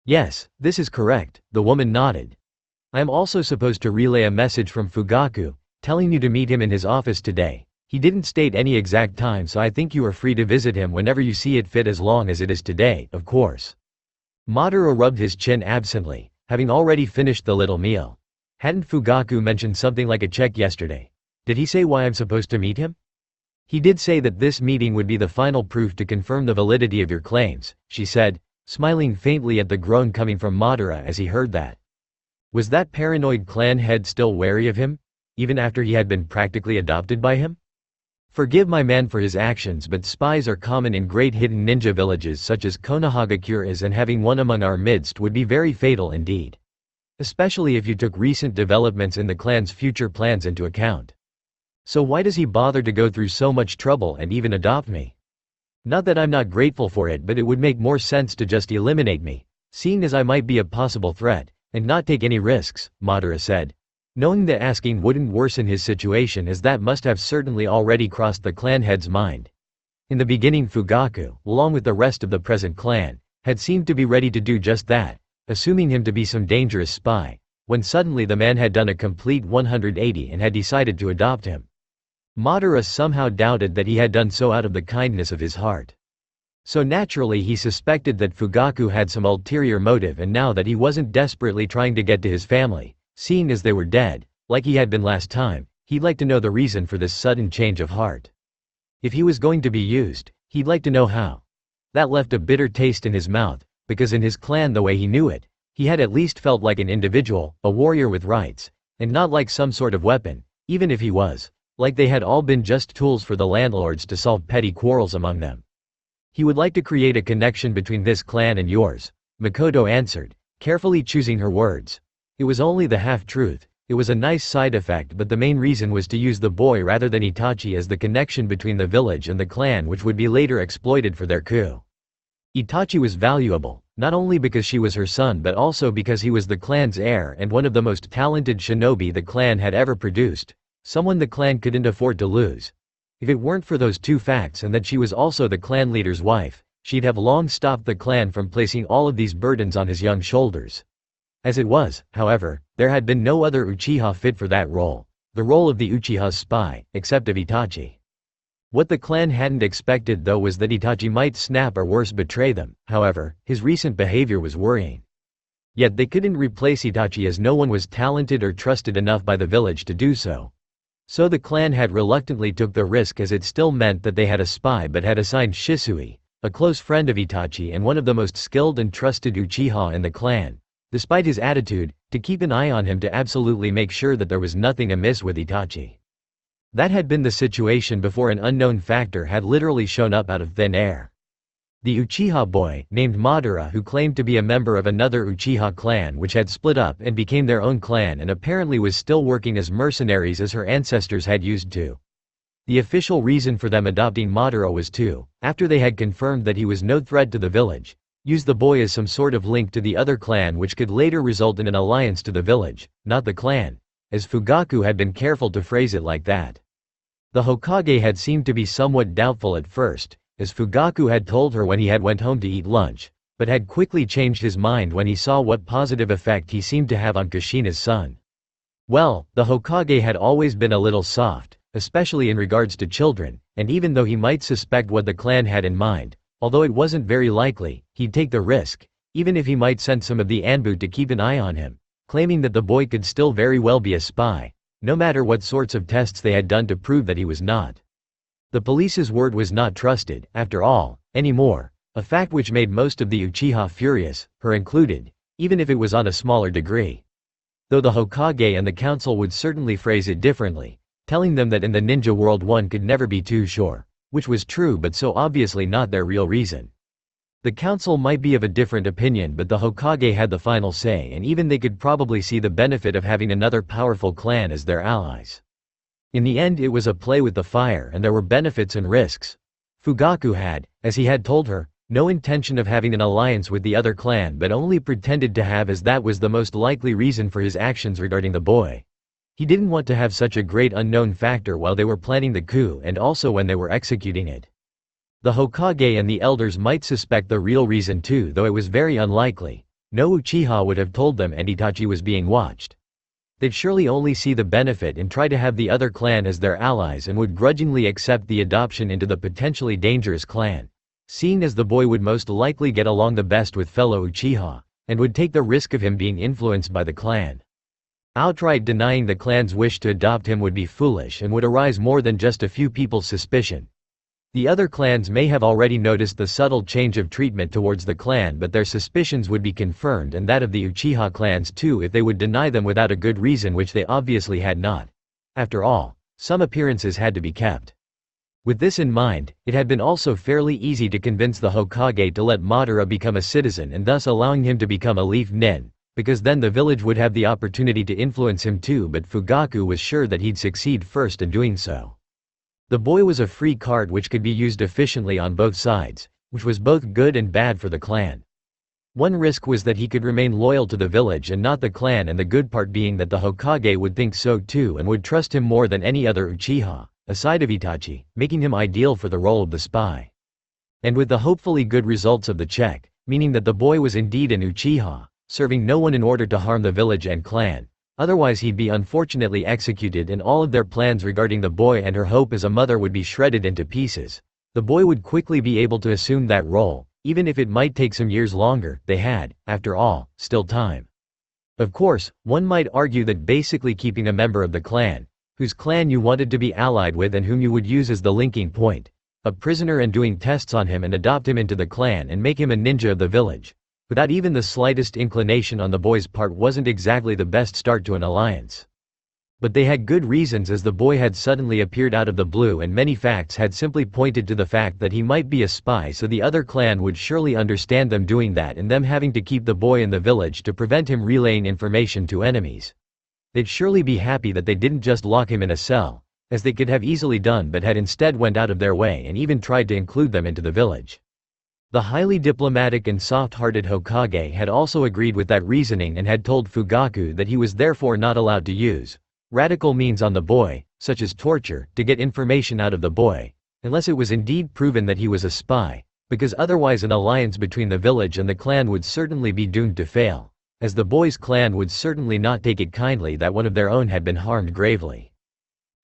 "Yes, this is correct," the woman nodded. "I am also supposed to relay a message from Fugaku, telling you to meet him in his office today. He didn't state any exact time, so I think you are free to visit him whenever you see it fit, as long as it is today, of course." Madara rubbed his chin absently, having already finished the little meal. "Hadn't Fugaku mentioned something like a check yesterday? Did he say why I'm supposed to meet him?" "He did say that this meeting would be the final proof to confirm the validity of your claims," she said, smiling faintly at the groan coming from Madara as he heard that. Was that paranoid clan head still wary of him, even after he had been practically adopted by him? Forgive my man for his actions, but spies are common in great hidden ninja villages such as Konohagakure is, and having one among our midst would be very fatal indeed. Especially if you took recent developments in the clan's future plans into account. So why does he bother to go through so much trouble and even adopt me? Not that I'm not grateful for it, but it would make more sense to just eliminate me, seeing as I might be a possible threat, and not take any risks," Madara said, knowing that asking wouldn't worsen his situation, as that must have certainly already crossed the clan head's mind. In the beginning Fugaku, along with the rest of the present clan, had seemed to be ready to do just that, assuming him to be some dangerous spy, when suddenly the man had done a complete 180 and had decided to adopt him. Madara somehow doubted that he had done so out of the kindness of his heart. So naturally he suspected that Fugaku had some ulterior motive, and now that he wasn't desperately trying to get to his family, seeing as they were dead, like he had been last time, he'd like to know the reason for this sudden change of heart. If he was going to be used, he'd like to know how. That left a bitter taste in his mouth, because in his clan, the way he knew it, he had at least felt like an individual, a warrior with rights, and not like some sort of weapon, even if he was, like they had all been just tools for the landlords to solve petty quarrels among them. "He would like to create a connection between this clan and yours," Makoto answered, carefully choosing her words. It was only the half-truth, it was a nice side effect, but the main reason was to use the boy rather than Itachi as the connection between the village and the clan, which would be later exploited for their coup. Itachi was valuable, not only because she was her son but also because he was the clan's heir and one of the most talented shinobi the clan had ever produced, someone the clan couldn't afford to lose. If it weren't for those two facts and that she was also the clan leader's wife, she'd have long stopped the clan from placing all of these burdens on his young shoulders. As it was, however, there had been no other Uchiha fit for that role, the role of the Uchiha's spy, except of Itachi. What the clan hadn't expected though was that Itachi might snap or worse betray them. However, his recent behavior was worrying. Yet they couldn't replace Itachi as no one was talented or trusted enough by the village to do so. So the clan had reluctantly took the risk, as it still meant that they had a spy but had assigned Shisui, a close friend of Itachi and one of the most skilled and trusted Uchiha in the clan, despite his attitude, to keep an eye on him to absolutely make sure that there was nothing amiss with Itachi. That had been the situation before an unknown factor had literally shown up out of thin air. The Uchiha boy, named Madara, who claimed to be a member of another Uchiha clan which had split up and became their own clan and apparently was still working as mercenaries as her ancestors had used to. The official reason for them adopting Madara was to, after they had confirmed that he was no threat to the village, use the boy as some sort of link to the other clan which could later result in an alliance to the village, not the clan, as Fugaku had been careful to phrase it like that. The Hokage had seemed to be somewhat doubtful at first, as Fugaku had told her when he had went home to eat lunch, but had quickly changed his mind when he saw what positive effect he seemed to have on Kushina's son. Well, the Hokage had always been a little soft, especially in regards to children, and even though he might suspect what the clan had in mind, although it wasn't very likely, he'd take the risk, even if he might send some of the Anbu to keep an eye on him, claiming that the boy could still very well be a spy, no matter what sorts of tests they had done to prove that he was not. The police's word was not trusted, after all, anymore, a fact which made most of the Uchiha furious, her included, even if it was on a smaller degree. Though the Hokage and the council would certainly phrase it differently, telling them that in the ninja world one could never be too sure, which was true but so obviously not their real reason. The council might be of a different opinion, but the Hokage had the final say, and even they could probably see the benefit of having another powerful clan as their allies. In the end it was a play with the fire, and there were benefits and risks. Fugaku had, as he had told her, no intention of having an alliance with the other clan but only pretended to have, as that was the most likely reason for his actions regarding the boy. He didn't want to have such a great unknown factor while they were planning the coup and also when they were executing it. The Hokage and the elders might suspect the real reason too, though it was very unlikely. No Uchiha would have told them and Itachi was being watched. They'd surely only see the benefit and try to have the other clan as their allies and would grudgingly accept the adoption into the potentially dangerous clan, seeing as the boy would most likely get along the best with fellow Uchiha, and would take the risk of him being influenced by the clan. Outright denying the clan's wish to adopt him would be foolish and would arise more than just a few people's suspicion. The other clans may have already noticed the subtle change of treatment towards the clan, but their suspicions would be confirmed, and that of the Uchiha clans too, if they would deny them without a good reason, which they obviously had not. After all, some appearances had to be kept. With this in mind, it had been also fairly easy to convince the Hokage to let Madara become a citizen and thus allowing him to become a leaf nin, because then the village would have the opportunity to influence him too, but Fugaku was sure that he'd succeed first in doing so. The boy was a free card which could be used efficiently on both sides, which was both good and bad for the clan. One risk was that he could remain loyal to the village and not the clan, and the good part being that the Hokage would think so too and would trust him more than any other Uchiha, aside of Itachi, making him ideal for the role of the spy. And with the hopefully good results of the check, meaning that the boy was indeed an Uchiha, serving no one in order to harm the village and clan, otherwise he'd be unfortunately executed and all of their plans regarding the boy and her hope as a mother would be shredded into pieces. The boy would quickly be able to assume that role, even if it might take some years longer. They had, after all, still time. Of course, one might argue that basically keeping a member of the clan, whose clan you wanted to be allied with and whom you would use as the linking point, a prisoner, and doing tests on him and adopt him into the clan and make him a ninja of the village, without even the slightest inclination on the boy's part, wasn't exactly the best start to an alliance. But they had good reasons, as the boy had suddenly appeared out of the blue and many facts had simply pointed to the fact that he might be a spy, so the other clan would surely understand them doing that and them having to keep the boy in the village to prevent him relaying information to enemies. They'd surely be happy that they didn't just lock him in a cell, as they could have easily done, but had instead went out of their way and even tried to include them into the village. The highly diplomatic and soft-hearted Hokage had also agreed with that reasoning and had told Fugaku that he was therefore not allowed to use radical means on the boy, such as torture, to get information out of the boy, unless it was indeed proven that he was a spy, because otherwise an alliance between the village and the clan would certainly be doomed to fail, as the boy's clan would certainly not take it kindly that one of their own had been harmed gravely.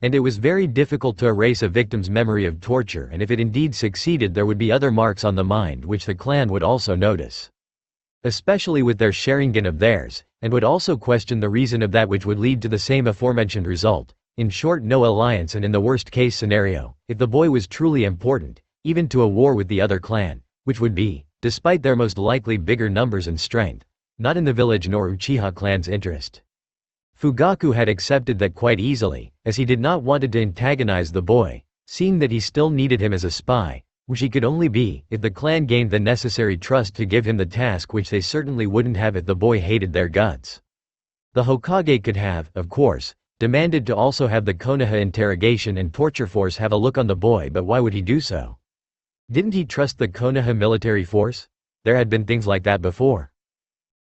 And it was very difficult to erase a victim's memory of torture, and if it indeed succeeded there would be other marks on the mind which the clan would also notice, especially with their Sharingan of theirs, and would also question the reason of that, which would lead to the same aforementioned result. In short, no alliance, and in the worst case scenario, if the boy was truly important, even to a war with the other clan, which would be, despite their most likely bigger numbers and strength, not in the village nor Uchiha clan's interest. Fugaku had accepted that quite easily, as he did not want to antagonize the boy, seeing that he still needed him as a spy, which he could only be if the clan gained the necessary trust to give him the task, which they certainly wouldn't have if the boy hated their guts. The Hokage could have, of course, demanded to also have the Konoha interrogation and torture force have a look on the boy, but why would he do so? Didn't he trust the Konoha military force? There had been things like that before,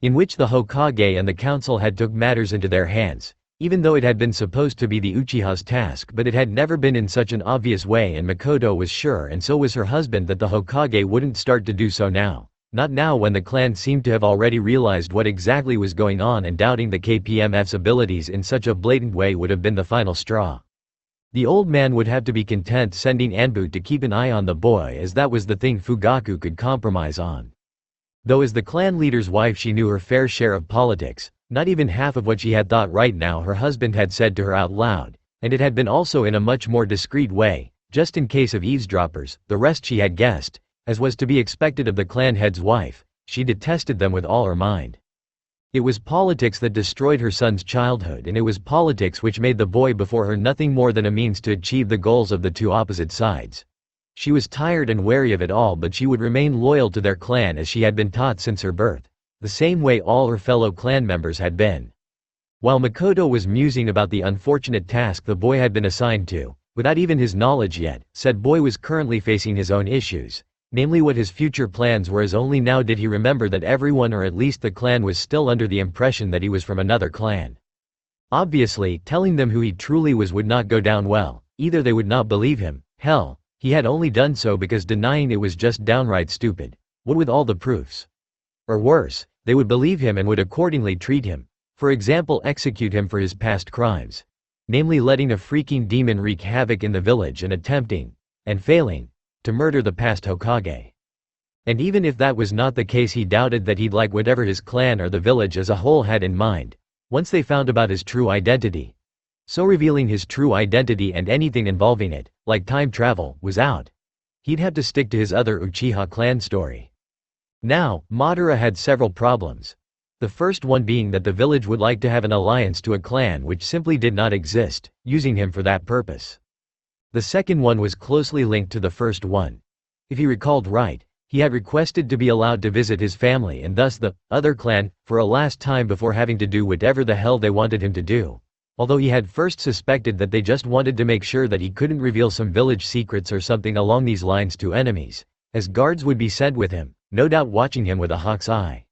in which the Hokage and the council had took matters into their hands, even though it had been supposed to be the Uchiha's task, but it had never been in such an obvious way, and Makoto was sure, and so was her husband, that the Hokage wouldn't start to do so now, Not now, when the clan seemed to have already realized what exactly was going on, and doubting the KPMF's abilities in such a blatant way would have been the final straw. The old man would have to be content sending Anbu to keep an eye on the boy, as that was the thing Fugaku could compromise on. Though as the clan leader's wife she knew her fair share of politics, not even half of what she had thought right now her husband had said to her out loud, and it had been also in a much more discreet way, just in case of eavesdroppers. The rest she had guessed, as was to be expected of the clan head's wife. She detested them with all her mind. It was politics that destroyed her son's childhood, and it was politics which made the boy before her nothing more than a means to achieve the goals of the two opposite sides. She was tired and wary of it all, but she would remain loyal to their clan as she had been taught since her birth, the same way all her fellow clan members had been. While Makoto was musing about the unfortunate task the boy had been assigned to, without even his knowledge yet, said boy was currently facing his own issues, namely what his future plans were, as only now did he remember that everyone, or at least the clan, was still under the impression that he was from another clan. Obviously, telling them who he truly was would not go down well. Either they would not believe him, hell, he had only done so because denying it was just downright stupid, what with all the proofs. Or worse, they would believe him and would accordingly treat him, for example execute him for his past crimes. Namely letting a freaking demon wreak havoc in the village and attempting, and failing, to murder the past Hokage. And even if that was not the case, he doubted that he'd like whatever his clan or the village as a whole had in mind, once they found about his true identity. So revealing his true identity and anything involving it, like time travel, was out. He'd have to stick to his other Uchiha clan story. Now, Madara had several problems. The first one being that the village would like to have an alliance to a clan which simply did not exist, using him for that purpose. The second one was closely linked to the first one. If he recalled right, he had requested to be allowed to visit his family and thus the other clan for a last time before having to do whatever the hell they wanted him to do. Although he had first suspected that they just wanted to make sure that he couldn't reveal some village secrets or something along these lines to enemies, as guards would be sent with him, no doubt watching him with a hawk's eye.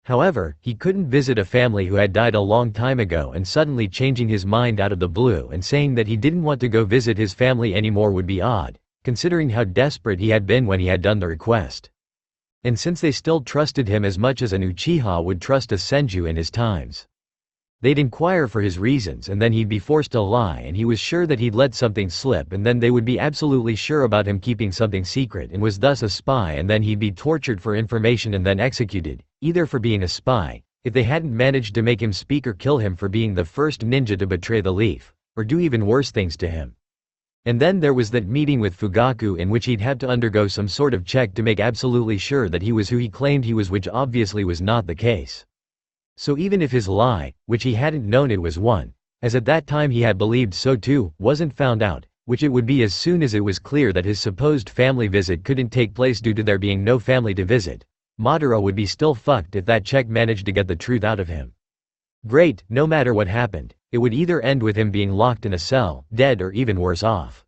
However, he couldn't visit a family who had died a long time ago, and suddenly changing his mind out of the blue and saying that he didn't want to go visit his family anymore would be odd, considering how desperate he had been when he had done the request. And since they still trusted him as much as an Uchiha would trust a Senju in his times. They'd inquire for his reasons and then he'd be forced to lie, and he was sure that he'd let something slip, and then they would be absolutely sure about him keeping something secret and was thus a spy, and then he'd be tortured for information and then executed, either for being a spy, if they hadn't managed to make him speak, or kill him for being the first ninja to betray the leaf, or do even worse things to him. And then there was that meeting with Fugaku in which he'd have to undergo some sort of check to make absolutely sure that he was who he claimed he was, which obviously was not the case. So even if his lie, which he hadn't known it was one, as at that time he had believed so too, wasn't found out, which it would be as soon as it was clear that his supposed family visit couldn't take place due to there being no family to visit, Madara would be still fucked if that check managed to get the truth out of him. Great, no matter what happened, it would either end with him being locked in a cell, dead, or even worse off.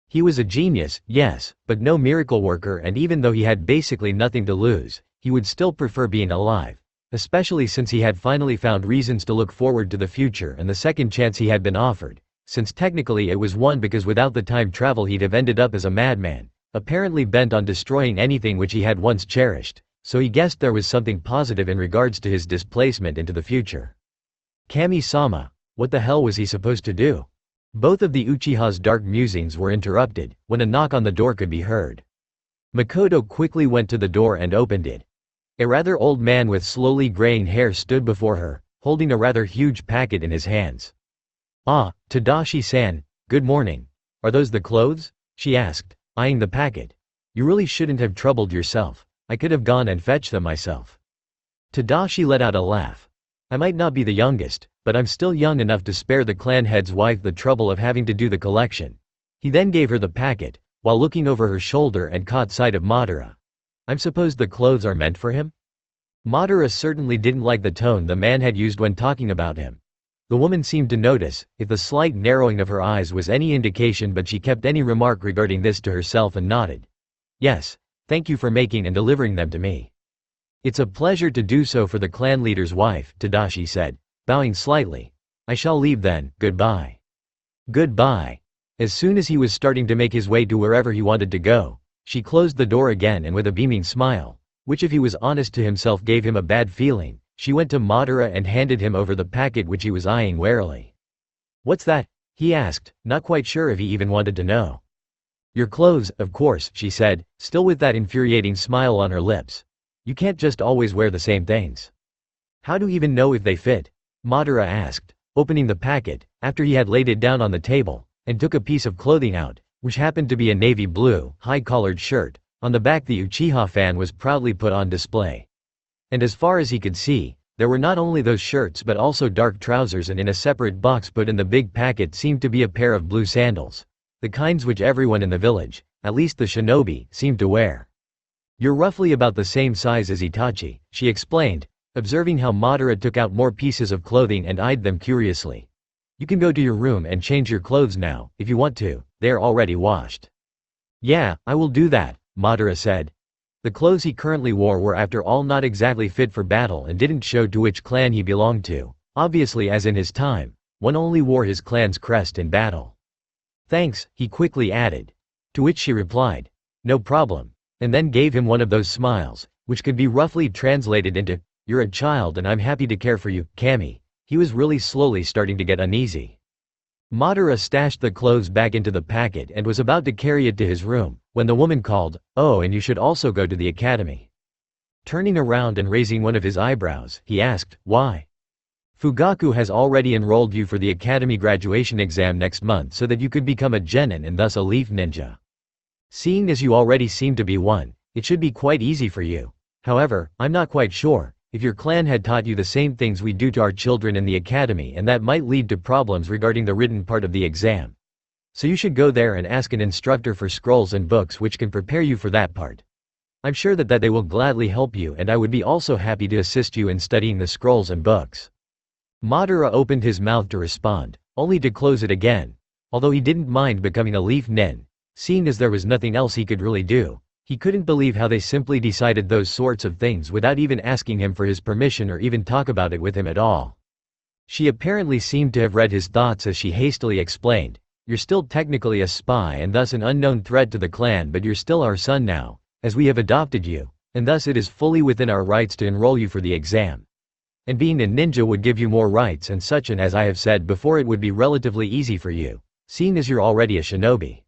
He was a genius, yes, but no miracle worker, and even though he had basically nothing to lose, he would still prefer being alive. Especially since he had finally found reasons to look forward to the future and the second chance he had been offered, since technically it was one, because without the time travel he'd have ended up as a madman, apparently bent on destroying anything which he had once cherished, so he guessed there was something positive in regards to his displacement into the future. Kami-sama, what the hell was he supposed to do? Both of the Uchiha's dark musings were interrupted, when a knock on the door could be heard. Makoto quickly went to the door and opened it. A rather old man with slowly graying hair stood before her, holding a rather huge packet in his hands. "Ah, Tadashi-san, good morning. Are those the clothes?" she asked, eyeing the packet. "You really shouldn't have troubled yourself. I could have gone and fetched them myself." Tadashi let out a laugh. "I might not be the youngest, but I'm still young enough to spare the clan head's wife the trouble of having to do the collection." He then gave her the packet, while looking over her shoulder and caught sight of Madara. "I'm supposed the clothes are meant for him?" Madara certainly didn't like the tone the man had used when talking about him. The woman seemed to notice, if the slight narrowing of her eyes was any indication, but she kept any remark regarding this to herself and nodded. "Yes, thank you for making and delivering them to me." "It's a pleasure to do so for the clan leader's wife," Tadashi said, bowing slightly. "I shall leave then, goodbye." "Goodbye." As soon as he was starting to make his way to wherever he wanted to go, she closed the door again and with a beaming smile, which if he was honest to himself gave him a bad feeling. She went to Madara and handed him over the packet which he was eyeing warily. "What's that?" he asked, not quite sure if he even wanted to know. "Your clothes, of course," she said, still with that infuriating smile on her lips. "You can't just always wear the same things." "How do you even know if they fit?" Madara asked, opening the packet, after he had laid it down on the table, and took a piece of clothing out, which happened to be a navy blue, high-collared shirt. On the back the Uchiha fan was proudly put on display. And as far as he could see, there were not only those shirts but also dark trousers, and in a separate box put in the big packet seemed to be a pair of blue sandals. The kinds which everyone in the village, at least the shinobi, seemed to wear. "You're roughly about the same size as Itachi," she explained, observing how Madara took out more pieces of clothing and eyed them curiously. "You can go to your room and change your clothes now, if you want to, they are already washed." "Yeah, I will do that," Madara said. The clothes he currently wore were after all not exactly fit for battle and didn't show to which clan he belonged to. Obviously, as in his time, one only wore his clan's crest in battle. "Thanks," he quickly added. To which she replied, "No problem," and then gave him one of those smiles, which could be roughly translated into, "You're a child and I'm happy to care for you, Kami." He was really slowly starting to get uneasy. Madara stashed the clothes back into the packet and was about to carry it to his room, when the woman called, "Oh, and you should also go to the academy." Turning around and raising one of his eyebrows, he asked, "Why?" "Fugaku has already enrolled you for the academy graduation exam next month so that you could become a genin and thus a leaf ninja. Seeing as you already seem to be one, it should be quite easy for you. However, I'm not quite sure if your clan had taught you the same things we do to our children in the academy, and that might lead to problems regarding the written part of the exam. So you should go there and ask an instructor for scrolls and books which can prepare you for that part. I'm sure that they will gladly help you, and I would be also happy to assist you in studying the scrolls and books." Madara opened his mouth to respond, only to close it again. Although he didn't mind becoming a leaf nin, seeing as there was nothing else he could really do, he couldn't believe how they simply decided those sorts of things without even asking him for his permission or even talk about it with him at all. She apparently seemed to have read his thoughts as she hastily explained, "You're still technically a spy and thus an unknown threat to the clan, but you're still our son now, as we have adopted you, and thus it is fully within our rights to enroll you for the exam. And being a ninja would give you more rights and such, and as I have said before, it would be relatively easy for you, seeing as you're already a shinobi.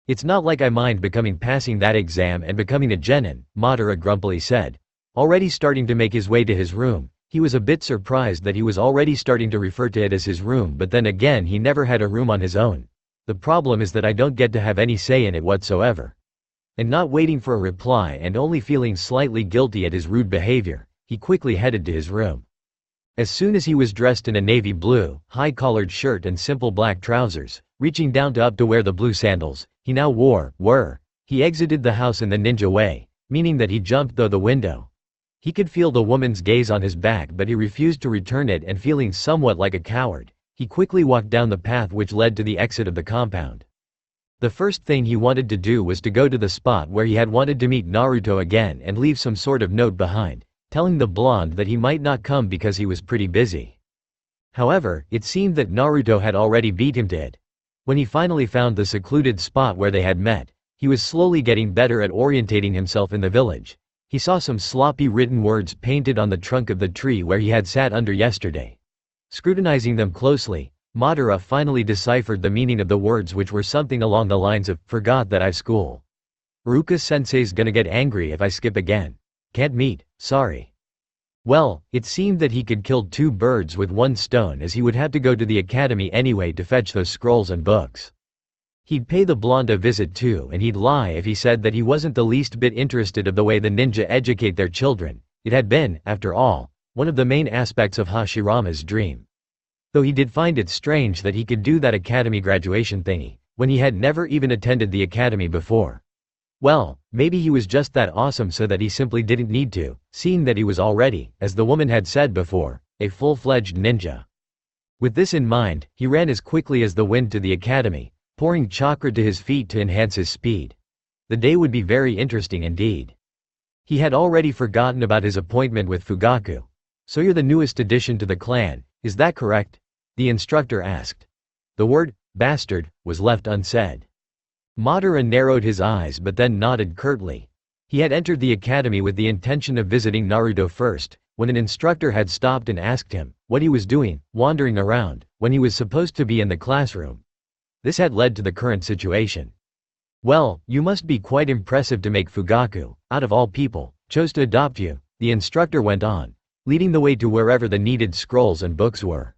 It's not like I mind passing that exam and becoming a genin," Madara grumpily said. Already starting to make his way to his room, he was a bit surprised that he was already starting to refer to it as his room, but then again he never had a room on his own. "The problem is that I don't get to have any say in it whatsoever." And not waiting for a reply and only feeling slightly guilty at his rude behavior, he quickly headed to his room. As soon as he was dressed in a navy blue, high-collared shirt and simple black trousers, reaching down to up to wear the blue sandals he now wore, he exited the house in the ninja way, meaning that he jumped through the window. He could feel the woman's gaze on his back, but he refused to return it, and feeling somewhat like a coward, he quickly walked down the path which led to the exit of the compound. The first thing he wanted to do was to go to the spot where he had wanted to meet Naruto again and leave some sort of note behind, telling the blonde that he might not come because he was pretty busy. However, it seemed that Naruto had already beat him to it. When he finally found the secluded spot where they had met, he was slowly getting better at orientating himself in the village. He saw some sloppy written words painted on the trunk of the tree where he had sat under yesterday. Scrutinizing them closely, Madara finally deciphered the meaning of the words, which were something along the lines of, "Forgot that I've school. Ruka-sensei's gonna get angry if I skip again. Can't meet, sorry." Well, it seemed that he could kill two birds with one stone, as he would have to go to the academy anyway to fetch those scrolls and books. He'd pay the blonde a visit too, and he'd lie if he said that he wasn't the least bit interested of the way the ninja educate their children. It had been, after all, one of the main aspects of Hashirama's dream. Though he did find it strange that he could do that academy graduation thingy, when he had never even attended the academy before. Well, maybe he was just that awesome so that he simply didn't need to, seeing that he was already, as the woman had said before, a full-fledged ninja. With this in mind, he ran as quickly as the wind to the academy, pouring chakra to his feet to enhance his speed. The day would be very interesting indeed. He had already forgotten about his appointment with Fugaku. "So you're the newest addition to the clan, is that correct?" the instructor asked. The word, "bastard," was left unsaid. Madara narrowed his eyes but then nodded curtly. He had entered the academy with the intention of visiting Naruto first, when an instructor had stopped and asked him what he was doing, wandering around, when he was supposed to be in the classroom. This had led to the current situation. "Well, you must be quite impressive to make Fugaku, out of all people, chose to adopt you," the instructor went on, leading the way to wherever the needed scrolls and books were.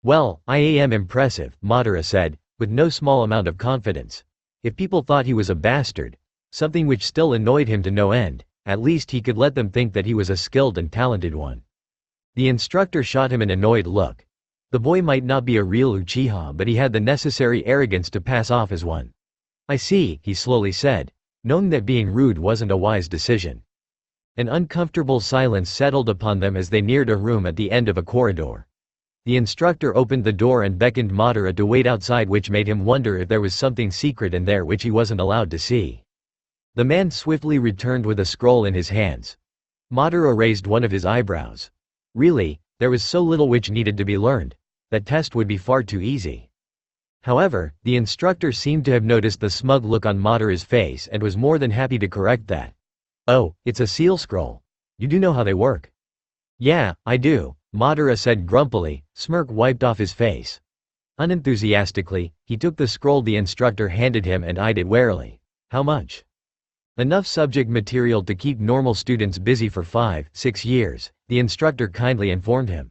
"Well, I am impressive," Madara said, with no small amount of confidence. If people thought he was a bastard, something which still annoyed him to no end, at least he could let them think that he was a skilled and talented one. The instructor shot him an annoyed look. The boy might not be a real Uchiha, but he had the necessary arrogance to pass off as one. "I see," he slowly said, knowing that being rude wasn't a wise decision. An uncomfortable silence settled upon them as they neared a room at the end of a corridor. The instructor opened the door and beckoned Madara to wait outside, which made him wonder if there was something secret in there which he wasn't allowed to see. The man swiftly returned with a scroll in his hands. Madara raised one of his eyebrows. Really, there was so little which needed to be learned. That test would be far too easy. However, the instructor seemed to have noticed the smug look on Madara's face and was more than happy to correct that. "Oh, it's a seal scroll. You do know how they work?" "Yeah, I do," Madara said grumpily, smirk wiped off his face. Unenthusiastically, he took the scroll the instructor handed him and eyed it warily. "How much?" "Enough subject material to keep normal students busy for 5-6 years, the instructor kindly informed him.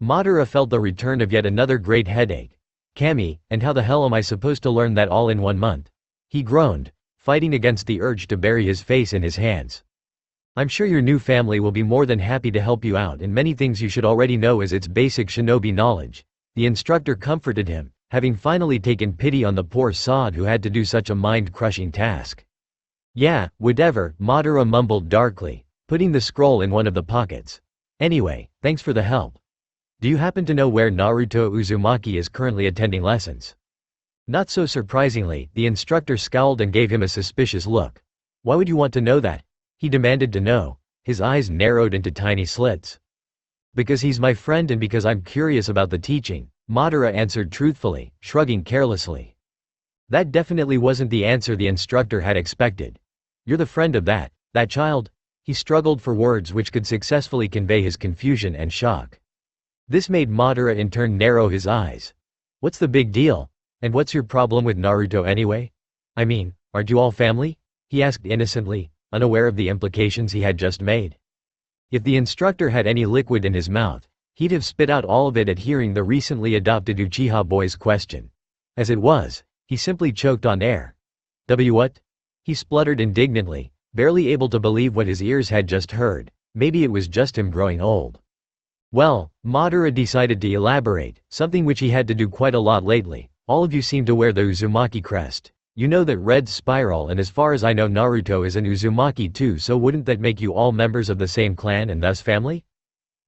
Madara felt the return of yet another great headache. "Kami, and how the hell am I supposed to learn that all in 1 month?" he groaned, fighting against the urge to bury his face in his hands. "I'm sure your new family will be more than happy to help you out in many things you should already know as its basic shinobi knowledge," the instructor comforted him, having finally taken pity on the poor sod who had to do such a mind-crushing task. "Yeah, whatever," Madara mumbled darkly, putting the scroll in one of the pockets. "Anyway, thanks for the help. Do you happen to know where Naruto Uzumaki is currently attending lessons?" Not so surprisingly, the instructor scowled and gave him a suspicious look. "Why would you want to know that?" he demanded to know. His eyes narrowed into tiny slits. "Because he's my friend and because I'm curious about the teaching," Madara answered truthfully, shrugging carelessly. That definitely wasn't the answer the instructor had expected. "You're the friend of that child?" He struggled for words which could successfully convey his confusion and shock. This made Madara in turn narrow his eyes. "What's the big deal? And what's your problem with Naruto anyway? I mean, aren't you all family?" he asked innocently, unaware of the implications he had just made. If the instructor had any liquid in his mouth, he'd have spit out all of it at hearing the recently adopted Uchiha boy's question. As it was, he simply choked on air. What?" he spluttered indignantly, barely able to believe what his ears had just heard. Maybe it was just him growing old. "Well," Madara decided to elaborate, something which he had to do quite a lot lately, "all of you seem to wear the Uzumaki crest. You know that red spiral, and as far as I know Naruto is an Uzumaki too, so wouldn't that make you all members of the same clan and thus family?"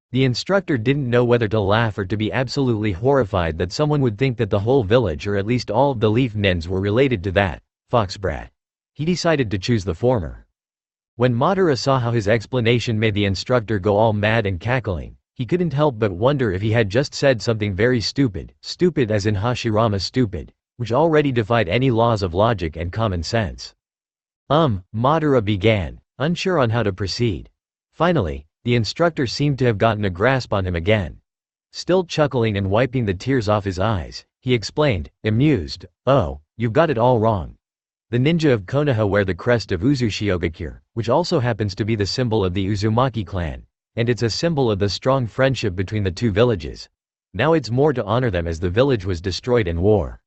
The instructor didn't know whether to laugh or to be absolutely horrified that someone would think that the whole village or at least all of the leaf nins were related to that fox brat. He decided to choose the former. When Madara saw how his explanation made the instructor go all mad and cackling, he couldn't help but wonder if he had just said something very stupid as in Hashirama stupid, which already defied any laws of logic and common sense. Madara began, unsure on how to proceed. Finally, the instructor seemed to have gotten a grasp on him again. Still chuckling and wiping the tears off his eyes, he explained, amused, "Oh, you've got it all wrong. The ninja of Konoha wear the crest of Uzushiogakure, which also happens to be the symbol of the Uzumaki clan, and it's a symbol of the strong friendship between the two villages. Now it's more to honor them as the village was destroyed in war."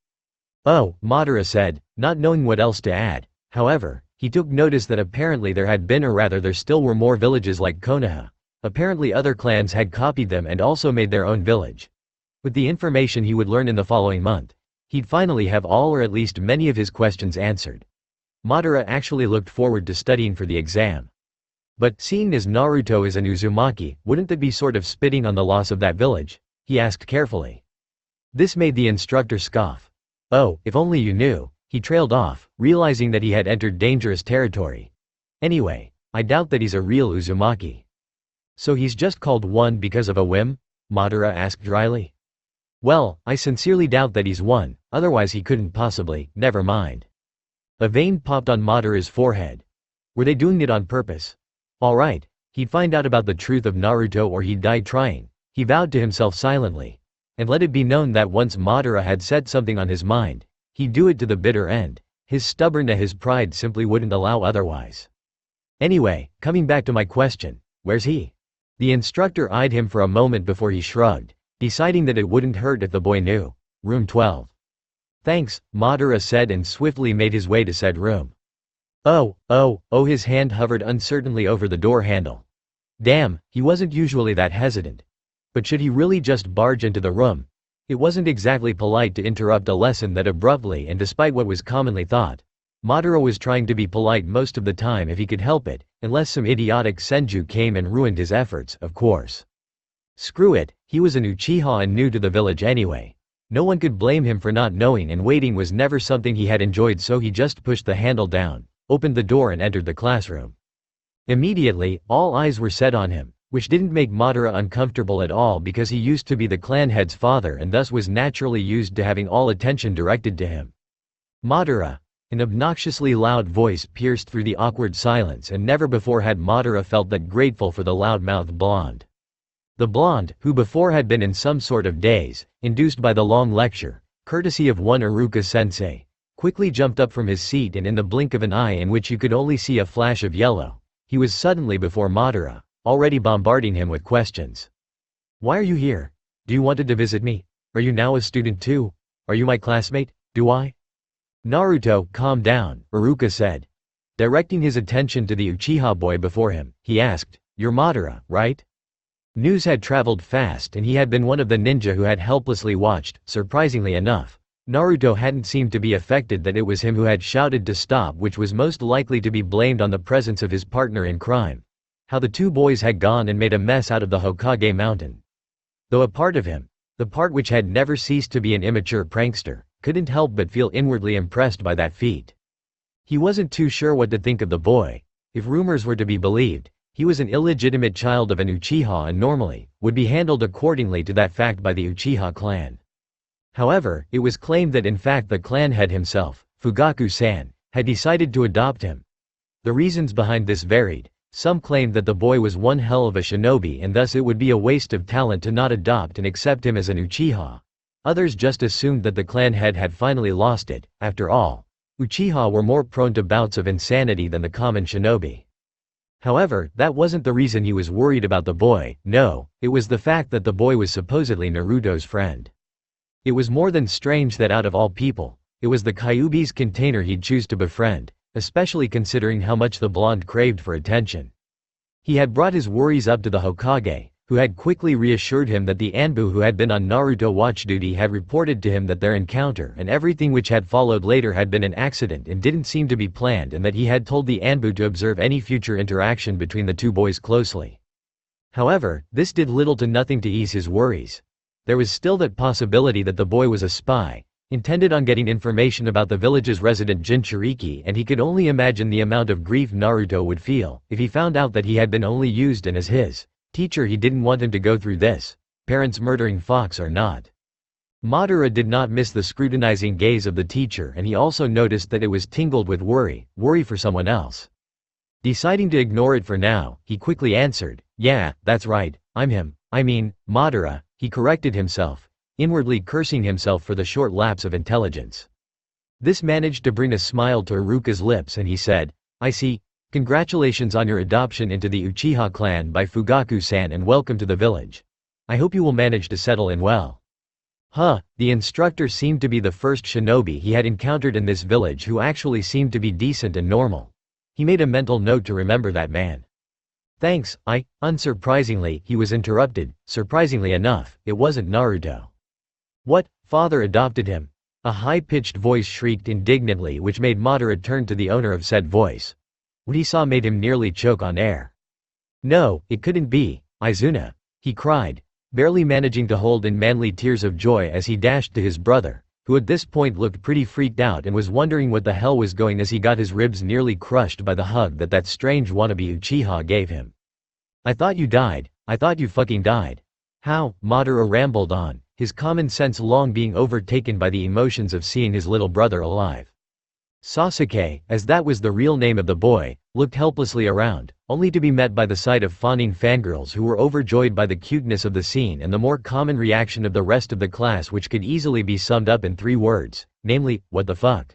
"Oh," Madara said, not knowing what else to add. However, he took notice that apparently there had been, or rather there still were, more villages like Konoha. Apparently other clans had copied them and also made their own village. With the information he would learn in the following month, he'd finally have all or at least many of his questions answered. Madara actually looked forward to studying for the exam. But, seeing as Naruto is an Uzumaki, wouldn't that be sort of spitting on the loss of that village? He asked carefully. This made the instructor scoff. "Oh, if only you knew," he trailed off, realizing that he had entered dangerous territory. "Anyway, I doubt that he's a real Uzumaki." "So he's just called one because of a whim?" Madara asked dryly. "Well, I sincerely doubt that he's one, otherwise he couldn't possibly, never mind." A vein popped on Madara's forehead. Were they doing it on purpose? Alright, he'd find out about the truth of Naruto or he'd die trying, he vowed to himself silently. And let it be known that once Madara had set something on his mind, he'd do it to the bitter end. His stubbornness, his pride simply wouldn't allow otherwise. Anyway, coming back to my question, where's he? The instructor eyed him for a moment before he shrugged, deciding that it wouldn't hurt if the boy knew. Room 12. Thanks, Madara said and swiftly made his way to said room. Oh, his hand hovered uncertainly over the door handle. Damn, he wasn't usually that hesitant. But should he really just barge into the room? It wasn't exactly polite to interrupt a lesson that abruptly, and despite what was commonly thought, Madara was trying to be polite most of the time if he could help it, unless some idiotic senju came and ruined his efforts, of course. Screw it, he was an Uchiha and new to the village anyway. No one could blame him for not knowing, and waiting was never something he had enjoyed, so he just pushed the handle down, opened the door and entered the classroom. Immediately, all eyes were set on him, which didn't make Madara uncomfortable at all because he used to be the clan head's father and thus was naturally used to having all attention directed to him. Madara. An obnoxiously loud voice pierced through the awkward silence, and never before had Madara felt that grateful for the loud-mouthed blonde. The blonde, who before had been in some sort of daze, induced by the long lecture, courtesy of one Iruka-sensei, quickly jumped up from his seat, and in the blink of an eye in which you could only see a flash of yellow, he was suddenly before Madara, already bombarding him with questions. Why are you here? Do you wanted to visit me? Are you now a student too? Are you my classmate? Do I? Naruto, calm down, Iruka said. Directing his attention to the Uchiha boy before him, he asked, You're Madara, right? News had traveled fast and he had been one of the ninja who had helplessly watched. Surprisingly enough, Naruto hadn't seemed to be affected that it was him who had shouted to stop, which was most likely to be blamed on the presence of his partner in crime. How the two boys had gone and made a mess out of the Hokage mountain. Though a part of him, the part which had never ceased to be an immature prankster, couldn't help but feel inwardly impressed by that feat. He wasn't too sure what to think of the boy. If rumors were to be believed, he was an illegitimate child of an Uchiha and normally would be handled accordingly to that fact by the Uchiha clan. However, it was claimed that in fact the clan head himself, Fugaku-san, had decided to adopt him. The reasons behind this varied. Some claimed that the boy was one hell of a shinobi and thus it would be a waste of talent to not adopt and accept him as an Uchiha. Others just assumed that the clan head had finally lost it. After all, Uchiha were more prone to bouts of insanity than the common shinobi. However, that wasn't the reason he was worried about the boy. No, it was the fact that the boy was supposedly Naruto's friend. It was more than strange that out of all people, it was the Kyuubi's container he'd choose to befriend, especially considering how much the blonde craved for attention. He had brought his worries up to the Hokage, who had quickly reassured him that the Anbu who had been on Naruto watch duty had reported to him that their encounter and everything which had followed later had been an accident and didn't seem to be planned, and that he had told the Anbu to observe any future interaction between the two boys closely. However, this did little to nothing to ease his worries. There was still that possibility that the boy was a spy, intended on getting information about the village's resident Jinchuriki, and he could only imagine the amount of grief Naruto would feel if he found out that he had been only used and as his teacher he didn't want him to go through this, parents murdering fox or not. Madara did not miss the scrutinizing gaze of the teacher, and he also noticed that it was tingled with worry for someone else. Deciding to ignore it for now, he quickly answered, Yeah, that's right, I'm him, Madara, he corrected himself, inwardly cursing himself for the short lapse of intelligence. This managed to bring a smile to Iruka's lips and he said, I see. Congratulations on your adoption into the Uchiha clan by Fugaku-san and welcome to the village. I hope you will manage to settle in well. The instructor seemed to be the first shinobi he had encountered in this village who actually seemed to be decent and normal. He made a mental note to remember that man. Thanks, unsurprisingly, he was interrupted. Surprisingly enough, it wasn't Naruto. What, father adopted him? A high-pitched voice shrieked indignantly, which made Madara turn to the owner of said voice. What he saw made him nearly choke on air. No, it couldn't be, Izuna, he cried, barely managing to hold in manly tears of joy as he dashed to his brother, who at this point looked pretty freaked out and was wondering what the hell was going as he got his ribs nearly crushed by the hug that strange wannabe Uchiha gave him. I thought you died, I thought you fucking died. How? Madara rambled on, his common sense long being overtaken by the emotions of seeing his little brother alive. Sasuke, as that was the real name of the boy, looked helplessly around, only to be met by the sight of fawning fangirls who were overjoyed by the cuteness of the scene and the more common reaction of the rest of the class, which could easily be summed up in 3 words, namely, what the fuck.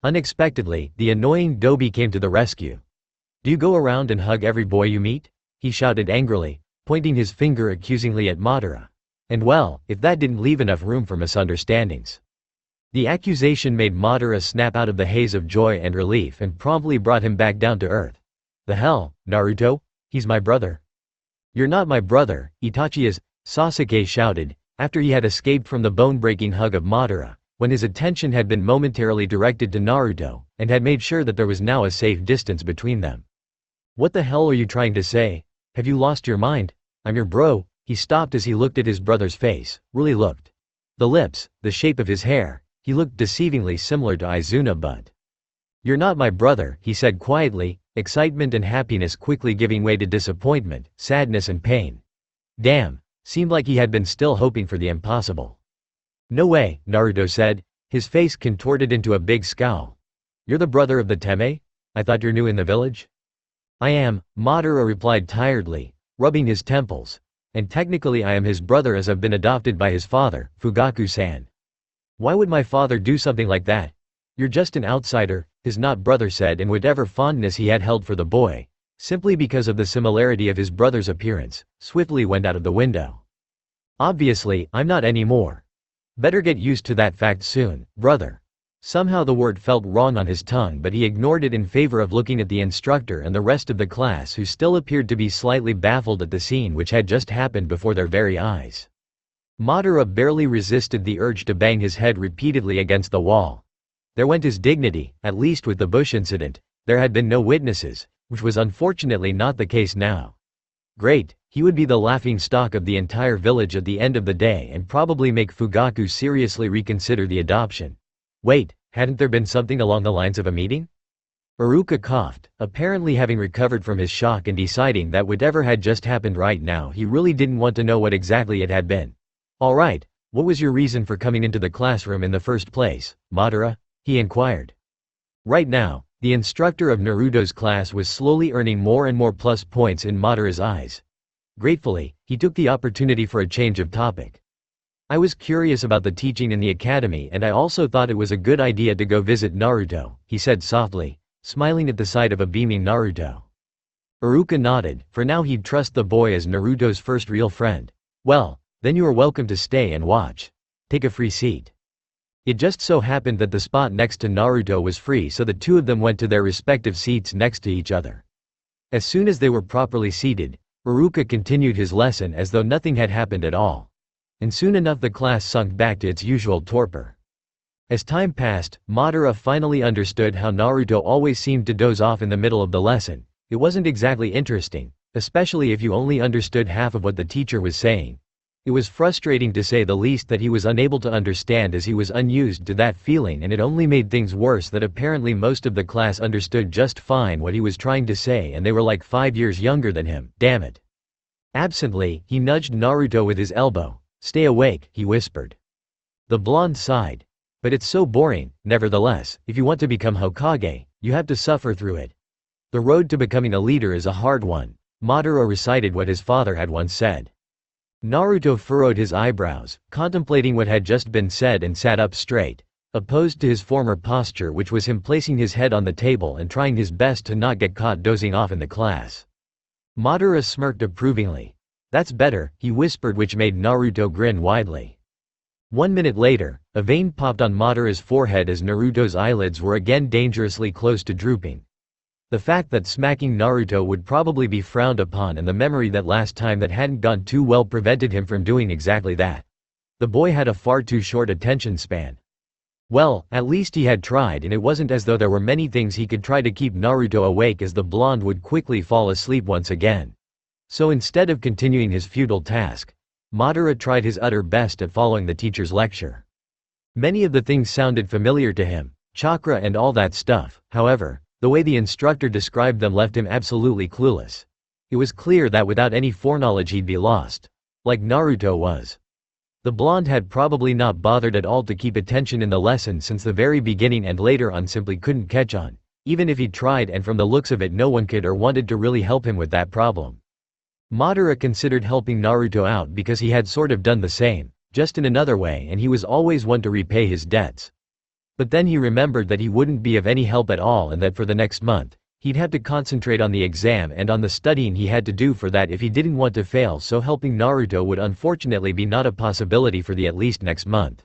Unexpectedly, the annoying Dobi came to the rescue. "Do you go around and hug every boy you meet?" he shouted angrily, pointing his finger accusingly at Madara. And well, if that didn't leave enough room for misunderstandings. The accusation made Madara snap out of the haze of joy and relief and promptly brought him back down to earth. "The hell, Naruto? He's my brother." "You're not my brother, Itachi is," Sasuke shouted, after he had escaped from the bone-breaking hug of Madara, when his attention had been momentarily directed to Naruto, and had made sure that there was now a safe distance between them. "What the hell are you trying to say? Have you lost your mind? I'm your bro." He stopped as he looked at his brother's face, really looked. The lips, the shape of his hair, he looked deceivingly similar to Izuna, but. "You're not my brother," he said quietly, excitement and happiness quickly giving way to disappointment, sadness and pain. Damn, seemed like he had been still hoping for the impossible. "No way," Naruto said, his face contorted into a big scowl. "You're the brother of the Teme? I thought you're new in the village?" "I am," Madara replied tiredly, rubbing his temples. "And technically I am his brother as I've been adopted by his father, Fugaku-san." "Why would my father do something like that? You're just an outsider," his not brother said, and whatever fondness he had held for the boy, simply because of the similarity of his brother's appearance, swiftly went out of the window. "Obviously, I'm not anymore. Better get used to that fact soon, brother." Somehow the word felt wrong on his tongue, but he ignored it in favor of looking at the instructor and the rest of the class, who still appeared to be slightly baffled at the scene which had just happened before their very eyes. Madara barely resisted the urge to bang his head repeatedly against the wall. There went his dignity. At least with the bush incident, there had been no witnesses, which was unfortunately not the case now. Great, he would be the laughing stock of the entire village at the end of the day and probably make Fugaku seriously reconsider the adoption. Wait, hadn't there been something along the lines of a meeting? Iruka coughed, apparently having recovered from his shock and deciding that whatever had just happened right now, he really didn't want to know what exactly it had been. "Alright, what was your reason for coming into the classroom in the first place, Madara?" he inquired. Right now, the instructor of Naruto's class was slowly earning more and more plus points in Madara's eyes. Gratefully, he took the opportunity for a change of topic. "I was curious about the teaching in the academy, and I also thought it was a good idea to go visit Naruto," he said softly, smiling at the sight of a beaming Naruto. Iruka nodded, for now he'd trust the boy as Naruto's first real friend. "Well, then you are welcome to stay and watch. Take a free seat." It just so happened that the spot next to Naruto was free, so the two of them went to their respective seats next to each other. As soon as they were properly seated, Iruka continued his lesson as though nothing had happened at all. And soon enough the class sunk back to its usual torpor. As time passed, Madara finally understood how Naruto always seemed to doze off in the middle of the lesson. It wasn't exactly interesting, especially if you only understood half of what the teacher was saying. It was frustrating to say the least that he was unable to understand, as he was unused to that feeling, and it only made things worse that apparently most of the class understood just fine what he was trying to say, and they were like 5 years younger than him. Damn it. Absently, he nudged Naruto with his elbow. "Stay awake," he whispered. The blonde sighed. "But it's so boring. Nevertheless, if you want to become Hokage, you have to suffer through it. The road to becoming a leader is a hard one." Madara recited what his father had once said. Naruto furrowed his eyebrows, contemplating what had just been said, and sat up straight, opposed to his former posture, which was him placing his head on the table and trying his best to not get caught dozing off in the class. Madara smirked approvingly. "That's better," he whispered, which made Naruto grin widely. 1 minute later, a vein popped on Madara's forehead as Naruto's eyelids were again dangerously close to drooping. The fact that smacking Naruto would probably be frowned upon, and the memory that last time that hadn't gone too well prevented him from doing exactly that. The boy had a far too short attention span. Well, at least he had tried, and it wasn't as though there were many things he could try to keep Naruto awake, as the blonde would quickly fall asleep once again. So instead of continuing his futile task, Madara tried his utter best at following the teacher's lecture. Many of the things sounded familiar to him, chakra and all that stuff. However, the way the instructor described them left him absolutely clueless. It was clear that without any foreknowledge he'd be lost. Like Naruto was. The blonde had probably not bothered at all to keep attention in the lesson since the very beginning and later on simply couldn't catch on, even if he tried, and from the looks of it no one could or wanted to really help him with that problem. Madara considered helping Naruto out because he had sort of done the same, just in another way, and he was always one to repay his debts. But then he remembered that he wouldn't be of any help at all and that for the next month, he'd have to concentrate on the exam and on the studying he had to do for that if he didn't want to fail, so helping Naruto would unfortunately be not a possibility for the at least next month.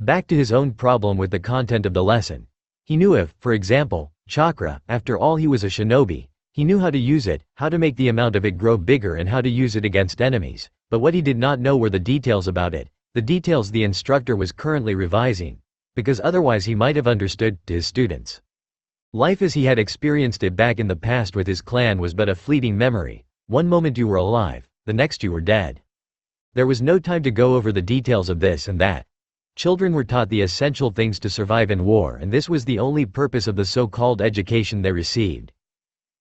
Back to his own problem with the content of the lesson. He knew if, for example, chakra, after all he was a shinobi, he knew how to use it, how to make the amount of it grow bigger and how to use it against enemies, but what he did not know were the details about it, the details the instructor was currently revising, because otherwise he might have understood, to his students. Life as he had experienced it back in the past with his clan was but a fleeting memory. One moment you were alive, the next you were dead. There was no time to go over the details of this and that. Children were taught the essential things to survive in war, and this was the only purpose of the so-called education they received.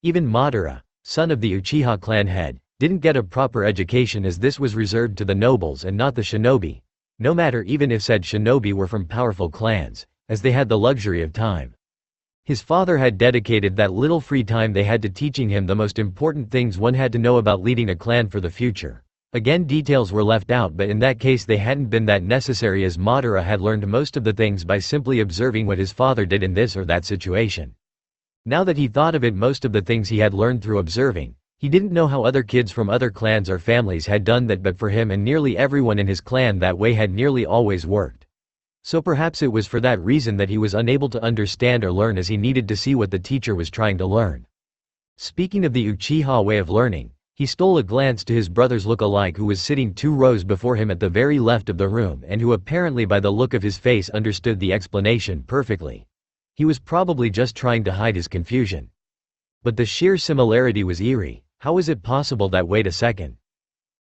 Even Madara, son of the Uchiha clan head, didn't get a proper education as this was reserved to the nobles and not the shinobi, no matter even if said shinobi were from powerful clans, as they had the luxury of time. His father had dedicated that little free time they had to teaching him the most important things one had to know about leading a clan for the future. Again, details were left out, but in that case they hadn't been that necessary as Madara had learned most of the things by simply observing what his father did in this or that situation. Now that he thought of it, most of the things he had learned through observing. He didn't know how other kids from other clans or families had done that, but for him and nearly everyone in his clan that way had nearly always worked. So perhaps it was for that reason that he was unable to understand or learn as he needed to see what the teacher was trying to learn. Speaking of the Uchiha way of learning, he stole a glance to his brother's look-alike who was sitting 2 rows before him at the very left of the room and who apparently by the look of his face understood the explanation perfectly. He was probably just trying to hide his confusion. But the sheer similarity was eerie. How was it possible that? Wait a second.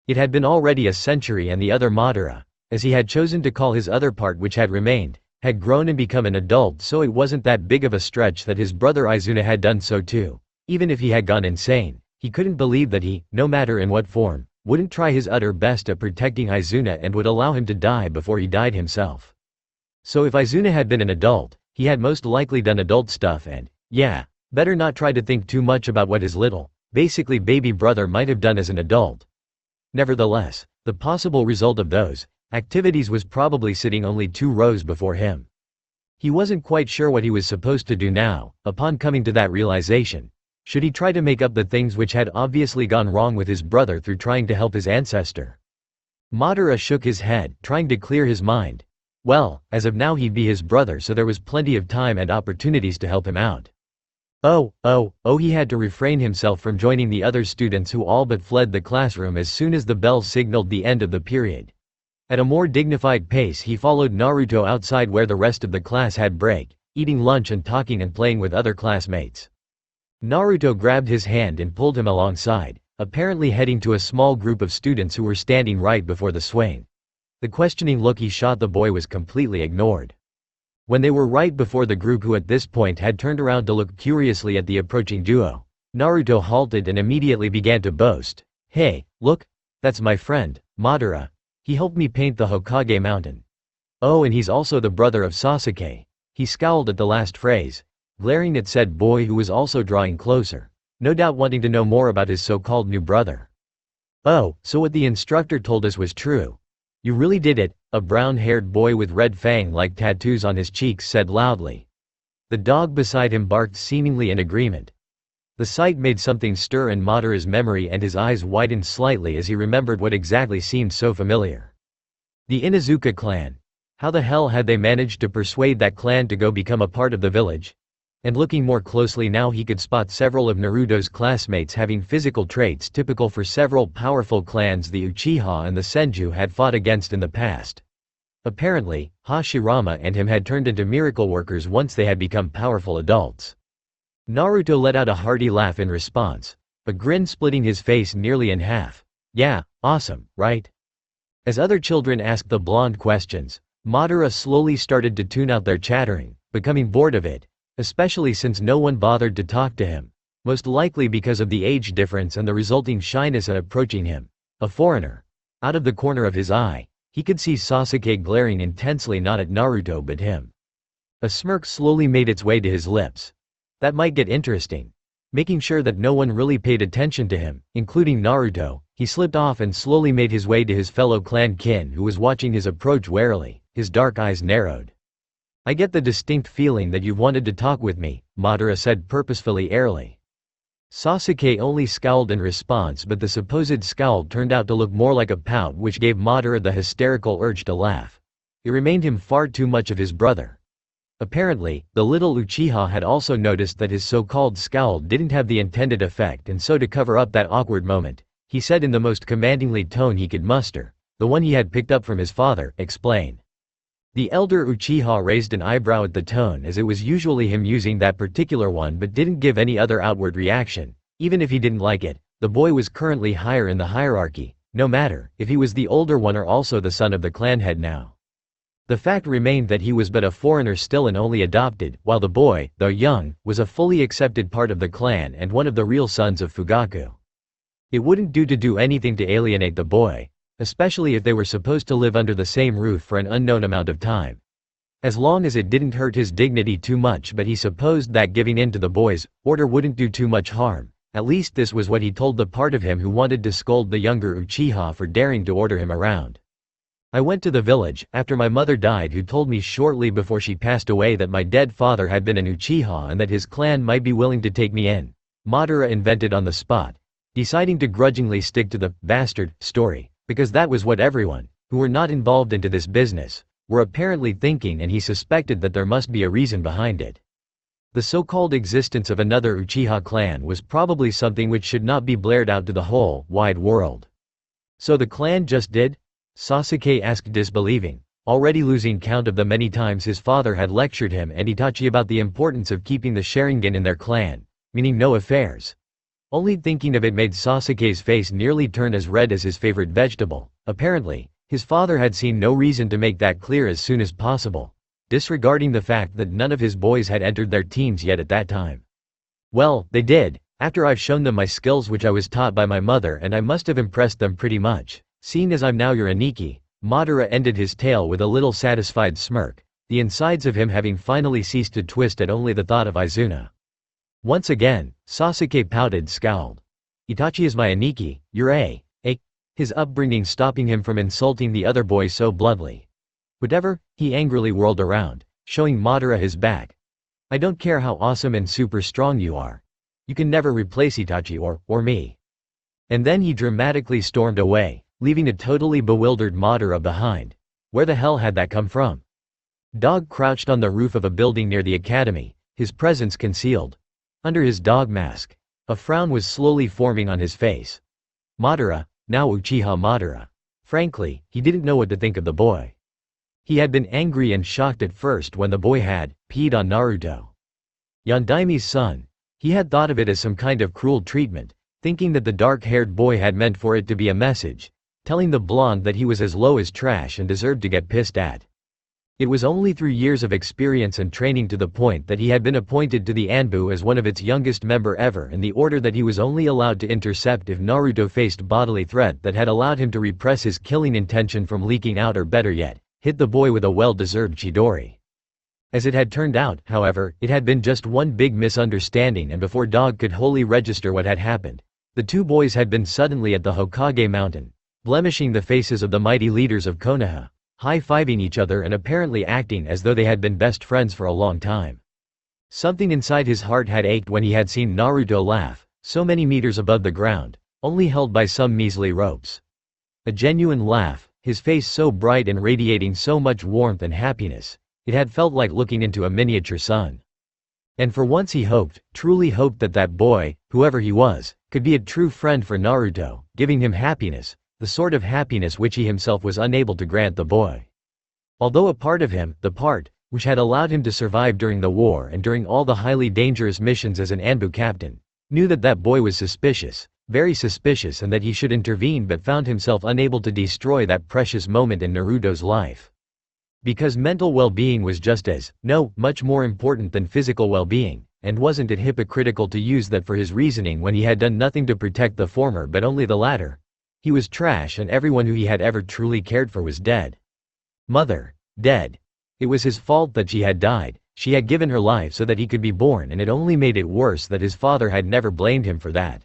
It had been already a century and the other Madara, as he had chosen to call his other part which had remained, had grown and become an adult, so it wasn't that big of a stretch that his brother Izuna had done so too. Even if he had gone insane, he couldn't believe that he, no matter in what form, wouldn't try his utter best at protecting Izuna and would allow him to die before he died himself. So if Izuna had been an adult, he had most likely done adult stuff and, yeah, better not try to think too much about what his little, basically baby brother might have done as an adult. Nevertheless, the possible result of those activities was probably sitting only 2 rows before him. He wasn't quite sure what he was supposed to do now, upon coming to that realization. Should he try to make up the things which had obviously gone wrong with his brother through trying to help his ancestor? Madara shook his head, trying to clear his mind. Well, as of now he'd be his brother, so there was plenty of time and opportunities to help him out. He had to refrain himself from joining the other students who all but fled the classroom as soon as the bell signaled the end of the period. At a more dignified pace he followed Naruto outside where the rest of the class had break, eating lunch and talking and playing with other classmates. Naruto grabbed his hand and pulled him alongside, apparently heading to a small group of students who were standing right before the swing. The questioning look he shot the boy was completely ignored. When they were right before the group who at this point had turned around to look curiously at the approaching duo, Naruto halted and immediately began to boast. Hey, look, that's my friend, Madara. He helped me paint the Hokage mountain. Oh, and he's also the brother of Sasuke. He scowled at the last phrase, glaring at said boy who was also drawing closer, no doubt wanting to know more about his so-called new brother. Oh, so what the instructor told us was true. You really did it, a brown-haired boy with red fang-like tattoos on his cheeks said loudly. The dog beside him barked seemingly in agreement. The sight made something stir in Madara's memory and his eyes widened slightly as he remembered what exactly seemed so familiar. The Inuzuka clan. How the hell had they managed to persuade that clan to go become a part of the village? And looking more closely now he could spot several of Naruto's classmates having physical traits typical for several powerful clans the Uchiha and the Senju had fought against in the past. Apparently, Hashirama and him had turned into miracle workers once they had become powerful adults. Naruto let out a hearty laugh in response, a grin splitting his face nearly in half. Yeah, awesome, right? As other children asked the blonde questions, Madara slowly started to tune out their chattering, becoming bored of it, especially since no one bothered to talk to him, most likely because of the age difference and the resulting shyness at approaching him. A foreigner. Out of the corner of his eye, He could see Sasuke glaring intensely not at Naruto but him. A smirk slowly made its way to his lips. That might get interesting. Making sure that no one really paid attention to him, including Naruto, he slipped off and slowly made his way to his fellow clan kin who was watching his approach warily, his dark eyes narrowed. "I get the distinct feeling that you've wanted to talk with me," Madara said purposefully airily. Sasuke only scowled in response, but the supposed scowl turned out to look more like a pout, which gave Madara the hysterical urge to laugh. It reminded him far too much of his brother. Apparently, the little Uchiha had also noticed that his so-called scowl didn't have the intended effect, and so to cover up that awkward moment, he said in the most commandingly tone he could muster, the one he had picked up from his father, "Explain." The elder Uchiha raised an eyebrow at the tone, as it was usually him using that particular one, but didn't give any other outward reaction. Even if he didn't like it, the boy was currently higher in the hierarchy, no matter if he was the older one or also the son of the clan head now. The fact remained that he was but a foreigner still and only adopted, while the boy, though young, was a fully accepted part of the clan and one of the real sons of Fugaku. It wouldn't do to do anything to alienate the boy, especially if they were supposed to live under the same roof for an unknown amount of time. As long as it didn't hurt his dignity too much, but he supposed that giving in to the boy's order wouldn't do too much harm. At least this was what he told the part of him who wanted to scold the younger Uchiha for daring to order him around. "I went to the village after my mother died, who told me shortly before she passed away that my dead father had been an Uchiha and that his clan might be willing to take me in," Madara invented on the spot, deciding to grudgingly stick to the "bastard" story, because that was what everyone, who were not involved into this business, were apparently thinking, and he suspected that there must be a reason behind it. The so-called existence of another Uchiha clan was probably something which should not be blared out to the whole, wide world. "So the clan just did?" Sasuke asked, disbelieving, already losing count of the many times his father had lectured him and Itachi about the importance of keeping the Sharingan in their clan, meaning no affairs. Only thinking of it made Sasuke's face nearly turn as red as his favorite vegetable. Apparently, his father had seen no reason to make that clear as soon as possible, disregarding the fact that none of his boys had entered their teens yet at that time. "Well, they did, after I've shown them my skills which I was taught by my mother, and I must have impressed them pretty much. Seeing as I'm now your Aniki," Madara ended his tale with a little satisfied smirk, the insides of him having finally ceased to twist at only the thought of Izuna. Once again, Sasuke pouted, scowled. "Itachi is my Aniki, you're a," his upbringing stopping him from insulting the other boy so bluntly. "Whatever," he angrily whirled around, showing Madara his back. "I don't care how awesome and super strong you are. You can never replace Itachi or me." And then he dramatically stormed away, leaving a totally bewildered Madara behind. Where the hell had that come from? Dog crouched on the roof of a building near the academy, his presence concealed under his dog mask. A frown was slowly forming on his face. Madara, now Uchiha Madara. Frankly, he didn't know what to think of the boy. He had been angry and shocked at first when the boy had peed on Naruto. Yondaimi's son. He had thought of it as some kind of cruel treatment, thinking that the dark-haired boy had meant for it to be a message, telling the blonde that he was as low as trash and deserved to get pissed at. It was only through years of experience and training to the point that he had been appointed to the Anbu as one of its youngest member ever, and the order that he was only allowed to intercept if Naruto faced bodily threat that had allowed him to repress his killing intention from leaking out, or better yet, hit the boy with a well-deserved chidori. As it had turned out, however, it had been just one big misunderstanding, and before Dog could wholly register what had happened, the two boys had been suddenly at the Hokage mountain, blemishing the faces of the mighty leaders of Konoha, high-fiving each other and apparently acting as though they had been best friends for a long time. Something inside his heart had ached when he had seen Naruto laugh, so many meters above the ground, only held by some measly ropes. A genuine laugh, his face so bright and radiating so much warmth and happiness, it had felt like looking into a miniature sun. And for once he hoped, truly hoped, that that boy, whoever he was, could be a true friend for Naruto, giving him happiness, the sort of happiness which he himself was unable to grant the boy. Although a part of him, the part which had allowed him to survive during the war and during all the highly dangerous missions as an Anbu captain, knew that that boy was suspicious, very suspicious, and that he should intervene, but found himself unable to destroy that precious moment in Naruto's life. Because mental well-being was just as, no, much more important than physical well-being, and wasn't it hypocritical to use that for his reasoning when he had done nothing to protect the former but only the latter? He was trash and everyone who he had ever truly cared for was dead. Mother, dead. It was his fault that she had died. She had given her life so that he could be born, and it only made it worse that his father had never blamed him for that.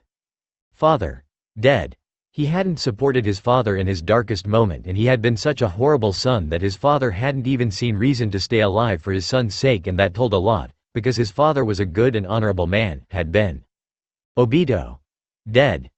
Father, dead. He hadn't supported his father in his darkest moment, and he had been such a horrible son that his father hadn't even seen reason to stay alive for his son's sake, and that told a lot, because his father was a good and honorable man, had been. Obito. Dead.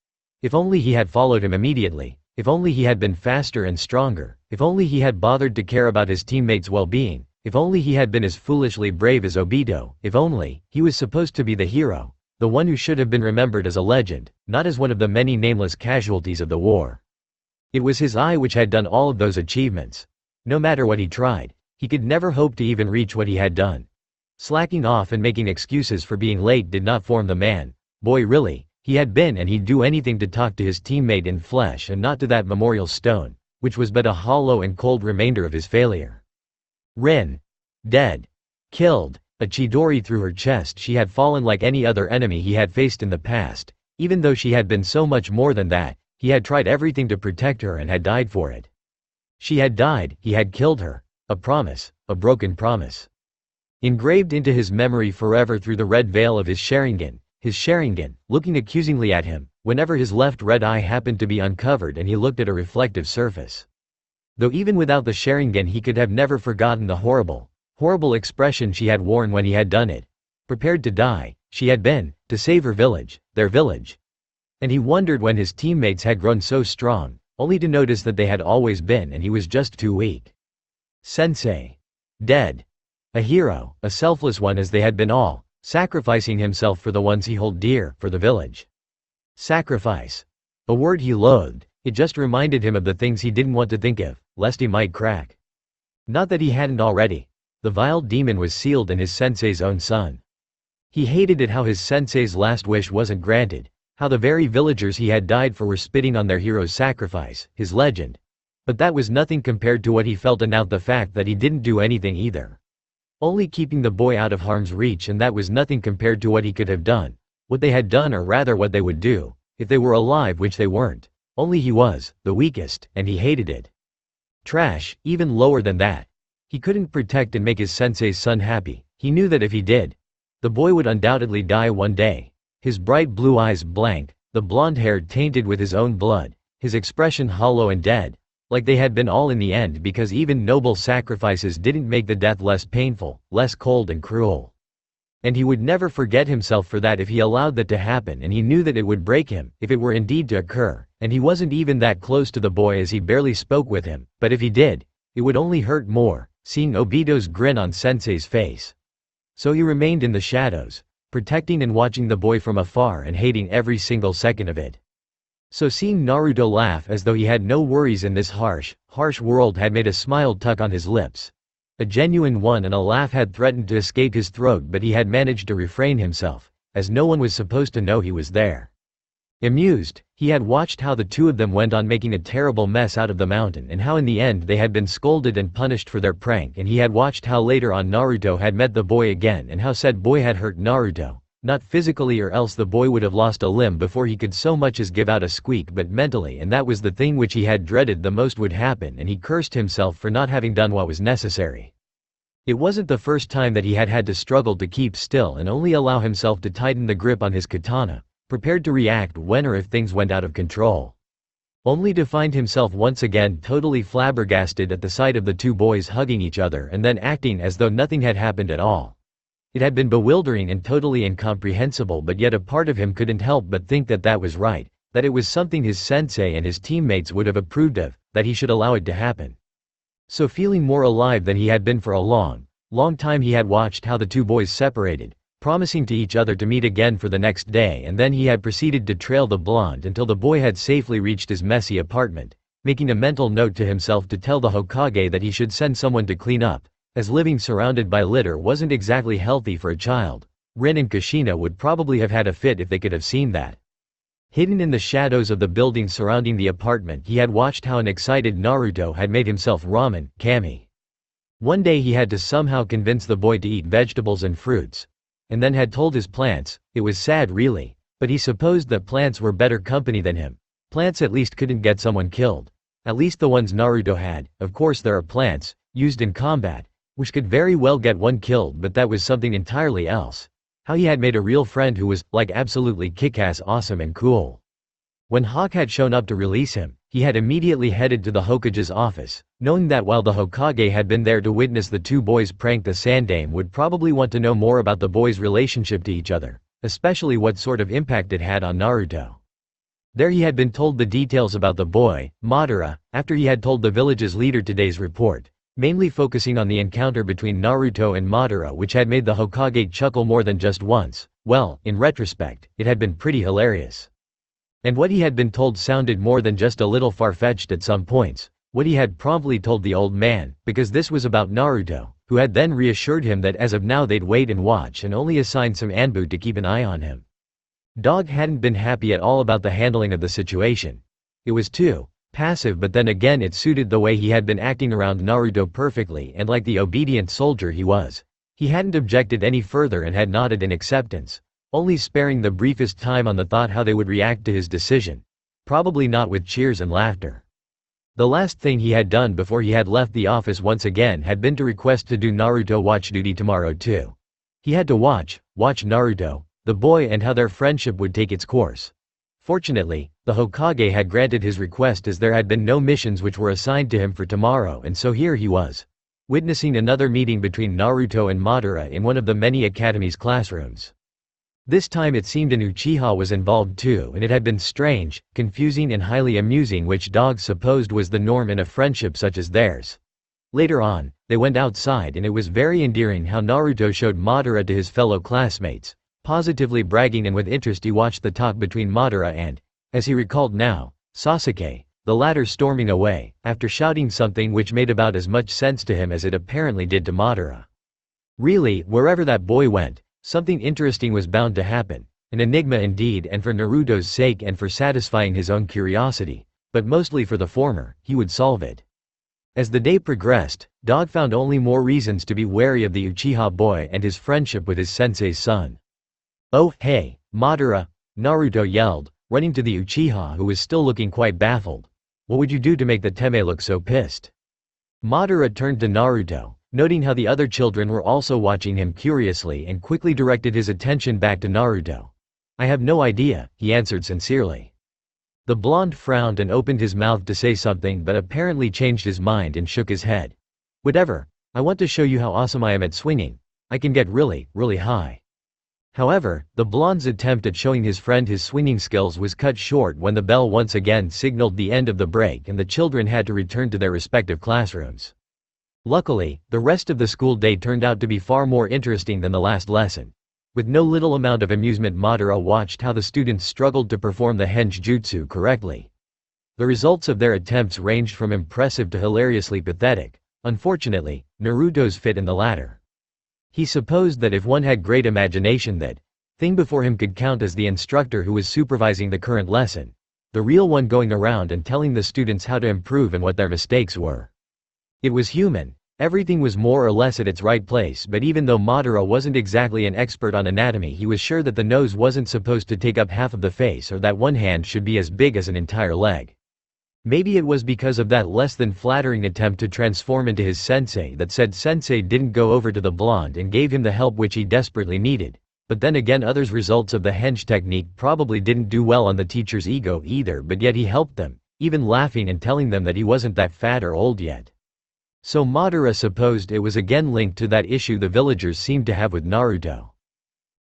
If only he had followed him immediately, if only he had been faster and stronger, if only he had bothered to care about his teammates' well-being, if only he had been as foolishly brave as Obito, if only he was supposed to be the hero, the one who should have been remembered as a legend, not as one of the many nameless casualties of the war. It was his eye which had done all of those achievements. No matter what he tried, he could never hope to even reach what he had done. Slacking off and making excuses for being late did not form the man, boy really, he had been, and he'd do anything to talk to his teammate in flesh and not to that memorial stone, which was but a hollow and cold remainder of his failure. Rin. Dead. Killed. A Chidori through her chest. She had fallen like any other enemy he had faced in the past. Even though she had been so much more than that, he had tried everything to protect her and had died for it. She had died, he had killed her. A promise, a broken promise. Engraved into his memory forever through the red veil of his Sharingan, looking accusingly at him, whenever his left red eye happened to be uncovered and he looked at a reflective surface. Though even without the Sharingan he could have never forgotten the horrible expression she had worn when he had done it. Prepared to die, she had been, to save her village, their village. And he wondered when his teammates had grown so strong, only to notice that they had always been and he was just too weak. Sensei. Dead. A hero, a selfless one as they had been all, sacrificing himself for the ones he held dear, for the village. Sacrifice. A word he loathed, it just reminded him of the things he didn't want to think of, lest he might crack. Not that he hadn't already. The vile demon was sealed in his sensei's own son. He hated it how his sensei's last wish wasn't granted, how the very villagers he had died for were spitting on their hero's sacrifice, his legend. But that was nothing compared to what he felt, and now the fact that he didn't do anything either. Only keeping the boy out of harm's reach, and that was nothing compared to what he could have done, what they had done, or rather what they would do, if they were alive, which they weren't. Only he was, the weakest, and he hated it. Trash, even lower than that. He couldn't protect and make his sensei's son happy. He knew that if he did, the boy would undoubtedly die one day. His bright blue eyes blank, the blonde hair tainted with his own blood, his expression hollow and dead, like they had been all in the end, because even noble sacrifices didn't make the death less painful, less cold and cruel. And he would never forget himself for that if he allowed that to happen, and he knew that it would break him, if it were indeed to occur, and he wasn't even that close to the boy as he barely spoke with him, but if he did, it would only hurt more, seeing Obito's grin on Sensei's face. So he remained in the shadows, protecting and watching the boy from afar and hating every single second of it. So seeing Naruto laugh as though he had no worries in this harsh world had made a smile tuck on his lips. A genuine one, and a laugh had threatened to escape his throat, but he had managed to refrain himself, as no one was supposed to know he was there. Amused, he had watched how the two of them went on making a terrible mess out of the mountain, and how in the end they had been scolded and punished for their prank, and he had watched how later on Naruto had met the boy again and how said boy had hurt Naruto, not physically, or else the boy would have lost a limb before he could so much as give out a squeak, but mentally, and that was the thing which he had dreaded the most would happen, and he cursed himself for not having done what was necessary. It wasn't the first time that he had had to struggle to keep still and only allow himself to tighten the grip on his katana, prepared to react when or if things went out of control. Only to find himself once again totally flabbergasted at the sight of the two boys hugging each other and then acting as though nothing had happened at all. It had been bewildering and totally incomprehensible, but yet a part of him couldn't help but think that that was right, that it was something his sensei and his teammates would have approved of, that he should allow it to happen. So feeling more alive than he had been for a long time, he had watched how the two boys separated, promising to each other to meet again for the next day, and then he had proceeded to trail the blonde until the boy had safely reached his messy apartment, making a mental note to himself to tell the Hokage that he should send someone to clean up, as living surrounded by litter wasn't exactly healthy for a child. Rin and Kushina would probably have had a fit if they could have seen that. Hidden in the shadows of the buildings surrounding the apartment, he had watched how an excited Naruto had made himself ramen, kami. One day he had to somehow convince the boy to eat vegetables and fruits, and then had told his plants. It was sad really, but he supposed that plants were better company than him. Plants at least couldn't get someone killed. At least the ones Naruto had. Of course there are plants, used in combat, which could very well get one killed, but that was something entirely else. How he had made a real friend who was, like, absolutely kick-ass awesome and cool. When Hawk had shown up to release him, he had immediately headed to the Hokage's office, knowing that while the Hokage had been there to witness the two boys prank the Sandame, would probably want to know more about the boys' relationship to each other, especially what sort of impact it had on Naruto. There he had been told the details about the boy, Madara, after he had told the village's leader today's report, mainly focusing on the encounter between Naruto and Madara, which had made the Hokage chuckle more than just once. Well, in retrospect, it had been pretty hilarious. And what he had been told sounded more than just a little far-fetched at some points. What he had promptly told the old man, because this was about Naruto, who had then reassured him that as of now they'd wait and watch and only assigned some Anbu to keep an eye on him. Dog hadn't been happy at all about the handling of the situation. It was too passive, but then again it suited the way he had been acting around Naruto perfectly, and like the obedient soldier he was, he hadn't objected any further and had nodded in acceptance, only sparing the briefest time on the thought how they would react to his decision. Probably not with cheers and laughter. The last thing he had done before he had left the office once again had been to request to do Naruto watch duty tomorrow too. He had to watch Naruto, the boy, and how their friendship would take its course. Fortunately, the Hokage had granted his request, as there had been no missions which were assigned to him for tomorrow, and so here he was, witnessing another meeting between Naruto and Madara in one of the many academies' classrooms. This time it seemed an Uchiha was involved too, and it had been strange, confusing and highly amusing, which dogs supposed was the norm in a friendship such as theirs. Later on, they went outside and it was very endearing how Naruto showed Madara to his fellow classmates, positively bragging, and with interest he watched the talk between Madara and, as he recalled now, Sasuke, the latter storming away, after shouting something which made about as much sense to him as it apparently did to Madara. Really, wherever that boy went, something interesting was bound to happen, an enigma indeed, and for Naruto's sake and for satisfying his own curiosity, but mostly for the former, he would solve it. As the day progressed, Dog found only more reasons to be wary of the Uchiha boy and his friendship with his sensei's son. "Oh, hey, Madara," Naruto yelled, running to the Uchiha, who was still looking quite baffled. "What would you do to make the Teme look so pissed?" Madara turned to Naruto, noting how the other children were also watching him curiously, and quickly directed his attention back to Naruto. "I have no idea," he answered sincerely. The blonde frowned and opened his mouth to say something, but apparently changed his mind and shook his head. "Whatever, I want to show you how awesome I am at swinging. I can get really, really high." However, the blonde's attempt at showing his friend his swinging skills was cut short when the bell once again signaled the end of the break and the children had to return to their respective classrooms. Luckily, the rest of the school day turned out to be far more interesting than the last lesson. With no little amount of amusement, Madara watched how the students struggled to perform the henge jutsu correctly. The results of their attempts ranged from impressive to hilariously pathetic. Unfortunately, Naruto's fit in the latter. He supposed that if one had great imagination, that thing before him could count as the instructor who was supervising the current lesson, the real one going around and telling the students how to improve and what their mistakes were. It was human. Everything was more or less at its right place, but even though Madara wasn't exactly an expert on anatomy, he was sure that the nose wasn't supposed to take up half of the face, or that one hand should be as big as an entire leg. Maybe it was because of that less than flattering attempt to transform into his sensei that said sensei didn't go over to the blonde and gave him the help which he desperately needed. But then again, others' results of the henge technique probably didn't do well on the teacher's ego either, but yet he helped them, even laughing and telling them that he wasn't that fat or old yet. So Madara supposed it was again linked to that issue the villagers seemed to have with Naruto.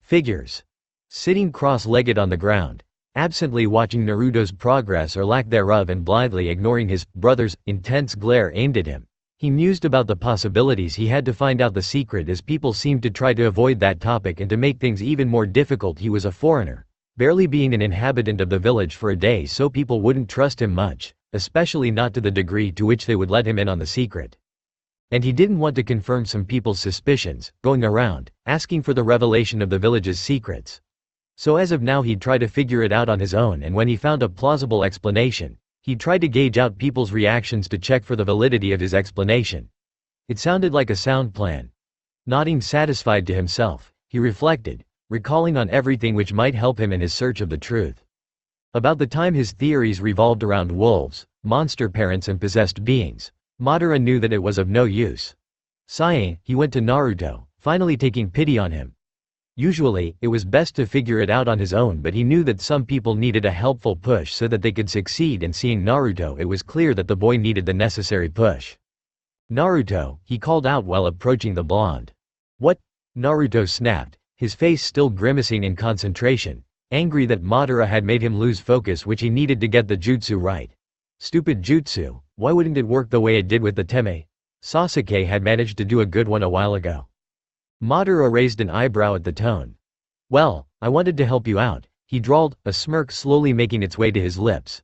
Figures. Sitting cross-legged on the ground, absently watching Naruto's progress or lack thereof and blithely ignoring his brother's intense glare aimed at him, he mused about the possibilities he had to find out the secret, as people seemed to try to avoid that topic, and to make things even more difficult, he was a foreigner, barely being an inhabitant of the village for a day, so people wouldn't trust him much, especially not to the degree to which they would let him in on the secret. And he didn't want to confirm some people's suspicions, going around, asking for the revelation of the village's secrets. So as of now he'd try to figure it out on his own, and when he found a plausible explanation, he tried to gauge out people's reactions to check for the validity of his explanation. It sounded like a sound plan. Nodding satisfied to himself, he reflected, recalling on everything which might help him in his search of the truth. About the time his theories revolved around wolves, monster parents and possessed beings, Madara knew that it was of no use. Sighing, he went to Naruto, finally taking pity on him. Usually, it was best to figure it out on his own, but he knew that some people needed a helpful push so that they could succeed, and seeing Naruto, it was clear that the boy needed the necessary push. "Naruto," he called out while approaching the blonde. "What?" Naruto snapped, his face still grimacing in concentration, angry that Madara had made him lose focus which he needed to get the jutsu right. Stupid jutsu, why wouldn't it work the way it did with the teme? Sasuke had managed to do a good one a while ago. Madara raised an eyebrow at the tone. "Well, I wanted to help you out," he drawled, a smirk slowly making its way to his lips.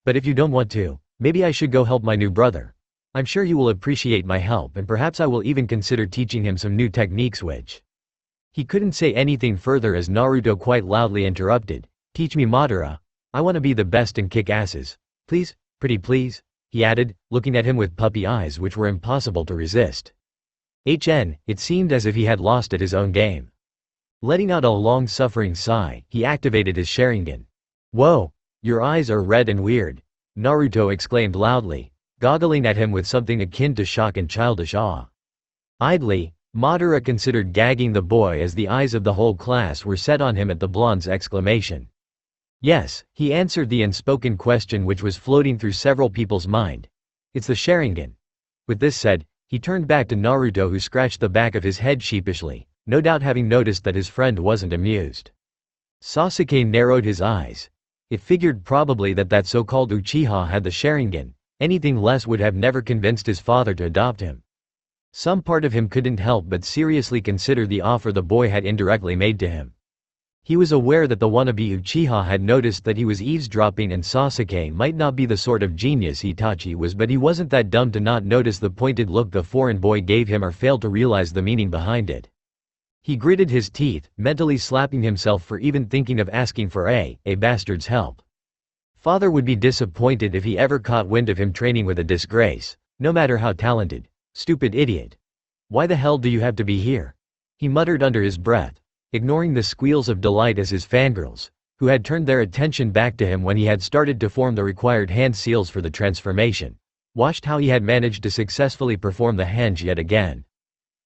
"But if you don't want to, maybe I should go help my new brother. I'm sure he will appreciate my help, and perhaps I will even consider teaching him some new techniques which—" He couldn't say anything further as Naruto quite loudly interrupted. "Teach me, Madara. I want to be the best and kick asses. Please, pretty please," he added, looking at him with puppy eyes which were impossible to resist. It seemed as if he had lost at his own game. Letting out a long-suffering sigh, he activated his Sharingan. "Whoa! Your eyes are red and weird," Naruto exclaimed loudly, goggling at him with something akin to shock and childish awe. Idly, Madara considered gagging the boy as the eyes of the whole class were set on him at the blonde's exclamation. "Yes," he answered the unspoken question which was floating through several people's mind. "It's the Sharingan." With this said, he turned back to Naruto, who scratched the back of his head sheepishly, no doubt having noticed that his friend wasn't amused. Sasuke narrowed his eyes. It figured probably that so-called Uchiha had the Sharingan. Anything less would have never convinced his father to adopt him. Some part of him couldn't help but seriously consider the offer the boy had indirectly made to him. He was aware that the wannabe Uchiha had noticed that he was eavesdropping, and Sasuke might not be the sort of genius Itachi was, but he wasn't that dumb to not notice the pointed look the foreign boy gave him or fail to realize the meaning behind it. He gritted his teeth, mentally slapping himself for even thinking of asking for a bastard's help. Father would be disappointed if he ever caught wind of him training with a disgrace, no matter how talented. Stupid idiot. Why the hell do you have to be here? He muttered under his breath, ignoring the squeals of delight as his fangirls, who had turned their attention back to him when he had started to form the required hand seals for the transformation, watched how he had managed to successfully perform the henge yet again.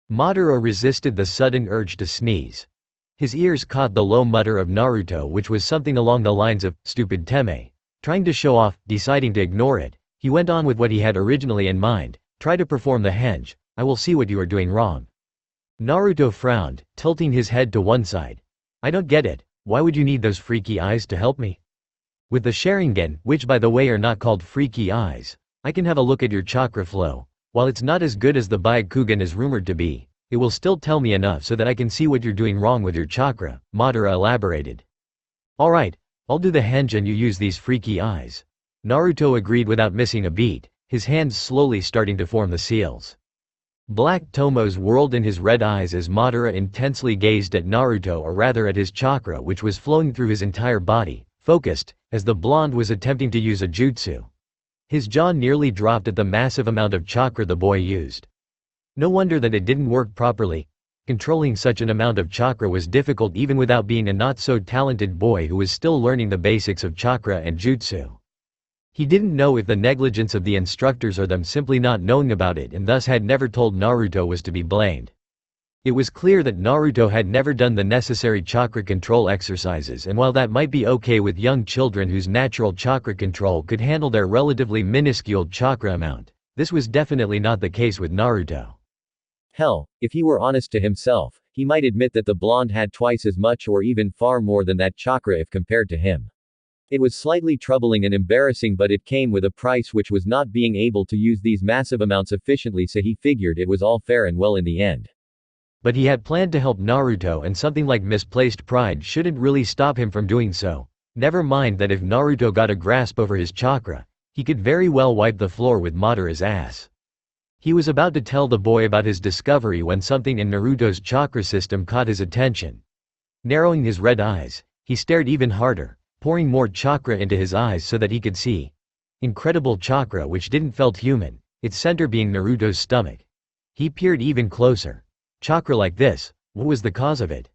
Madara resisted the sudden urge to sneeze. His ears caught the low mutter of Naruto, which was something along the lines of, "Stupid teme." Trying to show off, deciding to ignore it, he went on with what he had originally in mind. "Try to perform the henge, I will see what you are doing wrong." Naruto frowned, tilting his head to one side. "I don't get it, why would you need those freaky eyes to help me? With the Sharingan, which by the way are not called freaky eyes, I can have a look at your chakra flow. While it's not as good as the Byakugan is rumored to be, it will still tell me enough so that I can see what you're doing wrong with your chakra," Madara elaborated. "Alright, I'll do the henge and you use these freaky eyes." Naruto agreed without missing a beat, his hands slowly starting to form the seals. Black tomos whirled in his red eyes as Madara intensely gazed at Naruto, or rather at his chakra, which was flowing through his entire body, focused, as the blonde was attempting to use a jutsu. His jaw nearly dropped at the massive amount of chakra the boy used. No wonder that it didn't work properly. Controlling such an amount of chakra was difficult even without being a not-so-talented boy who was still learning the basics of chakra and jutsu. He didn't know if the negligence of the instructors or them simply not knowing about it and thus had never told Naruto was to be blamed. It was clear that Naruto had never done the necessary chakra control exercises, and while that might be okay with young children whose natural chakra control could handle their relatively minuscule chakra amount, this was definitely not the case with Naruto. Hell, if he were honest to himself, he might admit that the blonde had twice as much or even far more than that chakra if compared to him. It was slightly troubling and embarrassing, but it came with a price, which was not being able to use these massive amounts efficiently, so he figured it was all fair and well in the end. But he had planned to help Naruto, and something like misplaced pride shouldn't really stop him from doing so. Never mind that if Naruto got a grasp over his chakra, he could very well wipe the floor with Madara's ass. He was about to tell the boy about his discovery when something in Naruto's chakra system caught his attention. Narrowing his red eyes, he stared even harder, pouring more chakra into his eyes so that he could see. Incredible chakra which didn't felt human, its center being Naruto's stomach. He peered even closer. Chakra like this, what was the cause of it?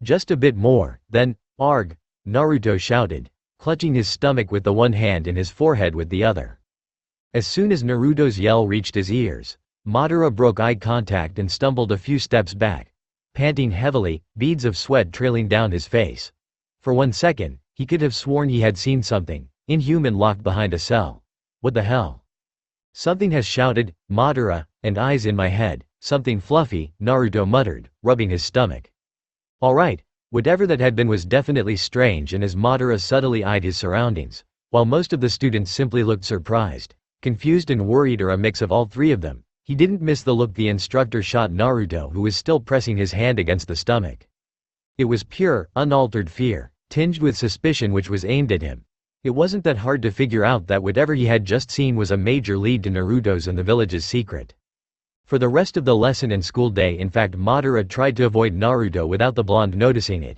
Just a bit more, then, arg! Naruto shouted, clutching his stomach with the one hand and his forehead with the other. As soon as Naruto's yell reached his ears, Madara broke eye contact and stumbled a few steps back, panting heavily, beads of sweat trailing down his face. For 1 second, he could have sworn he had seen something inhuman locked behind a cell. What the hell? Something has shouted, Madara, and eyes in my head, something fluffy, Naruto muttered, rubbing his stomach. Alright, whatever that had been was definitely strange, and as Madara subtly eyed his surroundings, while most of the students simply looked surprised, confused and worried, or a mix of all three of them, he didn't miss the look the instructor shot Naruto, who was still pressing his hand against the stomach. It was pure, unaltered fear, tinged with suspicion, which was aimed at him. It wasn't that hard to figure out that whatever he had just seen was a major lead to Naruto's and the village's secret. For the rest of the lesson and school day, in fact, Madara tried to avoid Naruto without the blonde noticing it.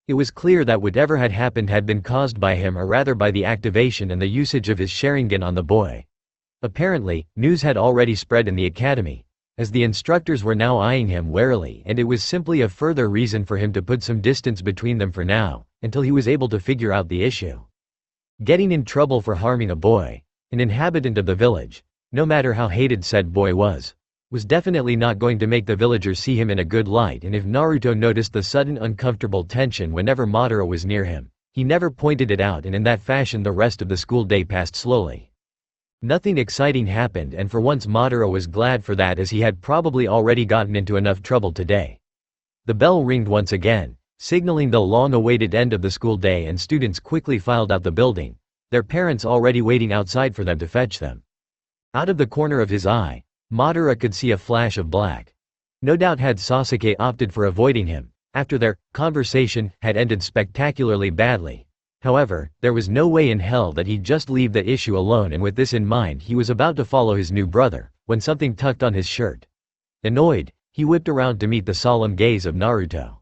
It was clear that whatever had happened had been caused by him, or rather by the activation and the usage of his Sharingan on the boy. Apparently, news had already spread in the academy, as the instructors were now eyeing him warily, and it was simply a further reason for him to put some distance between them for now, until he was able to figure out the issue. Getting in trouble for harming a boy, an inhabitant of the village, no matter how hated said boy was definitely not going to make the villagers see him in a good light. And if Naruto noticed the sudden uncomfortable tension whenever Madara was near him, he never pointed it out, and in that fashion the rest of the school day passed slowly. Nothing exciting happened, and for once Madara was glad for that, as he had probably already gotten into enough trouble today. The bell ringed once again, signaling the long-awaited end of the school day, and students quickly filed out the building, their parents already waiting outside for them to fetch them. Out of the corner of his eye, Madara could see a flash of black. No doubt had Sasuke opted for avoiding him, after their conversation had ended spectacularly badly. However, there was no way in hell that he'd just leave the issue alone, and with this in mind he was about to follow his new brother, when something tugged on his shirt. Annoyed, he whipped around to meet the solemn gaze of Naruto.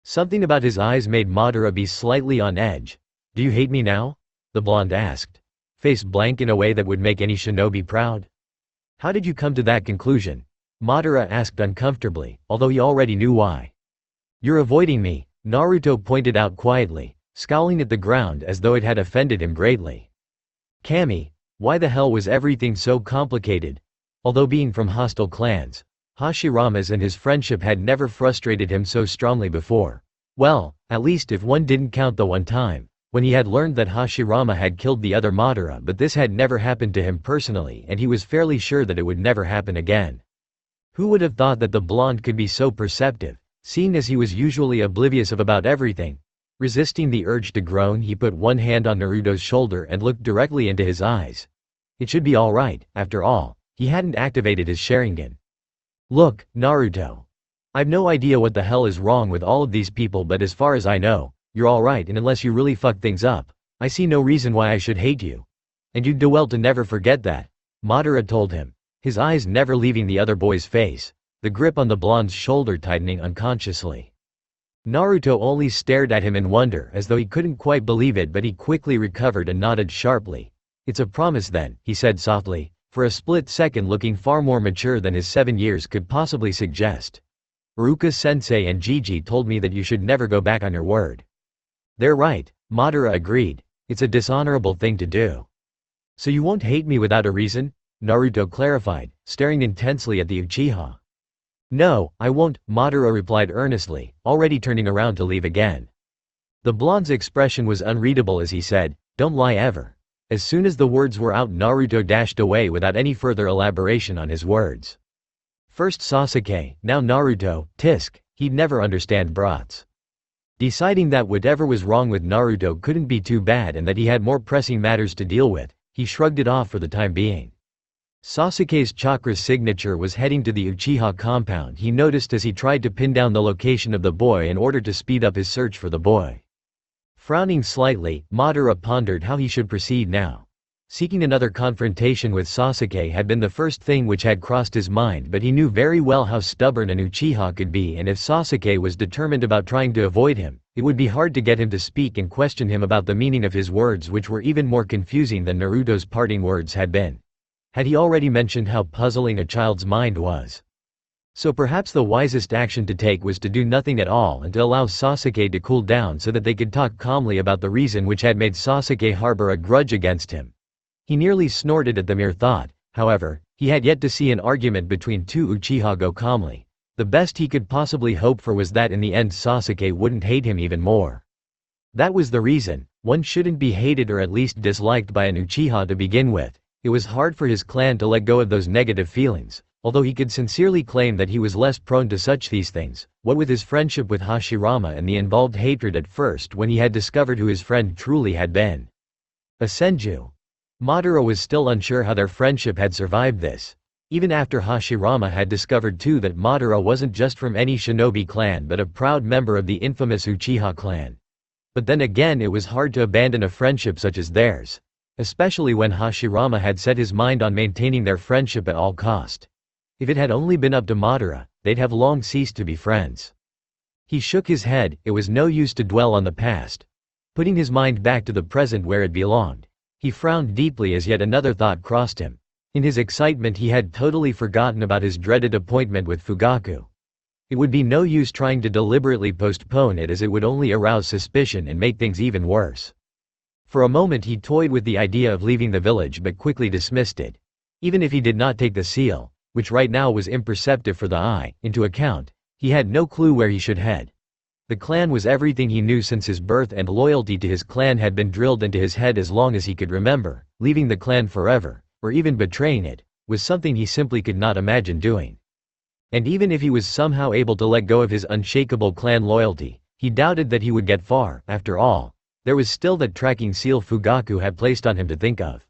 Something about his eyes made Madara be slightly on edge. "Do you hate me now?" the blonde asked, face blank in a way that would make any shinobi proud. "How did you come to that conclusion?" Madara asked uncomfortably, although he already knew why. "You're avoiding me," Naruto pointed out quietly, scowling at the ground as though it had offended him greatly. Kami, why the hell was everything so complicated? Although being from hostile clans, Hashirama's and his friendship had never frustrated him so strongly before. Well, at least if one didn't count the one time, when he had learned that Hashirama had killed the other Madara, but this had never happened to him personally, and he was fairly sure that it would never happen again. Who would have thought that the blonde could be so perceptive, seeing as he was usually oblivious of about everything? Resisting the urge to groan, he put one hand on Naruto's shoulder and looked directly into his eyes. It should be alright, after all, he hadn't activated his Sharingan. "Look, Naruto. I've no idea what the hell is wrong with all of these people, but as far as I know, you're alright, and unless you really fuck things up, I see no reason why I should hate you. And you'd do well to never forget that," Madara told him, his eyes never leaving the other boy's face, the grip on the blonde's shoulder tightening unconsciously. Naruto only stared at him in wonder, as though he couldn't quite believe it, but he quickly recovered and nodded sharply. "It's a promise then," he said softly, for a split second looking far more mature than his 7 years could possibly suggest. "Iruka-sensei and Gigi told me that you should never go back on your word." "They're right," Madara agreed. "It's a dishonorable thing to do." "So you won't hate me without a reason?" Naruto clarified, staring intensely at the Uchiha. "No, I won't," Madara replied earnestly, already turning around to leave again. The blonde's expression was unreadable as he said, "Don't lie ever." As soon as the words were out, Naruto dashed away without any further elaboration on his words. First Sasuke, now Naruto, tisk, he'd never understand brats. Deciding that whatever was wrong with Naruto couldn't be too bad and that he had more pressing matters to deal with, he shrugged it off for the time being. Sasuke's chakra signature was heading to the Uchiha compound, he noticed as he tried to pin down the location of the boy in order to speed up his search for the boy. Frowning slightly, Madara pondered how he should proceed now. Seeking another confrontation with Sasuke had been the first thing which had crossed his mind, but he knew very well how stubborn an Uchiha could be, and if Sasuke was determined about trying to avoid him, it would be hard to get him to speak and question him about the meaning of his words, which were even more confusing than Naruto's parting words had been. Had he already mentioned how puzzling a child's mind was? So perhaps the wisest action to take was to do nothing at all and to allow Sasuke to cool down so that they could talk calmly about the reason which had made Sasuke harbor a grudge against him. He nearly snorted at the mere thought. However, he had yet to see an argument between two Uchiha go calmly. The best he could possibly hope for was that in the end Sasuke wouldn't hate him even more. That was the reason. One shouldn't be hated or at least disliked by an Uchiha to begin with. It was hard for his clan to let go of those negative feelings, although he could sincerely claim that he was less prone to such these things, what with his friendship with Hashirama and the involved hatred at first when he had discovered who his friend truly had been. A Senju. Madara was still unsure how their friendship had survived this. Even after Hashirama had discovered too that Madara wasn't just from any shinobi clan but a proud member of the infamous Uchiha clan. But then again it was hard to abandon a friendship such as theirs. Especially when Hashirama had set his mind on maintaining their friendship at all cost. If it had only been up to Madara, they'd have long ceased to be friends. He shook his head. It was no use to dwell on the past. Putting his mind back to the present where it belonged. He frowned deeply as yet another thought crossed him. In his excitement he had totally forgotten about his dreaded appointment with Fugaku. It would be no use trying to deliberately postpone it as it would only arouse suspicion and make things even worse. For a moment he toyed with the idea of leaving the village but quickly dismissed it. Even if he did not take the seal, which right now was imperceptible for the eye, into account, he had no clue where he should head. The clan was everything he knew since his birth and loyalty to his clan had been drilled into his head as long as he could remember. Leaving the clan forever, or even betraying it, was something he simply could not imagine doing. And even if he was somehow able to let go of his unshakable clan loyalty, he doubted that he would get far. After all, there was still that tracking seal Fugaku had placed on him to think of.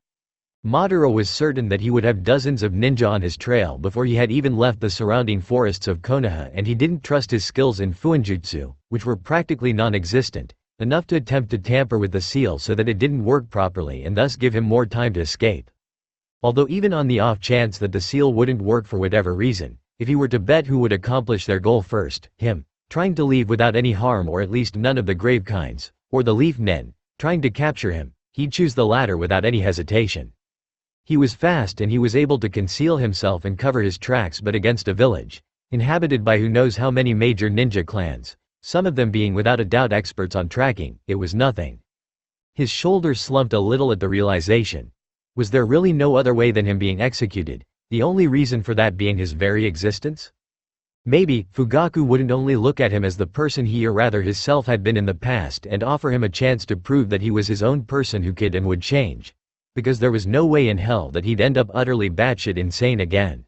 Madara was certain that he would have dozens of ninja on his trail before he had even left the surrounding forests of Konoha, and he didn't trust his skills in Fuinjutsu, which were practically non-existent, enough to attempt to tamper with the seal so that it didn't work properly and thus give him more time to escape. Although even on the off chance that the seal wouldn't work for whatever reason, if he were to bet who would accomplish their goal first, him, trying to leave without any harm or at least none of the grave kinds, or the leaf nen, trying to capture him, he'd choose the latter without any hesitation. He was fast and he was able to conceal himself and cover his tracks, but against a village, inhabited by who knows how many major ninja clans, some of them being without a doubt experts on tracking, it was nothing. His shoulders slumped a little at the realization. Was there really no other way than him being executed, the only reason for that being his very existence? Maybe Fugaku wouldn't only look at him as the person he or rather his self had been in the past and offer him a chance to prove that he was his own person who could and would change. Because there was no way in hell that he'd end up utterly batshit insane again.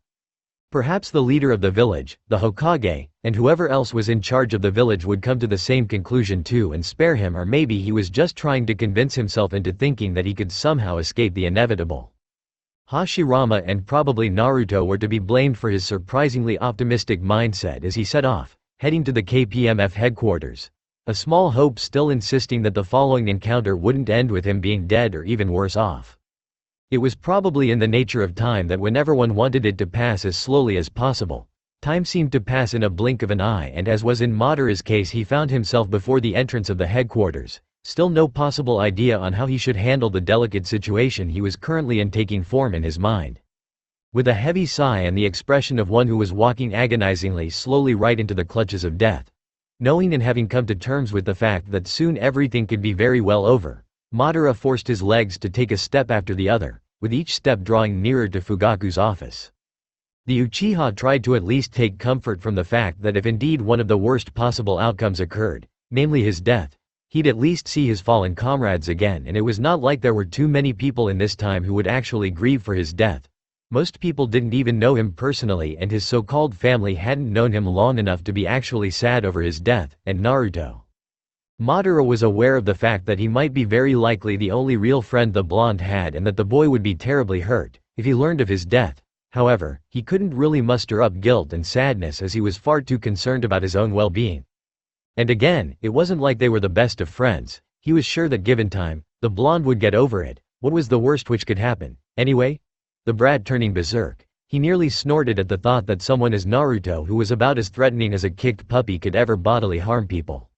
Perhaps the leader of the village, the Hokage, and whoever else was in charge of the village would come to the same conclusion too and spare him, or maybe he was just trying to convince himself into thinking that he could somehow escape the inevitable. Hashirama and probably Naruto were to be blamed for his surprisingly optimistic mindset as he set off, heading to the KPMF headquarters. A small hope still insisting that the following encounter wouldn't end with him being dead or even worse off. It was probably in the nature of time that whenever one wanted it to pass as slowly as possible, time seemed to pass in a blink of an eye, and as was in Madara's case, he found himself before the entrance of the headquarters. Still no possible idea on how he should handle the delicate situation he was currently in taking form in his mind. With a heavy sigh and the expression of one who was walking agonizingly slowly right into the clutches of death. Knowing and having come to terms with the fact that soon everything could be very well over, Madara forced his legs to take a step after the other, with each step drawing nearer to Fugaku's office. The Uchiha tried to at least take comfort from the fact that if indeed one of the worst possible outcomes occurred, namely his death, he'd at least see his fallen comrades again, and it was not like there were too many people in this time who would actually grieve for his death. Most people didn't even know him personally, and his so-called family hadn't known him long enough to be actually sad over his death, and Naruto. Madara was aware of the fact that he might be very likely the only real friend the blonde had, and that the boy would be terribly hurt if he learned of his death. However, he couldn't really muster up guilt and sadness as he was far too concerned about his own well-being. And again, it wasn't like they were the best of friends. He was sure that given time, the blonde would get over it. What was the worst which could happen, anyway? The brat turning berserk. He nearly snorted at the thought that someone as Naruto, who was about as threatening as a kicked puppy, could ever bodily harm people.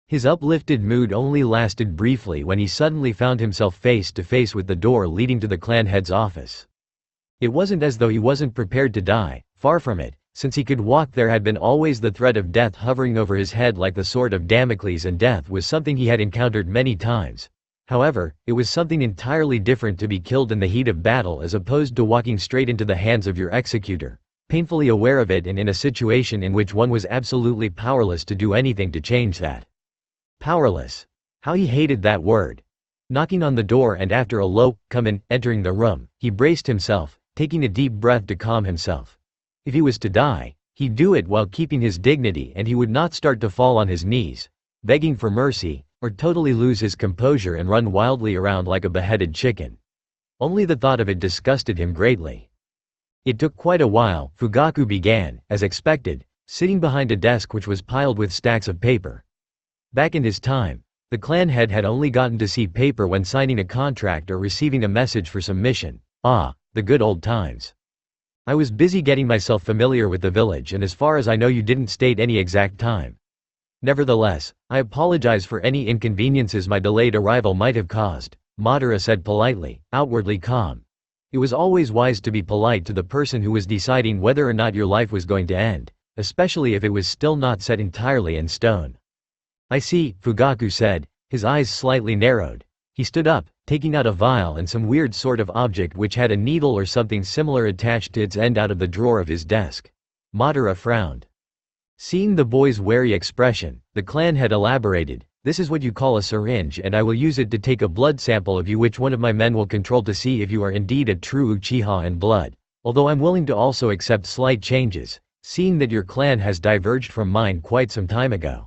His uplifted mood only lasted briefly when he suddenly found himself face to face with the door leading to the clan head's office. It wasn't as though he wasn't prepared to die, far from it. Since he could walk, there had been always the threat of death hovering over his head like the sword of Damocles, and death was something he had encountered many times. However, it was something entirely different to be killed in the heat of battle as opposed to walking straight into the hands of your executor, painfully aware of it and in a situation in which one was absolutely powerless to do anything to change that. Powerless. How he hated that word. Knocking on the door, and after a low, "Come in," entering the room, he braced himself, taking a deep breath to calm himself. If he was to die, he'd do it while keeping his dignity, and he would not start to fall on his knees, begging for mercy, or totally lose his composure and run wildly around like a beheaded chicken. Only the thought of it disgusted him greatly. It took quite a while. Fugaku began, as expected, sitting behind a desk which was piled with stacks of paper. Back in his time, the clan head had only gotten to see paper when signing a contract or receiving a message for some mission. Ah, the good old times. I was busy getting myself familiar with the village, and as far as I know you didn't state any exact time. Nevertheless, I apologize for any inconveniences my delayed arrival might have caused, Madara said politely, outwardly calm. It was always wise to be polite to the person who was deciding whether or not your life was going to end, especially if it was still not set entirely in stone. I see, Fugaku said, his eyes slightly narrowed. He stood up, taking out a vial and some weird sort of object which had a needle or something similar attached to its end out of the drawer of his desk. Madara frowned. Seeing the boy's wary expression, the clan had elaborated, "This is what you call a syringe, and I will use it to take a blood sample of you, which one of my men will control to see if you are indeed a true Uchiha in blood. Although I'm willing to also accept slight changes, seeing that your clan has diverged from mine quite some time ago.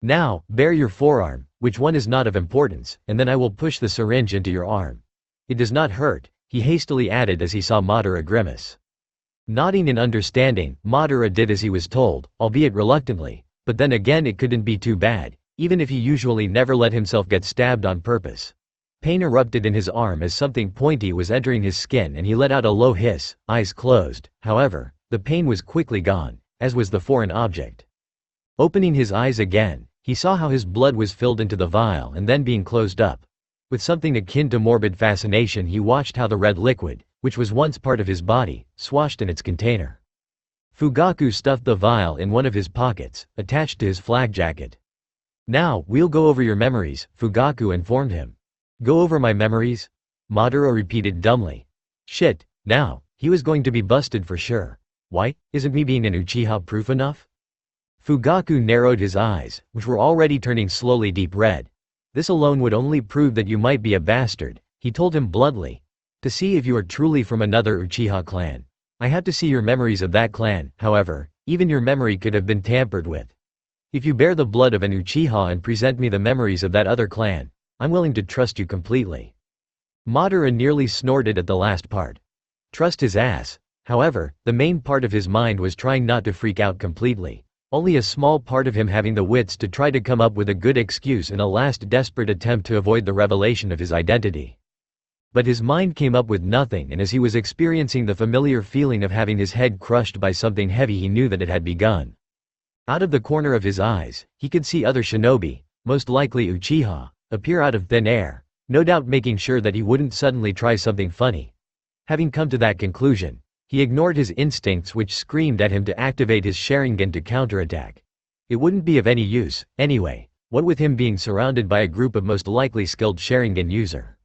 Now, bare your forearm, which one is not of importance, and then I will push the syringe into your arm. It does not hurt," he hastily added as he saw Madara grimace. Nodding in understanding, Madara did as he was told, albeit reluctantly, but then again it couldn't be too bad, even if he usually never let himself get stabbed on purpose. Pain erupted in his arm as something pointy was entering his skin, and he let out a low hiss, eyes closed. However, the pain was quickly gone, as was the foreign object. Opening his eyes again, he saw how his blood was filled into the vial and then being closed up. With something akin to morbid fascination, he watched how the red liquid, which was once part of his body, swashed in its container. Fugaku stuffed the vial in one of his pockets, attached to his flak jacket. "Now, we'll go over your memories," Fugaku informed him. "Go over my memories?" Madara repeated dumbly. Shit, now, he was going to be busted for sure. Why, isn't me being an Uchiha proof enough? Fugaku narrowed his eyes, which were already turning slowly deep red. "This alone would only prove that you might be a bastard," he told him bluntly. "To see if you are truly from another Uchiha clan, I have to see your memories of that clan. However, even your memory could have been tampered with. If you bear the blood of an Uchiha and present me the memories of that other clan, I'm willing to trust you completely." Madara nearly snorted at the last part. Trust his ass. However, the main part of his mind was trying not to freak out completely. Only a small part of him having the wits to try to come up with a good excuse in a last desperate attempt to avoid the revelation of his identity. But his mind came up with nothing, and as he was experiencing the familiar feeling of having his head crushed by something heavy, he knew that it had begun. Out of the corner of his eyes, he could see other shinobi, most likely Uchiha, appear out of thin air, no doubt making sure that he wouldn't suddenly try something funny. Having come to that conclusion, he ignored his instincts which screamed at him to activate his Sharingan to counterattack. It wouldn't be of any use, anyway, what with him being surrounded by a group of most likely skilled Sharingan user.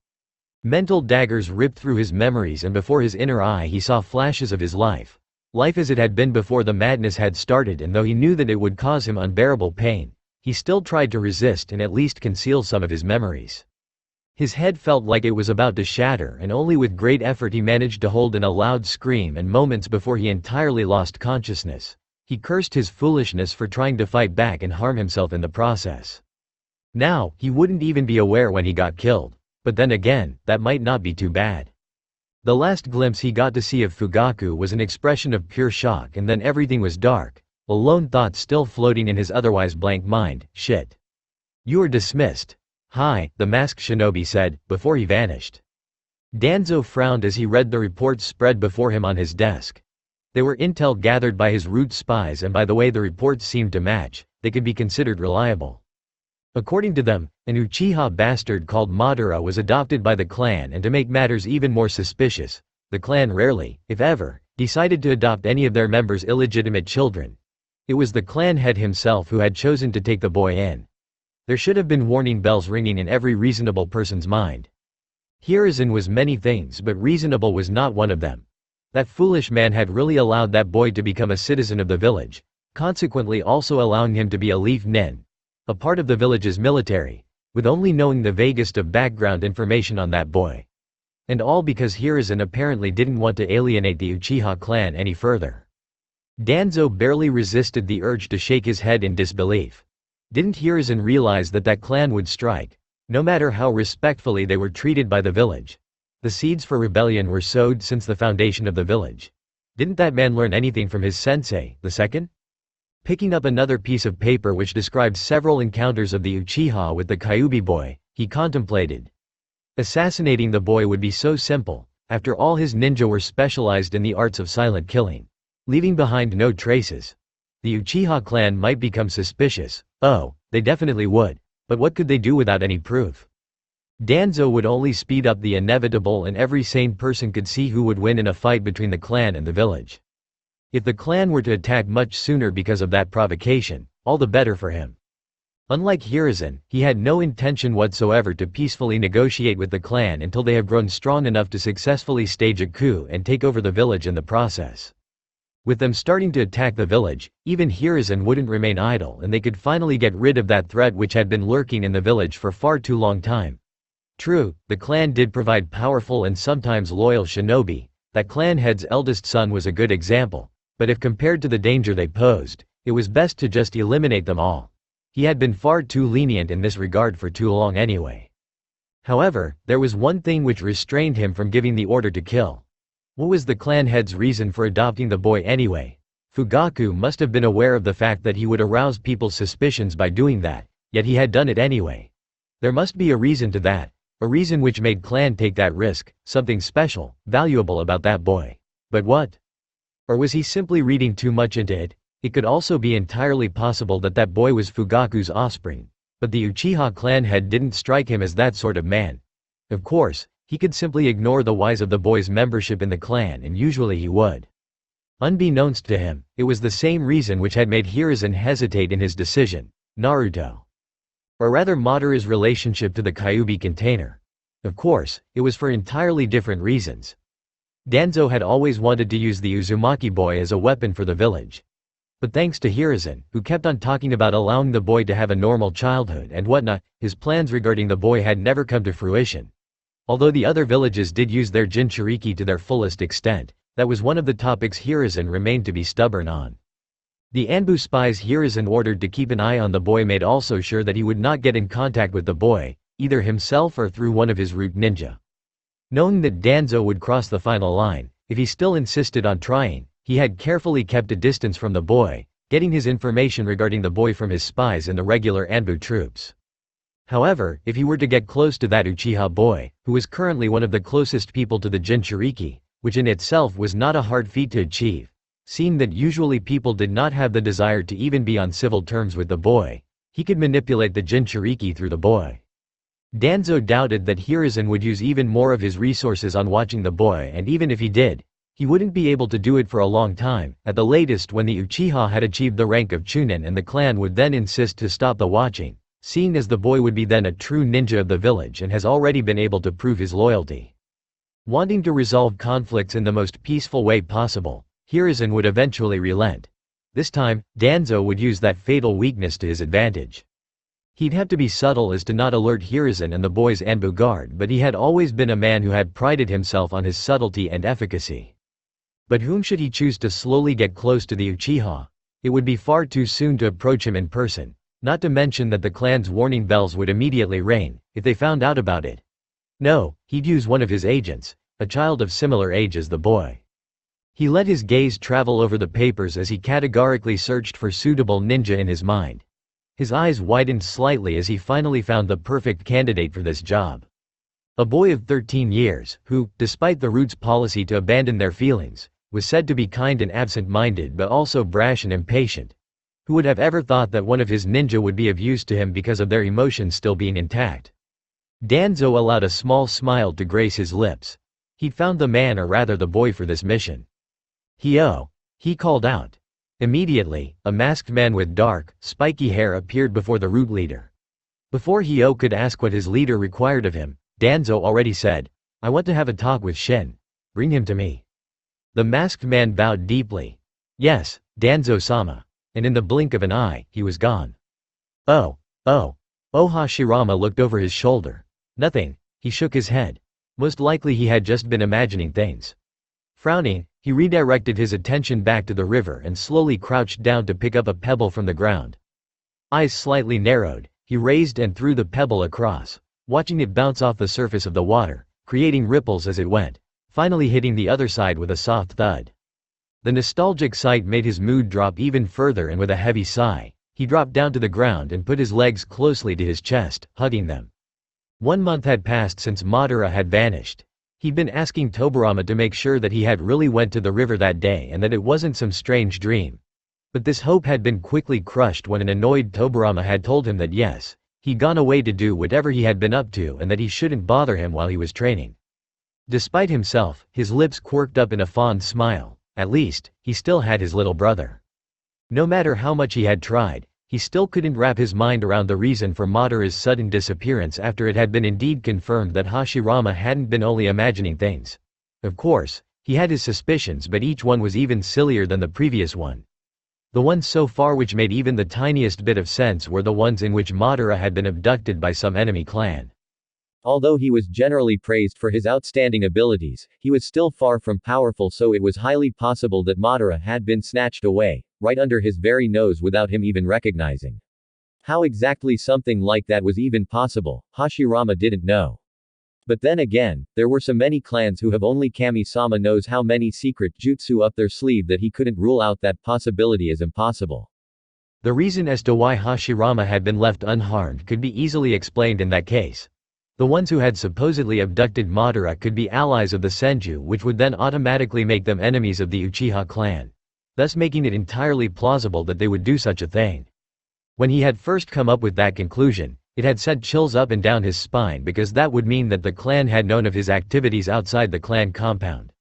Mental daggers ripped through his memories, and before his inner eye he saw flashes of his life. Life as it had been before the madness had started, and though he knew that it would cause him unbearable pain, he still tried to resist and at least conceal some of his memories. His head felt like it was about to shatter, and only with great effort he managed to hold in a loud scream, and moments before he entirely lost consciousness. He cursed his foolishness for trying to fight back and harm himself in the process. Now, he wouldn't even be aware when he got killed. But then again, that might not be too bad. The last glimpse he got to see of Fugaku was an expression of pure shock, and then everything was dark, a lone thought still floating in his otherwise blank mind: shit. "You are dismissed." "Hi," the masked shinobi said, before he vanished. Danzo frowned as he read the reports spread before him on his desk. They were intel gathered by his root spies, and by the way the reports seemed to match, they could be considered reliable. According to them, an Uchiha bastard called Madara was adopted by the clan, and to make matters even more suspicious, the clan rarely, if ever, decided to adopt any of their members' illegitimate children. It was the clan head himself who had chosen to take the boy in. There should have been warning bells ringing in every reasonable person's mind. Hiruzen was many things, but reasonable was not one of them. That foolish man had really allowed that boy to become a citizen of the village, consequently also allowing him to be a leaf nin, a part of the village's military, with only knowing the vaguest of background information on that boy. And all because Hiruzen apparently didn't want to alienate the Uchiha clan any further. Danzo barely resisted the urge to shake his head in disbelief. Didn't Hiruzen realize that that clan would strike, no matter how respectfully they were treated by the village? The seeds for rebellion were sowed since the foundation of the village. Didn't that man learn anything from his sensei, the second? Picking up another piece of paper which described several encounters of the Uchiha with the Kyuubi boy, he contemplated. Assassinating the boy would be so simple, after all his ninja were specialized in the arts of silent killing, leaving behind no traces. The Uchiha clan might become suspicious. Oh, they definitely would, but what could they do without any proof? Danzo would only speed up the inevitable, and every sane person could see who would win in a fight between the clan and the village. If the clan were to attack much sooner because of that provocation, all the better for him. Unlike Hiruzen, he had no intention whatsoever to peacefully negotiate with the clan until they have grown strong enough to successfully stage a coup and take over the village in the process. With them starting to attack the village, even Hiruzen wouldn't remain idle, and they could finally get rid of that threat which had been lurking in the village for far too long time. True, the clan did provide powerful and sometimes loyal shinobi. That clan head's eldest son was a good example, but if compared to the danger they posed, it was best to just eliminate them all. He had been far too lenient in this regard for too long anyway. However, there was one thing which restrained him from giving the order to kill. What was the clan head's reason for adopting the boy anyway? Fugaku must have been aware of the fact that he would arouse people's suspicions by doing that, yet he had done it anyway. There must be a reason to that, a reason which made clan take that risk, something special, valuable about that boy. But what? Or was he simply reading too much into it? It could also be entirely possible that that boy was Fugaku's offspring, but the Uchiha clan head didn't strike him as that sort of man. Of course, he could simply ignore the whys of the boy's membership in the clan, and usually he would. Unbeknownst to him, it was the same reason which had made Hiruzen hesitate in his decision: Naruto. Or rather Madara's relationship to the Kyuubi container. Of course, it was for entirely different reasons. Danzo had always wanted to use the Uzumaki boy as a weapon for the village. But thanks to Hiruzen, who kept on talking about allowing the boy to have a normal childhood and whatnot, his plans regarding the boy had never come to fruition. Although the other villages did use their Jinchuriki to their fullest extent, that was one of the topics Hiruzen remained to be stubborn on. The Anbu spies Hiruzen ordered to keep an eye on the boy made also sure that he would not get in contact with the boy, either himself or through one of his root ninja. Knowing that Danzo would cross the final line, if he still insisted on trying, he had carefully kept a distance from the boy, getting his information regarding the boy from his spies and the regular Anbu troops. However, if he were to get close to that Uchiha boy, who was currently one of the closest people to the Jinchuriki, which in itself was not a hard feat to achieve, seeing that usually people did not have the desire to even be on civil terms with the boy, he could manipulate the Jinchuriki through the boy. Danzo doubted that Hiruzen would use even more of his resources on watching the boy, and even if he did, he wouldn't be able to do it for a long time, at the latest when the Uchiha had achieved the rank of Chunin, and the clan would then insist to stop the watching, seeing as the boy would be then a true ninja of the village and has already been able to prove his loyalty. Wanting to resolve conflicts in the most peaceful way possible, Hiruzen would eventually relent. This time, Danzo would use that fatal weakness to his advantage. He'd have to be subtle as to not alert Hiruzen and the boy's Anbu guard, but he had always been a man who had prided himself on his subtlety and efficacy. But whom should he choose to slowly get close to the Uchiha? It would be far too soon to approach him in person, not to mention that the clan's warning bells would immediately ring, if they found out about it. No, he'd use one of his agents, a child of similar age as the boy. He let his gaze travel over the papers as he categorically searched for suitable ninja in his mind. His eyes widened slightly as he finally found the perfect candidate for this job. A boy of 13 years, who, despite the Root's policy to abandon their feelings, was said to be kind and absent-minded but also brash and impatient. Who would have ever thought that one of his ninja would be of use to him because of their emotions still being intact? Danzo allowed a small smile to grace his lips. He'd found the man, or rather the boy, for this mission. "Hio!" he called out. Immediately, a masked man with dark, spiky hair appeared before the root leader. Before Hio could ask what his leader required of him, Danzo already said, "I want to have a talk with Shin. Bring him to me." The masked man bowed deeply. "Yes, Danzo-sama." And in the blink of an eye, he was gone. Oh, oh. Hashirama looked over his shoulder. Nothing, he shook his head. Most likely he had just been imagining things. Frowning, he redirected his attention back to the river and slowly crouched down to pick up a pebble from the ground. Eyes slightly narrowed, he raised and threw the pebble across, watching it bounce off the surface of the water, creating ripples as it went, finally hitting the other side with a soft thud. The nostalgic sight made his mood drop even further, and with a heavy sigh, he dropped down to the ground and put his legs closely to his chest, hugging them. 1 month had passed since Madara had vanished. He'd been asking Tobirama to make sure that he had really went to the river that day and that it wasn't some strange dream. But this hope had been quickly crushed when an annoyed Tobirama had told him that yes, he'd gone away to do whatever he had been up to and that he shouldn't bother him while he was training. Despite himself, his lips quirked up in a fond smile. At least, he still had his little brother. No matter how much he had tried, he still couldn't wrap his mind around the reason for Madara's sudden disappearance after it had been indeed confirmed that Hashirama hadn't been only imagining things. Of course, he had his suspicions, but each one was even sillier than the previous one. The ones so far which made even the tiniest bit of sense were the ones in which Madara had been abducted by some enemy clan. Although he was generally praised for his outstanding abilities, he was still far from powerful, so it was highly possible that Madara had been snatched away, right under his very nose without him even recognizing. How exactly something like that was even possible, Hashirama didn't know. But then again, there were so many clans who have only Kami-sama knows how many secret jutsu up their sleeve that he couldn't rule out that possibility as impossible. The reason as to why Hashirama had been left unharmed could be easily explained in that case. The ones who had supposedly abducted Madara could be allies of the Senju, which would then automatically make them enemies of the Uchiha clan, thus making it entirely plausible that they would do such a thing. When he had first come up with that conclusion, it had sent chills up and down his spine because that would mean that the clan had known of his activities outside the clan compound.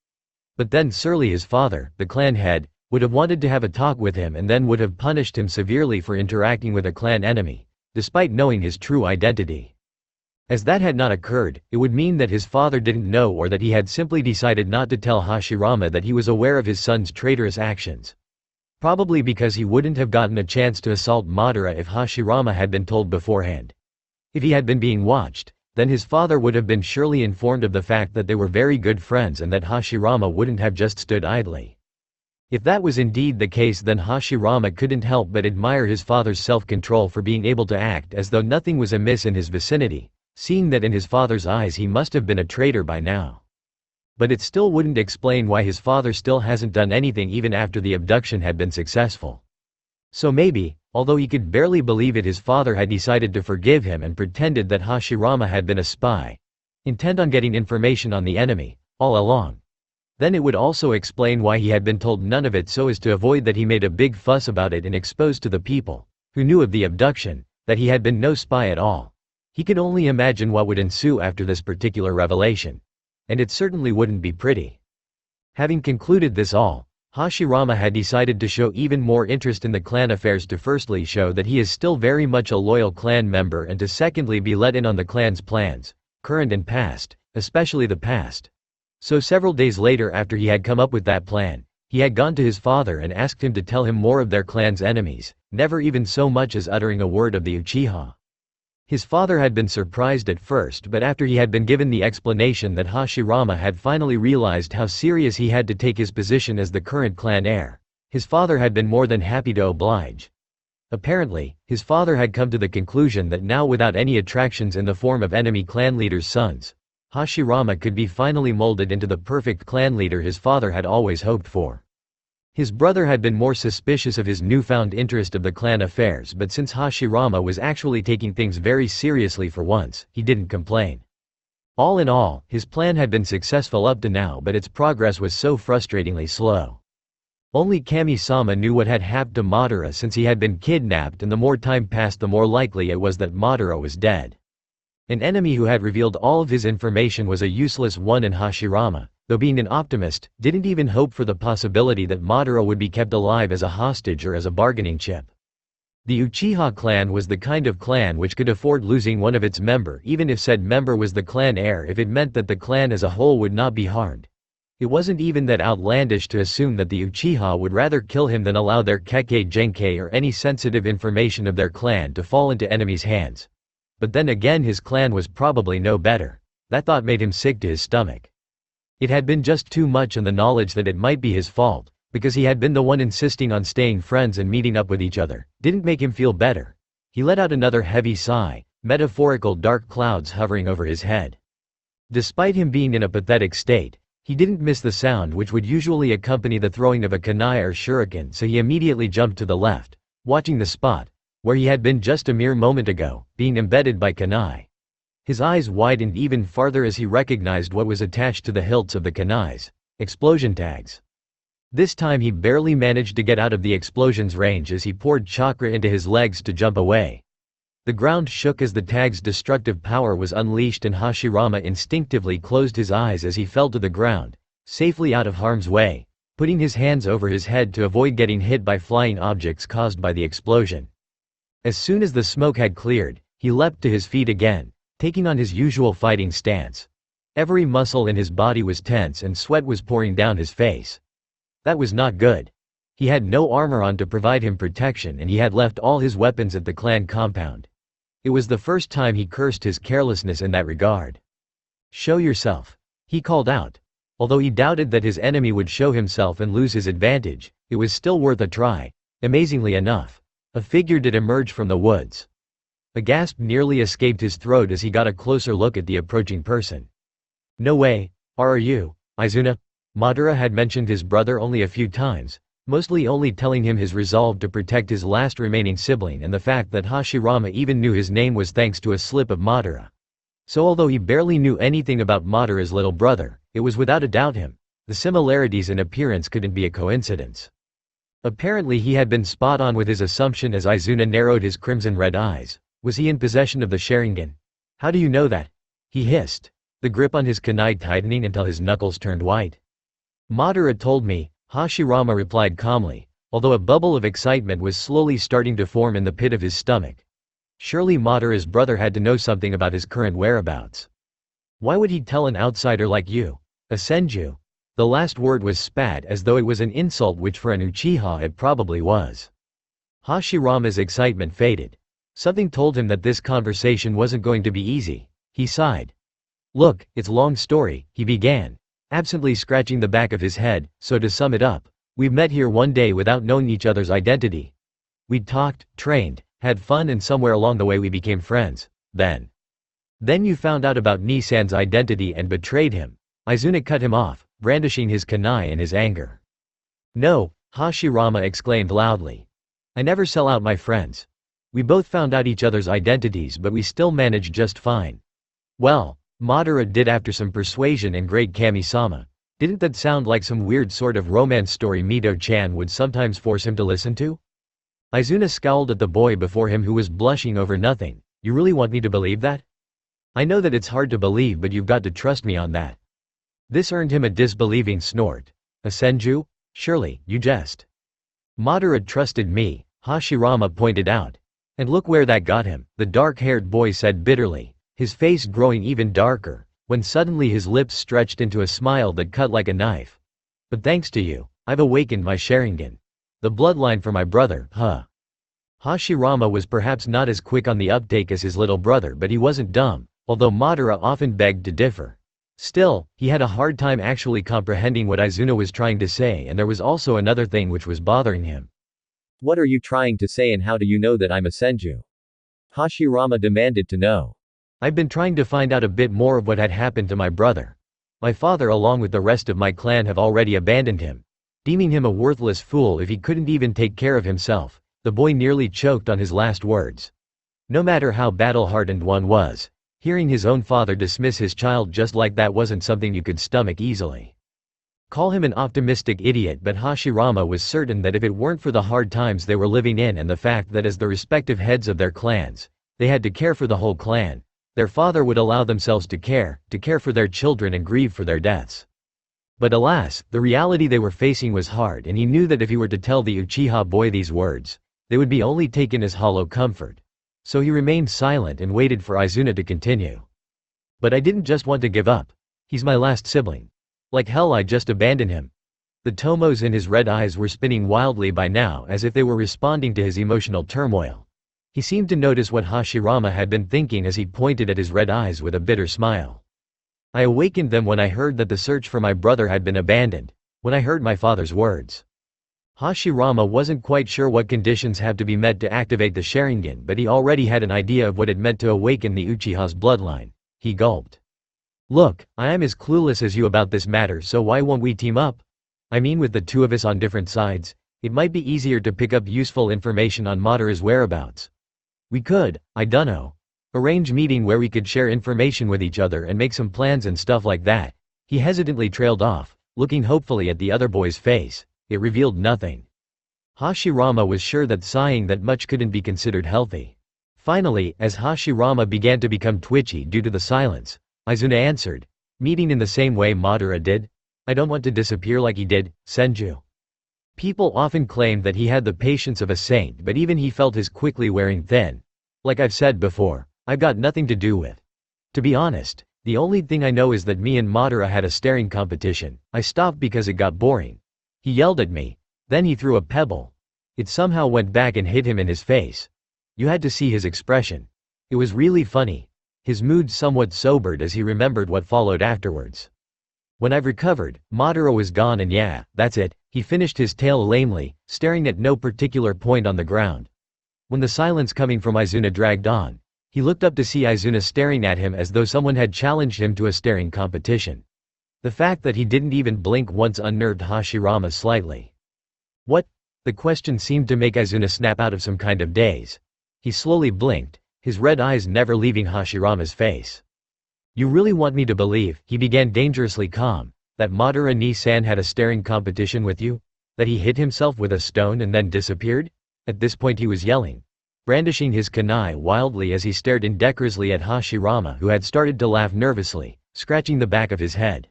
But then surely his father, the clan head, would have wanted to have a talk with him and then would have punished him severely for interacting with a clan enemy, despite knowing his true identity. As that had not occurred, it would mean that his father didn't know, or that he had simply decided not to tell Hashirama that he was aware of his son's traitorous actions. Probably because he wouldn't have gotten a chance to assault Madara if Hashirama had been told beforehand. If he had been being watched, then his father would have been surely informed of the fact that they were very good friends and that Hashirama wouldn't have just stood idly. If that was indeed the case, then Hashirama couldn't help but admire his father's self-control for being able to act as though nothing was amiss in his vicinity, seeing that in his father's eyes he must have been a traitor by now. But it still wouldn't explain why his father still hasn't done anything even after the abduction had been successful. So maybe, although he could barely believe it, his father had decided to forgive him and pretended that Hashirama had been a spy, intent on getting information on the enemy, all along. Then it would also explain why he had been told none of it, so as to avoid that he made a big fuss about it and exposed to the people who knew of the abduction that he had been no spy at all. He could only imagine what would ensue after this particular revelation. And it certainly wouldn't be pretty. Having concluded this all, Hashirama had decided to show even more interest in the clan affairs, to firstly show that he is still very much a loyal clan member, and to secondly be let in on the clan's plans, current and past, especially the past. So several days later, after he had come up with that plan, he had gone to his father and asked him to tell him more of their clan's enemies, never even so much as uttering a word of the Uchiha. His father had been surprised at first, but after he had been given the explanation that Hashirama had finally realized how serious he had to take his position as the current clan heir, his father had been more than happy to oblige. Apparently, his father had come to the conclusion that now, without any attractions in the form of enemy clan leaders' sons, Hashirama could be finally molded into the perfect clan leader his father had always hoped for. His brother had been more suspicious of his newfound interest of the clan affairs, but since Hashirama was actually taking things very seriously for once, he didn't complain. All in all, his plan had been successful up to now, but its progress was so frustratingly slow. Only Kami-sama knew what had happened to Madara since he had been kidnapped, and the more time passed the more likely it was that Madara was dead. An enemy who had revealed all of his information was a useless one in Hashirama, though being an optimist, didn't even hope for the possibility that Madara would be kept alive as a hostage or as a bargaining chip. The Uchiha clan was the kind of clan which could afford losing one of its member even if said member was the clan heir if it meant that the clan as a whole would not be harmed. It wasn't even that outlandish to assume that the Uchiha would rather kill him than allow their Kekkei Genkei or any sensitive information of their clan to fall into enemies' hands. But then again his clan was probably no better. That thought made him sick to his stomach. It had been just too much, and the knowledge that it might be his fault, because he had been the one insisting on staying friends and meeting up with each other, didn't make him feel better. He let out another heavy sigh, metaphorical dark clouds hovering over his head. Despite him being in a pathetic state, he didn't miss the sound which would usually accompany the throwing of a kunai or shuriken, so he immediately jumped to the left, watching the spot, where he had been just a mere moment ago, being embedded by kunai. His eyes widened even farther as he recognized what was attached to the hilts of the kunais: explosion tags. This time he barely managed to get out of the explosion's range as he poured chakra into his legs to jump away. The ground shook as the tag's destructive power was unleashed, and Hashirama instinctively closed his eyes as he fell to the ground, safely out of harm's way, putting his hands over his head to avoid getting hit by flying objects caused by the explosion. As soon as the smoke had cleared, he leapt to his feet again, taking on his usual fighting stance. Every muscle in his body was tense and sweat was pouring down his face. That was not good. He had no armor on to provide him protection, and he had left all his weapons at the clan compound. It was the first time he cursed his carelessness in that regard. "Show yourself," he called out. Although he doubted that his enemy would show himself and lose his advantage, it was still worth a try. Amazingly enough, a figure did emerge from the woods. A gasp nearly escaped his throat as he got a closer look at the approaching person. "No way, are you, Izuna?" Madara had mentioned his brother only a few times, mostly only telling him his resolve to protect his last remaining sibling, and the fact that Hashirama even knew his name was thanks to a slip of Madara. So although he barely knew anything about Madara's little brother, it was without a doubt him. The similarities in appearance couldn't be a coincidence. Apparently he had been spot on with his assumption as Izuna narrowed his crimson-red eyes. Was he in possession of the Sharingan? "How do you know that?" he hissed, the grip on his kunai tightening until his knuckles turned white. "Madara told me," Hashirama replied calmly, although a bubble of excitement was slowly starting to form in the pit of his stomach. Surely Madara's brother had to know something about his current whereabouts. Why would he tell an outsider like you? A Senju? The last word was spat as though it was an insult, which for an Uchiha it probably was. Hashirama's excitement faded. Something told him that this conversation wasn't going to be easy. He sighed. "Look, it's a long story," he began, absently scratching the back of his head. "So to sum it up, we've met here one day without knowing each other's identity. We'd talked, trained, had fun, and somewhere along the way we became friends. Then you found out about Nisan's identity and betrayed him." Izuna cut him off, brandishing his kunai in his anger. "No," Hashirama exclaimed loudly. "I never sell out my friends. We both found out each other's identities, but we still managed just fine." "Well, Madara did after some persuasion and great Kami-sama. Didn't that sound like some weird sort of romance story Mito-chan would sometimes force him to listen to?" Izuna scowled at the boy before him, who was blushing over nothing. "You really want me to believe that?" "I know that it's hard to believe, but you've got to trust me on that." This earned him a disbelieving snort. "A Senju? Surely, you jest." "Madara trusted me," Hashirama pointed out. "And look where that got him," the dark-haired boy said bitterly, his face growing even darker, when suddenly his lips stretched into a smile that cut like a knife. "But thanks to you, I've awakened my Sharingan. The bloodline for my brother, huh?" Hashirama was perhaps not as quick on the uptake as his little brother, but he wasn't dumb, although Madara often begged to differ. Still, he had a hard time actually comprehending what Izuna was trying to say, and there was also another thing which was bothering him. "What are you trying to say, and how do you know that I'm a Senju?" Hashirama demanded to know. "I've been trying to find out a bit more of what had happened to my brother. My father along with the rest of my clan have already abandoned him, deeming him a worthless fool if he couldn't even take care of himself." The boy nearly choked on his last words. No matter how battle-hardened one was, hearing his own father dismiss his child just like that wasn't something you could stomach easily. Call him an optimistic idiot, but Hashirama was certain that if it weren't for the hard times they were living in and the fact that as the respective heads of their clans, they had to care for the whole clan, their father would allow themselves to care for their children and grieve for their deaths. But alas, the reality they were facing was hard, and he knew that if he were to tell the Uchiha boy these words, they would be only taken as hollow comfort. So he remained silent and waited for Izuna to continue. But I didn't just want to give up. He's my last sibling. Like hell I just abandoned him. The tomos in his red eyes were spinning wildly by now, as if they were responding to his emotional turmoil. He seemed to notice what Hashirama had been thinking as he pointed at his red eyes with a bitter smile. I awakened them when I heard that the search for my brother had been abandoned, when I heard my father's words. Hashirama wasn't quite sure what conditions had to be met to activate the Sharingan, but he already had an idea of what it meant to awaken the Uchiha's bloodline. He gulped. Look, I am as clueless as you about this matter, so why won't we team up? I mean, with the two of us on different sides, it might be easier to pick up useful information on Madara's whereabouts. We could, I dunno, arrange meeting where we could share information with each other and make some plans and stuff like that. He hesitantly trailed off, looking hopefully at the other boy's face. It revealed nothing. Hashirama was sure that sighing that much couldn't be considered healthy. Finally, as Hashirama began to become twitchy due to the silence, Izuna answered, meeting in the same way Madara did. I don't want to disappear like he did, Senju. People often claimed that he had the patience of a saint, but even he felt his quickly wearing thin. Like I've said before, I've got nothing to do with. To be honest, the only thing I know is that me and Madara had a staring competition. I stopped because it got boring. He yelled at me. Then he threw a pebble. It somehow went back and hit him in his face. You had to see his expression. It was really funny. His mood somewhat sobered as he remembered what followed afterwards. When I've recovered, Madara was gone, and yeah, that's it. He finished his tale lamely, staring at no particular point on the ground. When the silence coming from Izuna dragged on, he looked up to see Izuna staring at him as though someone had challenged him to a staring competition. The fact that he didn't even blink once unnerved Hashirama slightly. What? The question seemed to make Izuna snap out of some kind of daze. He slowly blinked, his red eyes never leaving Hashirama's face. You really want me to believe, he began dangerously calm, that Madara ni-san had a staring competition with you? That he hit himself with a stone and then disappeared? At this point he was yelling, brandishing his kunai wildly as he stared indecorously at Hashirama, who had started to laugh nervously, scratching the back of his head.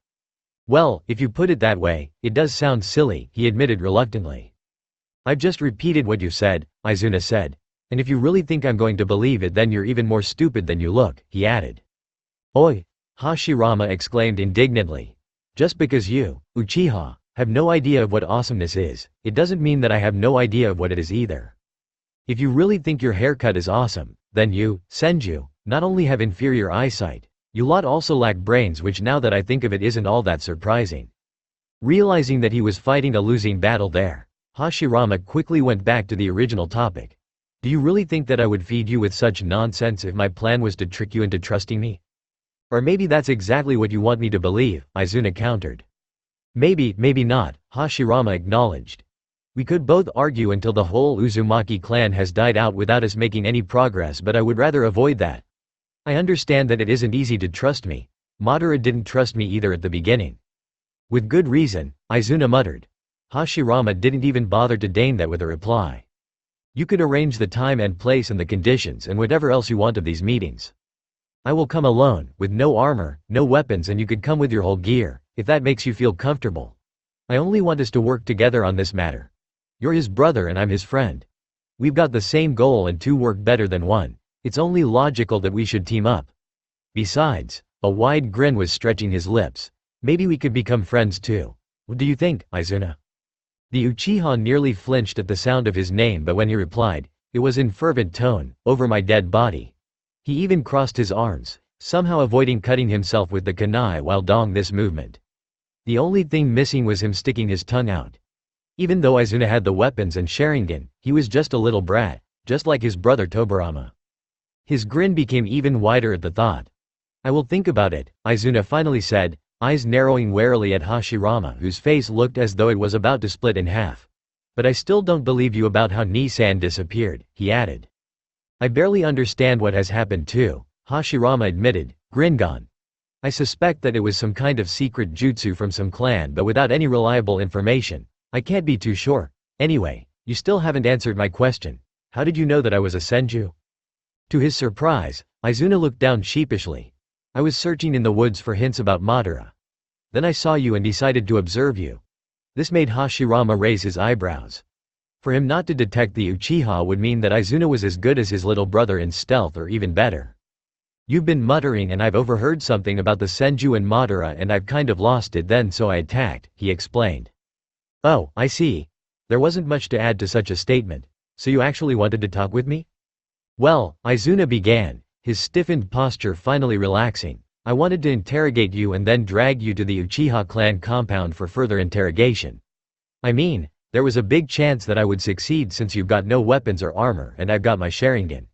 Well, if you put it that way, it does sound silly, he admitted reluctantly. I've just repeated what you said, Izuna said. And if you really think I'm going to believe it, then you're even more stupid than you look, he added. Oi! Hashirama exclaimed indignantly. Just because you, Uchiha, have no idea of what awesomeness is, it doesn't mean that I have no idea of what it is either. If you really think your haircut is awesome, then you, Senju, not only have inferior eyesight, you lot also lack brains, which now that I think of it isn't all that surprising. Realizing that he was fighting a losing battle there, Hashirama quickly went back to the original topic. Do you really think that I would feed you with such nonsense if my plan was to trick you into trusting me? Or maybe that's exactly what you want me to believe, Izuna countered. Maybe, maybe not, Hashirama acknowledged. We could both argue until the whole Uzumaki clan has died out without us making any progress, but I would rather avoid that. I understand that it isn't easy to trust me. Madara didn't trust me either at the beginning. With good reason, Izuna muttered. Hashirama didn't even bother to deign that with a reply. You could arrange the time and place and the conditions and whatever else you want of these meetings. I will come alone, with no armor, no weapons, and you could come with your whole gear, if that makes you feel comfortable. I only want us to work together on this matter. You're his brother and I'm his friend. We've got the same goal and two work better than one. It's only logical that we should team up. Besides, a wide grin was stretching his lips. Maybe we could become friends too. What do you think, Izuna? The Uchiha nearly flinched at the sound of his name, but when he replied, it was in fervent tone, over my dead body. He even crossed his arms, somehow avoiding cutting himself with the kunai while doing this movement. The only thing missing was him sticking his tongue out. Even though Izuna had the weapons and Sharingan, he was just a little brat, just like his brother Tobirama. His grin became even wider at the thought. I will think about it, Izuna finally said, eyes narrowing warily at Hashirama, whose face looked as though it was about to split in half. But I still don't believe you about how Ni-san disappeared, he added. I barely understand what has happened too, Hashirama admitted, grin gone. I suspect that it was some kind of secret jutsu from some clan, but without any reliable information, I can't be too sure. Anyway, you still haven't answered my question. How did you know that I was a senju? To his surprise, Izuna looked down sheepishly. I was searching in the woods for hints about Madara. Then I saw you and decided to observe you." This made Hashirama raise his eyebrows. For him not to detect the Uchiha would mean that Izuna was as good as his little brother in stealth or even better. "You've been muttering and I've overheard something about the Senju and Madara and I've kind of lost it then so I attacked," he explained. "Oh, I see. There wasn't much to add to such a statement. So you actually wanted to talk with me?" "Well," Izuna began, his stiffened posture finally relaxing, "I wanted to interrogate you and then drag you to the Uchiha clan compound for further interrogation. I mean, there was a big chance that I would succeed since you've got no weapons or armor and I've got my Sharingan.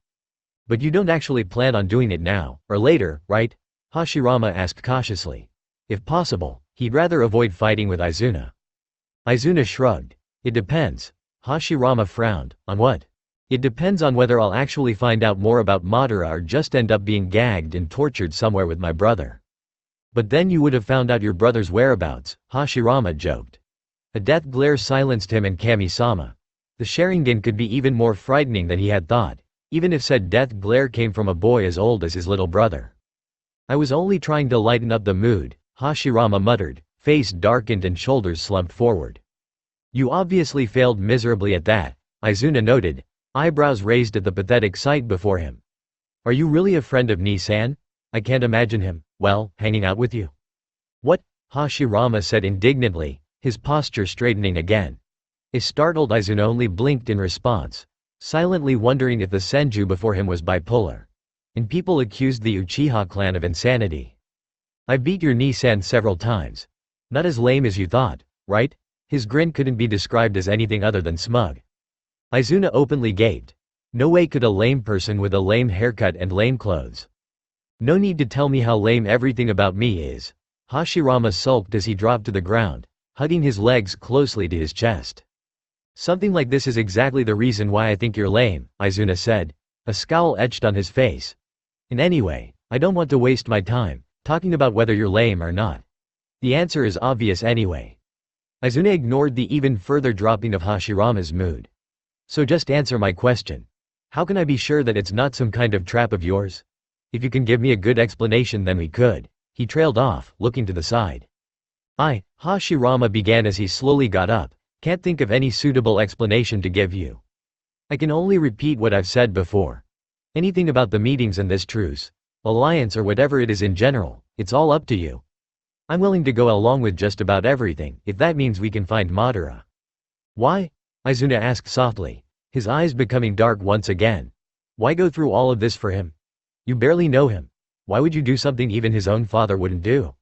But you don't actually plan on doing it now, or later, right?" Hashirama asked cautiously. If possible, he'd rather avoid fighting with Izuna. Izuna shrugged. "It depends." Hashirama frowned. "On what?" "It depends on whether I'll actually find out more about Madara or just end up being gagged and tortured somewhere with my brother." "But then you would have found out your brother's whereabouts," Hashirama joked. A death glare silenced him and Kami-sama. The Sharingan could be even more frightening than he had thought, even if said death glare came from a boy as old as his little brother. "I was only trying to lighten up the mood," Hashirama muttered, face darkened and shoulders slumped forward. "You obviously failed miserably at that," Izuna noted, eyebrows raised at the pathetic sight before him. "Are you really a friend of Nisan? I can't imagine him, well, hanging out with you." "What?" Hashirama said indignantly, his posture straightening again. A startled Izuna only blinked in response, silently wondering if the Senju before him was bipolar. And people accused the Uchiha clan of insanity. "I've beat your Nisan several times. Not as lame as you thought, right?" His grin couldn't be described as anything other than smug. Izuna openly gaped. No way could a lame person with a lame haircut and lame clothes. "No need to tell me how lame everything about me is." Hashirama sulked as he dropped to the ground, hugging his legs closely to his chest. "Something like this is exactly the reason why I think you're lame," Izuna said, a scowl etched on his face. "And anyway, I don't want to waste my time talking about whether you're lame or not. The answer is obvious anyway." Izuna ignored the even further dropping of Hashirama's mood. "So just answer my question. How can I be sure that it's not some kind of trap of yours? If you can give me a good explanation then we could." He trailed off, looking to the side. Hashirama began as he slowly got up, "Can't think of any suitable explanation to give you. I can only repeat what I've said before. Anything about the meetings and this truce, alliance or whatever it is in general, it's all up to you. I'm willing to go along with just about everything, if that means we can find Madara." "Why?" Izuna asked softly, his eyes becoming dark once again. "Why go through all of this for him? You barely know him. Why would you do something even his own father wouldn't do?"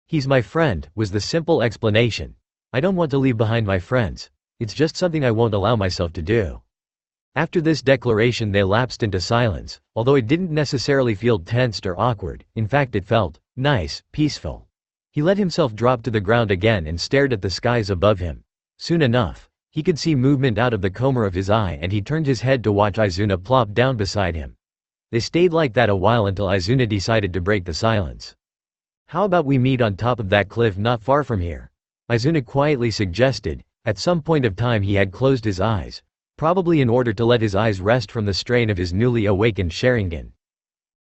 "He's my friend," was the simple explanation. "I don't want to leave behind my friends. It's just something I won't allow myself to do." After this declaration they lapsed into silence, although it didn't necessarily feel tensed or awkward, in fact it felt nice, peaceful. He let himself drop to the ground again and stared at the skies above him. Soon enough, he could see movement out of the corner of his eye and he turned his head to watch Izuna plop down beside him. They stayed like that a while until Izuna decided to break the silence. "How about we meet on top of that cliff not far from here?" Izuna quietly suggested. At some point of time he had closed his eyes, probably in order to let his eyes rest from the strain of his newly awakened Sharingan.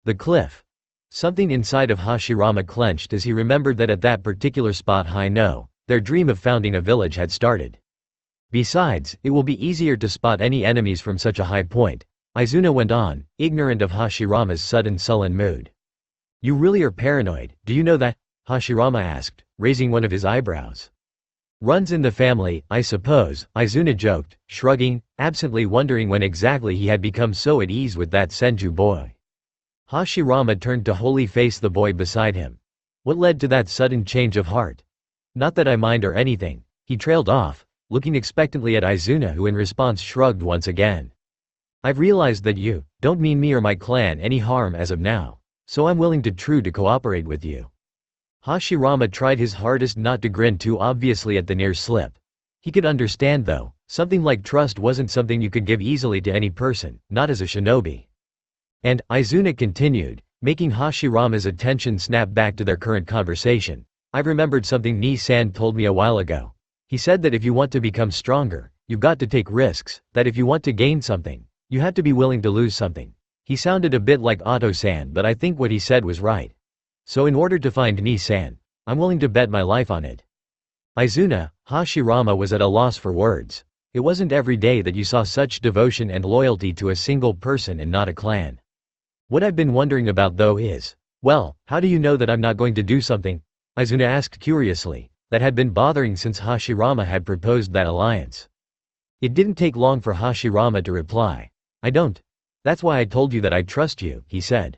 The cliff. Something inside of Hashirama clenched as he remembered that at that particular spot their dream of founding a village had started. Besides, it will be easier to spot any enemies from such a high point, Izuna went on, ignorant of Hashirama's sudden sullen mood. "You really are paranoid, do you know that?" Hashirama asked, raising one of his eyebrows. "Runs in the family, I suppose," Izuna joked, shrugging, absently wondering when exactly he had become so at ease with that Senju boy. Hashirama turned to wholly face the boy beside him. "What led to that sudden change of heart?" "Not that I mind or anything," he trailed off, looking expectantly at Izuna who in response shrugged once again. "I've realized that you don't mean me or my clan any harm as of now, so I'm willing to cooperate with you." Hashirama tried his hardest not to grin too obviously at the near slip. He could understand though, something like trust wasn't something you could give easily to any person, not as a shinobi. "And," Izuna continued, making Hashirama's attention snap back to their current conversation, "I've remembered something Ni-san told me a while ago. He said that if you want to become stronger, you've got to take risks, that if you want to gain something, you have to be willing to lose something." He sounded a bit like Otto-san but I think what he said was right. So in order to find Ni-san, I'm willing to bet my life on it." Izuna, Hashirama was at a loss for words. It wasn't every day that you saw such devotion and loyalty to a single person and not a clan. "What I've been wondering about though is, well, how do you know that I'm not going to do something?" Izuna asked curiously, that had been bothering since Hashirama had proposed that alliance. It didn't take long for Hashirama to reply. "I don't. That's why I told you that I trust you," he said.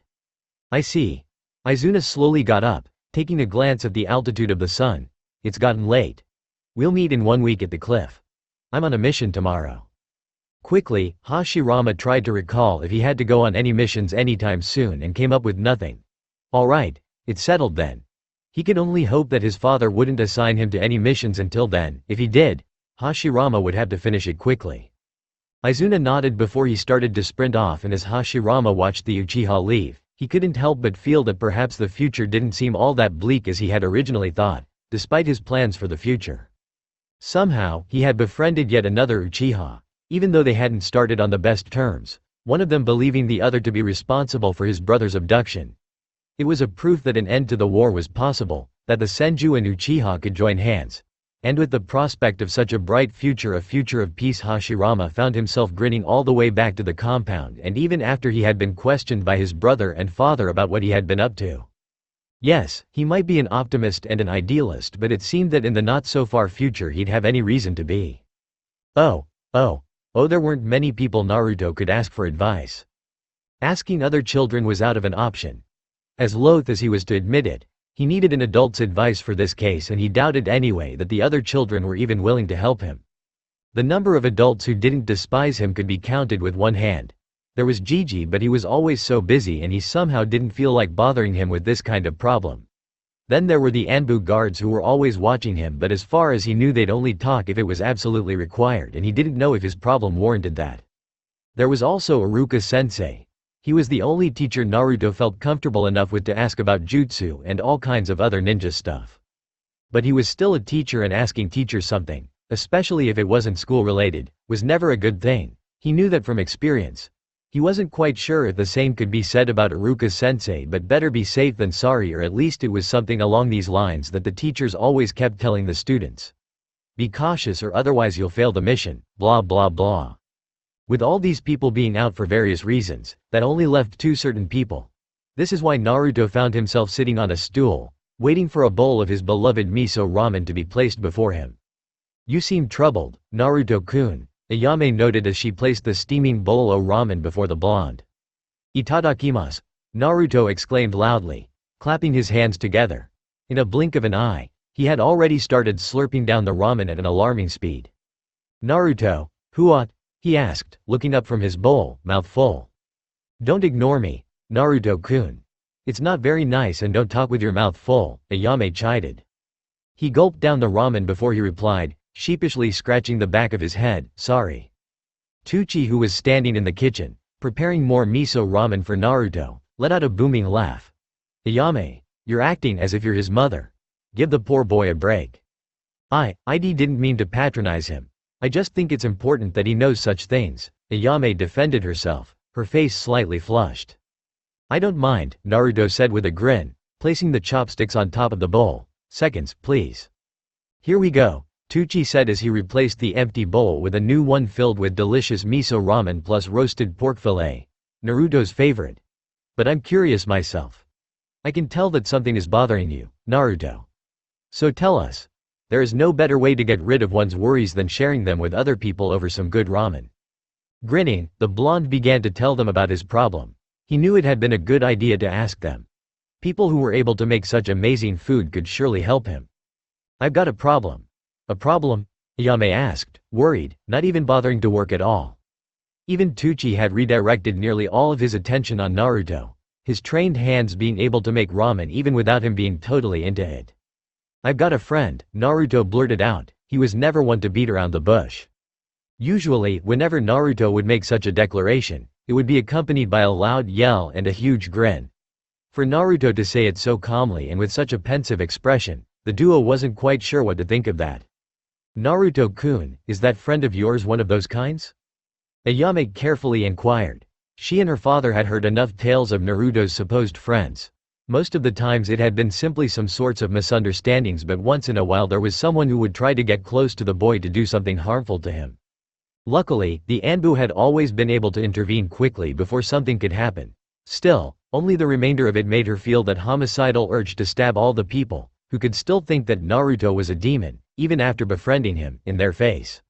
"I see." Izuna slowly got up, taking a glance at the altitude of the sun. "It's gotten late. We'll meet in 1 week at the cliff. I'm on a mission tomorrow." Quickly, Hashirama tried to recall if he had to go on any missions anytime soon and came up with nothing. All right, it's settled then. He could only hope that his father wouldn't assign him to any missions until then. If he did, Hashirama would have to finish it quickly. Izuna nodded before he started to sprint off, and as Hashirama watched the Uchiha leave, he couldn't help but feel that perhaps the future didn't seem all that bleak as he had originally thought, despite his plans for the future. Somehow, he had befriended yet another Uchiha, even though they hadn't started on the best terms, one of them believing the other to be responsible for his brother's abduction. It was a proof that an end to the war was possible, that the Senju and Uchiha could join hands. And with the prospect of such a bright future, a future of peace, Hashirama found himself grinning all the way back to the compound, and even after he had been questioned by his brother and father about what he had been up to. Yes, he might be an optimist and an idealist, but it seemed that in the not-so-far future he'd have any reason to be. Oh, there weren't many people Naruto could ask for advice. Asking other children was out of an option. As loath as he was to admit it, he needed an adult's advice for this case, and he doubted anyway that the other children were even willing to help him. The number of adults who didn't despise him could be counted with one hand. There was Gigi, but he was always so busy and he somehow didn't feel like bothering him with this kind of problem. Then there were the Anbu guards who were always watching him, but as far as he knew they'd only talk if it was absolutely required, and he didn't know if his problem warranted that. There was also Iruka sensei. He was the only teacher Naruto felt comfortable enough with to ask about jutsu and all kinds of other ninja stuff. But he was still a teacher, and asking teachers something, especially if it wasn't school-related, was never a good thing. He knew that from experience. He wasn't quite sure if the same could be said about Iruka sensei, but better be safe than sorry, or at least it was something along these lines that the teachers always kept telling the students. Be cautious or otherwise you'll fail the mission, blah blah blah. With all these people being out for various reasons, that only left 2 certain people. This is why Naruto found himself sitting on a stool, waiting for a bowl of his beloved miso ramen to be placed before him. "You seem troubled, Naruto-kun," Ayame noted as she placed the steaming bowl of ramen before the blonde. "Itadakimasu," Naruto exclaimed loudly, clapping his hands together. In a blink of an eye, he had already started slurping down the ramen at an alarming speed. "Naruto, who ought?" he asked, looking up from his bowl, mouth full. "Don't ignore me, Naruto-kun. It's not very nice, and don't talk with your mouth full," Ayame chided. He gulped down the ramen before he replied, sheepishly scratching the back of his head, "Sorry." Tucci, who was standing in the kitchen, preparing more miso ramen for Naruto, let out a booming laugh. "Ayame, you're acting as if you're his mother. Give the poor boy a break." I didn't mean to patronize him. I just think it's important that he knows such things," Ayame defended herself, her face slightly flushed. "I don't mind," Naruto said with a grin, placing the chopsticks on top of the bowl. "Seconds, please." "Here we go," Tucci said as he replaced the empty bowl with a new one filled with delicious miso ramen plus roasted pork fillet, Naruto's favorite. "But I'm curious myself. I can tell that something is bothering you, Naruto. So tell us. There is no better way to get rid of one's worries than sharing them with other people over some good ramen." Grinning, the blonde began to tell them about his problem. He knew it had been a good idea to ask them. People who were able to make such amazing food could surely help him. "I've got a problem." "A problem?" Ayame asked, worried, not even bothering to work at all. Even Tucci had redirected nearly all of his attention on Naruto, his trained hands being able to make ramen even without him being totally into it. "I've got a friend," Naruto blurted out. He was never one to beat around the bush. Usually, whenever Naruto would make such a declaration, it would be accompanied by a loud yell and a huge grin. For Naruto to say it so calmly and with such a pensive expression, the duo wasn't quite sure what to think of that. "Naruto-kun, is that friend of yours one of those kinds?" Ayame carefully inquired. She and her father had heard enough tales of Naruto's supposed friends. Most of the times it had been simply some sorts of misunderstandings, but once in a while there was someone who would try to get close to the boy to do something harmful to him. Luckily, the Anbu had always been able to intervene quickly before something could happen. Still, only the remainder of it made her feel that homicidal urge to stab all the people who could still think that Naruto was a demon, even after befriending him, in their face.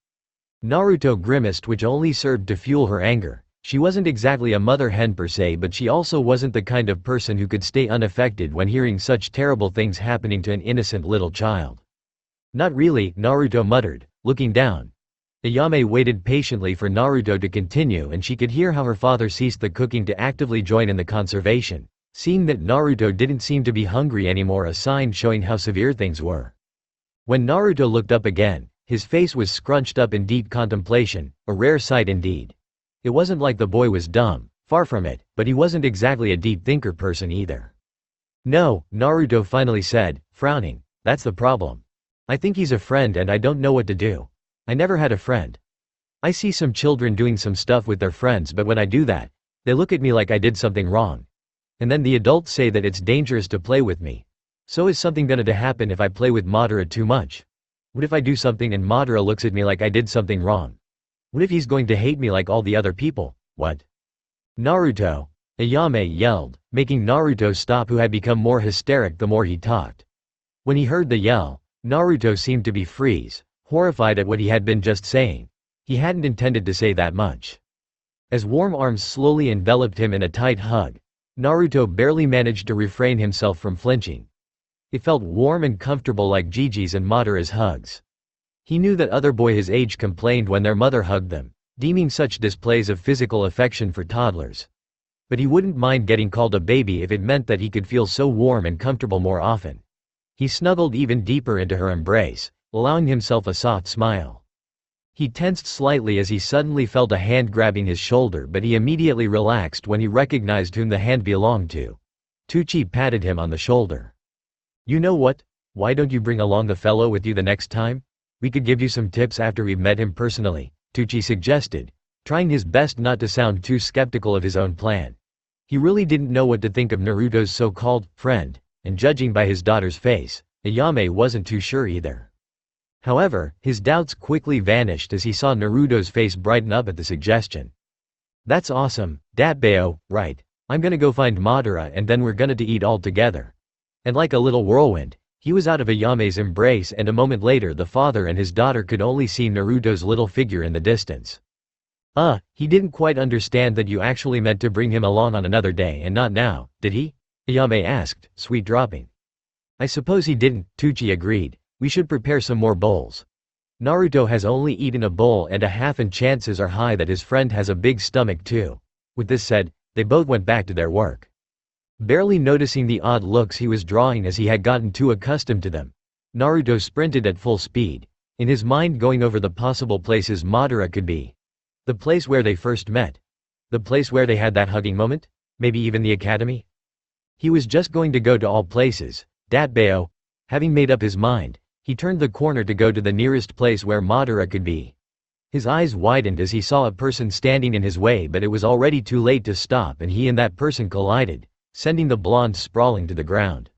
Naruto grimaced, which only served to fuel her anger. She wasn't exactly a mother hen per se, but she also wasn't the kind of person who could stay unaffected when hearing such terrible things happening to an innocent little child. Not really, Naruto muttered, looking down. Ayame waited patiently for Naruto to continue, and she could hear how her father ceased the cooking to actively join in the conservation. Seeing that Naruto didn't seem to be hungry anymore, a sign showing how severe things were. When Naruto looked up again, his face was scrunched up in deep contemplation, a rare sight indeed. It wasn't like the boy was dumb, far from it, but he wasn't exactly a deep thinker person either. No, Naruto finally said, frowning, that's the problem. I think he's a friend and I don't know what to do. I never had a friend. I see some children doing some stuff with their friends, but when I do that, they look at me like I did something wrong. And then the adults say that it's dangerous to play with me. So is something gonna happen if I play with Madara too much? What if I do something and Madara looks at me like I did something wrong? What if he's going to hate me like all the other people? What? Naruto! Ayame yelled, making Naruto stop, who had become more hysteric the more he talked. When he heard the yell, Naruto seemed to be freeze, horrified at what he had been just saying. He hadn't intended to say that much. As warm arms slowly enveloped him in a tight hug, Naruto barely managed to refrain himself from flinching. It felt warm and comfortable, like Gigi's and Madara's hugs. He knew that other boys his age complained when their mother hugged them, deeming such displays of physical affection for toddlers. But he wouldn't mind getting called a baby if it meant that he could feel so warm and comfortable more often. He snuggled even deeper into her embrace, allowing himself a soft smile. He tensed slightly as he suddenly felt a hand grabbing his shoulder, but he immediately relaxed when he recognized whom the hand belonged to. Tucci patted him on the shoulder. You know what? Why don't you bring along the fellow with you the next time? We could give you some tips after we've met him personally, Tucci suggested, trying his best not to sound too skeptical of his own plan. He really didn't know what to think of Naruto's so-called friend, and judging by his daughter's face, Ayame wasn't too sure either. However, his doubts quickly vanished as he saw Naruto's face brighten up at the suggestion. That's awesome, Datbeo, right. I'm gonna go find Madara and then we're gonna to eat all together. And like a little whirlwind, he was out of Ayame's embrace, and a moment later the father and his daughter could only see Naruto's little figure in the distance. He didn't quite understand that you actually meant to bring him along on another day and not now, did he? Ayame asked, sweet dropping. I suppose he didn't, Tucci agreed. We should prepare some more bowls. Naruto has only eaten a bowl and a half, and chances are high that his friend has a big stomach too. With this said, they both went back to their work. Barely noticing the odd looks he was drawing as he had gotten too accustomed to them, Naruto sprinted at full speed, in his mind going over the possible places Madara could be. The place where they first met. The place where they had that hugging moment? Maybe even the academy? He was just going to go to all places, Datbeo. Having made up his mind, he turned the corner to go to the nearest place where Madara could be. His eyes widened as he saw a person standing in his way, but it was already too late to stop, and he and that person collided, sending the blonde sprawling to the ground.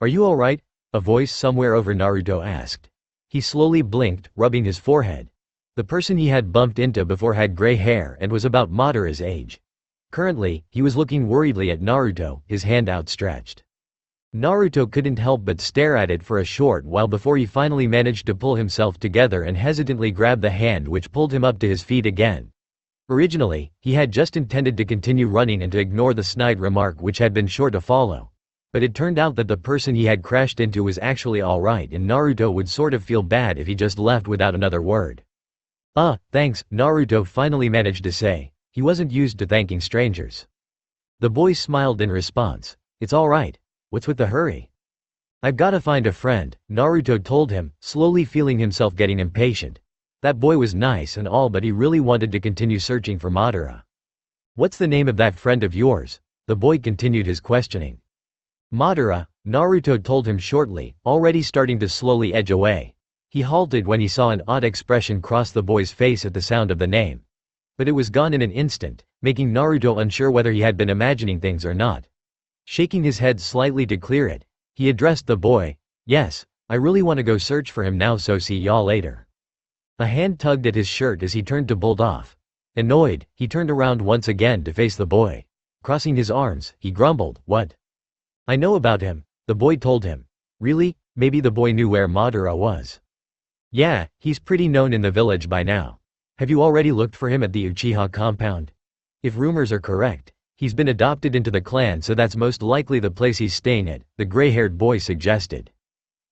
Are you alright? A voice somewhere over Naruto asked. He slowly blinked, rubbing his forehead. The person he had bumped into before had gray hair and was about Madara's age. Currently, he was looking worriedly at Naruto, his hand outstretched. Naruto couldn't help but stare at it for a short while before he finally managed to pull himself together and hesitantly grab the hand which pulled him up to his feet again. Originally, he had just intended to continue running and to ignore the snide remark which had been sure to follow. But it turned out that the person he had crashed into was actually alright, and Naruto would sort of feel bad if he just left without another word. Thanks, Naruto finally managed to say. He wasn't used to thanking strangers. The boy smiled in response. It's alright. What's with the hurry? I've gotta find a friend, Naruto told him, slowly feeling himself getting impatient. That boy was nice and all, but he really wanted to continue searching for Madara. What's the name of that friend of yours? The boy continued his questioning. Madara, Naruto told him shortly, already starting to slowly edge away. He halted when he saw an odd expression cross the boy's face at the sound of the name. But it was gone in an instant, making Naruto unsure whether he had been imagining things or not. Shaking his head slightly to clear it, he addressed the boy. Yes, I really want to go search for him now, so see y'all later. A hand tugged at his shirt as he turned to bolt off. Annoyed, he turned around once again to face the boy. Crossing his arms, he grumbled, "What?" "I know about him," the boy told him. "Really?" Maybe the boy knew where Madara was. "Yeah, he's pretty known in the village by now. Have you already looked for him at the Uchiha compound? If rumors are correct, he's been adopted into the clan, so that's most likely the place he's staying at," the gray-haired boy suggested.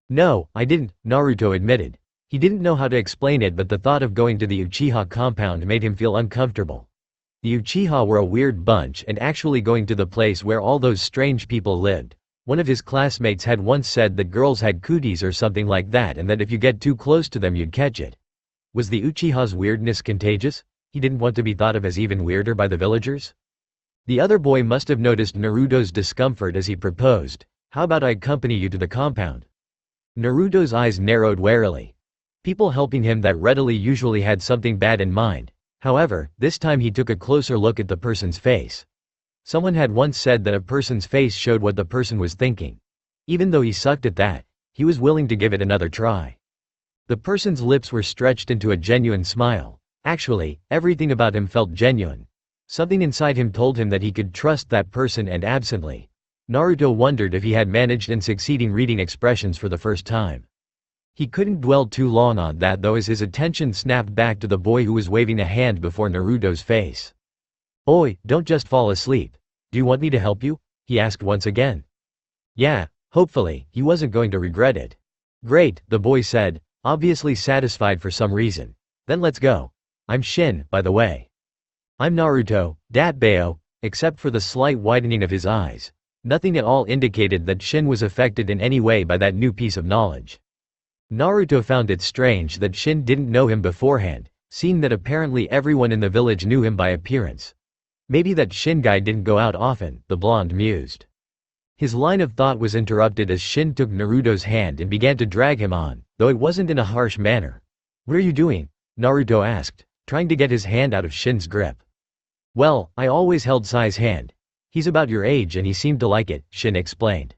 "No, I didn't," Naruto admitted. He didn't know how to explain it, but the thought of going to the Uchiha compound made him feel uncomfortable. The Uchiha were a weird bunch, and actually going to the place where all those strange people lived. One of his classmates had once said that girls had cooties or something like that, and that if you get too close to them you'd catch it. Was the Uchiha's weirdness contagious? He didn't want to be thought of as even weirder by the villagers? The other boy must have noticed Naruto's discomfort as he proposed, "How about I accompany you to the compound?" Naruto's eyes narrowed warily. People helping him that readily usually had something bad in mind. However, this time he took a closer look at the person's face. Someone had once said that a person's face showed what the person was thinking. Even though he sucked at that, he was willing to give it another try. The person's lips were stretched into a genuine smile. Actually, everything about him felt genuine. Something inside him told him that he could trust that person, and absently, Naruto wondered if he had managed in succeeding reading expressions for the first time. He couldn't dwell too long on that though, as his attention snapped back to the boy who was waving a hand before Naruto's face. "Oi, don't just fall asleep. Do you want me to help you?" he asked once again. "Yeah, hopefully, he wasn't going to regret it." "Great," the boy said, obviously satisfied for some reason. "Then let's go. I'm Shin, by the way." "I'm Naruto, Datbeo," except for the slight widening of his eyes. Nothing at all indicated that Shin was affected in any way by that new piece of knowledge. Naruto found it strange that Shin didn't know him beforehand, seeing that apparently everyone in the village knew him by appearance. Maybe that Shin guy didn't go out often, the blonde mused. His line of thought was interrupted as Shin took Naruto's hand and began to drag him on, though it wasn't in a harsh manner. "What are you doing?" Naruto asked, trying to get his hand out of Shin's grip. "Well, I always held Sai's hand. He's about your age and he seemed to like it," Shin explained.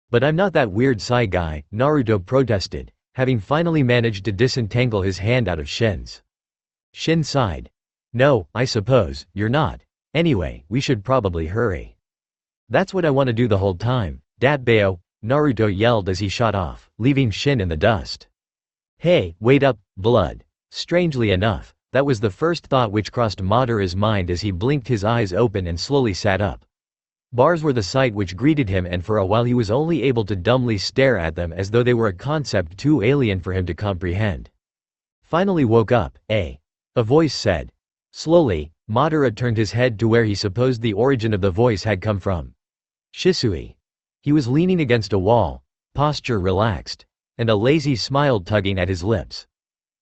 "But I'm not that weird Sai guy," Naruto protested, having finally managed to disentangle his hand out of Shin's. Shin sighed. "No, I suppose, you're not. Anyway, we should probably hurry." "That's what I want to do the whole time, Datbeo," Naruto yelled as he shot off, leaving Shin in the dust. "Hey, wait up, blood." Strangely enough, that was the first thought which crossed Madara's mind as he blinked his eyes open and slowly sat up. Bars were the sight which greeted him, and for a while he was only able to dumbly stare at them as though they were a concept too alien for him to comprehend. "Finally woke up, eh?" a voice said. Slowly, Madara turned his head to where he supposed the origin of the voice had come from. Shisui. He was leaning against a wall, posture relaxed, and a lazy smile tugging at his lips.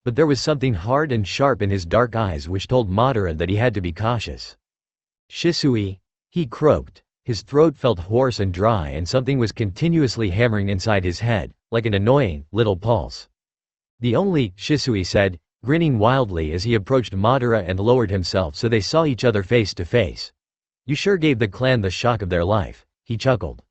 But there was something hard and sharp in his dark eyes which told Madara that he had to be cautious. "Shisui," he croaked. His throat felt hoarse and dry, and something was continuously hammering inside his head, like an annoying, little pulse. "The only," Shisui said, grinning wildly as he approached Madara and lowered himself so they saw each other face to face. "You sure gave the clan the shock of their life," he chuckled.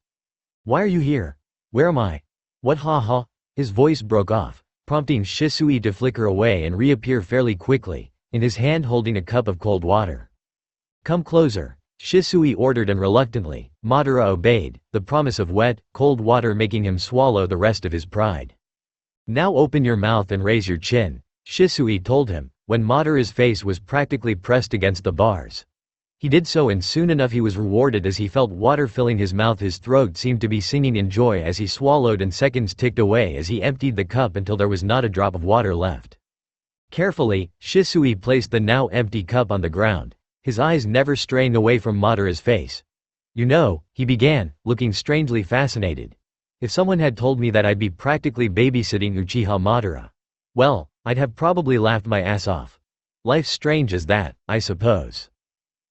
"Why are you here? Where am I? What, ha ha?" His voice broke off, prompting Shisui to flicker away and reappear fairly quickly, in his hand holding a cup of cold water. "Come closer," Shisui ordered, and reluctantly, Madara obeyed, the promise of wet, cold water making him swallow the rest of his pride. "Now open your mouth and raise your chin," Shisui told him, when Madara's face was practically pressed against the bars. He did so, and soon enough he was rewarded as he felt water filling his mouth. His throat seemed to be singing in joy as he swallowed, and seconds ticked away as he emptied the cup until there was not a drop of water left. Carefully, Shisui placed the now empty cup on the ground, his eyes never straying away from Madara's face. "You know," he began, looking strangely fascinated. "If someone had told me that I'd be practically babysitting Uchiha Madara, well, I'd have probably laughed my ass off. Life's strange as that, I suppose."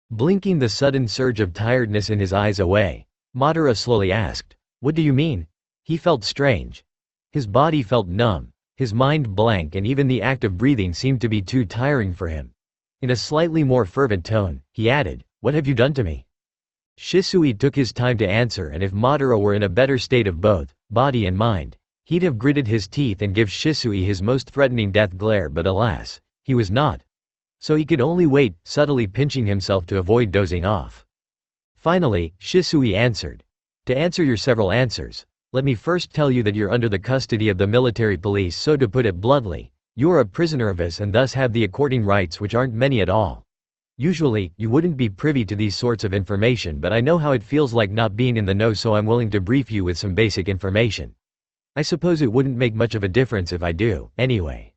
Blinking the sudden surge of tiredness in his eyes away, Madara slowly asked, "What do you mean?" He felt strange. His body felt numb, his mind blank, and even the act of breathing seemed to be too tiring for him. In a slightly more fervent tone, he added, "What have you done to me?" Shisui took his time to answer, and if Madara were in a better state of both body and mind, he'd have gritted his teeth and give Shisui his most threatening death glare, but alas, he was not. So he could only wait, subtly pinching himself to avoid dozing off. Finally, Shisui answered. To answer your several answers, let me first tell you that you're under the custody of the military police, so to put it bluntly, you are a prisoner of us and thus have the according rights, which aren't many at all. Usually, you wouldn't be privy to these sorts of information, but I know how it feels like not being in the know, so I'm willing to brief you with some basic information. I suppose it wouldn't make much of a difference if I do, anyway.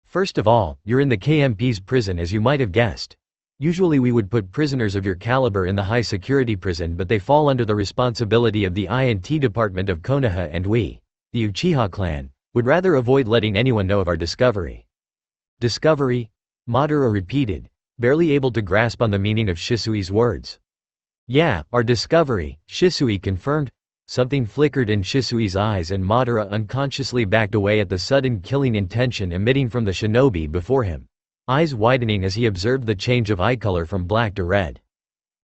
First of all, you're in the KMP's prison, as you might have guessed. Usually we would put prisoners of your caliber in the high security prison, but they fall under the responsibility of the INT department of Konoha, and we, the Uchiha clan, would rather avoid letting anyone know of our discovery. Discovery? Madara repeated, barely able to grasp on the meaning of Shisui's words. Yeah, our discovery, Shisui confirmed. Something flickered in Shisui's eyes and Madara unconsciously backed away at the sudden killing intention emitting from the shinobi before him, eyes widening as he observed the change of eye color from black to red.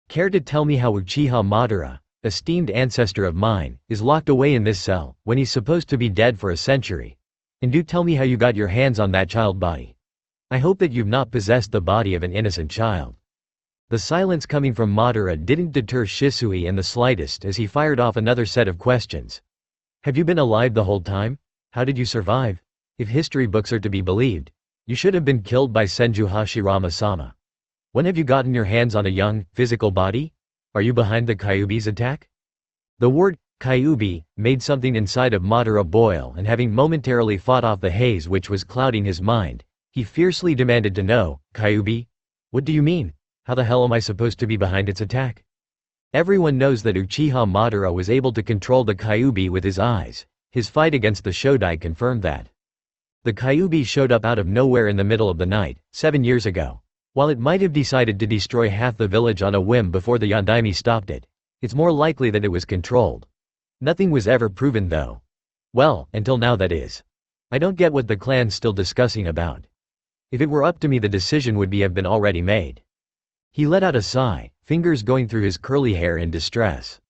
Care to tell me how Uchiha Madara, esteemed ancestor of mine, is locked away in this cell, when he's supposed to be dead for a century? And do tell me how you got your hands on that child body. I hope that you've not possessed the body of an innocent child. The silence coming from Madara didn't deter Shisui in the slightest as he fired off another set of questions. Have you been alive the whole time? How did you survive? If history books are to be believed, you should have been killed by Senju Hashirama-sama. When have you gotten your hands on a young, physical body? Are you behind the Kyuubi's attack? The word, Kyuubi, made something inside of Madara boil, and having momentarily fought off the haze which was clouding his mind, he fiercely demanded to know, Kyuubi? What do you mean? How the hell am I supposed to be behind its attack? Everyone knows that Uchiha Madara was able to control the Kyuubi with his eyes. His fight against the Shodai confirmed that. The Kyuubi showed up out of nowhere in the middle of the night, 7 years ago. While it might have decided to destroy half the village on a whim before the Yondaime stopped it, it's more likely that it was controlled. Nothing was ever proven though. Well, until now, that is. I don't get what the clan's still discussing about. If it were up to me, the decision would have been already made. He let out a sigh, fingers going through his curly hair in distress.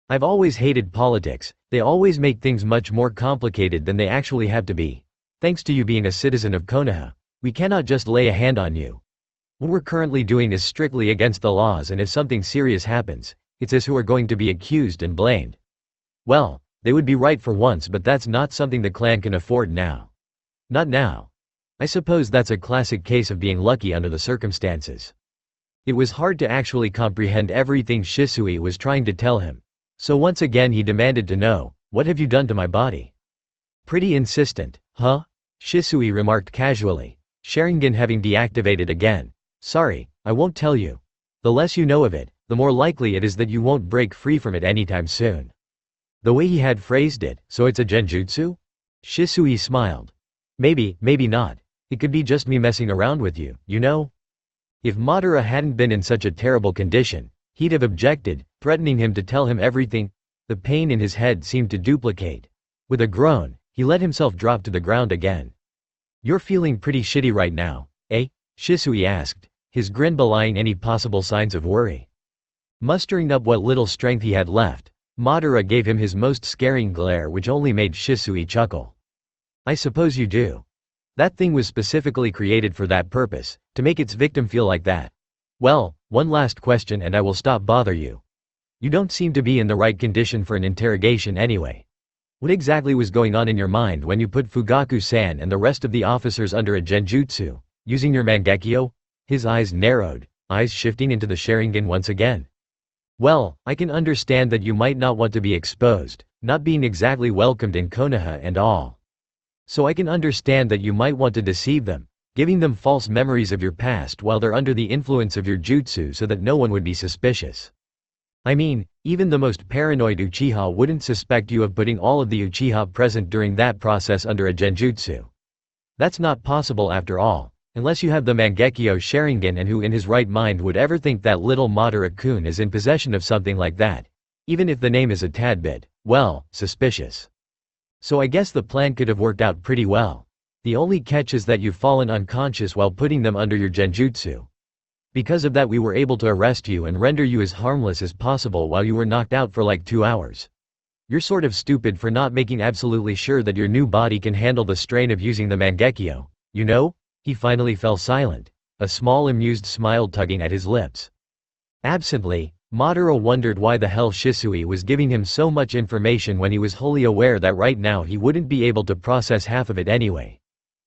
I've always hated politics. They always make things much more complicated than they actually have to be. Thanks to you being a citizen of Konoha, we cannot just lay a hand on you. What we're currently doing is strictly against the laws, and if something serious happens, it's us who are going to be accused and blamed. Well, they would be right for once, but that's not something the clan can afford now. Not now. I suppose that's a classic case of being lucky under the circumstances. It was hard to actually comprehend everything Shisui was trying to tell him. So once again he demanded to know, what have you done to my body? Pretty insistent, huh? Shisui remarked casually, Sharingan having deactivated again. Sorry, I won't tell you. The less you know of it, the more likely it is that you won't break free from it anytime soon. The way he had phrased it, so it's a genjutsu? Shisui smiled. Maybe, maybe not. It could be just me messing around with you, you know? If Madara hadn't been in such a terrible condition, he'd have objected, threatening him to tell him everything. The pain in his head seemed to duplicate. With a groan, he let himself drop to the ground again. You're feeling pretty shitty right now, eh? Shisui asked, his grin belying any possible signs of worry. Mustering up what little strength he had left, Madara gave him his most scaring glare, which only made Shisui chuckle. I suppose you do. That thing was specifically created for that purpose, to make its victim feel like that. Well, one last question and I will stop bother you. You don't seem to be in the right condition for an interrogation anyway. What exactly was going on in your mind when you put Fugaku-san and the rest of the officers under a genjutsu, using your Mangekyo? His eyes narrowed, eyes shifting into the Sharingan once again. Well, I can understand that you might not want to be exposed, not being exactly welcomed in Konoha and all. So I can understand that you might want to deceive them, giving them false memories of your past while they're under the influence of your jutsu so that no one would be suspicious. I mean, even the most paranoid Uchiha wouldn't suspect you of putting all of the Uchiha present during that process under a genjutsu. That's not possible after all, unless you have the Mangekyo Sharingan, and who in his right mind would ever think that little Madara-kun is in possession of something like that, even if the name is a tad bit, well, suspicious. So I guess the plan could have worked out pretty well. The only catch is that you've fallen unconscious while putting them under your genjutsu. Because of that we were able to arrest you and render you as harmless as possible while you were knocked out for like 2 hours. You're sort of stupid for not making absolutely sure that your new body can handle the strain of using the Mangekyo, you know?" He finally fell silent, a small amused smile tugging at his lips. Absently, Madara wondered why the hell Shisui was giving him so much information when he was wholly aware that right now he wouldn't be able to process half of it anyway.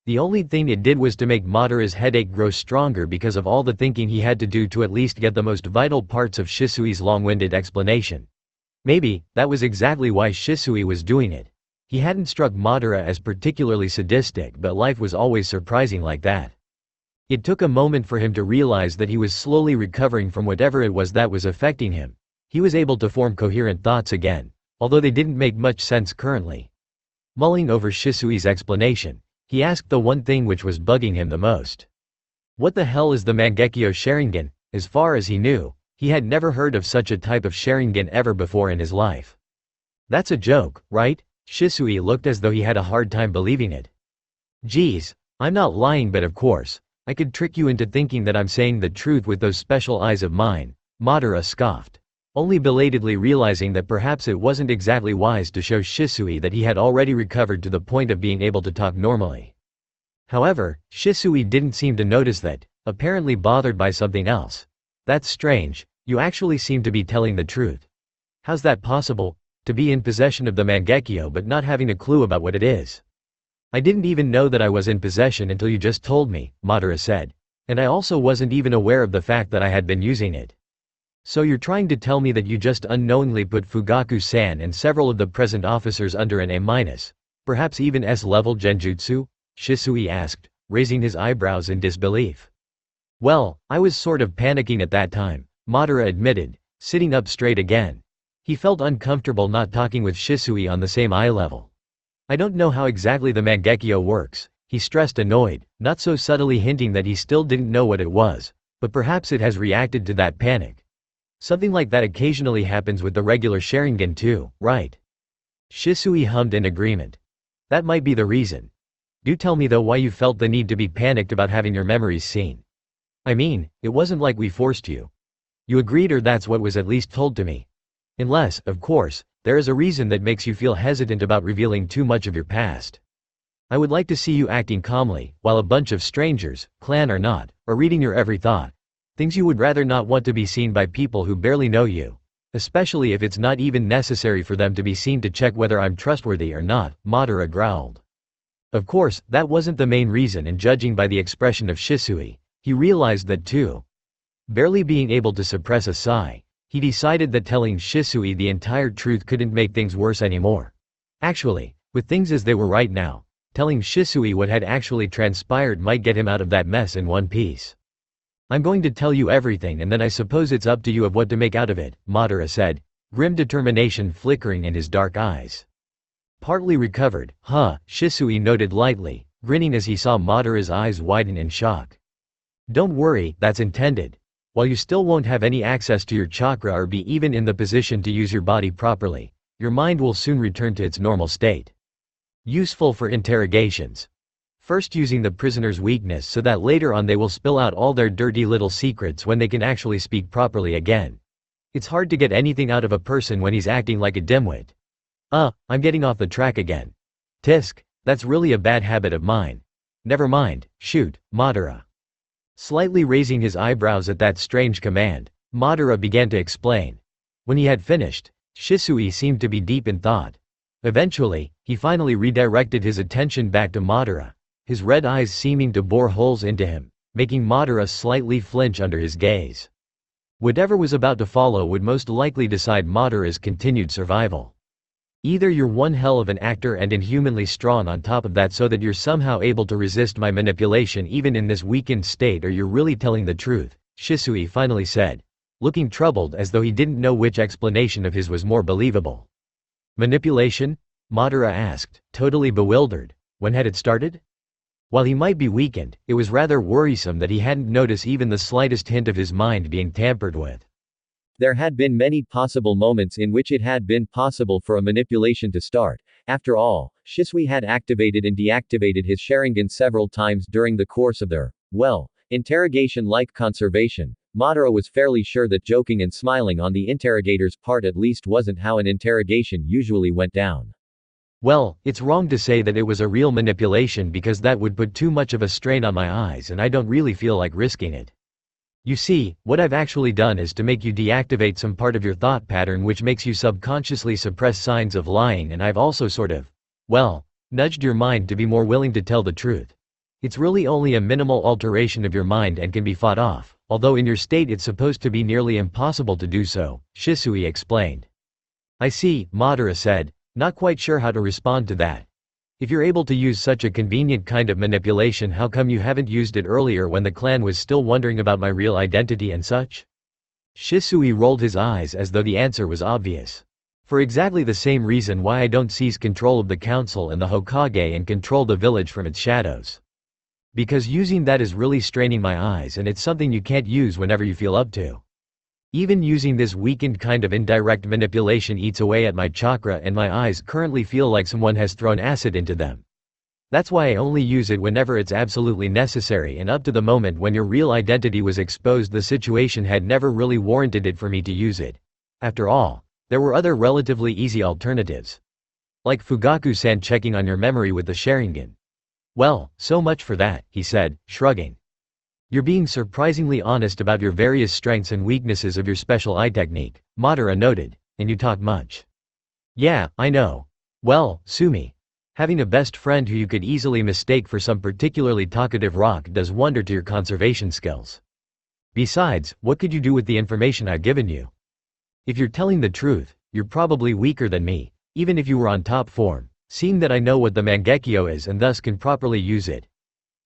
The only thing it did was to make Madara's headache grow stronger because of all the thinking he had to do to at least get the most vital parts of Shisui's long-winded explanation. Maybe, that was exactly why Shisui was doing it. He hadn't struck Madara as particularly sadistic, but life was always surprising like that. It took a moment for him to realize that he was slowly recovering from whatever it was that was affecting him. He was able to form coherent thoughts again, although they didn't make much sense currently. Mulling over Shisui's explanation, he asked the one thing which was bugging him the most. What the hell is the Mangekyo Sharingan? As far as he knew, he had never heard of such a type of Sharingan ever before in his life. That's a joke, right? Shisui looked as though he had a hard time believing it. Geez, I'm not lying, but of course, I could trick you into thinking that I'm saying the truth with those special eyes of mine, Madara scoffed, only belatedly realizing that perhaps it wasn't exactly wise to show Shisui that he had already recovered to the point of being able to talk normally. However, Shisui didn't seem to notice that, apparently bothered by something else. That's strange, you actually seem to be telling the truth. How's that possible, to be in possession of the Mangekyo but not having a clue about what it is? I didn't even know that I was in possession until you just told me, Madara said. And I also wasn't even aware of the fact that I had been using it. So you're trying to tell me that you just unknowingly put Fugaku-san and several of the present officers under an A-, perhaps even S-level genjutsu? Shisui asked, raising his eyebrows in disbelief. Well, I was sort of panicking at that time, Madara admitted, sitting up straight again. He felt uncomfortable not talking with Shisui on the same eye level. I don't know how exactly the Mangekyo works, he stressed, annoyed, not so subtly hinting that he still didn't know what it was, but perhaps it has reacted to that panic. Something like that occasionally happens with the regular Sharingan too, right? Shisui hummed in agreement. That might be the reason. Do tell me though why you felt the need to be panicked about having your memories seen. I mean, it wasn't like we forced you. You agreed, or that's what was at least told to me. Unless, of course, there is a reason that makes you feel hesitant about revealing too much of your past. I would like to see you acting calmly, while a bunch of strangers, clan or not, are reading your every thought. Things you would rather not want to be seen by people who barely know you. Especially if it's not even necessary for them to be seen to check whether I'm trustworthy or not, Madara growled. Of course, that wasn't the main reason, and judging by the expression of Shisui, he realized that too. Barely being able to suppress a sigh, he decided that telling Shisui the entire truth couldn't make things worse anymore. Actually, with things as they were right now, telling Shisui what had actually transpired might get him out of that mess in one piece. I'm going to tell you everything, and then I suppose it's up to you of what to make out of it, Madara said, grim determination flickering in his dark eyes. Partly recovered, huh, Shisui noted lightly, grinning as he saw Madara's eyes widen in shock. Don't worry, that's intended. While you still won't have any access to your chakra or be even in the position to use your body properly, your mind will soon return to its normal state. Useful for interrogations. First using the prisoner's weakness so that later on they will spill out all their dirty little secrets when they can actually speak properly again. It's hard to get anything out of a person when he's acting like a dimwit. I'm getting off the track again. Tisk, that's really a bad habit of mine. Never mind, shoot, Madara. Slightly raising his eyebrows at that strange command, Madara began to explain. When he had finished, Shisui seemed to be deep in thought. Eventually, he finally redirected his attention back to Madara, his red eyes seeming to bore holes into him, making Madara slightly flinch under his gaze. Whatever was about to follow would most likely decide Madara's continued survival. Either you're one hell of an actor and inhumanly strong on top of that so that you're somehow able to resist my manipulation even in this weakened state, or you're really telling the truth, Shisui finally said, looking troubled as though he didn't know which explanation of his was more believable. Manipulation? Madara asked, totally bewildered. When had it started? While he might be weakened, it was rather worrisome that he hadn't noticed even the slightest hint of his mind being tampered with. There had been many possible moments in which it had been possible for a manipulation to start. After all, Shisui had activated and deactivated his Sharingan several times during the course of their, well, Interrogation-like conservation. Madara was fairly sure that joking and smiling on the interrogator's part at least wasn't how an interrogation usually went down. Well, it's wrong to say that it was a real manipulation because that would put too much of a strain on my eyes and I don't really feel like risking it. You see, what I've actually done is to make you deactivate some part of your thought pattern which makes you subconsciously suppress signs of lying, and I've also sort of, well, nudged your mind to be more willing to tell the truth. It's really only a minimal alteration of your mind and can be fought off, although in your state it's supposed to be nearly impossible to do so, Shisui explained. I see, Madara said, not quite sure how to respond to that. If you're able to use such a convenient kind of manipulation, how come you haven't used it earlier when the clan was still wondering about my real identity and such? Shisui rolled his eyes as though the answer was obvious. For exactly the same reason why I don't seize control of the council and the Hokage and control the village from its shadows. Because using that is really straining my eyes and it's something you can't use whenever you feel up to. Even using this weakened kind of indirect manipulation eats away at my chakra and my eyes currently feel like someone has thrown acid into them. That's why I only use it whenever it's absolutely necessary, and up to the moment when your real identity was exposed the situation had never really warranted it for me to use it. After all, there were other relatively easy alternatives. Like Fugaku-san checking on your memory with the Sharingan. Well, so much for that, he said, shrugging. You're being surprisingly honest about your various strengths and weaknesses of your special eye technique, Madara noted, and you talk much. Yeah, I know. Well, Sumi. Having a best friend who you could easily mistake for some particularly talkative rock does wonder to your conservation skills. Besides, what could you do with the information I've given you? If you're telling the truth, you're probably weaker than me, even if you were on top form, seeing that I know what the Mangekyo is and thus can properly use it.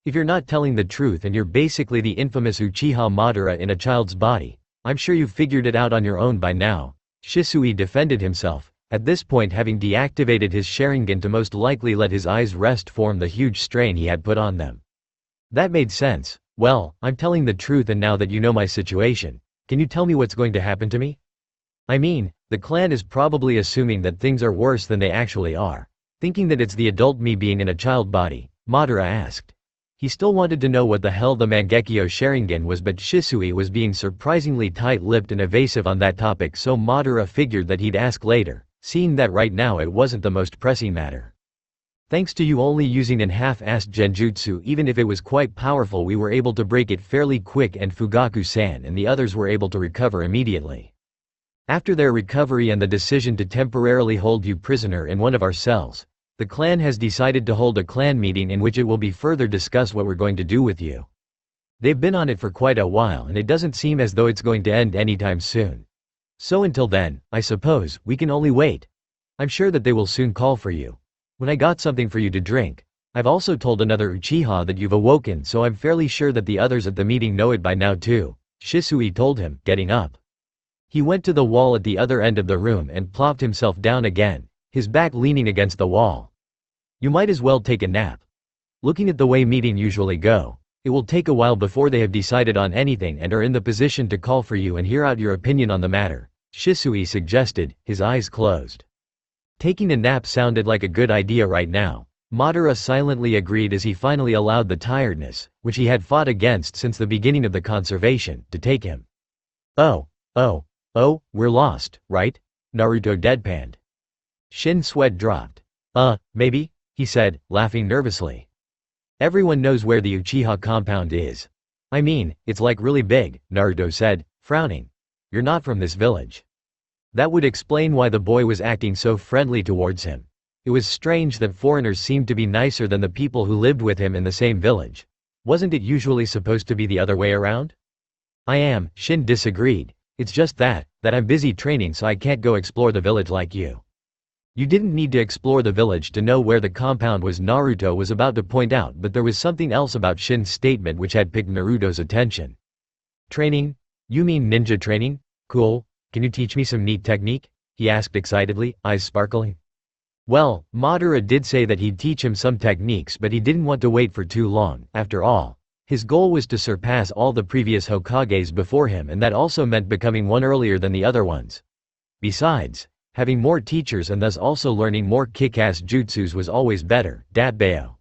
If you're not telling the truth and you're basically the infamous Uchiha Madara in a child's body, I'm sure you've figured it out on your own by now. Shisui defended himself, at this point having deactivated his Sharingan to most likely let his eyes rest from the huge strain he had put on them. That made sense. Well, I'm telling the truth, and now that you know my situation, can you tell me what's going to happen to me? I mean, the clan is probably assuming that things are worse than they actually are. Thinking that it's the adult me being in a child body, Madara asked. He still wanted to know what the hell the Mangekyo Sharingan was, but Shisui was being surprisingly tight-lipped and evasive on that topic, so Madara figured that he'd ask later, seeing that right now it wasn't the most pressing matter. Thanks to you only using an half-assed genjutsu, even if it was quite powerful, we were able to break it fairly quick, and Fugaku-san and the others were able to recover immediately. After their recovery and the decision to temporarily hold you prisoner in one of our cells, the clan has decided to hold a clan meeting in which it will be further discuss what we're going to do with you. They've been on it for quite a while and it doesn't seem as though it's going to end anytime soon. So until then, I suppose, we can only wait. I'm sure that they will soon call for you. When I got something for you to drink. I've also told another Uchiha that you've awoken, so I'm fairly sure that the others at the meeting know it by now too, Shisui told him, getting up. He went to the wall at the other end of the room and plopped himself down again, his back leaning against the wall. You might as well take a nap. Looking at the way meeting usually go, it will take a while before they have decided on anything and are in the position to call for you and hear out your opinion on the matter, Shisui suggested, his eyes closed. Taking a nap sounded like a good idea right now. Madara silently agreed as he finally allowed the tiredness, which he had fought against since the beginning of the conservation, to take him. Oh, we're lost, right? Naruto deadpanned. Shin's sweat dropped. Maybe, he said, laughing nervously. Everyone knows where the Uchiha compound is. I mean, it's like really big, Naruto said, frowning. You're not from this village. That would explain why the boy was acting so friendly towards him. It was strange that foreigners seemed to be nicer than the people who lived with him in the same village. Wasn't it usually supposed to be the other way around? I am, Shin disagreed. It's just that I'm busy training, so I can't go explore the village like you. You didn't need to explore the village to know where the compound was, Naruto was about to point out, but there was something else about Shin's statement which had piqued Naruto's attention. Training? You mean ninja training? Cool. Can you teach me some neat technique? He asked excitedly, eyes sparkling. Well, Madara did say that he'd teach him some techniques, but he didn't want to wait for too long. After all, his goal was to surpass all the previous Hokages before him, and that also meant becoming one earlier than the other ones. Besides, having more teachers and thus also learning more kick-ass jutsus was always better, Datbeo.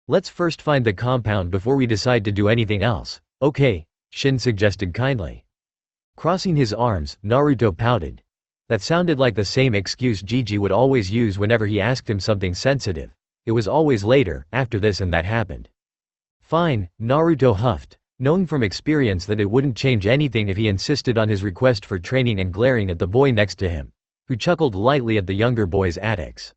Let's first find the compound before we decide to do anything else, Okay, Shin suggested kindly. Crossing his arms, Naruto pouted. That sounded like the same excuse Gigi would always use whenever he asked him something sensitive. It was always later, after this and that happened. Fine, Naruto huffed, knowing from experience that it wouldn't change anything if he insisted on his request for training and glaring at the boy next to him, who chuckled lightly at the younger boy's antics.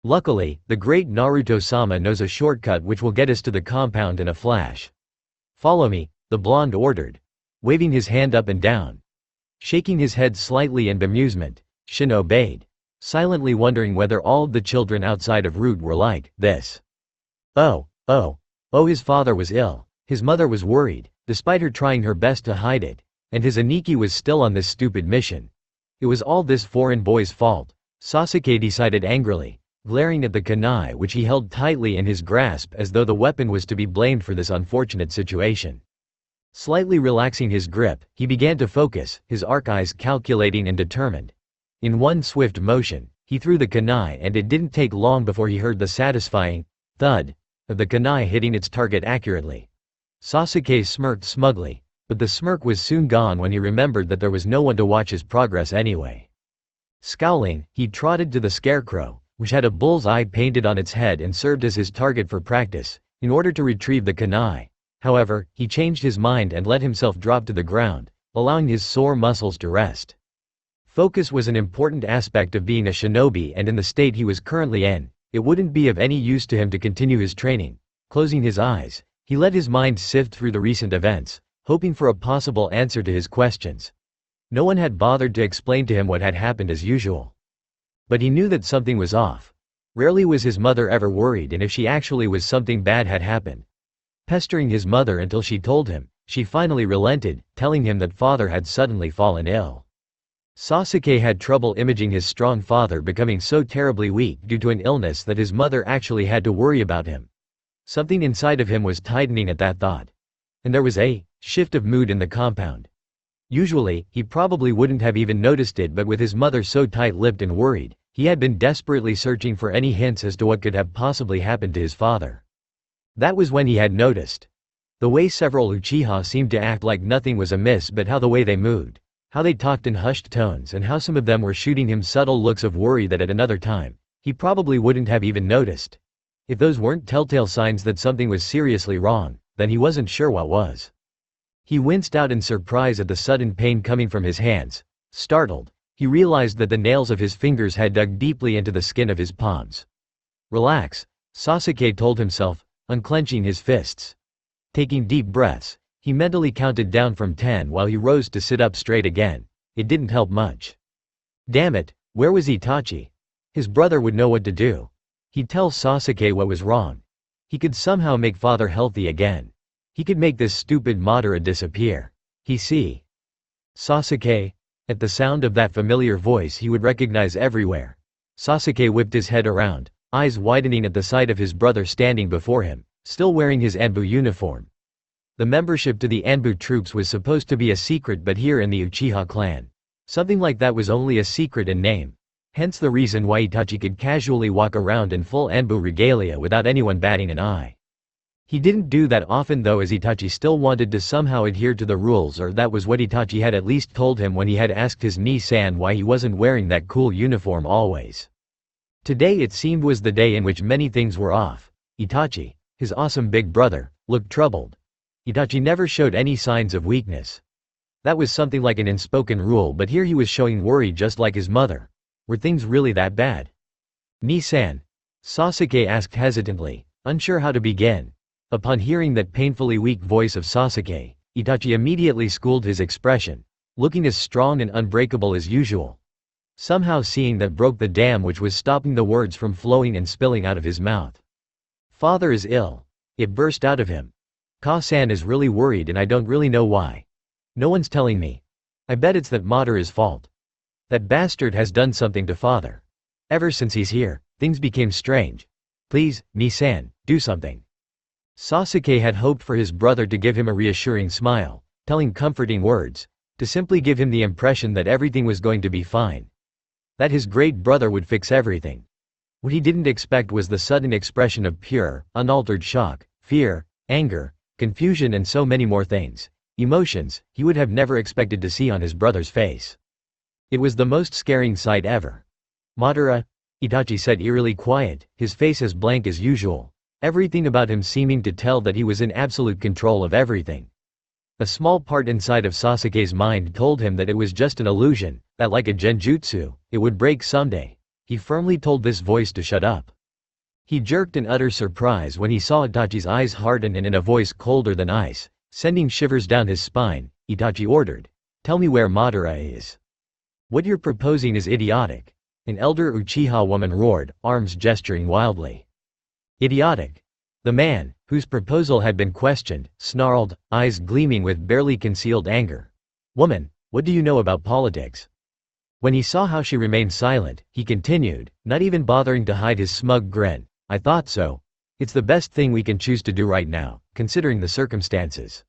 Luckily, the great Naruto-sama knows a shortcut which will get us to the compound in a flash. Follow me, the blonde ordered, waving his hand up and down. Shaking his head slightly in bemusement, Shin obeyed, silently wondering whether all of the children outside of Root were like this. Oh, his father was ill, his mother was worried, despite her trying her best to hide it, and his Aniki was still on this stupid mission. It was all this foreign boy's fault, Sasuke decided angrily, glaring at the kunai which he held tightly in his grasp as though the weapon was to be blamed for this unfortunate situation. Slightly relaxing his grip, he began to focus, his arc eyes calculating and determined. In one swift motion, he threw the kunai and it didn't take long before he heard the satisfying thud of the kunai hitting its target accurately. Sasuke smirked smugly, but the smirk was soon gone when he remembered that there was no one to watch his progress anyway. Scowling, he trotted to the scarecrow, which had a bull's eye painted on its head and served as his target for practice, in order to retrieve the kunai. However, he changed his mind and let himself drop to the ground, allowing his sore muscles to rest. Focus was an important aspect of being a shinobi, and in the state he was currently in, it wouldn't be of any use to him to continue his training. Closing his eyes, he let his mind sift through the recent events, hoping for a possible answer to his questions. No one had bothered to explain to him what had happened as usual. But he knew that something was off. Rarely was his mother ever worried, and if she actually was, something bad had happened. Pestering his mother until she told him, she finally relented, telling him that father had suddenly fallen ill. Sasuke had trouble imagining his strong father becoming so terribly weak due to an illness that his mother actually had to worry about him. Something inside of him was tightening at that thought. And there was a shift of mood in the compound. Usually, he probably wouldn't have even noticed it, but with his mother so tight-lipped and worried, he had been desperately searching for any hints as to what could have possibly happened to his father. That was when he had noticed. The way several Uchiha seemed to act like nothing was amiss, but how the way they moved, how they talked in hushed tones, and how some of them were shooting him subtle looks of worry that at another time, he probably wouldn't have even noticed. If those weren't telltale signs that something was seriously wrong, then he wasn't sure what was. He winced out in surprise at the sudden pain coming from his hands. Startled, he realized that the nails of his fingers had dug deeply into the skin of his palms. Relax, Sasuke told himself, unclenching his fists. Taking deep breaths, he mentally counted down from 10 while he rose to sit up straight again. It didn't help much. Damn it, where was Itachi? His brother would know what to do. He'd tell Sasuke what was wrong. He could somehow make father healthy again. He could make this stupid Madara disappear. Sasuke? At the sound of that familiar voice he would recognize everywhere. Sasuke whipped his head around, eyes widening at the sight of his brother standing before him, still wearing his Anbu uniform. The membership to the Anbu troops was supposed to be a secret, but here in the Uchiha clan, something like that was only a secret in name. Hence the reason why Itachi could casually walk around in full Anbu regalia without anyone batting an eye. He didn't do that often though, as Itachi still wanted to somehow adhere to the rules, or that was what Itachi had at least told him when he had asked his Ni-san why he wasn't wearing that cool uniform always. Today it seemed was the day in which many things were off. Itachi, his awesome big brother, looked troubled. Itachi never showed any signs of weakness. That was something like an unspoken rule, but here he was showing worry just like his mother. Were things really that bad? Ni-san? Sasuke asked hesitantly, unsure how to begin. Upon hearing that painfully weak voice of Sasuke, Itachi immediately schooled his expression, looking as strong and unbreakable as usual. Somehow seeing that broke the dam which was stopping the words from flowing and spilling out of his mouth. Father is ill. It burst out of him. Ka-san is really worried and I don't really know why. No one's telling me. I bet it's that Madara's fault. That bastard has done something to father. Ever since he's here, things became strange. Please, Ni-san, do something. Sasuke had hoped for his brother to give him a reassuring smile, telling comforting words, to simply give him the impression that everything was going to be fine. That his great brother would fix everything. What he didn't expect was the sudden expression of pure, unaltered shock, fear, anger, confusion and so many more things. Emotions he would have never expected to see on his brother's face. It was the most scaring sight ever. Madara, Itachi said, eerily quiet, his face as blank as usual. Everything about him seeming to tell that he was in absolute control of everything. A small part inside of Sasuke's mind told him that it was just an illusion, that like a genjutsu, it would break someday. He firmly told this voice to shut up. He jerked in utter surprise when he saw Itachi's eyes harden, and in a voice colder than ice, sending shivers down his spine, Itachi ordered, "Tell me where Madara is. What you're proposing is idiotic." An elder Uchiha woman roared, arms gesturing wildly. Idiotic? The man, whose proposal had been questioned, snarled, eyes gleaming with barely concealed anger. "Woman, what do you know about politics?" When he saw how she remained silent, he continued, not even bothering to hide his smug grin, "I thought so. It's the best thing we can choose to do right now, considering the circumstances."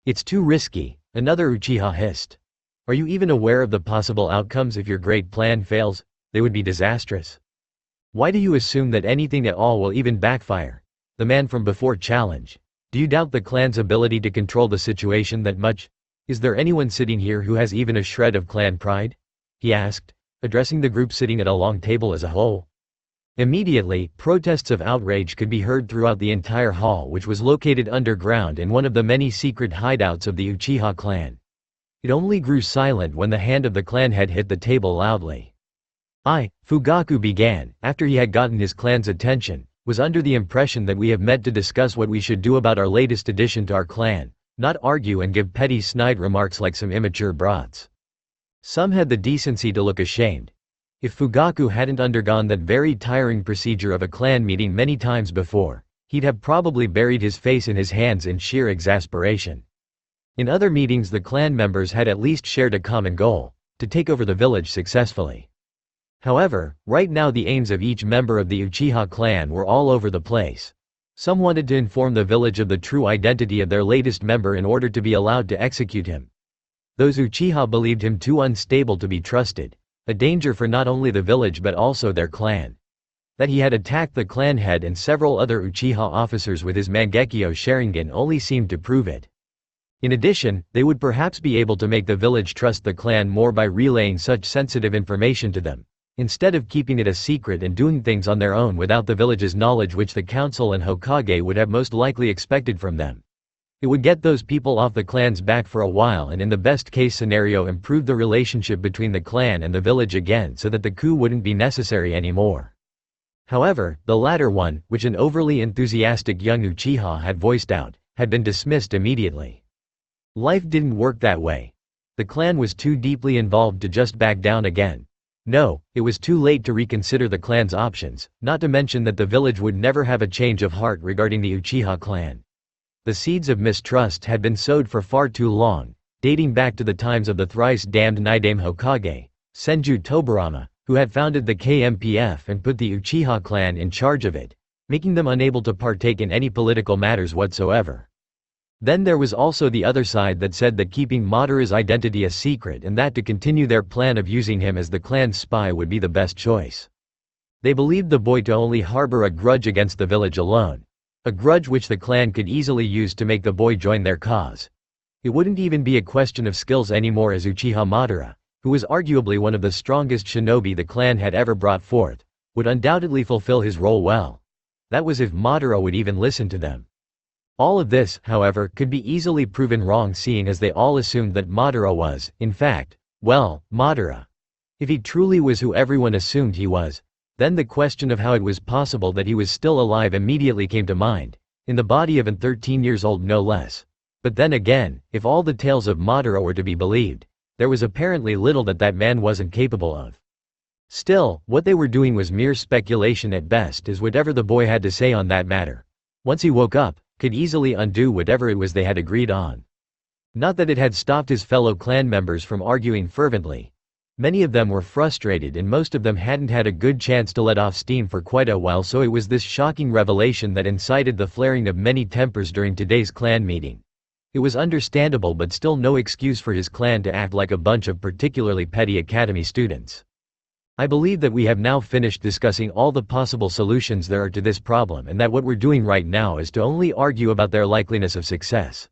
"It's too risky," another Uchiha hissed. "Are you even aware of the possible outcomes if your great plan fails? They would be disastrous. Why do you assume that anything at all will even backfire?" The man from before challenged. "Do you doubt the clan's ability to control the situation that much? Is there anyone sitting here who has even a shred of clan pride?" he asked, addressing the group sitting at a long table as a whole. Immediately, protests of outrage could be heard throughout the entire hall, which was located underground in one of the many secret hideouts of the Uchiha clan. It only grew silent when the hand of the clan head hit the table loudly. Fugaku began, after he had gotten his clan's attention, "was under the impression that we have met to discuss what we should do about our latest addition to our clan, not argue and give petty snide remarks like some immature brats." Some had the decency to look ashamed. If Fugaku hadn't undergone that very tiring procedure of a clan meeting many times before, he'd have probably buried his face in his hands in sheer exasperation. In other meetings the clan members had at least shared a common goal, to take over the village successfully. However, right now the aims of each member of the Uchiha clan were all over the place. Some wanted to inform the village of the true identity of their latest member in order to be allowed to execute him. Those Uchiha believed him too unstable to be trusted, a danger for not only the village but also their clan. That he had attacked the clan head and several other Uchiha officers with his Mangekyo Sharingan only seemed to prove it. In addition, they would perhaps be able to make the village trust the clan more by relaying such sensitive information to them, instead of keeping it a secret and doing things on their own without the village's knowledge, which the council and Hokage would have most likely expected from them. It would get those people off the clan's back for a while, and in the best case scenario improve the relationship between the clan and the village again so that the coup wouldn't be necessary anymore. However, the latter one, which an overly enthusiastic young Uchiha had voiced out, had been dismissed immediately. Life didn't work that way. The clan was too deeply involved to just back down again. No, it was too late to reconsider the clan's options, not to mention that the village would never have a change of heart regarding the Uchiha clan. The seeds of mistrust had been sowed for far too long, dating back to the times of the thrice-damned Nidame Hokage, Senju Tobirama, who had founded the KMPF and put the Uchiha clan in charge of it, making them unable to partake in any political matters whatsoever. Then there was also the other side that said that keeping Madara's identity a secret and that to continue their plan of using him as the clan's spy would be the best choice. They believed the boy to only harbor a grudge against the village alone. A grudge which the clan could easily use to make the boy join their cause. It wouldn't even be a question of skills anymore, as Uchiha Madara, who was arguably one of the strongest shinobi the clan had ever brought forth, would undoubtedly fulfill his role well. That was if Madara would even listen to them. All of this, however, could be easily proven wrong, seeing as they all assumed that Madara was, in fact, well, Madara. If he truly was who everyone assumed he was, then the question of how it was possible that he was still alive immediately came to mind, in the body of an 13 years old no less. But then again, if all the tales of Madara were to be believed, there was apparently little that man wasn't capable of. Still, what they were doing was mere speculation at best, as whatever the boy had to say on that matter, once he woke up, could easily undo whatever it was they had agreed on. Not that it had stopped his fellow clan members from arguing fervently. Many of them were frustrated and most of them hadn't had a good chance to let off steam for quite a while, so it was this shocking revelation that incited the flaring of many tempers during today's clan meeting. It was understandable, but still no excuse for his clan to act like a bunch of particularly petty academy students. I believe that we have now finished discussing all the possible solutions there are to this problem and that what we're doing right now is to only argue about their likeliness of success.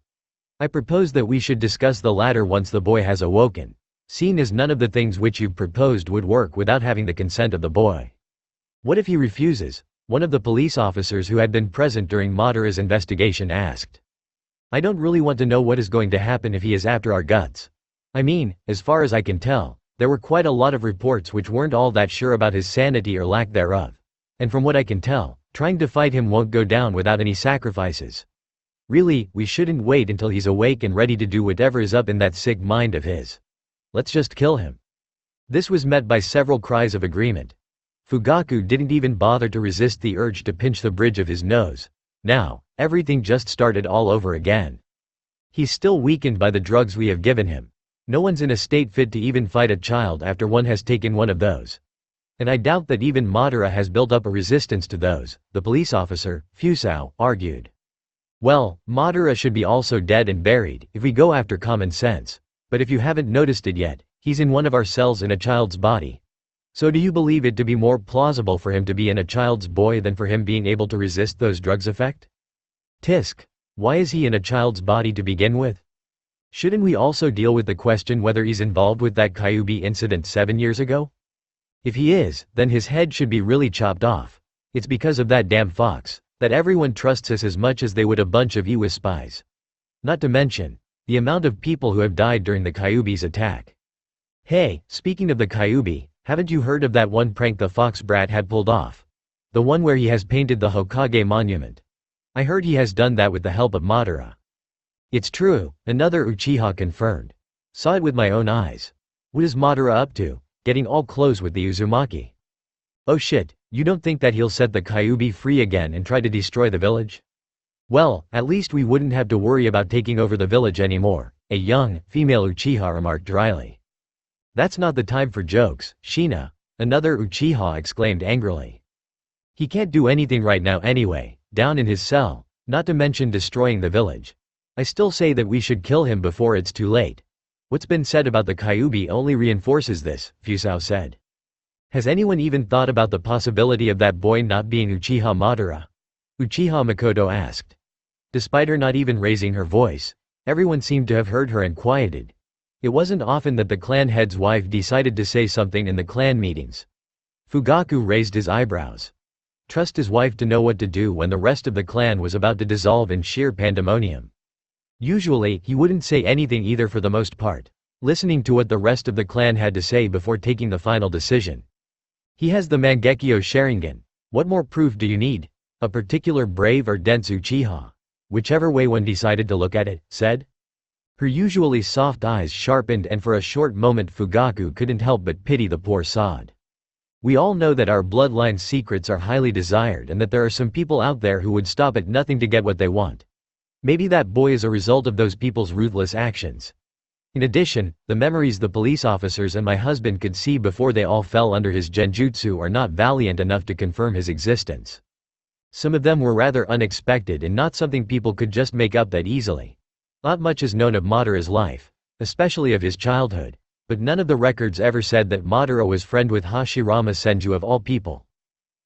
I propose that we should discuss the latter once the boy has awoken, seeing as none of the things which you've proposed would work without having the consent of the boy. What if he refuses? One of the police officers who had been present during Madara's investigation asked. I don't really want to know what is going to happen if he is after our guts. I mean, as far as I can tell, there were quite a lot of reports which weren't all that sure about his sanity or lack thereof. And from what I can tell, trying to fight him won't go down without any sacrifices. Really, we shouldn't wait until he's awake and ready to do whatever is up in that sick mind of his. Let's just kill him. This was met by several cries of agreement. Fugaku didn't even bother to resist the urge to pinch the bridge of his nose. Now, everything just started all over again. He's still weakened by the drugs we have given him. No one's in a state fit to even fight a child after one has taken one of those. And I doubt that even Madara has built up a resistance to those, the police officer, Fusao, argued. Well, Madara should be also dead and buried, if we go after common sense. But if you haven't noticed it yet, he's in one of our cells in a child's body. So do you believe it to be more plausible for him to be in a child's body than for him being able to resist those drugs' effect? Tisk. Why is he in a child's body to begin with? Shouldn't we also deal with the question whether he's involved with that Kyuubi incident 7 years ago? If he is, then his head should be really chopped off. It's because of that damn fox that everyone trusts us as much as they would a bunch of Iwa spies. Not to mention the amount of people who have died during the Kyuubi's attack. Hey, speaking of the Kyuubi, haven't you heard of that one prank the fox brat had pulled off? The one where he has painted the Hokage monument. I heard he has done that with the help of Madara. It's true, another Uchiha confirmed. Saw it with my own eyes. What is Madara up to, getting all close with the Uzumaki? Oh shit, you don't think that he'll set the Kyuubi free again and try to destroy the village? Well, at least we wouldn't have to worry about taking over the village anymore, a young, female Uchiha remarked dryly. That's not the time for jokes, Shina, another Uchiha exclaimed angrily. He can't do anything right now anyway, down in his cell, not to mention destroying the village. I still say that we should kill him before it's too late. What's been said about the Kyuubi only reinforces this, Fusao said. Has anyone even thought about the possibility of that boy not being Uchiha Madara? Uchiha Makoto asked. Despite her not even raising her voice, everyone seemed to have heard her and quieted. It wasn't often that the clan head's wife decided to say something in the clan meetings. Fugaku raised his eyebrows. Trust his wife to know what to do when the rest of the clan was about to dissolve in sheer pandemonium. Usually, he wouldn't say anything either for the most part, listening to what the rest of the clan had to say before taking the final decision. He has the Mangekyo Sharingan. What more proof do you need? A particular brave or dense Uchiha, whichever way one decided to look at it, said. Her usually soft eyes sharpened and for a short moment Fugaku couldn't help but pity the poor sod. We all know that our bloodline's secrets are highly desired and that there are some people out there who would stop at nothing to get what they want. Maybe that boy is a result of those people's ruthless actions. In addition, the memories the police officers and my husband could see before they all fell under his genjutsu are not valiant enough to confirm his existence. Some of them were rather unexpected and not something people could just make up that easily. Not much is known of Madara's life, especially of his childhood, but none of the records ever said that Madara was friend with Hashirama Senju of all people.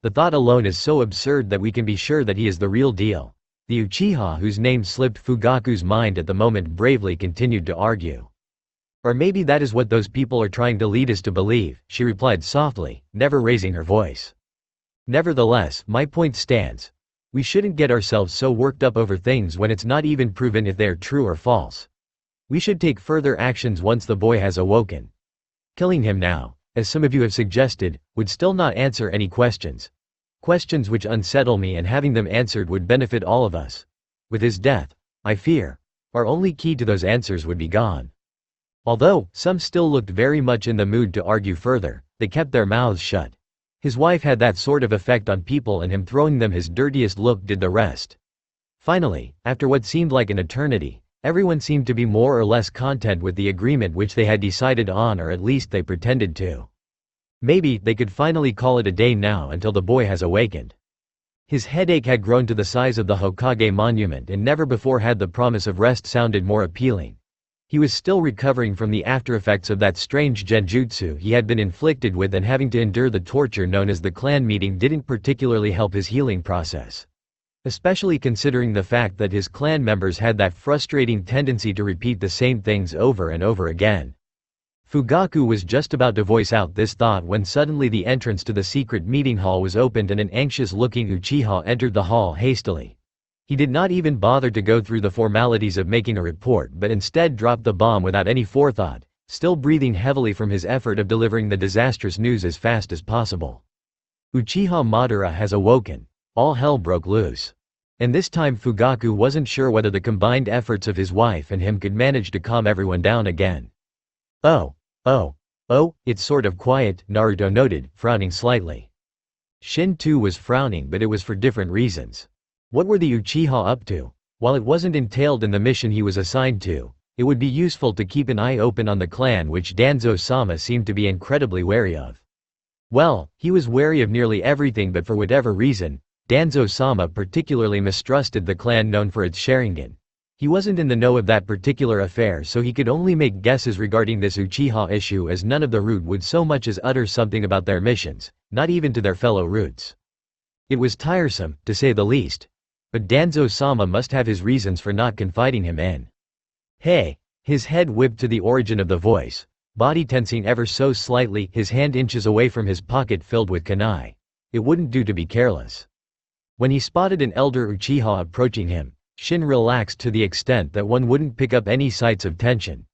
The thought alone is so absurd that we can be sure that he is the real deal. The Uchiha whose name slipped Fugaku's mind at the moment bravely continued to argue. Or maybe that is what those people are trying to lead us to believe, she replied softly, never raising her voice. Nevertheless, my point stands. We shouldn't get ourselves so worked up over things when it's not even proven if they're true or false. We should take further actions once the boy has awoken. Killing him now, as some of you have suggested, would still not answer any questions. Questions which unsettle me, and having them answered would benefit all of us. With his death, I fear, our only key to those answers would be gone. Although, some still looked very much in the mood to argue further, they kept their mouths shut. His wife had that sort of effect on people, and him throwing them his dirtiest look did the rest. Finally, after what seemed like an eternity, everyone seemed to be more or less content with the agreement which they had decided on, or at least they pretended to. Maybe they could finally call it a day now until the boy has awakened. His headache had grown to the size of the Hokage monument, and never before had the promise of rest sounded more appealing. He was still recovering from the aftereffects of that strange genjutsu he had been inflicted with, and having to endure the torture known as the clan meeting didn't particularly help his healing process. Especially considering the fact that his clan members had that frustrating tendency to repeat the same things over and over again. Fugaku was just about to voice out this thought when suddenly the entrance to the secret meeting hall was opened and an anxious-looking Uchiha entered the hall hastily. He did not even bother to go through the formalities of making a report but instead dropped the bomb without any forethought, still breathing heavily from his effort of delivering the disastrous news as fast as possible. Uchiha Madara has awoken. All hell broke loose. And this time Fugaku wasn't sure whether the combined efforts of his wife and him could manage to calm everyone down again. Oh, it's sort of quiet, Naruto noted, frowning slightly. Shin too was frowning, but it was for different reasons. What were the Uchiha up to? While it wasn't entailed in the mission he was assigned to, it would be useful to keep an eye open on the clan which Danzo-sama seemed to be incredibly wary of. Well, he was wary of nearly everything, but for whatever reason, Danzo-sama particularly mistrusted the clan known for its Sharingan. He wasn't in the know of that particular affair, so he could only make guesses regarding this Uchiha issue, as none of the root would so much as utter something about their missions, not even to their fellow roots. It was tiresome, to say the least. But Danzo-sama must have his reasons for not confiding him in. Hey! His head whipped to the origin of the voice, body tensing ever so slightly, his hand inches away from his pocket filled with kunai. It wouldn't do to be careless. When he spotted an elder Uchiha approaching him, Shin relaxed to the extent that one wouldn't pick up any signs of tension.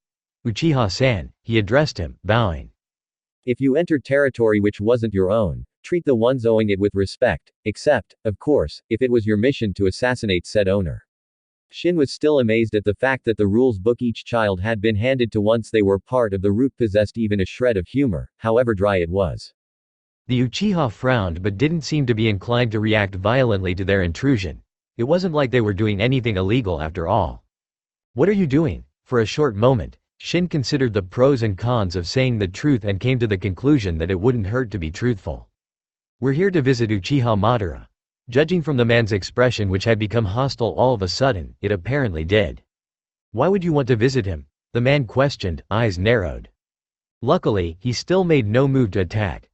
Uchiha-san, he addressed him, bowing. If you enter territory which wasn't your own, treat the ones owing it with respect, except, of course, if it was your mission to assassinate said owner. Shin was still amazed at the fact that the rules book each child had been handed to once they were part of the root possessed even a shred of humor, however dry it was. The Uchiha frowned but didn't seem to be inclined to react violently to their intrusion. It wasn't like they were doing anything illegal after all. What are you doing? For a short moment, Shin considered the pros and cons of saying the truth and came to the conclusion that it wouldn't hurt to be truthful. We're here to visit Uchiha Madara. Judging from the man's expression, which had become hostile all of a sudden, it apparently did. Why would you want to visit him? The man questioned, eyes narrowed. Luckily, he still made no move to attack.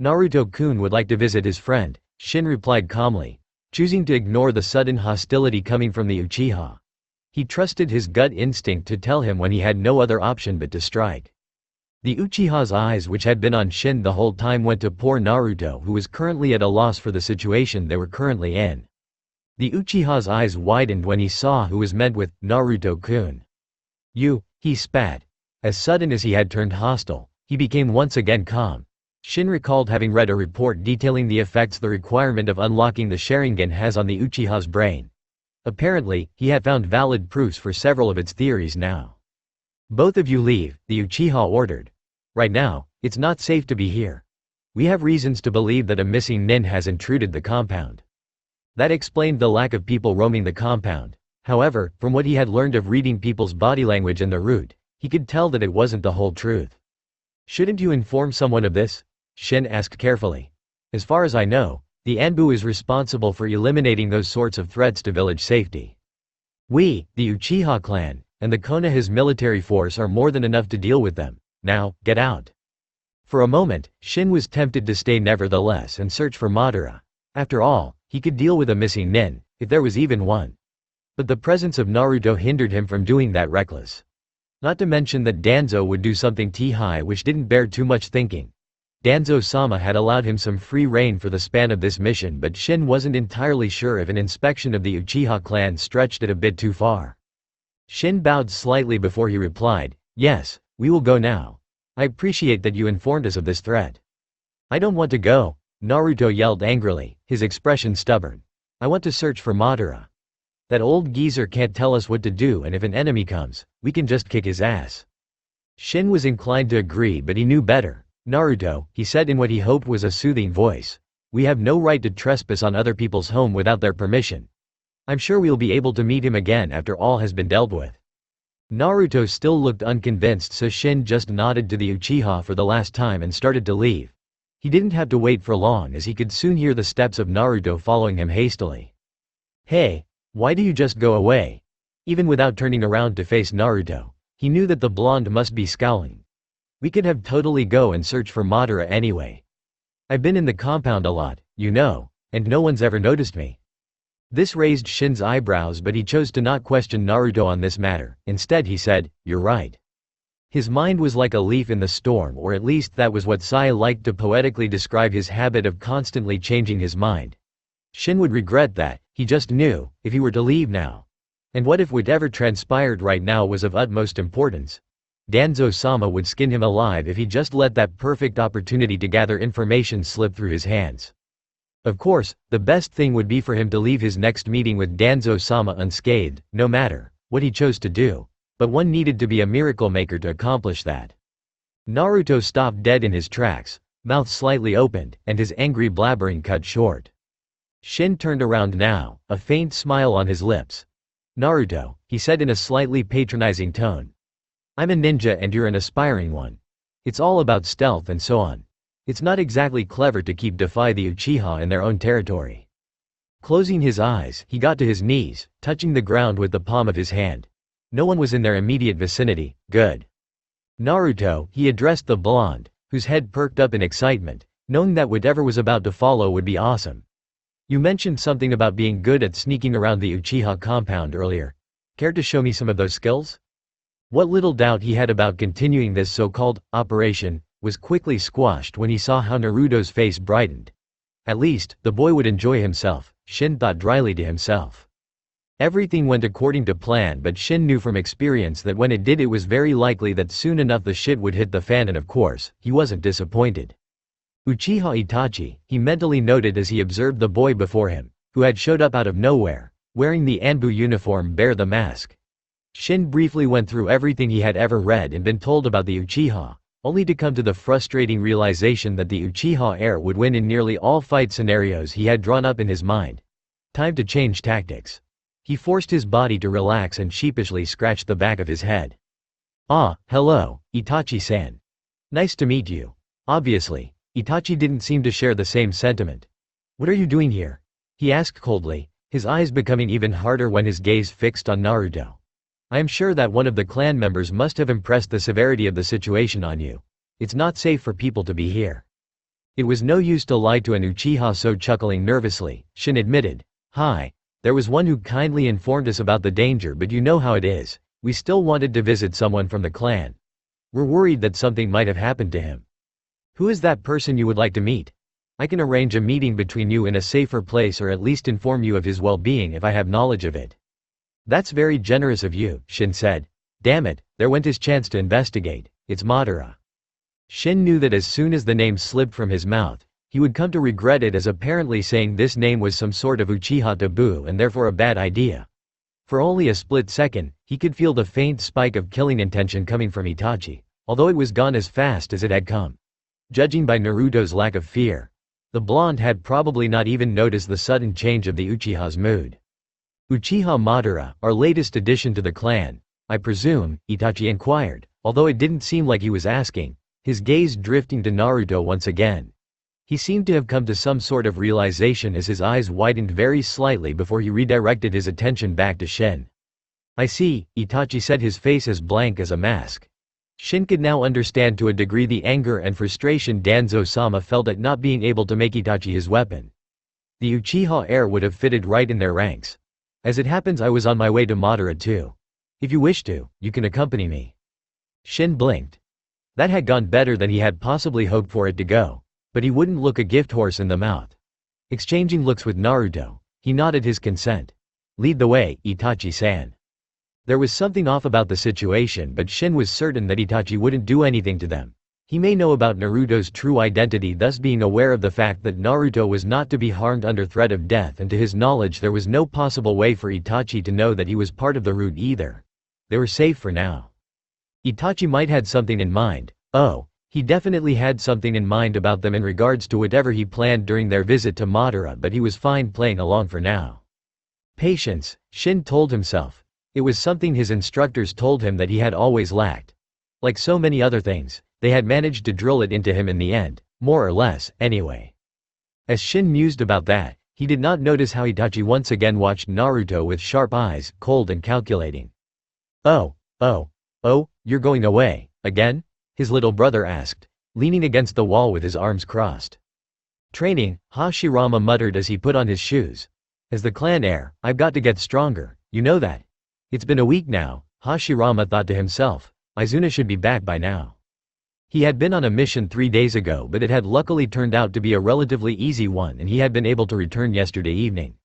Naruto-kun would like to visit his friend, Shin replied calmly, choosing to ignore the sudden hostility coming from the Uchiha. He trusted his gut instinct to tell him when he had no other option but to strike. The Uchiha's eyes, which had been on Shin the whole time, went to poor Naruto, who was currently at a loss for the situation they were currently in. The Uchiha's eyes widened when he saw who was meant with Naruto-kun. You, he spat. As sudden as he had turned hostile, he became once again calm. Shin recalled having read a report detailing the effects the requirement of unlocking the Sharingan has on the Uchiha's brain. Apparently, he had found valid proofs for several of its theories now. Both of you leave, the Uchiha ordered. Right now, it's not safe to be here. We have reasons to believe that a missing nin has intruded the compound. That explained the lack of people roaming the compound. However, from what he had learned of reading people's body language and the root, he could tell that it wasn't the whole truth. Shouldn't you inform someone of this? Shin asked carefully. As far as I know, the Anbu is responsible for eliminating those sorts of threats to village safety. We, the Uchiha clan, and the Konoha's military force are more than enough to deal with them. Now, get out. For a moment, Shin was tempted to stay nevertheless and search for Madara. After all, he could deal with a missing nin, if there was even one. But the presence of Naruto hindered him from doing that reckless. Not to mention that Danzo would do something T-high which didn't bear too much thinking. Danzo-sama had allowed him some free rein for the span of this mission, but Shin wasn't entirely sure if an inspection of the Uchiha clan stretched it a bit too far. Shin bowed slightly before he replied, yes, we will go now. I appreciate that you informed us of this threat. I don't want to go, Naruto yelled angrily, his expression stubborn. I want to search for Madara. That old geezer can't tell us what to do, and if an enemy comes, we can just kick his ass. Shin was inclined to agree, but he knew better. Naruto, he said in what he hoped was a soothing voice. We have no right to trespass on other people's home without their permission. I'm sure we'll be able to meet him again after all has been dealt with. Naruto still looked unconvinced, so Shin just nodded to the Uchiha for the last time and started to leave. He didn't have to wait for long, as he could soon hear the steps of Naruto following him hastily. Hey, why do you just go away? Even without turning around to face Naruto, He knew that the blonde must be scowling. We could have totally go and search for Madara anyway. I've been in the compound a lot, you know, and no one's ever noticed me. This raised Shin's eyebrows, but he chose to not question Naruto on this matter. Instead he said, "You're right." His mind was like a leaf in the storm, or at least that was what Sai liked to poetically describe his habit of constantly changing his mind. Shin would regret that, he just knew, if he were to leave now. And what if whatever transpired right now was of utmost importance? Danzo-sama would skin him alive if he just let that perfect opportunity to gather information slip through his hands. Of course, the best thing would be for him to leave his next meeting with Danzo-sama unscathed, no matter what he chose to do. But one needed to be a miracle maker to accomplish that. Naruto stopped dead in his tracks, mouth slightly opened, and his angry blabbering cut short. Shin turned around now, a faint smile on his lips. "Naruto," he said in a slightly patronizing tone. "I'm a ninja and you're an aspiring one. It's all about stealth and so on. It's not exactly clever to keep defy the Uchiha in their own territory." Closing his eyes, he got to his knees, touching the ground with the palm of his hand. No one was in their immediate vicinity. Good. "Naruto," he addressed the blonde, whose head perked up in excitement, knowing that whatever was about to follow would be awesome. "You mentioned something about being good at sneaking around the Uchiha compound earlier. Care to show me some of those skills?" What little doubt he had about continuing this so-called operation was quickly squashed when he saw how Naruto's face brightened. At least, the boy would enjoy himself, Shin thought dryly to himself. Everything went according to plan, but Shin knew from experience that when it did, it was very likely that soon enough the shit would hit the fan, and of course, he wasn't disappointed. Uchiha Itachi, he mentally noted as he observed the boy before him, who had showed up out of nowhere, wearing the Anbu uniform, bear the mask. Shin briefly went through everything he had ever read and been told about the Uchiha, only to come to the frustrating realization that the Uchiha heir would win in nearly all fight scenarios he had drawn up in his mind. Time to change tactics. He forced his body to relax and sheepishly scratched the back of his head. "Ah, hello, Itachi-san. Nice to meet you." Obviously, Itachi didn't seem to share the same sentiment. "What are you doing here?" he asked coldly, his eyes becoming even harder when his gaze fixed on Naruto. "I am sure that one of the clan members must have impressed the severity of the situation on you. It's not safe for people to be here." It was no use to lie to an Uchiha, so chuckling nervously, Shin admitted, "Hi, there was one who kindly informed us about the danger, but you know how it is, we still wanted to visit someone from the clan. We're worried that something might have happened to him." "Who is that person you would like to meet? I can arrange a meeting between you in a safer place, or at least inform you of his well-being if I have knowledge of it." "That's very generous of you," Shin said. Damn it, there went his chance to investigate. It's Madara. Shin knew that as soon as the name slipped from his mouth, he would come to regret it, as apparently saying this name was some sort of Uchiha taboo and therefore a bad idea. For only a split second, he could feel the faint spike of killing intention coming from Itachi, although it was gone as fast as it had come. Judging by Naruto's lack of fear, the blonde had probably not even noticed the sudden change of the Uchiha's mood. "Uchiha Madara, our latest addition to the clan, I presume?" Itachi inquired, although it didn't seem like he was asking, his gaze drifting to Naruto once again. He seemed to have come to some sort of realization as his eyes widened very slightly before he redirected his attention back to Shin. "I see," Itachi said, his face as blank as a mask. Shin could now understand to a degree the anger and frustration Danzo-sama felt at not being able to make Itachi his weapon. The Uchiha heir would have fitted right in their ranks. "As it happens, I was on my way to Madara too. If you wish to, you can accompany me." Shin blinked. That had gone better than he had possibly hoped for it to go, but he wouldn't look a gift horse in the mouth. Exchanging looks with Naruto, he nodded his consent. "Lead the way, Itachi-san." There was something off about the situation, but Shin was certain that Itachi wouldn't do anything to them. He may know about Naruto's true identity, thus being aware of the fact that Naruto was not to be harmed under threat of death, and to his knowledge there was no possible way for Itachi to know that he was part of the route either. They were safe for now. Itachi might had something in mind. Oh, he definitely had something in mind about them in regards to whatever he planned during their visit to Madara, but he was fine playing along for now. Patience, Shin told himself. It was something his instructors told him that he had always lacked. Like so many other things, they had managed to drill it into him in the end, more or less, anyway. As Shin mused about that, he did not notice how Itachi once again watched Naruto with sharp eyes, cold and calculating. Oh, "Oh, you're going away, again?" his little brother asked, leaning against the wall with his arms crossed. "Training," Hashirama muttered as he put on his shoes. "As the clan heir, I've got to get stronger, you know that." It's been a week now, Hashirama thought to himself. Izuna should be back by now. He had been on a mission 3 days ago, but it had luckily turned out to be a relatively easy one and he had been able to return yesterday evening.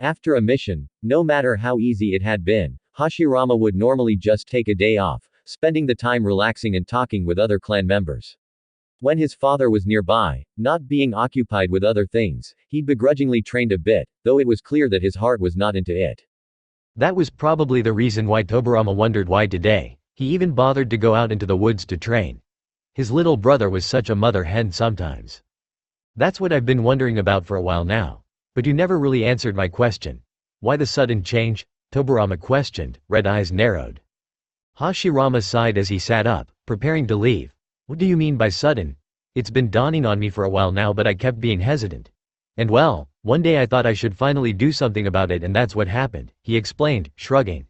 After a mission, no matter how easy it had been, Hashirama would normally just take a day off, spending the time relaxing and talking with other clan members. When his father was nearby, not being occupied with other things, he begrudgingly trained a bit, though it was clear that his heart was not into it. That was probably the reason why Tobarama wondered why today he even bothered to go out into the woods to train. His little brother was such a mother hen sometimes. "That's what I've been wondering about for a while now. But you never really answered my question. Why the sudden change?" Tobarama questioned, red eyes narrowed. Hashirama sighed as he sat up, preparing to leave. "What do you mean by sudden? It's been dawning on me for a while now, but I kept being hesitant. And well, one day I thought I should finally do something about it and that's what happened," he explained, shrugging.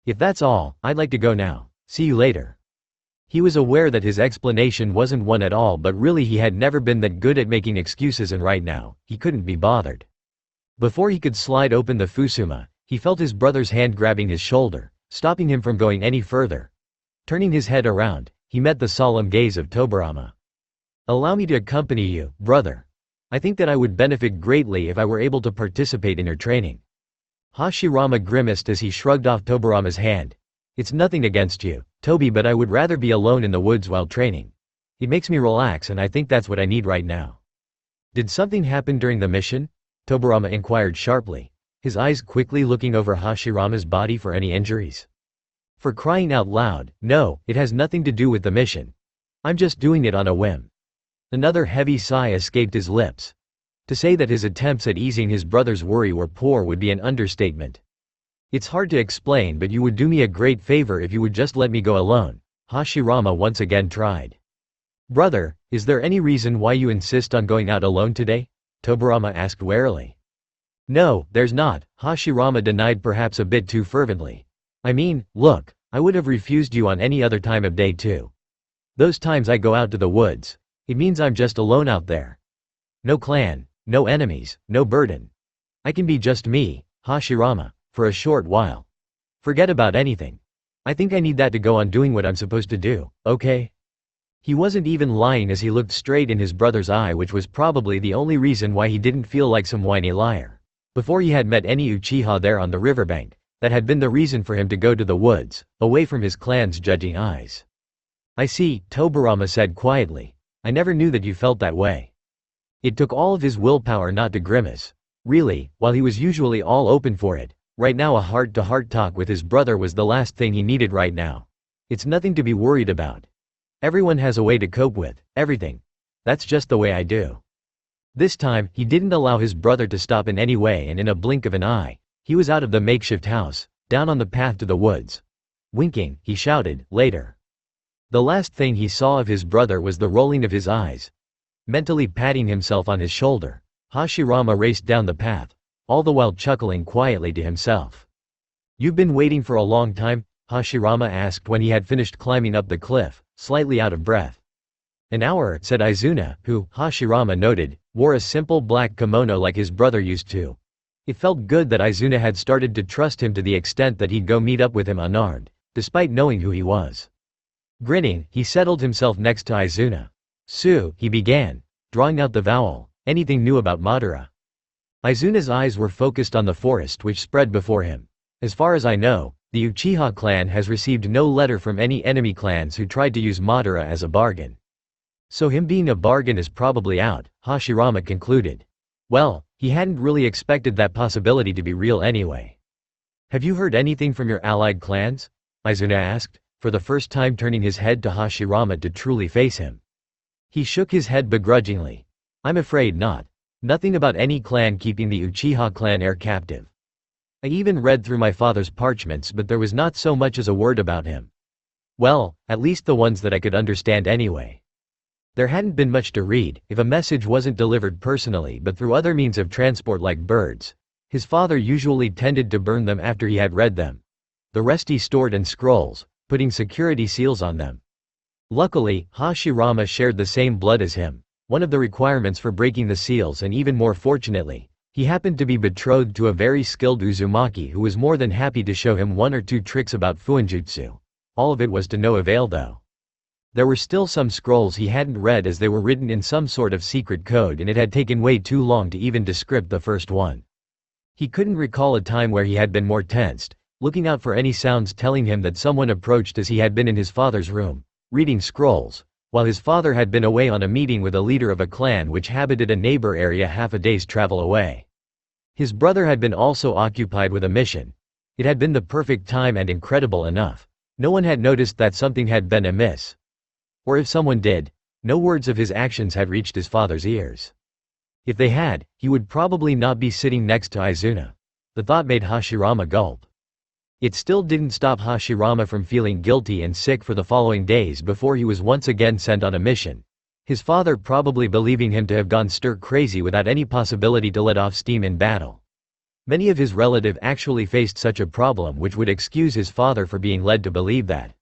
"If that's all, I'd like to go now. See you later." He was aware that his explanation wasn't one at all, but really he had never been that good at making excuses and right now, he couldn't be bothered. Before he could slide open the fusuma, he felt his brother's hand grabbing his shoulder, stopping him from going any further. Turning his head around, he met the solemn gaze of Tobarama. "Allow me to accompany you, brother. I think that I would benefit greatly if I were able to participate in your training." Hashirama grimaced as he shrugged off Tobarama's hand. "It's nothing against you, Toby, but I would rather be alone in the woods while training. It makes me relax and I think that's what I need right now." "Did something happen during the mission?" Tobarama inquired sharply, his eyes quickly looking over Hashirama's body for any injuries. "For crying out loud, no, it has nothing to do with the mission. I'm just doing it on a whim." Another heavy sigh escaped his lips. To say that his attempts at easing his brother's worry were poor would be an understatement. "It's hard to explain, but you would do me a great favor if you would just let me go alone," Hashirama once again tried. "Brother, is there any reason why you insist on going out alone today?" Tobarama asked warily. "No, there's not," Hashirama denied, perhaps a bit too fervently. "I mean, look, I would have refused you on any other time of day too. Those times I go out to the woods, it means I'm just alone out there. No clan, no enemies, no burden. I can be just me, Hashirama, for a short while. Forget about anything. I think I need that to go on doing what I'm supposed to do, okay?" He wasn't even lying as he looked straight in his brother's eye, which was probably the only reason why he didn't feel like some whiny liar. Before he had met any Uchiha there on the riverbank, that had been the reason for him to go to the woods, away from his clan's judging eyes. "I see," Tobarama said quietly. "I never knew that you felt that way." It took all of his willpower not to grimace. Really, while he was usually all open for it, right now a heart-to-heart talk with his brother was the last thing he needed right now. "It's nothing to be worried about. Everyone has a way to cope with everything. That's just the way I do." This time, he didn't allow his brother to stop in any way, and in a blink of an eye, he was out of the makeshift house, down on the path to the woods. Winking, he shouted, "Later." The last thing he saw of his brother was the rolling of his eyes. Mentally patting himself on his shoulder, Hashirama raced down the path, all the while chuckling quietly to himself. "You've been waiting for a long time?" Hashirama asked when he had finished climbing up the cliff, slightly out of breath. "An hour," said Izuna, who, Hashirama noted, wore a simple black kimono like his brother used to. It felt good that Izuna had started to trust him to the extent that he'd go meet up with him unarmed, despite knowing who he was. Grinning, he settled himself next to Izuna. "Su," he began, drawing out the vowel, "anything new about Madara?" Izuna's eyes were focused on the forest which spread before him. "As far as I know, the Uchiha clan has received no letter from any enemy clans who tried to use Madara as a bargain. So him being a bargain is probably out," Hashirama concluded. Well, he hadn't really expected that possibility to be real anyway. "Have you heard anything from your allied clans?" Izuna asked, for the first time turning his head to Hashirama to truly face him. He shook his head begrudgingly. "I'm afraid not. Nothing about any clan keeping the Uchiha clan heir captive. I even read through my father's parchments, but there was not so much as a word about him. Well, at least the ones that I could understand anyway. There hadn't been much to read, if a message wasn't delivered personally but through other means of transport like birds. His father usually tended to burn them after he had read them. The rest he stored in scrolls, putting security seals on them. Luckily, Hashirama shared the same blood as him, one of the requirements for breaking the seals, and even more fortunately, he happened to be betrothed to a very skilled Uzumaki who was more than happy to show him one or two tricks about fuinjutsu. All of it was to no avail though. There were still some scrolls he hadn't read as they were written in some sort of secret code, and it had taken way too long to even decrypt the first one. He couldn't recall a time where he had been more tensed, looking out for any sounds telling him that someone approached, as he had been in his father's room, reading scrolls, while his father had been away on a meeting with a leader of a clan which habited a neighbor area half a day's travel away. His brother had been also occupied with a mission. It had been the perfect time, and incredible enough, no one had noticed that something had been amiss. Or if someone did, no words of his actions had reached his father's ears. If they had, he would probably not be sitting next to Izuna. The thought made Hashirama gulp. It still didn't stop Hashirama from feeling guilty and sick for the following days before he was once again sent on a mission. His father probably believing him to have gone stir-crazy without any possibility to let off steam in battle. Many of his relatives actually faced such a problem, which would excuse his father for being led to believe that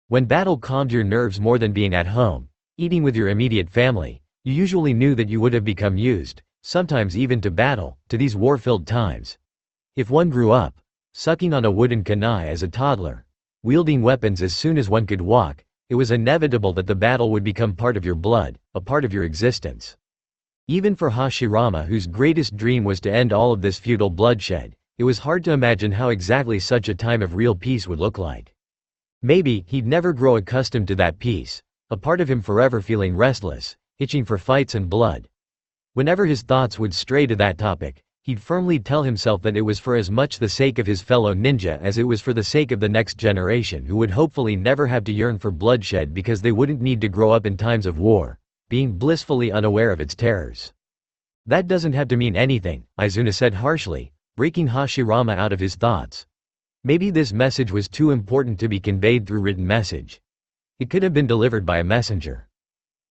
when battle calmed your nerves more than being at home, eating with your immediate family, you usually knew that you would have become used, sometimes even to battle, to these war-filled times. If one grew up, sucking on a wooden kunai as a toddler, wielding weapons as soon as one could walk, it was inevitable that the battle would become part of your blood, a part of your existence. Even for Hashirama, whose greatest dream was to end all of this futile bloodshed, it was hard to imagine how exactly such a time of real peace would look like. Maybe he'd never grow accustomed to that peace, a part of him forever feeling restless, itching for fights and blood. Whenever his thoughts would stray to that topic, he'd firmly tell himself that it was for as much the sake of his fellow ninja as it was for the sake of the next generation, who would hopefully never have to yearn for bloodshed because they wouldn't need to grow up in times of war, being blissfully unaware of its terrors. That doesn't have to mean anything, Izuna said harshly, breaking Hashirama out of his thoughts. Maybe this message was too important to be conveyed through written message. It could have been delivered by a messenger.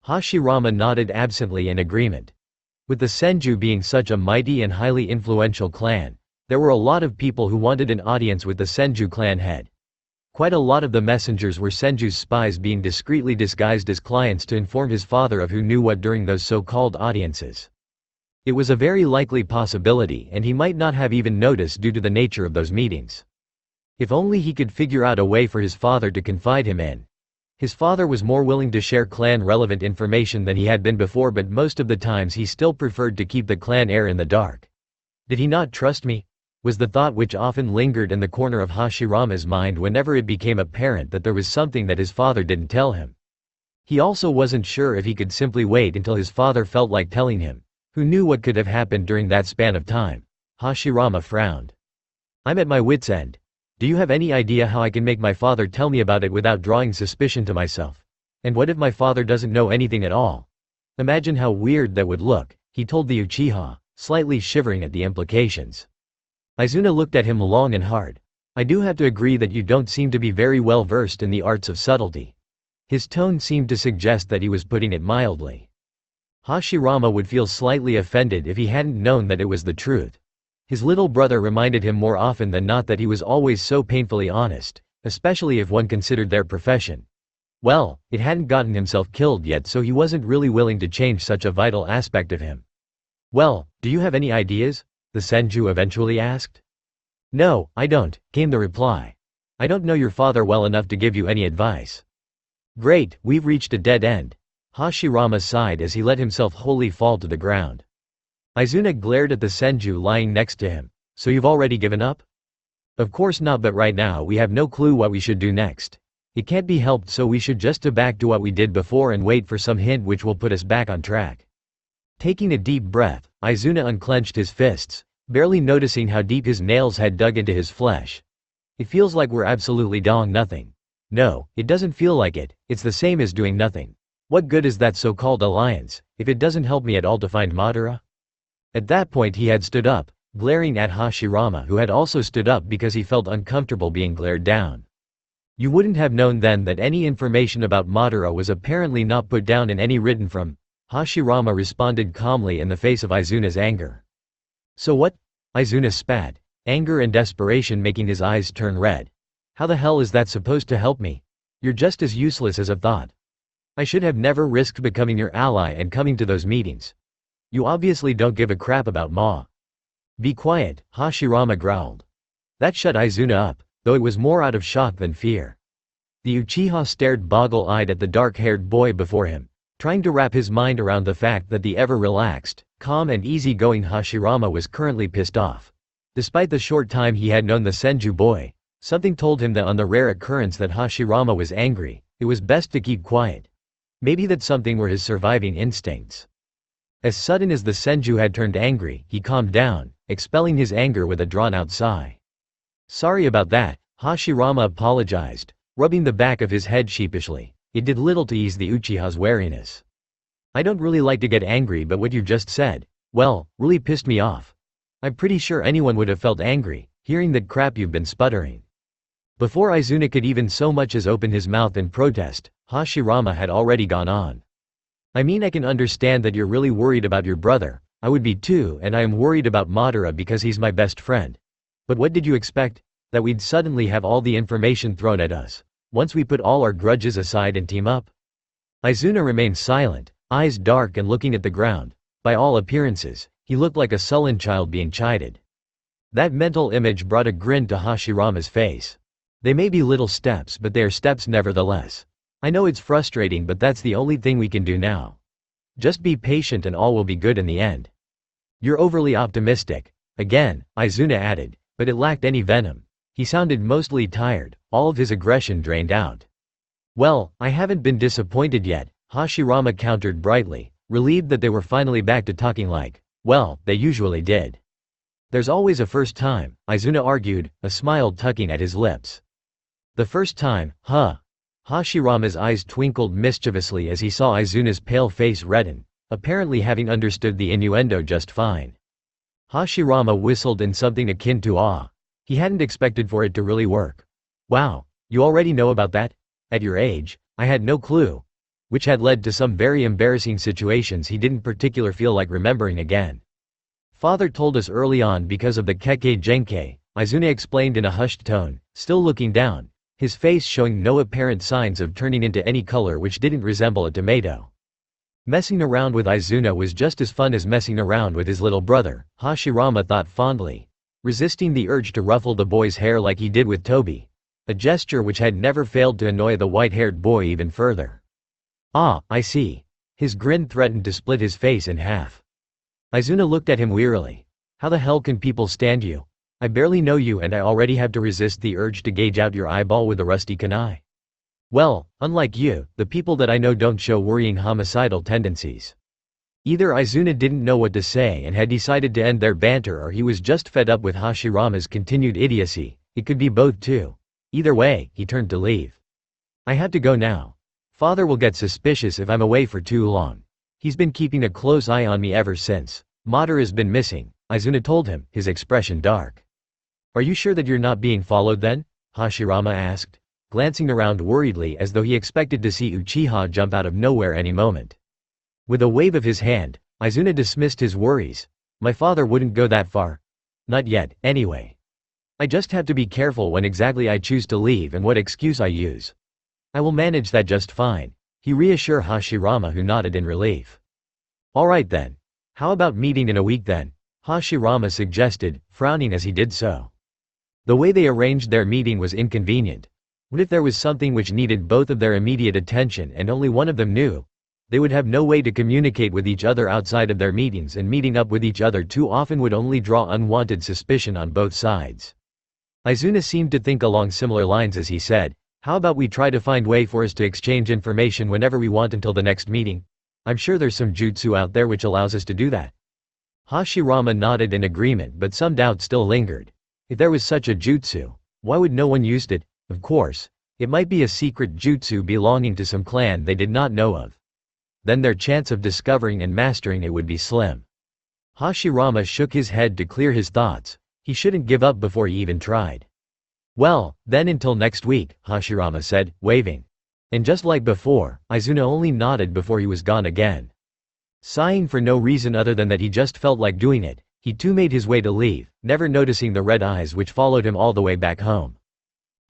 Hashirama nodded absently in agreement. With the Senju being such a mighty and highly influential clan, there were a lot of people who wanted an audience with the Senju clan head. Quite a lot of the messengers were Senju's spies, being discreetly disguised as clients to inform his father of who knew what during those so-called audiences. It was a very likely possibility, and he might not have even noticed due to the nature of those meetings. If only he could figure out a way for his father to confide him in. His father was more willing to share clan-relevant information than he had been before, but most of the times he still preferred to keep the clan heir in the dark. Did he not trust me? Was the thought which often lingered in the corner of Hashirama's mind whenever it became apparent that there was something that his father didn't tell him. He also wasn't sure if he could simply wait until his father felt like telling him. Who knew what could have happened during that span of time? Hashirama frowned. I'm at my wit's end. Do you have any idea how I can make my father tell me about it without drawing suspicion to myself? And what if my father doesn't know anything at all? Imagine how weird that would look, he told the Uchiha, slightly shivering at the implications. Izuna looked at him long and hard. I do have to agree that you don't seem to be very well versed in the arts of subtlety. His tone seemed to suggest that he was putting it mildly. Hashirama would feel slightly offended if he hadn't known that it was the truth. His little brother reminded him more often than not that he was always so painfully honest, especially if one considered their profession. Well, it hadn't gotten himself killed yet, so he wasn't really willing to change such a vital aspect of him. Well, do you have any ideas? The Senju eventually asked. No, I don't, came the reply. I don't know your father well enough to give you any advice. Great, we've reached a dead end. Hashirama sighed as he let himself wholly fall to the ground. Izuna glared at the Senju lying next to him. So you've already given up? Of course not, but right now we have no clue what we should do next. It can't be helped, so we should just go back to what we did before and wait for some hint which will put us back on track. Taking a deep breath, Izuna unclenched his fists, barely noticing how deep his nails had dug into his flesh. It feels like we're absolutely doing nothing. No, it doesn't feel like it, it's the same as doing nothing. What good is that so-called alliance, if it doesn't help me at all to find Madara? At that point he had stood up, glaring at Hashirama, who had also stood up because he felt uncomfortable being glared down. You wouldn't have known then that any information about Madara was apparently not put down in any written form. Hashirama responded calmly in the face of Izuna's anger. So what? Izuna spat, anger and desperation making his eyes turn red. How the hell is that supposed to help me? You're just as useless as I thought. I should have never risked becoming your ally and coming to those meetings. You obviously don't give a crap about Ma. Be quiet, Hashirama growled. That shut Izuna up, though it was more out of shock than fear. The Uchiha stared boggle-eyed at the dark-haired boy before him, trying to wrap his mind around the fact that the ever-relaxed, calm and easy-going Hashirama was currently pissed off. Despite the short time he had known the Senju boy, something told him that on the rare occurrence that Hashirama was angry, it was best to keep quiet. Maybe that something were his surviving instincts. As sudden as the Senju had turned angry, he calmed down, expelling his anger with a drawn-out sigh. Sorry about that, Hashirama apologized, rubbing the back of his head sheepishly. It did little to ease the Uchiha's wariness. I don't really like to get angry, but what you just said, well, really pissed me off. I'm pretty sure anyone would have felt angry, hearing that crap you've been sputtering. Before Izuna could even so much as open his mouth in protest, Hashirama had already gone on. I mean, I can understand that you're really worried about your brother, I would be too, and I am worried about Madara because he's my best friend. But what did you expect? That we'd suddenly have all the information thrown at us, once we put all our grudges aside and team up? Izuna remained silent, eyes dark and looking at the ground. By all appearances, he looked like a sullen child being chided. That mental image brought a grin to Hashirama's face. They may be little steps, but they are steps nevertheless. I know it's frustrating, but that's the only thing we can do now. Just be patient and all will be good in the end. You're overly optimistic. Again, Izuna added, but it lacked any venom. He sounded mostly tired, all of his aggression drained out. Well, I haven't been disappointed yet, Hashirama countered brightly, relieved that they were finally back to talking like, well, they usually did. There's always a first time, Izuna argued, a smile tugging at his lips. The first time, huh? Hashirama's eyes twinkled mischievously as he saw Izuna's pale face redden, apparently having understood the innuendo just fine. Hashirama whistled in something akin to awe. He hadn't expected for it to really work. Wow, you already know about that? At your age, I had no clue. Which had led to some very embarrassing situations he didn't particularly feel like remembering again. Father told us early on because of the Kekkei Genkei, Izuna explained in a hushed tone, still looking down, his face showing no apparent signs of turning into any color which didn't resemble a tomato. Messing around with Izuna was just as fun as messing around with his little brother, Hashirama thought fondly, resisting the urge to ruffle the boy's hair like he did with Toby, a gesture which had never failed to annoy the white-haired boy even further. Ah, I see. His grin threatened to split his face in half. Izuna looked at him wearily. How the hell can people stand you? I barely know you and I already have to resist the urge to gauge out your eyeball with a rusty kunai. Well, unlike you, the people that I know don't show worrying homicidal tendencies. Either Izuna didn't know what to say and had decided to end their banter, or he was just fed up with Hashirama's continued idiocy. It could be both too. Either way, he turned to leave. I have to go now. Father will get suspicious if I'm away for too long. He's been keeping a close eye on me ever since Madara's been missing, Izuna told him, his expression dark. Are you sure that you're not being followed then? Hashirama asked, glancing around worriedly as though he expected to see Uchiha jump out of nowhere any moment. With a wave of his hand, Izuna dismissed his worries. My father wouldn't go that far. Not yet, anyway. I just have to be careful when exactly I choose to leave and what excuse I use. I will manage that just fine, he reassured Hashirama, who nodded in relief. Alright then. How about meeting in a week then? Hashirama suggested, frowning as he did so. The way they arranged their meeting was inconvenient. What if there was something which needed both of their immediate attention and only one of them knew? They would have no way to communicate with each other outside of their meetings, and meeting up with each other too often would only draw unwanted suspicion on both sides. Izuna seemed to think along similar lines as he said, how about we try to find way for us to exchange information whenever we want until the next meeting? I'm sure there's some jutsu out there which allows us to do that. Hashirama nodded in agreement, but some doubt still lingered. If there was such a jutsu, why would no one use it? Of course, it might be a secret jutsu belonging to some clan they did not know of. Then their chance of discovering and mastering it would be slim. Hashirama shook his head to clear his thoughts. He shouldn't give up before he even tried. Well, then until next week, Hashirama said, waving. And just like before, Izuna only nodded before he was gone again. Sighing for no reason other than that he just felt like doing it, he too made his way to leave, never noticing the red eyes which followed him all the way back home.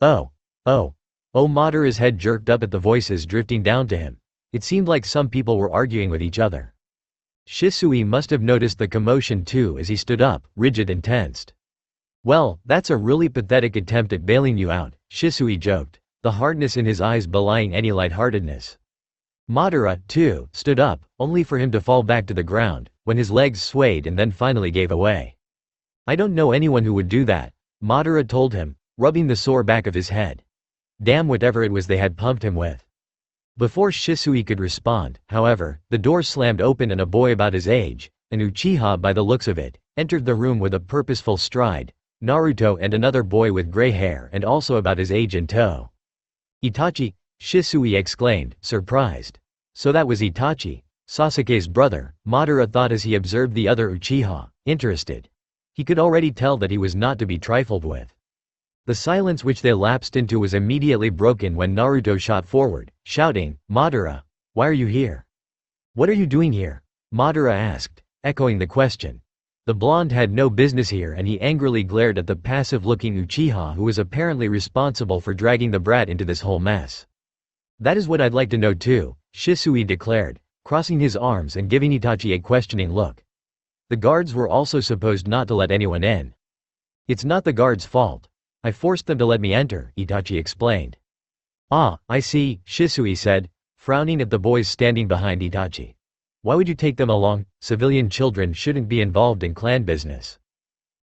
Oh, Oh. Oh, Madara's head jerked up at the voices drifting down to him. It seemed like some people were arguing with each other. Shisui must have noticed the commotion too as he stood up, rigid and tensed. Well, that's a really pathetic attempt at bailing you out, Shisui joked, the hardness in his eyes belying any lightheartedness. Madara, too, stood up, only for him to fall back to the ground, when his legs swayed and then finally gave away. I don't know anyone who would do that, Madara told him, rubbing the sore back of his head. Damn whatever it was they had pumped him with. Before Shisui could respond, however, the door slammed open and a boy about his age, an Uchiha by the looks of it, entered the room with a purposeful stride, Naruto and another boy with gray hair and also about his age in tow. Itachi, Shisui exclaimed, surprised. So that was Itachi, Sasuke's brother, Madara thought as he observed the other Uchiha, interested. He could already tell that he was not to be trifled with. The silence which they lapsed into was immediately broken when Naruto shot forward, shouting, Madara, why are you here? What are you doing here? Madara asked, echoing the question. The blonde had no business here and he angrily glared at the passive-looking Uchiha who was apparently responsible for dragging the brat into this whole mess. That is what I'd like to know too, Shisui declared, crossing his arms and giving Itachi a questioning look. The guards were also supposed not to let anyone in. It's not the guards' fault. I forced them to let me enter, Itachi explained. Ah, I see, Shisui said, frowning at the boys standing behind Itachi. Why would you take them along? Civilian children shouldn't be involved in clan business.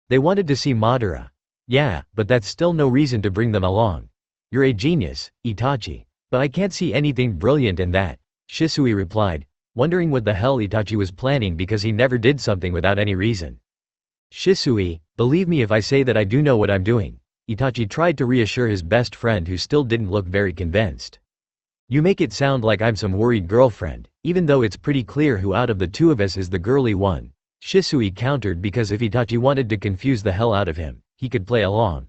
They wanted to see Madara. Yeah, but that's still no reason to bring them along. You're a genius, Itachi. But I can't see anything brilliant in that, Shisui replied, wondering what the hell Itachi was planning because he never did something without any reason. Shisui, believe me if I say that I do know what I'm doing. Itachi tried to reassure his best friend who still didn't look very convinced. You make it sound like I'm some worried girlfriend, even though it's pretty clear who out of the two of us is the girly one, Shisui countered because if Itachi wanted to confuse the hell out of him, he could play along.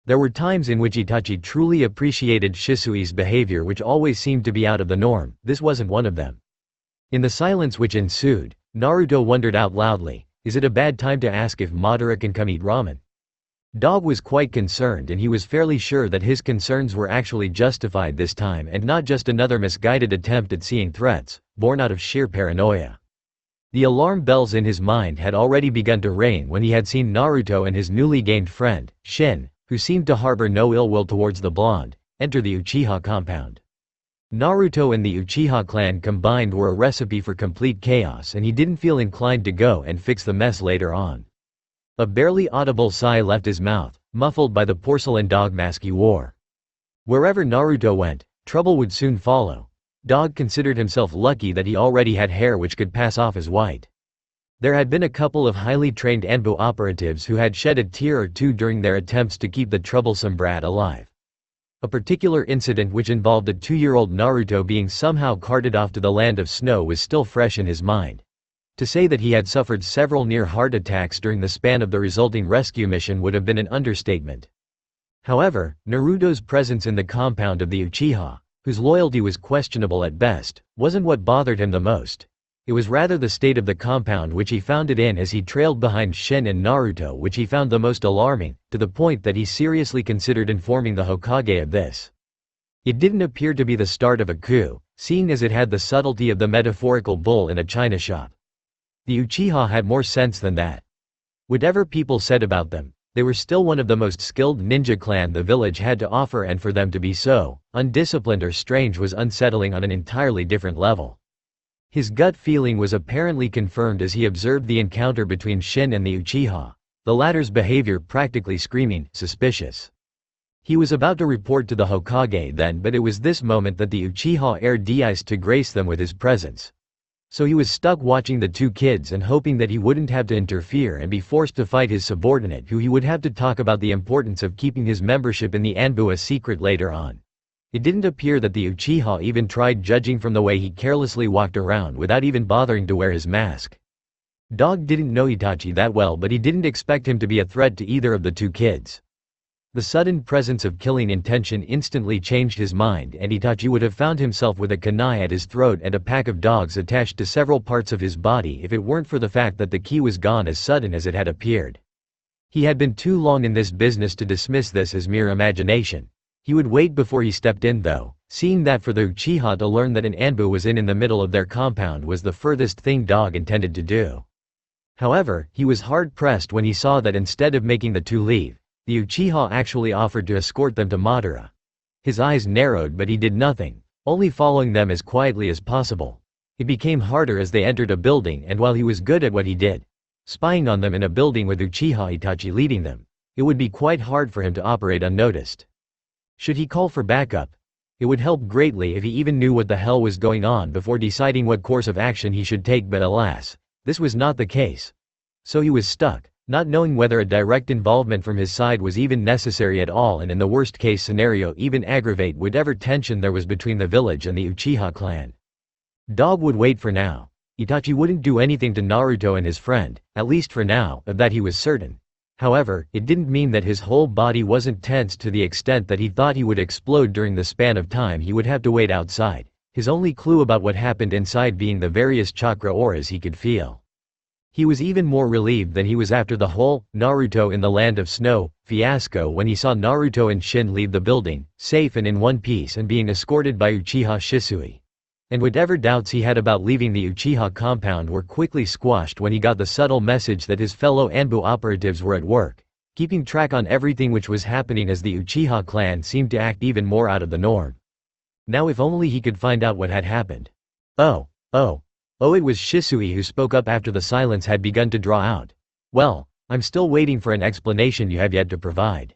There were times in which Itachi truly appreciated Shisui's behavior which always seemed to be out of the norm, this wasn't one of them. In the silence which ensued, Naruto wondered out loudly, is it a bad time to ask if Madara can come eat ramen? Dog was quite concerned and he was fairly sure that his concerns were actually justified this time and not just another misguided attempt at seeing threats, born out of sheer paranoia. The alarm bells in his mind had already begun to ring when he had seen Naruto and his newly gained friend, Shin, who seemed to harbor no ill will towards the blonde, enter the Uchiha compound. Naruto and the Uchiha clan combined were a recipe for complete chaos and he didn't feel inclined to go and fix the mess later on. A barely audible sigh left his mouth, muffled by the porcelain dog mask he wore. Wherever Naruto went, trouble would soon follow. Dog considered himself lucky that he already had hair which could pass off as white. There had been a couple of highly trained Anbu operatives who had shed a tear or two during their attempts to keep the troublesome brat alive. A particular incident which involved a 2-year-old Naruto being somehow carted off to the land of snow was still fresh in his mind. To say that he had suffered several near heart attacks during the span of the resulting rescue mission would have been an understatement. However, Naruto's presence in the compound of the Uchiha, whose loyalty was questionable at best, wasn't what bothered him the most. It was rather the state of the compound which he found it in as he trailed behind Shin and Naruto which he found the most alarming, to the point that he seriously considered informing the Hokage of this. It didn't appear to be the start of a coup, seeing as it had the subtlety of the metaphorical bull in a china shop. The Uchiha had more sense than that. Whatever people said about them, they were still one of the most skilled ninja clan the village had to offer, and for them to be so undisciplined or strange was unsettling on an entirely different level. His gut feeling was apparently confirmed as he observed the encounter between Shin and the Uchiha, the latter's behavior practically screaming, suspicious. He was about to report to the Hokage then, but it was this moment that the Uchiha aired de-ice to grace them with his presence. So he was stuck watching the two kids and hoping that he wouldn't have to interfere and be forced to fight his subordinate who he would have to talk about the importance of keeping his membership in the Anbu a secret later on. It didn't appear that the Uchiha even tried, judging from the way he carelessly walked around without even bothering to wear his mask. Dog didn't know Itachi that well, but he didn't expect him to be a threat to either of the two kids. The sudden presence of killing intention instantly changed his mind, and Itachi would have found himself with a kunai at his throat and a pack of dogs attached to several parts of his body if it weren't for the fact that the key was gone as sudden as it had appeared. He had been too long in this business to dismiss this as mere imagination. He would wait before he stepped in though, seeing that for the Uchiha to learn that an Anbu was in the middle of their compound was the furthest thing Dog intended to do. However, he was hard-pressed when he saw that instead of making the two leave, the Uchiha actually offered to escort them to Madara. His eyes narrowed but he did nothing, only following them as quietly as possible. It became harder as they entered a building, and while he was good at what he did, spying on them in a building with Uchiha Itachi leading them, it would be quite hard for him to operate unnoticed. Should he call for backup? It would help greatly if he even knew what the hell was going on before deciding what course of action he should take, but alas, this was not the case. So he was stuck, not knowing whether a direct involvement from his side was even necessary at all, and in the worst case scenario even aggravate whatever tension there was between the village and the Uchiha clan. Dog would wait for now. Itachi wouldn't do anything to Naruto and his friend, at least for now, of that he was certain. However, it didn't mean that his whole body wasn't tense to the extent that he thought he would explode during the span of time he would have to wait outside, his only clue about what happened inside being the various chakra auras he could feel. He was even more relieved than he was after the whole Naruto in the Land of Snow fiasco when he saw Naruto and Shin leave the building, safe and in one piece, and being escorted by Uchiha Shisui. And whatever doubts he had about leaving the Uchiha compound were quickly squashed when he got the subtle message that his fellow Anbu operatives were at work, keeping track on everything which was happening as the Uchiha clan seemed to act even more out of the norm. Now if only he could find out what had happened. Oh, it was Shisui who spoke up after the silence had begun to draw out. Well, I'm still waiting for an explanation you have yet to provide.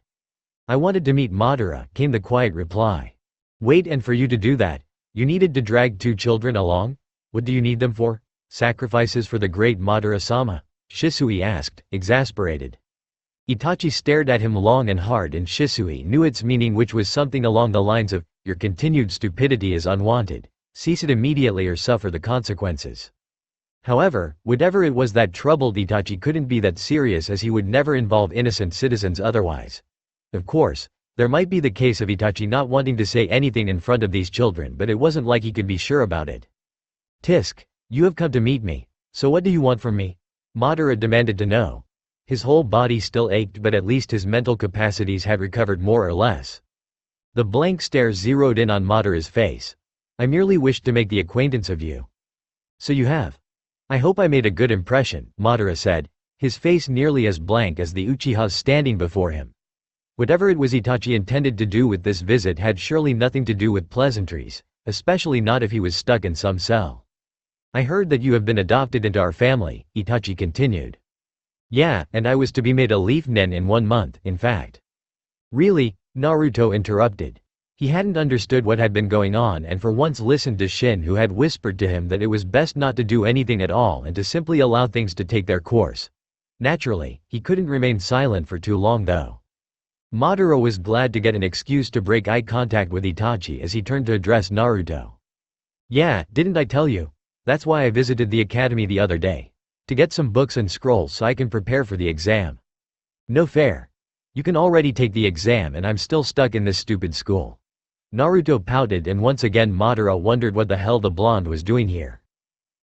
I wanted to meet Madara, came the quiet reply. Wait, and for you to do that, you needed to drag two children along? What do you need them for? Sacrifices for the great Madara-sama? Shisui asked, exasperated. Itachi stared at him long and hard, and Shisui knew its meaning, which was something along the lines of, your continued stupidity is unwanted. Cease it immediately or suffer the consequences. However, whatever it was that troubled Itachi couldn't be that serious, as he would never involve innocent citizens otherwise. Of course, there might be the case of Itachi not wanting to say anything in front of these children, but it wasn't like he could be sure about it. Tisk, you have come to meet me, so what do you want from me? Madara demanded to know. His whole body still ached, but at least his mental capacities had recovered more or less. The blank stare zeroed in on Madara's face. I merely wished to make the acquaintance of you. So you have. I hope I made a good impression, Madara said, his face nearly as blank as the Uchihas standing before him. Whatever it was Itachi intended to do with this visit had surely nothing to do with pleasantries, especially not if he was stuck in some cell. I heard that you have been adopted into our family, Itachi continued. Yeah, and I was to be made a leaf nen in 1 month, in fact. Really? Naruto interrupted. He hadn't understood what had been going on, and for once listened to Shin, who had whispered to him that it was best not to do anything at all and to simply allow things to take their course. Naturally, he couldn't remain silent for too long though. Madara was glad to get an excuse to break eye contact with Itachi as he turned to address Naruto. Yeah, didn't I tell you? That's why I visited the academy the other day. To get some books and scrolls so I can prepare for the exam. No fair. You can already take the exam and I'm still stuck in this stupid school. Naruto pouted, and once again Madara wondered what the hell the blonde was doing here.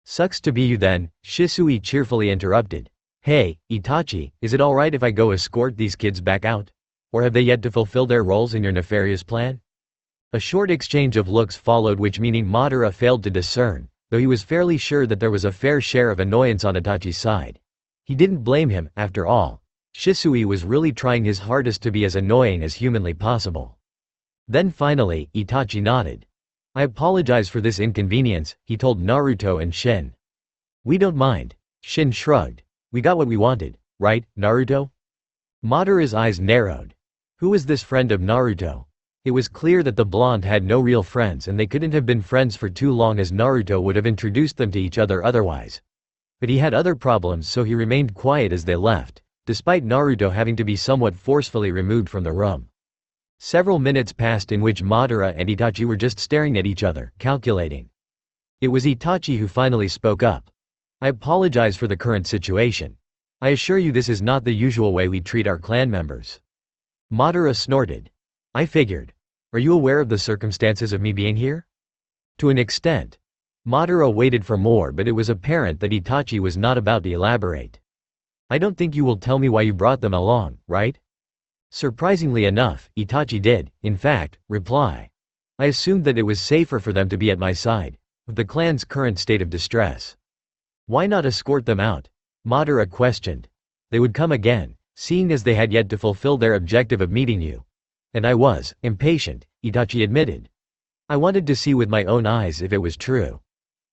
Sucks to be you then, Shisui cheerfully interrupted. Hey, Itachi, is it alright if I go escort these kids back out? Or have they yet to fulfill their roles in your nefarious plan? A short exchange of looks followed, which meaning Madara failed to discern, though he was fairly sure that there was a fair share of annoyance on Itachi's side. He didn't blame him, after all. Shisui was really trying his hardest to be as annoying as humanly possible. Then finally, Itachi nodded. I apologize for this inconvenience, he told Naruto and Shin. We don't mind. Shin shrugged. We got what we wanted, right, Naruto? Madara's eyes narrowed. Who was this friend of Naruto? It was clear that the blonde had no real friends, and they couldn't have been friends for too long, as Naruto would have introduced them to each other otherwise. But he had other problems, so he remained quiet as they left, despite Naruto having to be somewhat forcefully removed from the room. Several minutes passed in which Madara and Itachi were just staring at each other, calculating. It was Itachi who finally spoke up. I apologize for the current situation. I assure you this is not the usual way we treat our clan members. Madara snorted. I figured. Are you aware of the circumstances of me being here? To an extent. Madara waited for more, but it was apparent that Itachi was not about to elaborate. I don't think you will tell me why you brought them along, right? Surprisingly enough, Itachi did, in fact, reply. I assumed that it was safer for them to be at my side, with the clan's current state of distress. Why not escort them out? Madara questioned. They would come again, seeing as they had yet to fulfill their objective of meeting you. And I was impatient, Itachi admitted. I wanted to see with my own eyes if it was true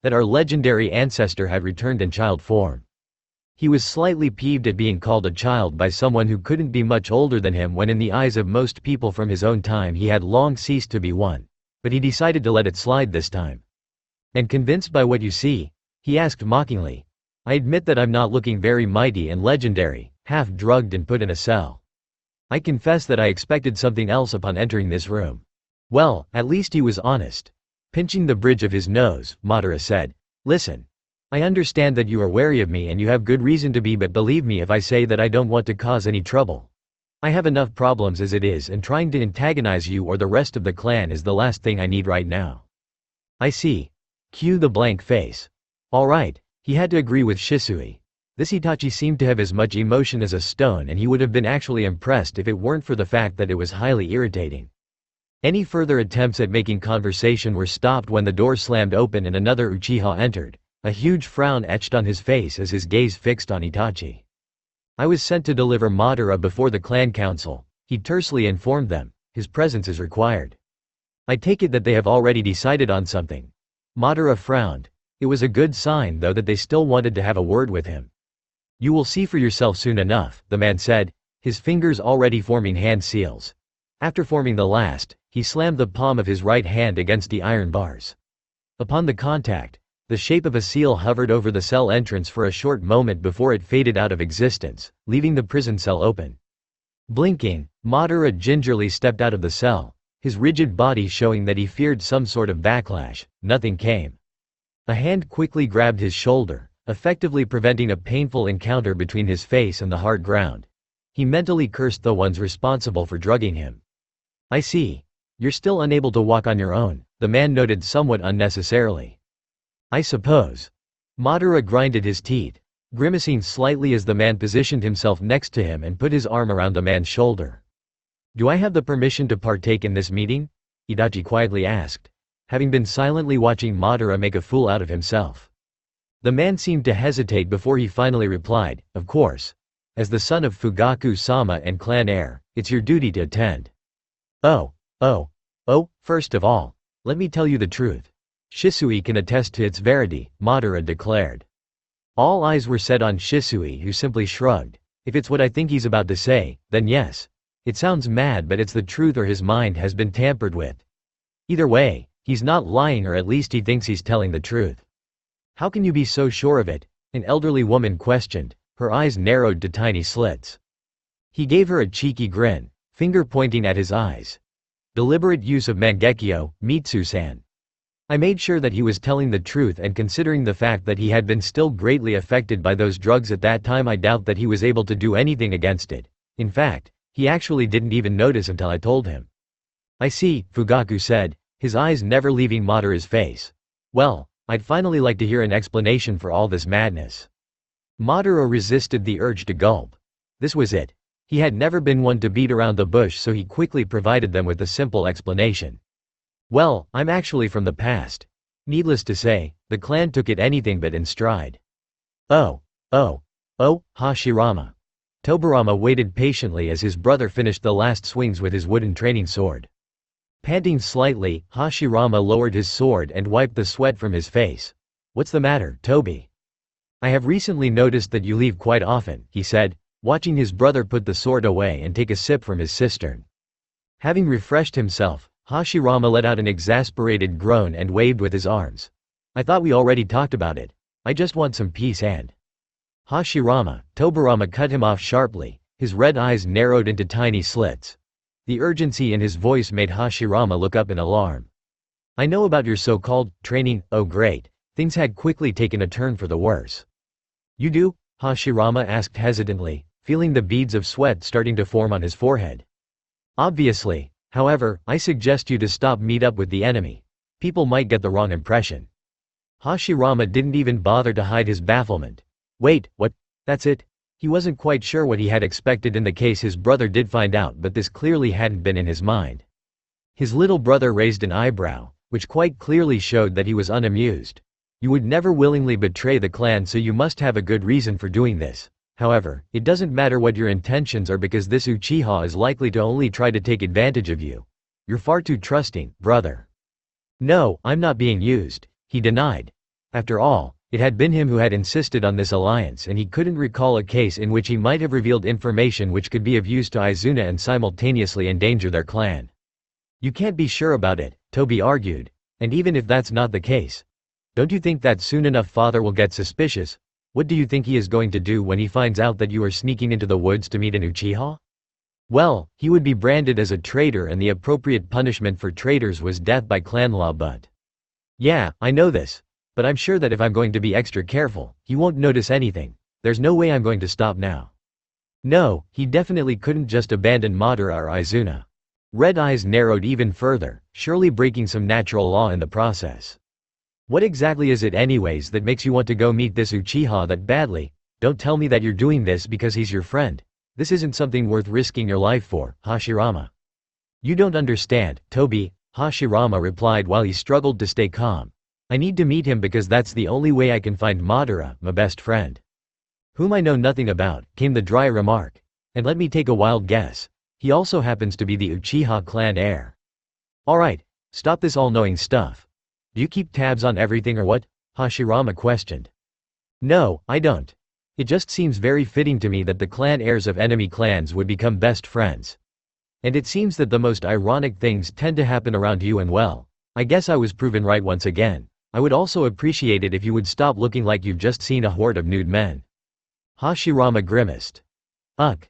that our legendary ancestor had returned in child form. He was slightly peeved at being called a child by someone who couldn't be much older than him when in the eyes of most people from his own time he had long ceased to be one. But he decided to let it slide this time. And convinced by what you see? He asked mockingly. I admit that I'm not looking very mighty and legendary, half drugged and put in a cell. I confess that I expected something else upon entering this room. Well, at least he was honest. Pinching the bridge of his nose, Madara said, listen. I understand that you are wary of me and you have good reason to be, but believe me if I say that I don't want to cause any trouble. I have enough problems as it is, and trying to antagonize you or the rest of the clan is the last thing I need right now. I see. Cue the blank face. Alright, he had to agree with Shisui. This Itachi seemed to have as much emotion as a stone, and he would have been actually impressed if it weren't for the fact that it was highly irritating. Any further attempts at making conversation were stopped when the door slammed open and another Uchiha entered, a huge frown etched on his face as his gaze fixed on Itachi. I was sent to deliver Madara before the clan council, he tersely informed them. His presence is required. I take it that they have already decided on something. Madara frowned. It was a good sign though that they still wanted to have a word with him. You will see for yourself soon enough, the man said, his fingers already forming hand seals. After forming the last, he slammed the palm of his right hand against the iron bars. Upon the contact, the shape of a seal hovered over the cell entrance for a short moment before it faded out of existence, leaving the prison cell open. Blinking, Madara gingerly stepped out of the cell, his rigid body showing that he feared some sort of backlash. Nothing came. A hand quickly grabbed his shoulder, effectively preventing a painful encounter between his face and the hard ground. He mentally cursed the ones responsible for drugging him. I see. You're still unable to walk on your own, the man noted somewhat unnecessarily. I suppose. Madara grinded his teeth, grimacing slightly as the man positioned himself next to him and put his arm around the man's shoulder. Do I have the permission to partake in this meeting? Itachi quietly asked, having been silently watching Madara make a fool out of himself. The man seemed to hesitate before he finally replied, of course. As the son of Fugaku-sama and clan heir, it's your duty to attend. Oh, first of all, let me tell you the truth. Shisui can attest to its verity, Madara declared. All eyes were set on Shisui, who simply shrugged. If it's what I think he's about to say, then yes. It sounds mad, but it's the truth or his mind has been tampered with. Either way, he's not lying, or at least he thinks he's telling the truth. How can you be so sure of it? An elderly woman questioned, her eyes narrowed to tiny slits. He gave her a cheeky grin, finger pointing at his eyes. Deliberate use of Mangekyo, Mitsu-san. I made sure that he was telling the truth, and considering the fact that he had been still greatly affected by those drugs at that time, I doubt that he was able to do anything against it. In fact, he actually didn't even notice until I told him. I see, Fugaku said, his eyes never leaving Madara's face. Well, I'd finally like to hear an explanation for all this madness. Madara resisted the urge to gulp. This was it. He had never been one to beat around the bush, so he quickly provided them with a simple explanation. Well, I'm actually from the past. Needless to say, the clan took it anything but in stride. Oh, Hashirama. Tobirama waited patiently as his brother finished the last swings with his wooden training sword. Panting slightly, Hashirama lowered his sword and wiped the sweat from his face. What's the matter, Tobi? I have recently noticed that you leave quite often, he said, watching his brother put the sword away and take a sip from his cistern. Having refreshed himself, Hashirama let out an exasperated groan and waved with his arms. I thought we already talked about it. I just want some peace and… Hashirama, Tobirama cut him off sharply, his red eyes narrowed into tiny slits. The urgency in his voice made Hashirama look up in alarm. I know about your so-called training. Oh great, things had quickly taken a turn for the worse. You do? Hashirama asked hesitantly, feeling the beads of sweat starting to form on his forehead. Obviously. However, I suggest you to stop meet up with the enemy. People might get the wrong impression. Hashirama didn't even bother to hide his bafflement. Wait, what? That's it? He wasn't quite sure what he had expected in the case his brother did find out, but this clearly hadn't been in his mind. His little brother raised an eyebrow, which quite clearly showed that he was unamused. You would never willingly betray the clan, so you must have a good reason for doing this. However, it doesn't matter what your intentions are because this Uchiha is likely to only try to take advantage of you. You're far too trusting, brother. No, I'm not being used, he denied. After all, it had been him who had insisted on this alliance, and he couldn't recall a case in which he might have revealed information which could be of use to Izuna and simultaneously endanger their clan. You can't be sure about it, Toby argued. And even if that's not the case, don't you think that soon enough father will get suspicious? What do you think he is going to do when he finds out that you are sneaking into the woods to meet an Uchiha? Well, he would be branded as a traitor, and the appropriate punishment for traitors was death by clan law. But yeah, I know this. But I'm sure that if I'm going to be extra careful, he won't notice anything. There's no way I'm going to stop now. No, he definitely couldn't just abandon Madara or Izuna. Red eyes narrowed even further, surely breaking some natural law in the process. What exactly is it anyways that makes you want to go meet this Uchiha that badly? Don't tell me that you're doing this because he's your friend. This isn't something worth risking your life for, Hashirama. You don't understand, Toby, Hashirama replied while he struggled to stay calm. I need to meet him because that's the only way I can find Madara, my best friend. Whom I know nothing about, came the dry remark. And let me take a wild guess. He also happens to be the Uchiha clan heir. Alright, stop this all-knowing stuff. Do you keep tabs on everything or what? Hashirama questioned. No, I don't. It just seems very fitting to me that the clan heirs of enemy clans would become best friends. And it seems that the most ironic things tend to happen around you, and well, I guess I was proven right once again. I would also appreciate it if you would stop looking like you've just seen a horde of nude men. Hashirama grimaced. Ugh.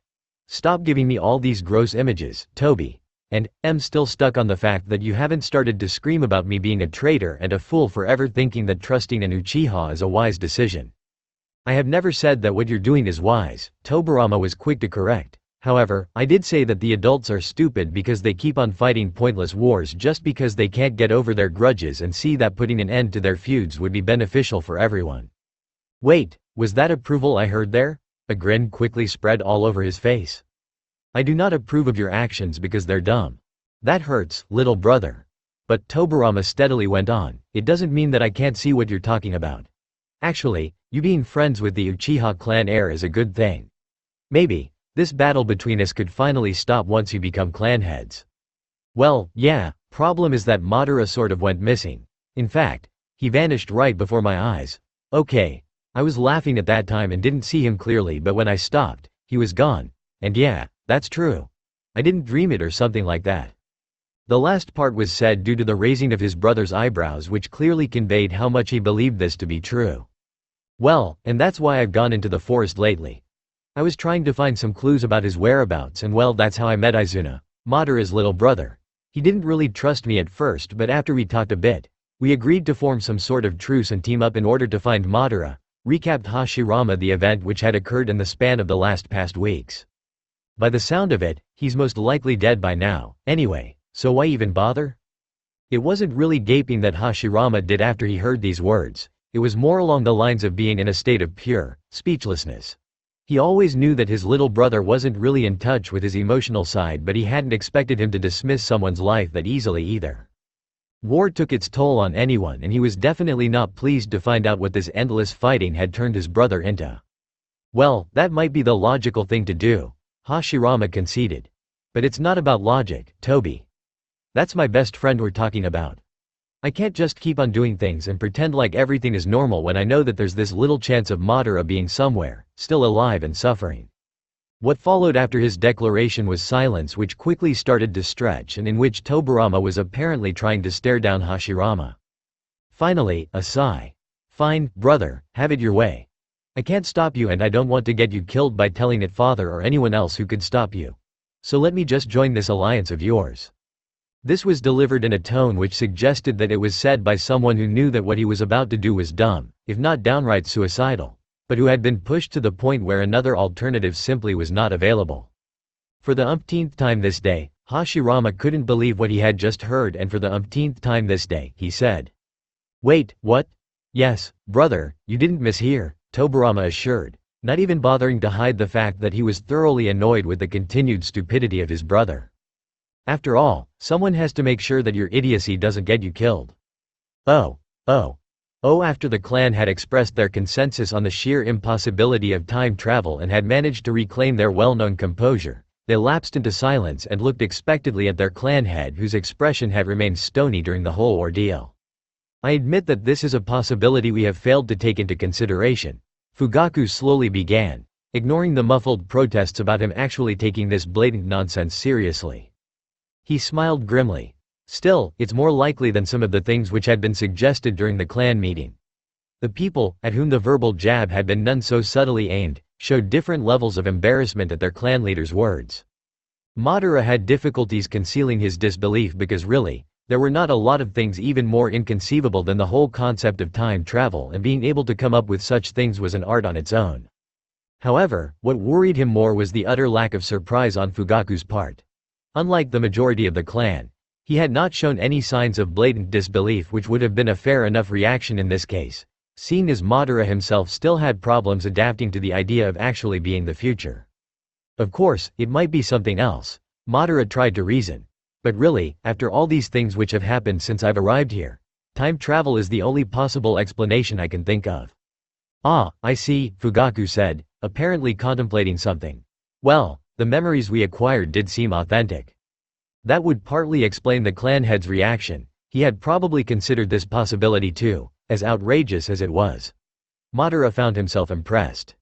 Stop giving me all these gross images, Toby. And, I'm still stuck on the fact that you haven't started to scream about me being a traitor and a fool for ever thinking that trusting an Uchiha is a wise decision. I have never said that what you're doing is wise, Tobirama was quick to correct. However, I did say that the adults are stupid because they keep on fighting pointless wars just because they can't get over their grudges and see that putting an end to their feuds would be beneficial for everyone. Wait, was that approval I heard there? A grin quickly spread all over his face. I do not approve of your actions because they're dumb. That hurts, little brother. But Tobirama steadily went on, it doesn't mean that I can't see what you're talking about. Actually, you being friends with the Uchiha clan heir is a good thing. Maybe this battle between us could finally stop once you become clan heads. Well, yeah, problem is that Madara sort of went missing. In fact, he vanished right before my eyes. Okay, I was laughing at that time and didn't see him clearly, but when I stopped, he was gone. And yeah, that's true. I didn't dream it or something like that. The last part was said due to the raising of his brother's eyebrows, which clearly conveyed how much he believed this to be true. Well, and that's why I've gone into the forest lately. I was trying to find some clues about his whereabouts, and well, that's how I met Izuna, Madara's little brother. He didn't really trust me at first, but after we talked a bit, we agreed to form some sort of truce and team up in order to find Madara, recapped Hashirama the event which had occurred in the span of the past weeks. By the sound of it, he's most likely dead by now, anyway, so why even bother? It wasn't really gaping that Hashirama did after he heard these words, it was more along the lines of being in a state of pure speechlessness. He always knew that his little brother wasn't really in touch with his emotional side, but he hadn't expected him to dismiss someone's life that easily either. War took its toll on anyone, and he was definitely not pleased to find out what this endless fighting had turned his brother into. Well, that might be the logical thing to do, Hashirama conceded. But it's not about logic, Toby. That's my best friend we're talking about. I can't just keep on doing things and pretend like everything is normal when I know that there's this little chance of Madara being somewhere, still alive and suffering. What followed after his declaration was silence, which quickly started to stretch and in which Tobirama was apparently trying to stare down Hashirama. Finally, a sigh. Fine, brother, have it your way. I can't stop you, and I don't want to get you killed by telling it father or anyone else who could stop you. So let me just join this alliance of yours. This was delivered in a tone which suggested that it was said by someone who knew that what he was about to do was dumb, if not downright suicidal, but who had been pushed to the point where another alternative simply was not available. For the umpteenth time this day, Hashirama couldn't believe what he had just heard, and for the umpteenth time this day, he said, "Wait, what? Yes, brother, you didn't mishear," Tobirama assured. not even bothering to hide the fact that he was thoroughly annoyed with the continued stupidity of his brother. After all, someone has to make sure that your idiocy doesn't get you killed. Oh, oh, oh! After the clan had expressed their consensus on the sheer impossibility of time travel and had managed to reclaim their well-known composure, they lapsed into silence and looked expectantly at their clan head, whose expression had remained stony during the whole ordeal. I admit that this is a possibility we have failed to take into consideration, Fugaku slowly began, ignoring the muffled protests about him actually taking this blatant nonsense seriously. He smiled grimly. Still, it's more likely than some of the things which had been suggested during the clan meeting. The people, at whom the verbal jab had been none so subtly aimed, showed different levels of embarrassment at their clan leader's words. Madara had difficulties concealing his disbelief because really, there were not a lot of things even more inconceivable than the whole concept of time travel, and being able to come up with such things was an art on its own. However, what worried him more was the utter lack of surprise on Fugaku's part. Unlike the majority of the clan, he had not shown any signs of blatant disbelief, which would have been a fair enough reaction in this case, seeing as Madara himself still had problems adapting to the idea of actually being the future. Of course, it might be something else, Madara tried to reason. But really, after all these things which have happened since I've arrived here, time travel is the only possible explanation I can think of. Ah, I see, Fugaku said, apparently contemplating something. Well, the memories we acquired did seem authentic. That would partly explain the clan head's reaction. He had probably considered this possibility too, as outrageous as it was. Madara found himself impressed.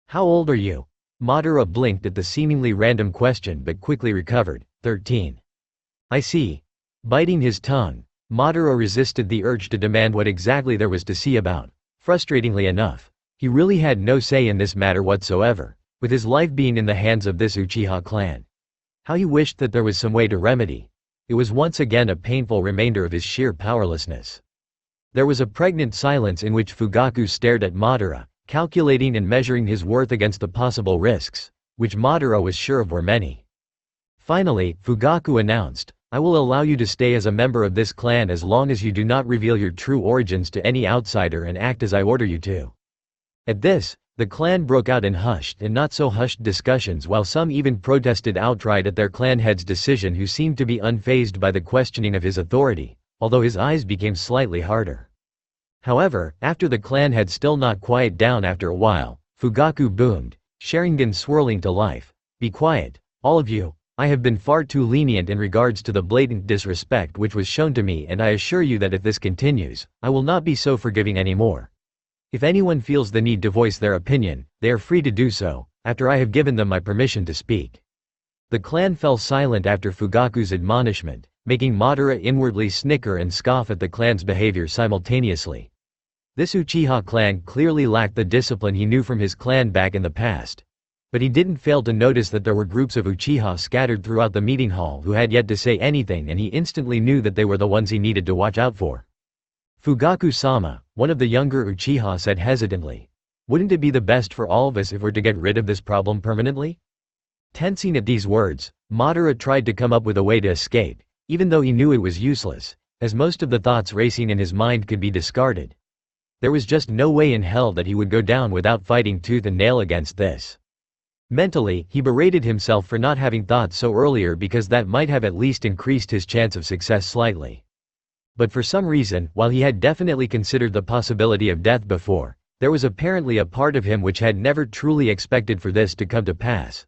How old are you? Madara blinked at the seemingly random question but quickly recovered. 13. I see. Biting his tongue, Madara resisted the urge to demand what exactly there was to see about. Frustratingly enough, he really had no say in this matter whatsoever, with his life being in the hands of this Uchiha clan. How he wished that there was some way to remedy. It was once again a painful reminder of his sheer powerlessness. There was a pregnant silence in which Fugaku stared at Madara, calculating and measuring his worth against the possible risks, which Madara was sure of were many. Finally, Fugaku announced, I will allow you to stay as a member of this clan as long as you do not reveal your true origins to any outsider and act as I order you to. At this, the clan broke out in hushed and not so hushed discussions, while some even protested outright at their clan head's decision, who seemed to be unfazed by the questioning of his authority, although his eyes became slightly harder. However, after the clan had still not quieted down after a while, Fugaku boomed, Sharingan swirling to life. Be quiet, all of you. I have been far too lenient in regards to the blatant disrespect which was shown to me, and I assure you that if this continues, I will not be so forgiving anymore. If anyone feels the need to voice their opinion, they are free to do so, after I have given them my permission to speak. The clan fell silent after Fugaku's admonishment, making Madara inwardly snicker and scoff at the clan's behavior simultaneously. This Uchiha clan clearly lacked the discipline he knew from his clan back in the past. But he didn't fail to notice that there were groups of Uchiha scattered throughout the meeting hall who had yet to say anything, and he instantly knew that they were the ones he needed to watch out for. Fugaku-sama, one of the younger Uchiha, said hesitantly. Wouldn't it be the best for all of us if we're to get rid of this problem permanently? Tensing at these words, Madara tried to come up with a way to escape, even though he knew it was useless, as most of the thoughts racing in his mind could be discarded. There was just no way in hell that he would go down without fighting tooth and nail against this. Mentally, he berated himself for not having thought so earlier, because that might have at least increased his chance of success slightly. But for some reason, while he had definitely considered the possibility of death before, there was apparently a part of him which had never truly expected for this to come to pass.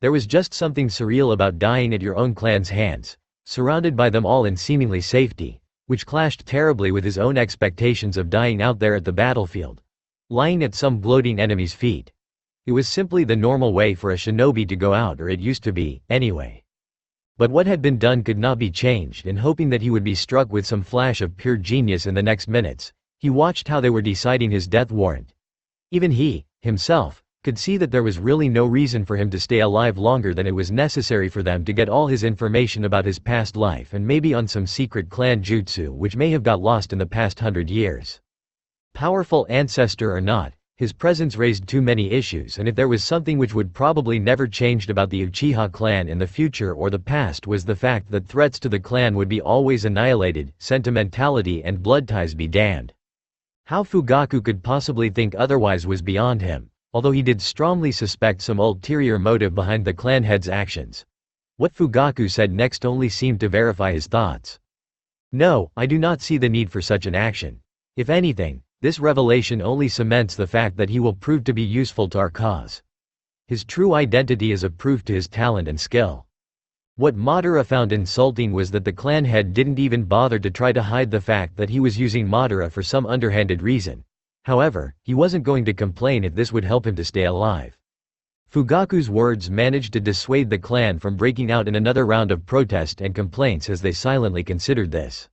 There was just something surreal about dying at your own clan's hands, surrounded by them all in seemingly safety, which clashed terribly with his own expectations of dying out there at the battlefield, lying at some gloating enemy's feet. It was simply the normal way for a shinobi to go out, or it used to be, anyway. But what had been done could not be changed, and hoping that he would be struck with some flash of pure genius in the next minutes, he watched how they were deciding his death warrant. Even he, himself, could see that there was really no reason for him to stay alive longer than it was necessary for them to get all his information about his past life, and maybe on some secret clan jutsu which may have got lost in the past 100 years. Powerful ancestor or not, his presence raised too many issues, and if there was something which would probably never changed about the Uchiha clan in the future or the past, was the fact that threats to the clan would be always annihilated, sentimentality and blood ties be damned. How Fugaku could possibly think otherwise was beyond him, although he did strongly suspect some ulterior motive behind the clan head's actions. What Fugaku said next only seemed to verify his thoughts. No, I do not see the need for such an action. If anything, this revelation only cements the fact that he will prove to be useful to our cause. His true identity is a proof to his talent and skill. What Madara found insulting was that the clan head didn't even bother to try to hide the fact that he was using Madara for some underhanded reason. However, he wasn't going to complain if this would help him to stay alive. Fugaku's words managed to dissuade the clan from breaking out in another round of protest and complaints as they silently considered this.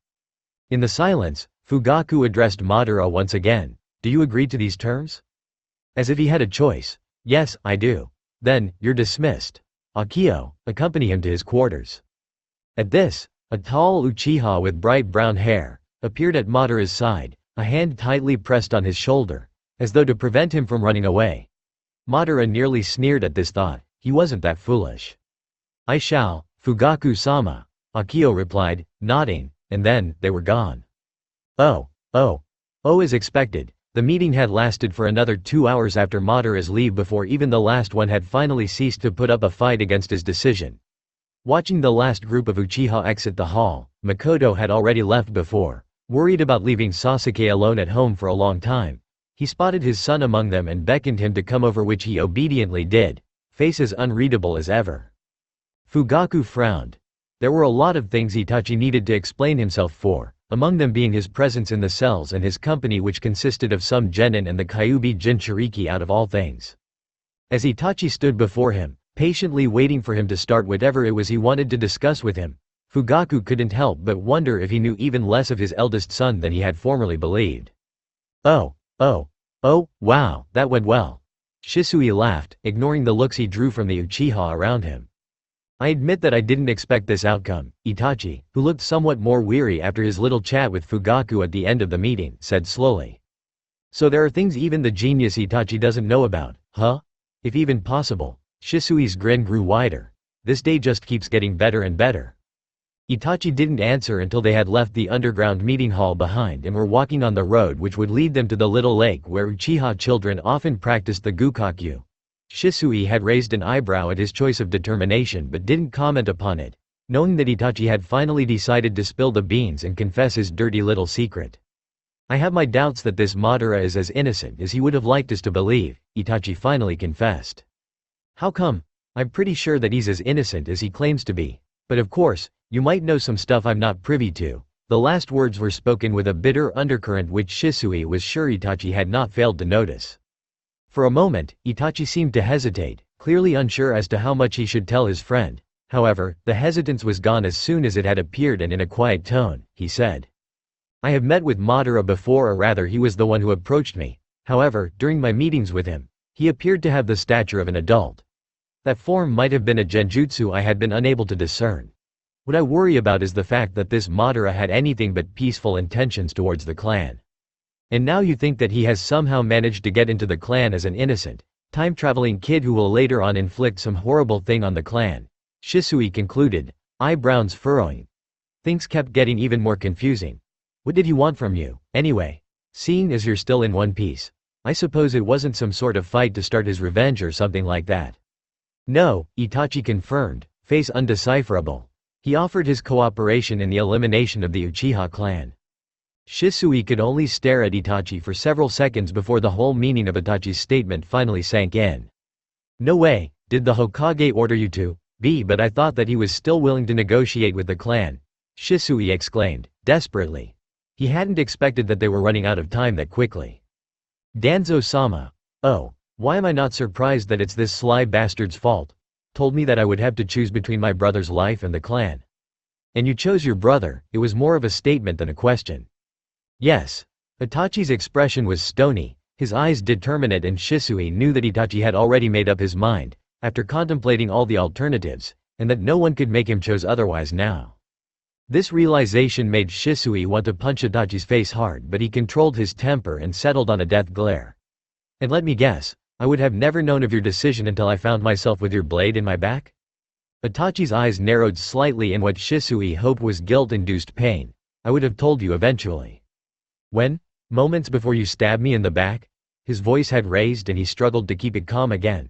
In the silence, Fugaku addressed Madara once again. Do you agree to these terms? As if he had a choice. Yes, I do. Then, you're dismissed. Akio, accompany him to his quarters. At this, a tall Uchiha with bright brown hair appeared at Madara's side, a hand tightly pressed on his shoulder, as though to prevent him from running away. Madara nearly sneered at this thought. He wasn't that foolish. I shall, Fugaku-sama, Akio replied, nodding, and then, they were gone. Oh, as expected, the meeting had lasted for another 2 hours after Madara's leave before even the last one had finally ceased to put up a fight against his decision. Watching the last group of Uchiha exit the hall, Makoto had already left before, worried about leaving Sasuke alone at home for a long time. He spotted his son among them and beckoned him to come over, which he obediently did, face as unreadable as ever. Fugaku frowned. There were a lot of things Itachi needed to explain himself for, among them being his presence in the cells and his company, which consisted of some genin and the Kyuubi Jinchuriki out of all things. As Itachi stood before him, patiently waiting for him to start whatever it was he wanted to discuss with him, Fugaku couldn't help but wonder if he knew even less of his eldest son than he had formerly believed. Oh, wow, that went well. Shisui laughed, ignoring the looks he drew from the Uchiha around him. I admit that I didn't expect this outcome, Itachi, who looked somewhat more weary after his little chat with Fugaku at the end of the meeting, said slowly. So there are things even the genius Itachi doesn't know about, huh? If even possible. Shisui's grin grew wider. This day just keeps getting better and better. Itachi didn't answer until they had left the underground meeting hall behind and were walking on the road which would lead them to the little lake where Uchiha children often practiced the Gukakyu. Shisui had raised an eyebrow at his choice of determination but didn't comment upon it, knowing that Itachi had finally decided to spill the beans and confess his dirty little secret. I have my doubts that this Madara is as innocent as he would have liked us to believe, Itachi finally confessed. How come? I'm pretty sure that he's as innocent as he claims to be. But of course, you might know some stuff I'm not privy to. The last words were spoken with a bitter undercurrent which Shisui was sure Itachi had not failed to notice. For a moment, Itachi seemed to hesitate, clearly unsure as to how much he should tell his friend. However, the hesitance was gone as soon as it had appeared, and in a quiet tone, he said. I have met with Madara before, or rather he was the one who approached me. However, during my meetings with him, he appeared to have the stature of an adult. That form might have been a genjutsu I had been unable to discern. What I worry about is the fact that this Madara had anything but peaceful intentions towards the clan. And now you think that he has somehow managed to get into the clan as an innocent, time-traveling kid who will later on inflict some horrible thing on the clan. Shisui concluded, eyebrows furrowing. Things kept getting even more confusing. What did he want from you, anyway? Seeing as you're still in one piece, I suppose it wasn't some sort of fight to start his revenge or something like that. No, Itachi confirmed, face undecipherable. He offered his cooperation in the elimination of the Uchiha clan. Shisui could only stare at Itachi for several seconds before the whole meaning of Itachi's statement finally sank in. No way, did the Hokage order you to? But I thought that he was still willing to negotiate with the clan. Shisui exclaimed, desperately. He hadn't expected that they were running out of time that quickly. Danzo-sama. Oh, why am I not surprised that it's this sly bastard's fault? Told me that I would have to choose between my brother's life and the clan. And you chose your brother. It was more of a statement than a question. Yes. Itachi's expression was stony, his eyes determinate, and Shisui knew that Itachi had already made up his mind, after contemplating all the alternatives, and that no one could make him choose otherwise now. This realization made Shisui want to punch Itachi's face hard, but he controlled his temper and settled on a death glare. And let me guess, I would have never known of your decision until I found myself with your blade in my back? Itachi's eyes narrowed slightly in what Shisui hoped was guilt-induced pain. I would have told you eventually. When? Moments before you stabbed me in the back? His voice had raised and he struggled to keep it calm again.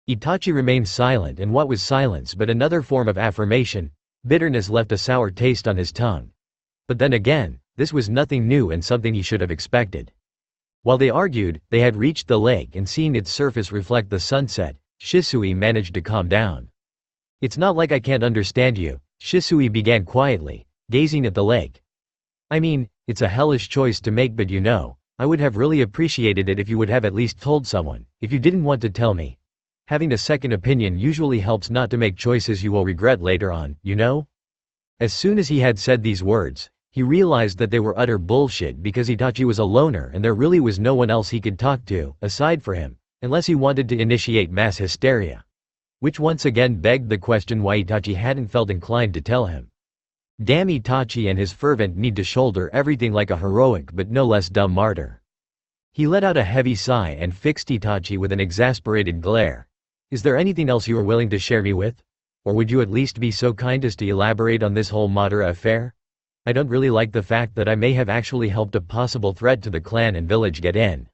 Itachi remained silent, and what was silence but another form of affirmation? Bitterness left a sour taste on his tongue. But then again, this was nothing new and something he should have expected. While they argued, they had reached the lake and seeing its surface reflect the sunset, Shisui managed to calm down. "It's not like I can't understand you," Shisui began quietly, gazing at the lake. "I mean, it's a hellish choice to make, but I would have really appreciated it if you would have at least told someone, if you didn't want to tell me. Having a second opinion usually helps not to make choices you will regret later on, you know?" As soon as he had said these words, he realized that they were utter bullshit because Itachi was a loner and there really was no one else he could talk to, aside for him, unless he wanted to initiate mass hysteria. Which once again begged the question why Itachi hadn't felt inclined to tell him. Damn Itachi and his fervent need to shoulder everything like a heroic but no less dumb martyr. He let out a heavy sigh and fixed Itachi with an exasperated glare. "Is there anything else you are willing to share me with? Or would you at least be so kind as to elaborate on this whole Madara affair? I don't really like the fact that I may have actually helped a possible threat to the clan and village get in."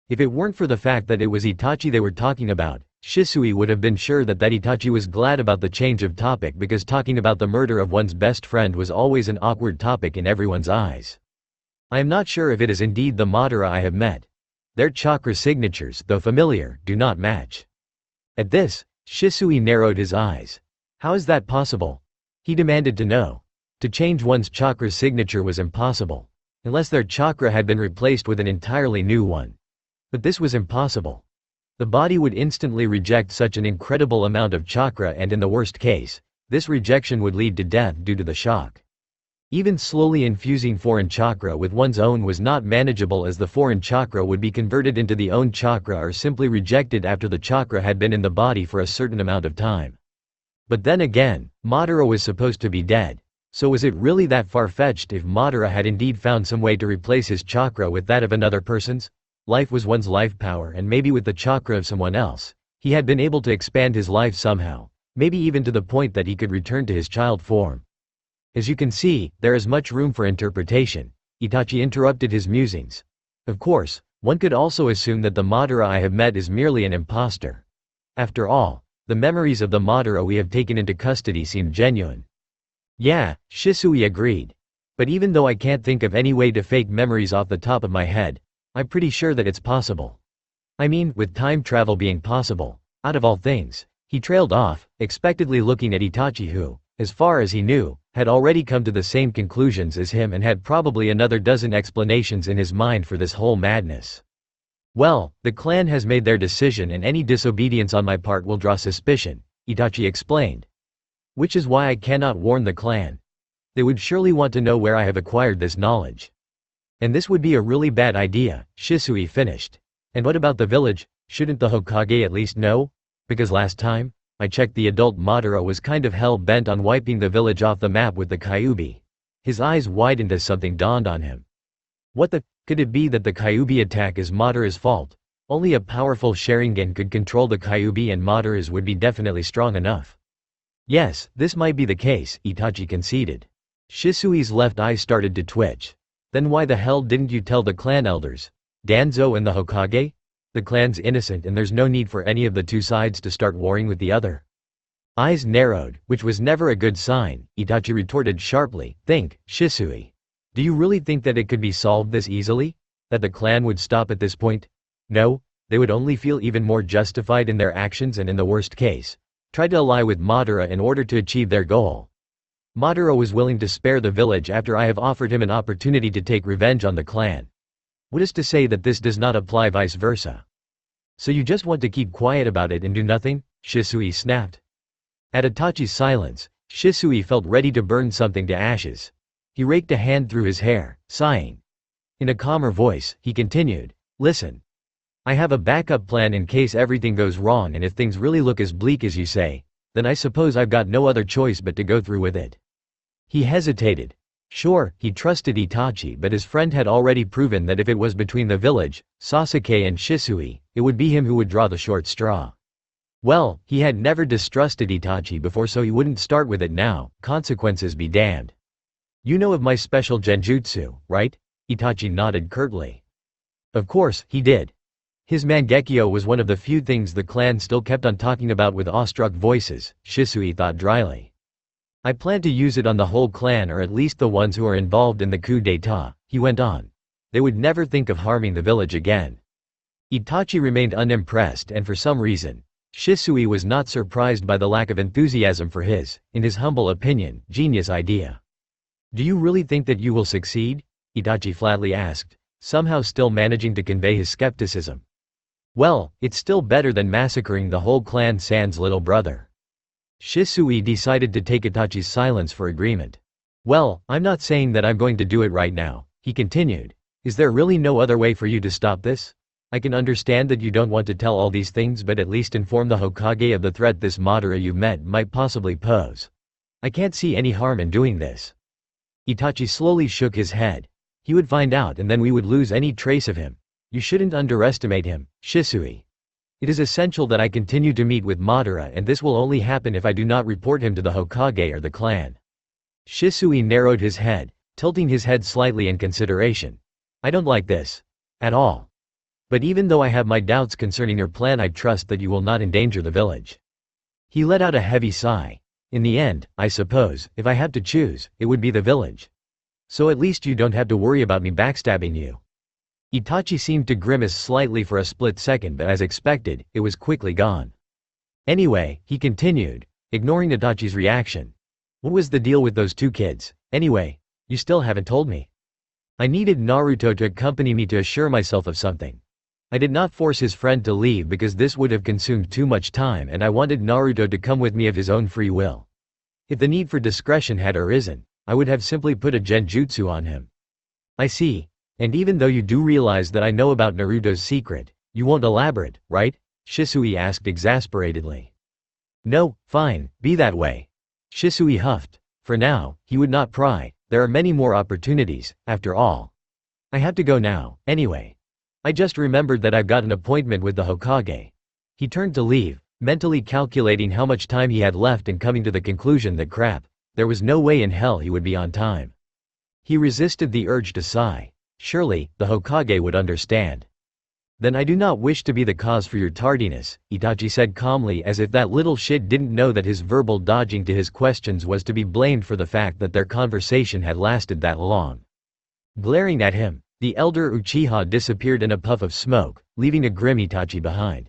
If it weren't for the fact that it was Itachi they were talking about, Shisui would have been sure that Itachi was glad about the change of topic because talking about the murder of one's best friend was always an awkward topic in everyone's eyes. "I am not sure if it is indeed the Madara I have met. Their chakra signatures, though familiar, do not match." At this, Shisui narrowed his eyes. "How is that possible?" he demanded to know. To change one's chakra signature was impossible. Unless their chakra had been replaced with an entirely new one. But this was impossible. The body would instantly reject such an incredible amount of chakra and in the worst case, this rejection would lead to death due to the shock. Even slowly infusing foreign chakra with one's own was not manageable as the foreign chakra would be converted into the own chakra or simply rejected after the chakra had been in the body for a certain amount of time. But then again, Madara was supposed to be dead. So was it really that far-fetched if Madara had indeed found some way to replace his chakra with that of another person's? Life was one's life power and maybe with the chakra of someone else, he had been able to expand his life somehow, maybe even to the point that he could return to his child form. As you can see, there is much room for interpretation. Itachi interrupted his musings. Of course, one could also assume that the Madara I have met is merely an imposter. After all, the memories of the Madara we have taken into custody seem genuine. Yeah, Shisui agreed. But even though I can't think of any way to fake memories off the top of my head, I'm pretty sure that it's possible. I mean, with time travel being possible, out of all things, he trailed off, expectantly looking at Itachi who, as far as he knew, had already come to the same conclusions as him and had probably another dozen explanations in his mind for this whole madness. "Well, the clan has made their decision and any disobedience on my part will draw suspicion," Itachi explained. "Which is why I cannot warn the clan. They would surely want to know where I have acquired this knowledge. And this would be a really bad idea," Shisui finished. "And what about the village? Shouldn't the Hokage at least know? Because last time I checked, the adult Madara was kind of hell-bent on wiping the village off the map with the Kyuubi." His eyes widened as something dawned on him. What the could it be that the Kyuubi attack is Madara's fault? Only a powerful Sharingan could control the Kyuubi and Madara's would be definitely strong enough. Yes, this might be the case, Itachi conceded. Shisui's left eye started to twitch. Then why the hell didn't you tell the clan elders? Danzo and the Hokage? The clan's innocent and there's no need for any of the two sides to start warring with the other. Eyes narrowed, which was never a good sign, Itachi retorted sharply. Think, Shisui. Do you really think that it could be solved this easily? That the clan would stop at this point? No, they would only feel even more justified in their actions and in the worst case, try to ally with Madara in order to achieve their goal. Madara was willing to spare the village after I have offered him an opportunity to take revenge on the clan. What is to say that this does not apply vice versa? So you just want to keep quiet about it and do nothing? Shisui snapped. At Itachi's silence, Shisui felt ready to burn something to ashes. He raked a hand through his hair, sighing. In a calmer voice, he continued, listen. I have a backup plan in case everything goes wrong, and if things really look as bleak as you say, then I suppose I've got no other choice but to go through with it. He hesitated. Sure, he trusted Itachi, but his friend had already proven that if it was between the village, Sasuke and Shisui, it would be him who would draw the short straw. Well, he had never distrusted Itachi before, so he wouldn't start with it now, consequences be damned. You know of my special genjutsu, right? Itachi nodded curtly. Of course, he did. His Mangekyo was one of the few things the clan still kept on talking about with awestruck voices, Shisui thought dryly. I plan to use it on the whole clan, or at least the ones who are involved in the coup d'état, he went on. They would never think of harming the village again. Itachi remained unimpressed, and for some reason, Shisui was not surprised by the lack of enthusiasm for his, in his humble opinion, genius idea. Do you really think that you will succeed? Itachi flatly asked, somehow still managing to convey his skepticism. Well, it's still better than massacring the whole clan sans little brother. Shisui decided to take Itachi's silence for agreement. Well, I'm not saying that I'm going to do it right now, he continued. Is there really no other way for you to stop this? I can understand that you don't want to tell all these things, but at least inform the Hokage of the threat this Madara you've met might possibly pose. I can't see any harm in doing this. Itachi slowly shook his head. He would find out, and then we would lose any trace of him. You shouldn't underestimate him, Shisui. It is essential that I continue to meet with Madara, and this will only happen if I do not report him to the Hokage or the clan. Shisui narrowed his head, tilting his head slightly in consideration. I don't like this. At all. But even though I have my doubts concerning your plan, I trust that you will not endanger the village. He let out a heavy sigh. In the end, I suppose, if I had to choose, it would be the village. So at least you don't have to worry about me backstabbing you. Itachi seemed to grimace slightly for a split second, but as expected, it was quickly gone. Anyway, he continued, ignoring Itachi's reaction. What was the deal with those two kids, anyway? You still haven't told me. I needed Naruto to accompany me to assure myself of something. I did not force his friend to leave because this would have consumed too much time, and I wanted Naruto to come with me of his own free will. If the need for discretion had arisen, I would have simply put a genjutsu on him. I see. And even though you do realize that I know about Naruto's secret, you won't elaborate, right? Shisui asked exasperatedly. No, fine, be that way. Shisui huffed. For now, he would not pry. There are many more opportunities, after all. I have to go now, anyway. I just remembered that I've got an appointment with the Hokage. He turned to leave, mentally calculating how much time he had left and coming to the conclusion that crap, there was no way in hell he would be on time. He resisted the urge to sigh. Surely, the Hokage would understand. Then I do not wish to be the cause for your tardiness, Itachi said calmly, as if that little shit didn't know that his verbal dodging to his questions was to be blamed for the fact that their conversation had lasted that long. Glaring at him, the elder Uchiha disappeared in a puff of smoke, leaving a grim Itachi behind.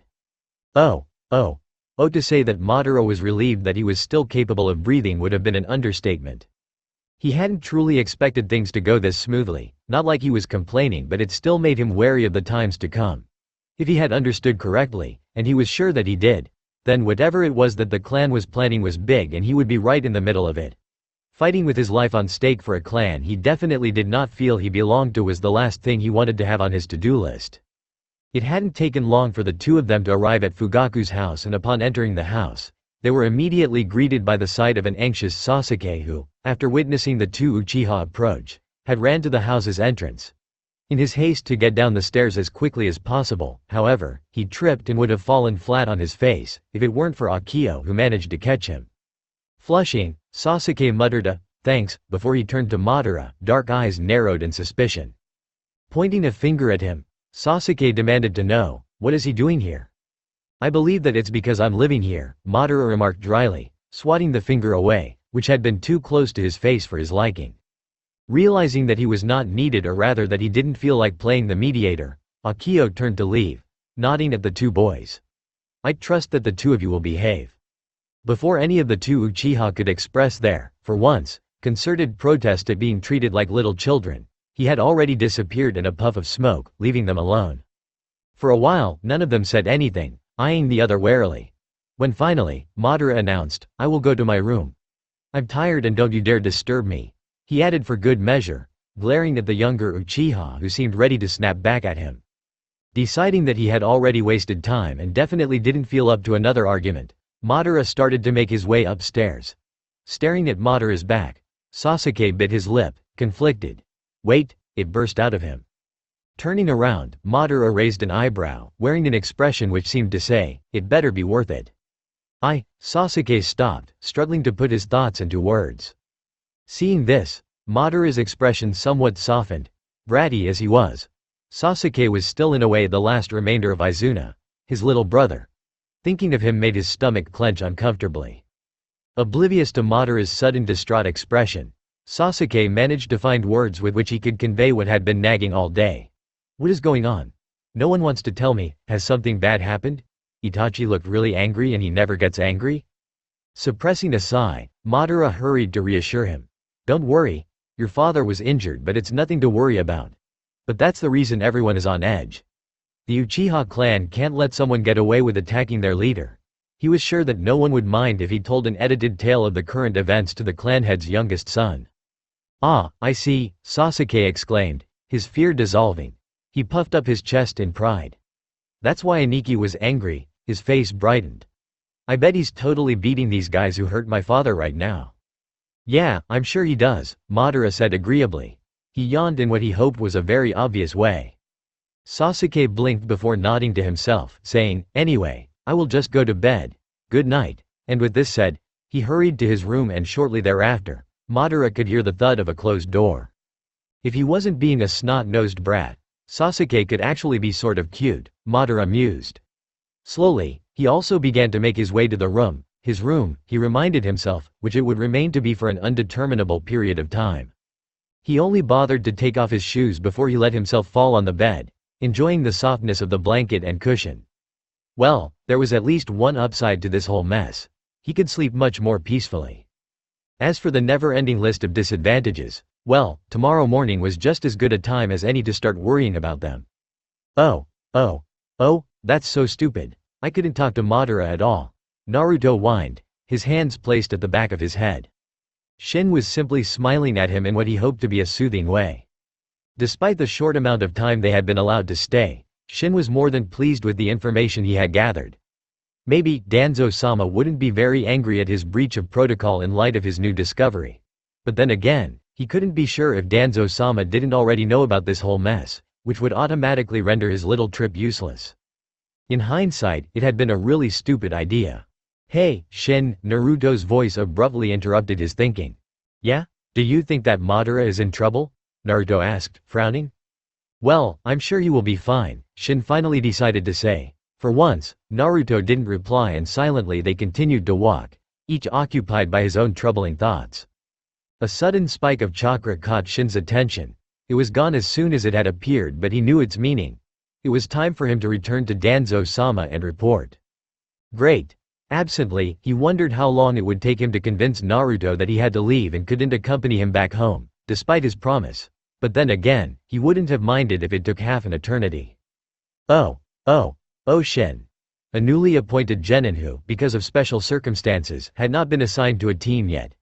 Oh, to say that Madara was relieved that he was still capable of breathing would have been an understatement. He hadn't truly expected things to go this smoothly, not like he was complaining, but it still made him wary of the times to come. If he had understood correctly, and he was sure that he did, then whatever it was that the clan was planning was big and he would be right in the middle of it. Fighting with his life on stake for a clan he definitely did not feel he belonged to was the last thing he wanted to have on his to-do list. It hadn't taken long for the two of them to arrive at Fugaku's house, and upon entering the house, they were immediately greeted by the sight of an anxious Sasuke who, after witnessing the two Uchiha approach, had ran to the house's entrance. In his haste to get down the stairs as quickly as possible, however, he tripped and would have fallen flat on his face, if it weren't for Akio who managed to catch him. Flushing, Sasuke muttered a, "Thanks," before he turned to Madara, dark eyes narrowed in suspicion. Pointing a finger at him, Sasuke demanded to know, "What is he doing here?" "I believe that it's because I'm living here," Madara remarked dryly, swatting the finger away, which had been too close to his face for his liking. Realizing that he was not needed, or rather that he didn't feel like playing the mediator, Akio turned to leave, nodding at the two boys. "I trust that the two of you will behave." Before any of the two Uchiha could express their, for once, concerted protest at being treated like little children, he had already disappeared in a puff of smoke, leaving them alone. For a while, none of them said anything, eyeing the other warily. When finally, Madara announced, "I will go to my room. I'm tired and don't you dare disturb me," he added for good measure, glaring at the younger Uchiha who seemed ready to snap back at him. Deciding that he had already wasted time and definitely didn't feel up to another argument, Madara started to make his way upstairs. Staring at Madara's back, Sasuke bit his lip, conflicted. "Wait," it burst out of him. Turning around, Madara raised an eyebrow, wearing an expression which seemed to say, "It better be worth it." Sasuke stopped, struggling to put his thoughts into words. Seeing this, Madara's expression somewhat softened. Bratty as he was, Sasuke was still in a way the last remainder of Izuna, his little brother. Thinking of him made his stomach clench uncomfortably. Oblivious to Madara's sudden distraught expression, Sasuke managed to find words with which he could convey what had been nagging all day. What is going on? No one wants to tell me. Has something bad happened? Itachi looked really angry and he never gets angry? Suppressing a sigh, Madara hurried to reassure him. Don't worry. Your father was injured but it's nothing to worry about. But that's the reason everyone is on edge. The Uchiha clan can't let someone get away with attacking their leader. He was sure that no one would mind if he told an edited tale of the current events to the clan head's youngest son. Ah, I see, Sasuke exclaimed, his fear dissolving. He puffed up his chest in pride. That's why Aniki was angry, his face brightened. I bet he's totally beating these guys who hurt my father right now. Yeah, I'm sure he does, Madara said agreeably. He yawned in what he hoped was a very obvious way. Sasuke blinked before nodding to himself, saying, anyway, I will just go to bed. Good night. And with this said, he hurried to his room and shortly thereafter, Madara could hear the thud of a closed door. If he wasn't being a snot-nosed brat, Sasuke could actually be sort of cute, Madara mused. Slowly, he also began to make his way to the room, his room, he reminded himself, which it would remain to be for an undeterminable period of time. He only bothered to take off his shoes before he let himself fall on the bed, enjoying the softness of the blanket and cushion. Well, there was at least one upside to this whole mess. He could sleep much more peacefully. As for the never-ending list of disadvantages, well, tomorrow morning was just as good a time as any to start worrying about them. Oh, that's so stupid. I couldn't talk to Madara at all. Naruto whined, his hands placed at the back of his head. Shin was simply smiling at him in what he hoped to be a soothing way. Despite the short amount of time they had been allowed to stay, Shin was more than pleased with the information he had gathered. Maybe Danzo-sama wouldn't be very angry at his breach of protocol in light of his new discovery. But then again, he couldn't be sure if Danzo-sama didn't already know about this whole mess, which would automatically render his little trip useless. In hindsight, it had been a really stupid idea. Hey, Shin, Naruto's voice abruptly interrupted his thinking. Yeah? Do you think that Madara is in trouble? Naruto asked, frowning. Well, I'm sure he will be fine, Shin finally decided to say. For once, Naruto didn't reply and silently they continued to walk, each occupied by his own troubling thoughts. A sudden spike of chakra caught Shin's attention. It was gone as soon as it had appeared but he knew its meaning. It was time for him to return to Danzo-sama and report. Great. Absently, he wondered how long it would take him to convince Naruto that he had to leave and couldn't accompany him back home, despite his promise. But then again, he wouldn't have minded if it took half an eternity. Oh, Shin. A newly appointed genin who, because of special circumstances, had not been assigned to a team yet.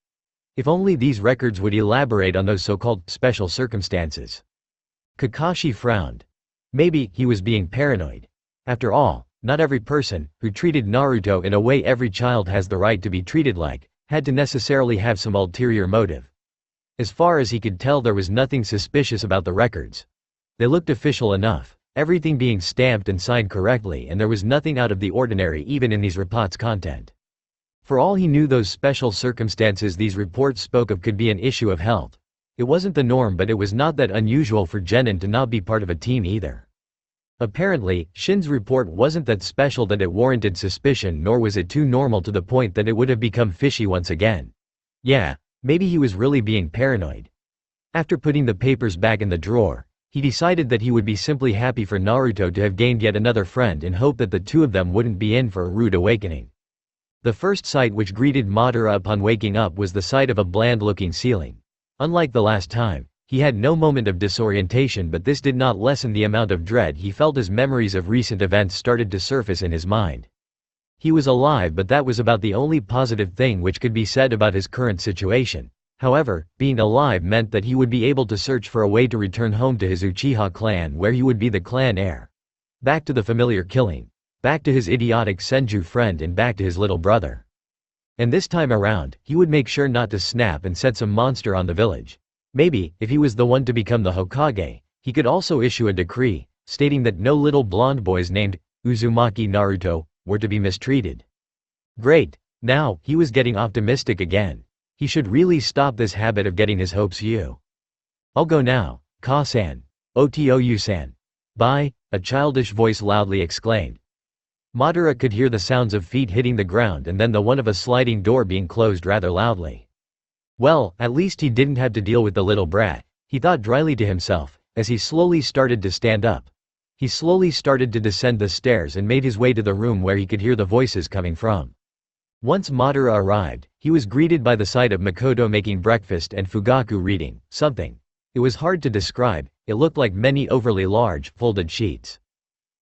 If only these records would elaborate on those so-called special circumstances. Kakashi frowned. Maybe he was being paranoid. After all, not every person, who treated Naruto in a way every child has the right to be treated like, had to necessarily have some ulterior motive. As far as he could tell there was nothing suspicious about the records. They looked official enough, everything being stamped and signed correctly and there was nothing out of the ordinary even in these reports' content. For all he knew those special circumstances these reports spoke of could be an issue of health. It wasn't the norm but it was not that unusual for genin to not be part of a team either. Apparently, Shin's report wasn't that special that it warranted suspicion nor was it too normal to the point that it would have become fishy once again. Yeah, maybe he was really being paranoid. After putting the papers back in the drawer, he decided that he would be simply happy for Naruto to have gained yet another friend in hope that the two of them wouldn't be in for a rude awakening. The first sight which greeted Madara upon waking up was the sight of a bland-looking ceiling. Unlike the last time, he had no moment of disorientation but this did not lessen the amount of dread he felt as memories of recent events started to surface in his mind. He was alive but that was about the only positive thing which could be said about his current situation. However, being alive meant that he would be able to search for a way to return home to his Uchiha clan where he would be the clan heir. Back to the familiar killing. Back to his idiotic Senju friend and back to his little brother. And this time around, he would make sure not to snap and set some monster on the village. Maybe, if he was the one to become the Hokage, he could also issue a decree, stating that no little blonde boys named Uzumaki Naruto were to be mistreated. Great. Now, he was getting optimistic again. He should really stop this habit of getting his hopes. I'll go now, Ka-san. Otouyu-san. "Bye," a childish voice loudly exclaimed. Madara could hear the sounds of feet hitting the ground and then the one of a sliding door being closed rather loudly. Well, at least he didn't have to deal with the little brat, he thought dryly to himself, as he slowly started to stand up. He slowly started to descend the stairs and made his way to the room where he could hear the voices coming from. Once Madara arrived, he was greeted by the sight of Makoto making breakfast and Fugaku reading something. It was hard to describe, it looked like many overly large, folded sheets.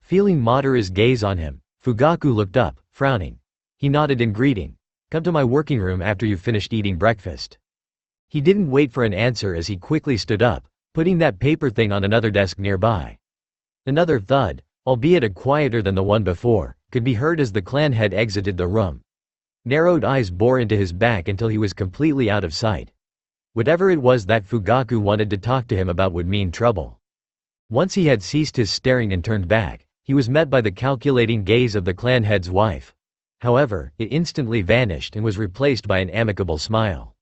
Feeling Madara's gaze on him, Fugaku looked up, frowning. He nodded in greeting. "Come to my working room after you've finished eating breakfast." He didn't wait for an answer as he quickly stood up, putting that paper thing on another desk nearby. Another thud, albeit a quieter than the one before, could be heard as the clan head exited the room. Narrowed eyes bore into his back until he was completely out of sight. Whatever it was that Fugaku wanted to talk to him about would mean trouble. Once he had ceased his staring and turned back, he was met by the calculating gaze of the clan head's wife. However, it instantly vanished and was replaced by an amicable smile.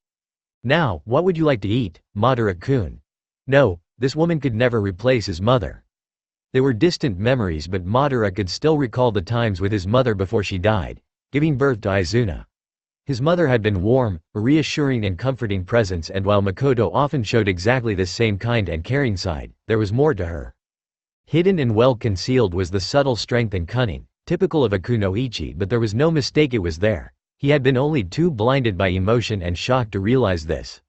"Now, what would you like to eat, Madara-kun?" No, this woman could never replace his mother. They were distant memories, but Madara could still recall the times with his mother before she died, giving birth to Izuna. His mother had been warm, a reassuring and comforting presence, and while Makoto often showed exactly this same kind and caring side, there was more to her. Hidden and well concealed was the subtle strength and cunning, typical of a kunoichi, but there was no mistake, it was there. He had been only too blinded by emotion and shock to realize this.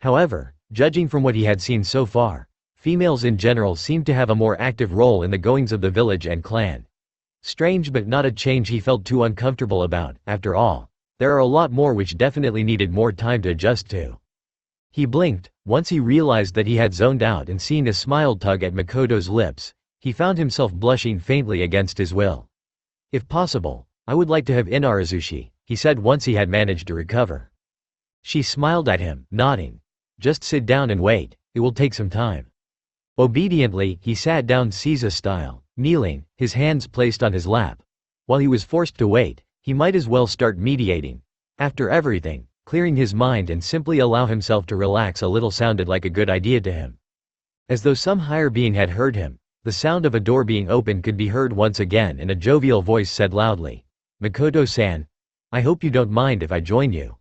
However, judging from what he had seen so far, females in general seemed to have a more active role in the goings of the village and clan. Strange, but not a change he felt too uncomfortable about. After all, there are a lot more which definitely needed more time to adjust to. He blinked, once he realized that he had zoned out, and seeing a smile tug at Makoto's lips, he found himself blushing faintly against his will. "If possible, I would like to have inarazushi," he said once he had managed to recover. She smiled at him, nodding. "Just sit down and wait, it will take some time." Obediently, he sat down Caesar style, kneeling, his hands placed on his lap. While he was forced to wait, he might as well start meditating. After everything, clearing his mind and simply allow himself to relax a little sounded like a good idea to him. As though some higher being had heard him, the sound of a door being opened could be heard once again, and a jovial voice said loudly, "Makoto-san, I hope you don't mind if I join you."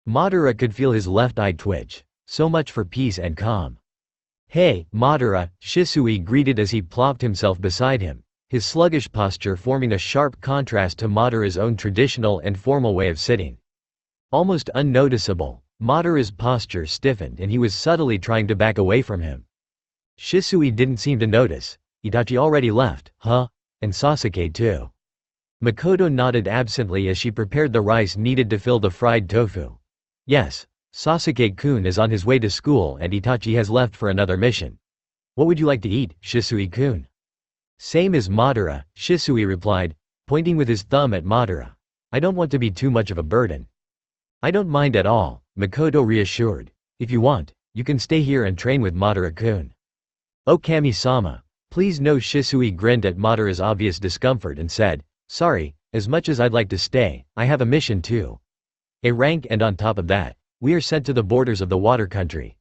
Madara could feel his left eye twitch. So much for peace and calm. "Hey, Madara," Shisui greeted as he plopped himself beside him, his sluggish posture forming a sharp contrast to Madara's own traditional and formal way of sitting. Almost unnoticeable, Madara's posture stiffened and he was subtly trying to back away from him. Shisui didn't seem to notice. "Itachi already left, huh? And Sasuke too?" Makoto nodded absently as she prepared the rice needed to fill the fried tofu. "Yes, Sasuke-kun is on his way to school and Itachi has left for another mission. What would you like to eat, Shisui-kun?" "Same as Madara," Shisui replied, pointing with his thumb at Madara. "I don't want to be too much of a burden." "I don't mind at all," Makoto reassured. "If you want, you can stay here and train with Madara-kun." "Oh Kami-sama, please no." Shisui grinned at Madara's obvious discomfort and said, "Sorry, as much as I'd like to stay, I have a mission too. A rank, and on top of that, we are sent to the borders of the water country.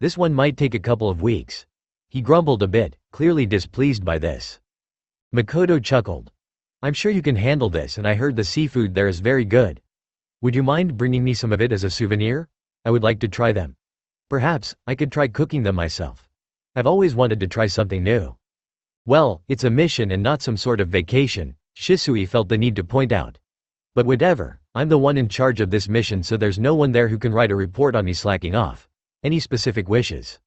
This one might take a couple of weeks." He grumbled a bit, clearly displeased by this. Makoto chuckled. "I'm sure you can handle this, and I heard the seafood there is very good. Would you mind bringing me some of it as a souvenir? I would like to try them. Perhaps, I could try cooking them myself. I've always wanted to try something new." "Well, it's a mission and not some sort of vacation," Shisui felt the need to point out. "But whatever, I'm the one in charge of this mission, so there's no one there who can write a report on me slacking off. Any specific wishes?"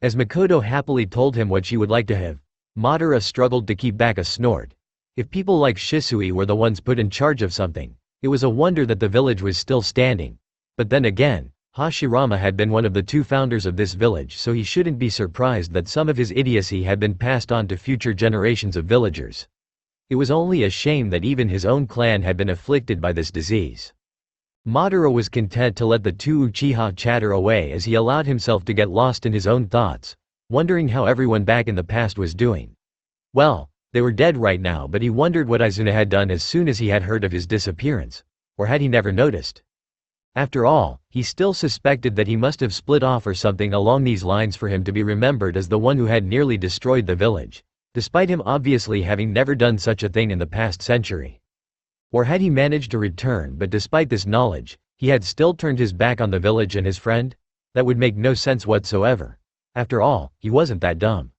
As Makoto happily told him what she would like to have, Madara struggled to keep back a snort. If people like Shisui were the ones put in charge of something, it was a wonder that the village was still standing. But then again, Hashirama had been one of the two founders of this village, so he shouldn't be surprised that some of his idiocy had been passed on to future generations of villagers. It was only a shame that even his own clan had been afflicted by this disease. Madara was content to let the two Uchiha chatter away as he allowed himself to get lost in his own thoughts, wondering how everyone back in the past was doing. Well, they were dead right now, but he wondered what Izuna had done as soon as he had heard of his disappearance. Or had he never noticed? After all, he still suspected that he must have split off or something along these lines for him to be remembered as the one who had nearly destroyed the village. despite him obviously having never done such a thing in the past century. Or had he managed to return, but despite this knowledge, he had still turned his back on the village and his friend? That would make no sense whatsoever. After all, he wasn't that dumb.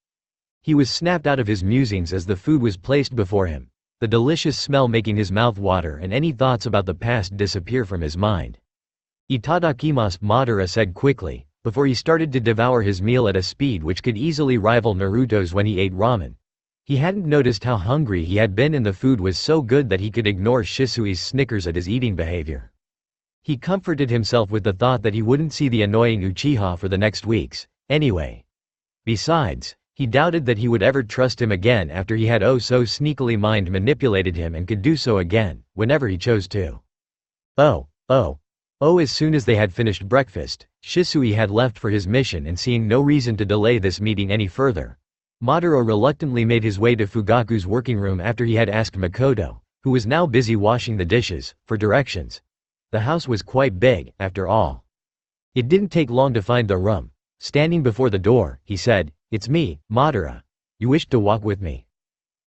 He was snapped out of his musings as the food was placed before him, the delicious smell making his mouth water and any thoughts about the past disappear from his mind. "Itadakimasu," Madara said quickly, before he started to devour his meal at a speed which could easily rival Naruto's when he ate ramen. He hadn't noticed how hungry he had been and the food was so good that he could ignore Shisui's snickers at his eating behavior. He comforted himself with the thought that he wouldn't see the annoying Uchiha for the next weeks, anyway. Besides, he doubted that he would ever trust him again after he had oh so sneakily mind manipulated him and could do so again, whenever he chose to. As soon as they had finished breakfast, Shisui had left for his mission and seeing no reason to delay this meeting any further, Madara reluctantly made his way to Fugaku's working room after he had asked Makoto, who was now busy washing the dishes, for directions. The house was quite big, after all. It didn't take long to find the room. Standing before the door, he said, "It's me, Madara. You wished to walk with me?"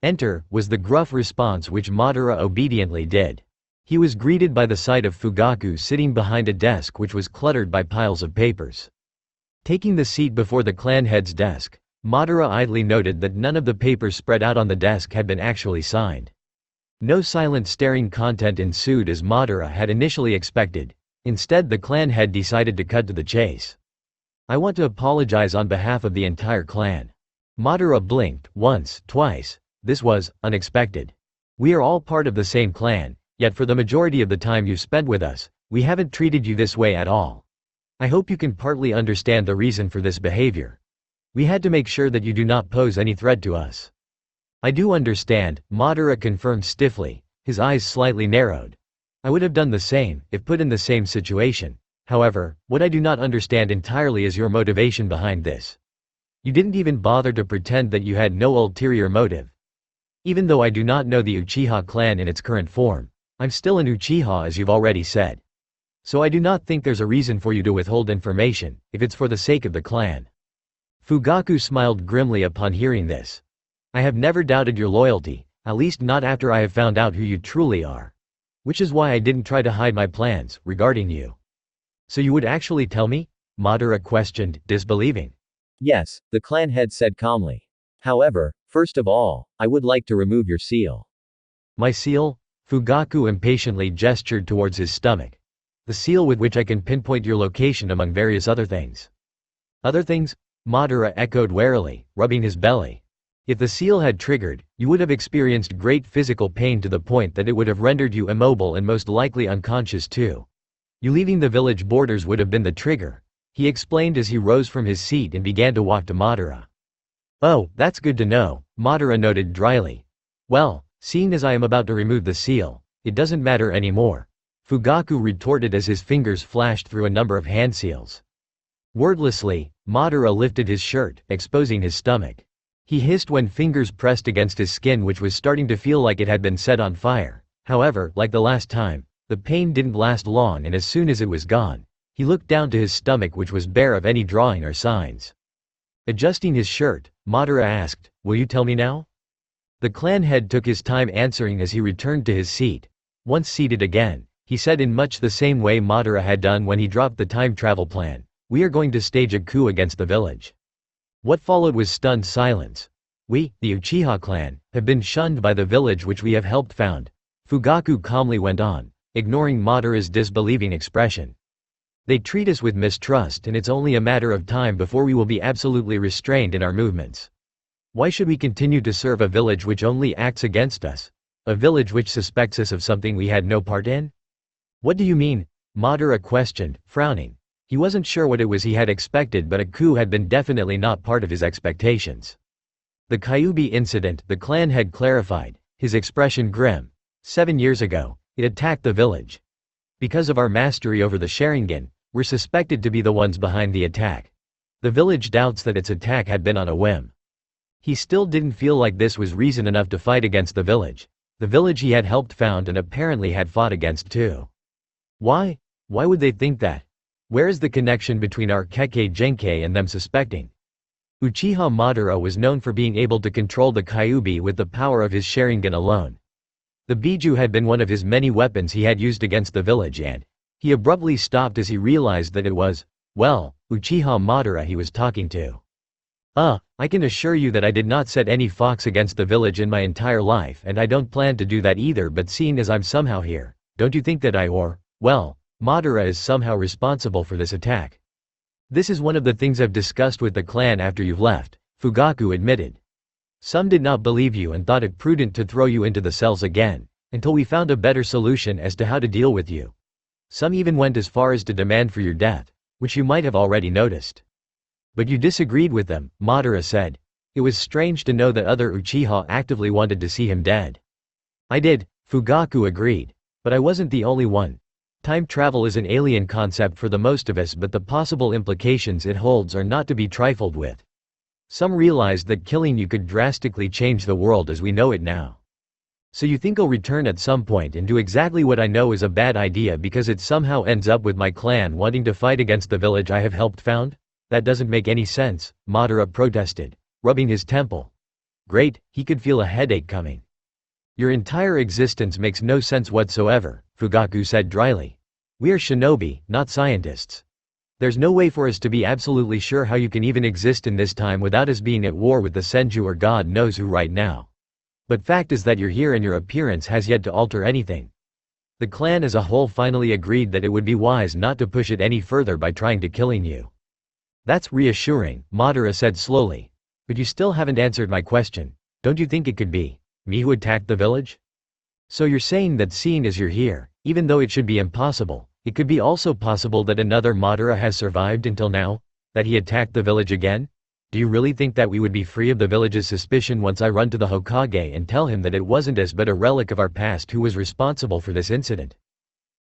"Enter," was the gruff response which Madara obediently did. He was greeted by the sight of Fugaku sitting behind a desk which was cluttered by piles of papers. Taking the seat before the clan head's desk, Madara idly noted that none of the papers spread out on the desk had been actually signed. No silent staring content ensued as Madara had initially expected. Instead, the clan head decided to cut to the chase. "I want to apologize on behalf of the entire clan." Madara blinked, once, twice. This was unexpected. "We are all part of the same clan, yet for the majority of the time you've spent with us, we haven't treated you this way at all. I hope you can partly understand the reason for this behavior. We had to make sure that you do not pose any threat to us." "I do understand," Madara confirmed stiffly, his eyes slightly narrowed. "I would have done the same, if put in the same situation. However, what I do not understand entirely is your motivation behind this. You didn't even bother to pretend that you had no ulterior motive. Even though I do not know the Uchiha clan in its current form, I'm still an Uchiha as you've already said. So I do not think there's a reason for you to withhold information, if it's for the sake of the clan." Fugaku smiled grimly upon hearing this. "I have never doubted your loyalty, at least not after I have found out who you truly are. Which is why I didn't try to hide my plans regarding you." "So you would actually tell me?" Madara questioned, disbelieving. "Yes," the clan head said calmly. "However, first of all, I would like to remove your seal." "My seal?" Fugaku impatiently gestured towards his stomach. "The seal with which I can pinpoint your location among various other things." "Other things?" Madara echoed warily, rubbing his belly. "If the seal had triggered, you would have experienced great physical pain to the point that it would have rendered you immobile and most likely unconscious too. You leaving the village borders would have been the trigger," he explained as he rose from his seat and began to walk to Madara. "Oh, that's good to know," Madara noted dryly. "Well, seeing as I am about to remove the seal, it doesn't matter anymore," Fugaku retorted as his fingers flashed through a number of hand seals. Wordlessly, Madara lifted his shirt, exposing his stomach. He hissed when fingers pressed against his skin which was starting to feel like it had been set on fire. However, like the last time, the pain didn't last long and as soon as it was gone, he looked down to his stomach which was bare of any drawing or signs. Adjusting his shirt, Madara asked, "Will you tell me now?" The clan head took his time answering as he returned to his seat. Once seated again, he said in much the same way Madara had done when he dropped the time travel plan, "We are going to stage a coup against the village." What followed was stunned silence. "We, the Uchiha clan, have been shunned by the village which we have helped found," Fugaku calmly went on, ignoring Madara's disbelieving expression. "They treat us with mistrust and it's only a matter of time before we will be absolutely restrained in our movements. Why should we continue to serve a village which only acts against us? A village which suspects us of something we had no part in?" "What do you mean?" Madara questioned, frowning. He wasn't sure what it was he had expected, but a coup had been definitely not part of his expectations. "The Kyuubi incident," the clan head clarified, his expression grim. 7 years ago, it attacked the village. Because of our mastery over the Sharingan, we're suspected to be the ones behind the attack. The village doubts that its attack had been on a whim." He still didn't feel like this was reason enough to fight against the village he had helped found and apparently had fought against too. Why? Why would they think that? Where is the connection between our Kekkei Genkai and them suspecting? Uchiha Madara was known for being able to control the Kyuubi with the power of his Sharingan alone. The Biju had been one of his many weapons he had used against the village and he abruptly stopped as he realized that it was, well, Uchiha Madara he was talking to. I can assure you that I did not set any fox against the village in my entire life and I don't plan to do that either, but seeing as I'm somehow here, don't you think that well, Madara is somehow responsible for this attack? This is one of the things I've discussed with the clan after you've left, Fugaku admitted. Some did not believe you and thought it prudent to throw you into the cells again, until we found a better solution as to how to deal with you. Some even went as far as to demand for your death, which you might have already noticed. But you disagreed with them, Madara said. It was strange to know that other Uchiha actively wanted to see him dead. I did, Fugaku agreed. But I wasn't the only one. Time travel is an alien concept for the most of us, but the possible implications it holds are not to be trifled with. Some realized that killing you could drastically change the world as we know it now. So you think I'll return at some point and do exactly what I know is a bad idea because it somehow ends up with my clan wanting to fight against the village I have helped found? That doesn't make any sense, Madara protested, rubbing his temple. Great, he could feel a headache coming. Your entire existence makes no sense whatsoever, Fugaku said dryly. We are shinobi, not scientists. There's no way for us to be absolutely sure how you can even exist in this time without us being at war with the Senju or God knows who right now. But fact is that you're here and your appearance has yet to alter anything. The clan as a whole finally agreed that it would be wise not to push it any further by trying to killing you. That's reassuring, Madara said slowly. But you still haven't answered my question. Don't you think it could be me who attacked the village? So you're saying that seeing as you're here, even though it should be impossible, it could be also possible that another Madara has survived until now? That he attacked the village again? Do you really think that we would be free of the village's suspicion once I run to the Hokage and tell him that it wasn't us but a relic of our past who was responsible for this incident?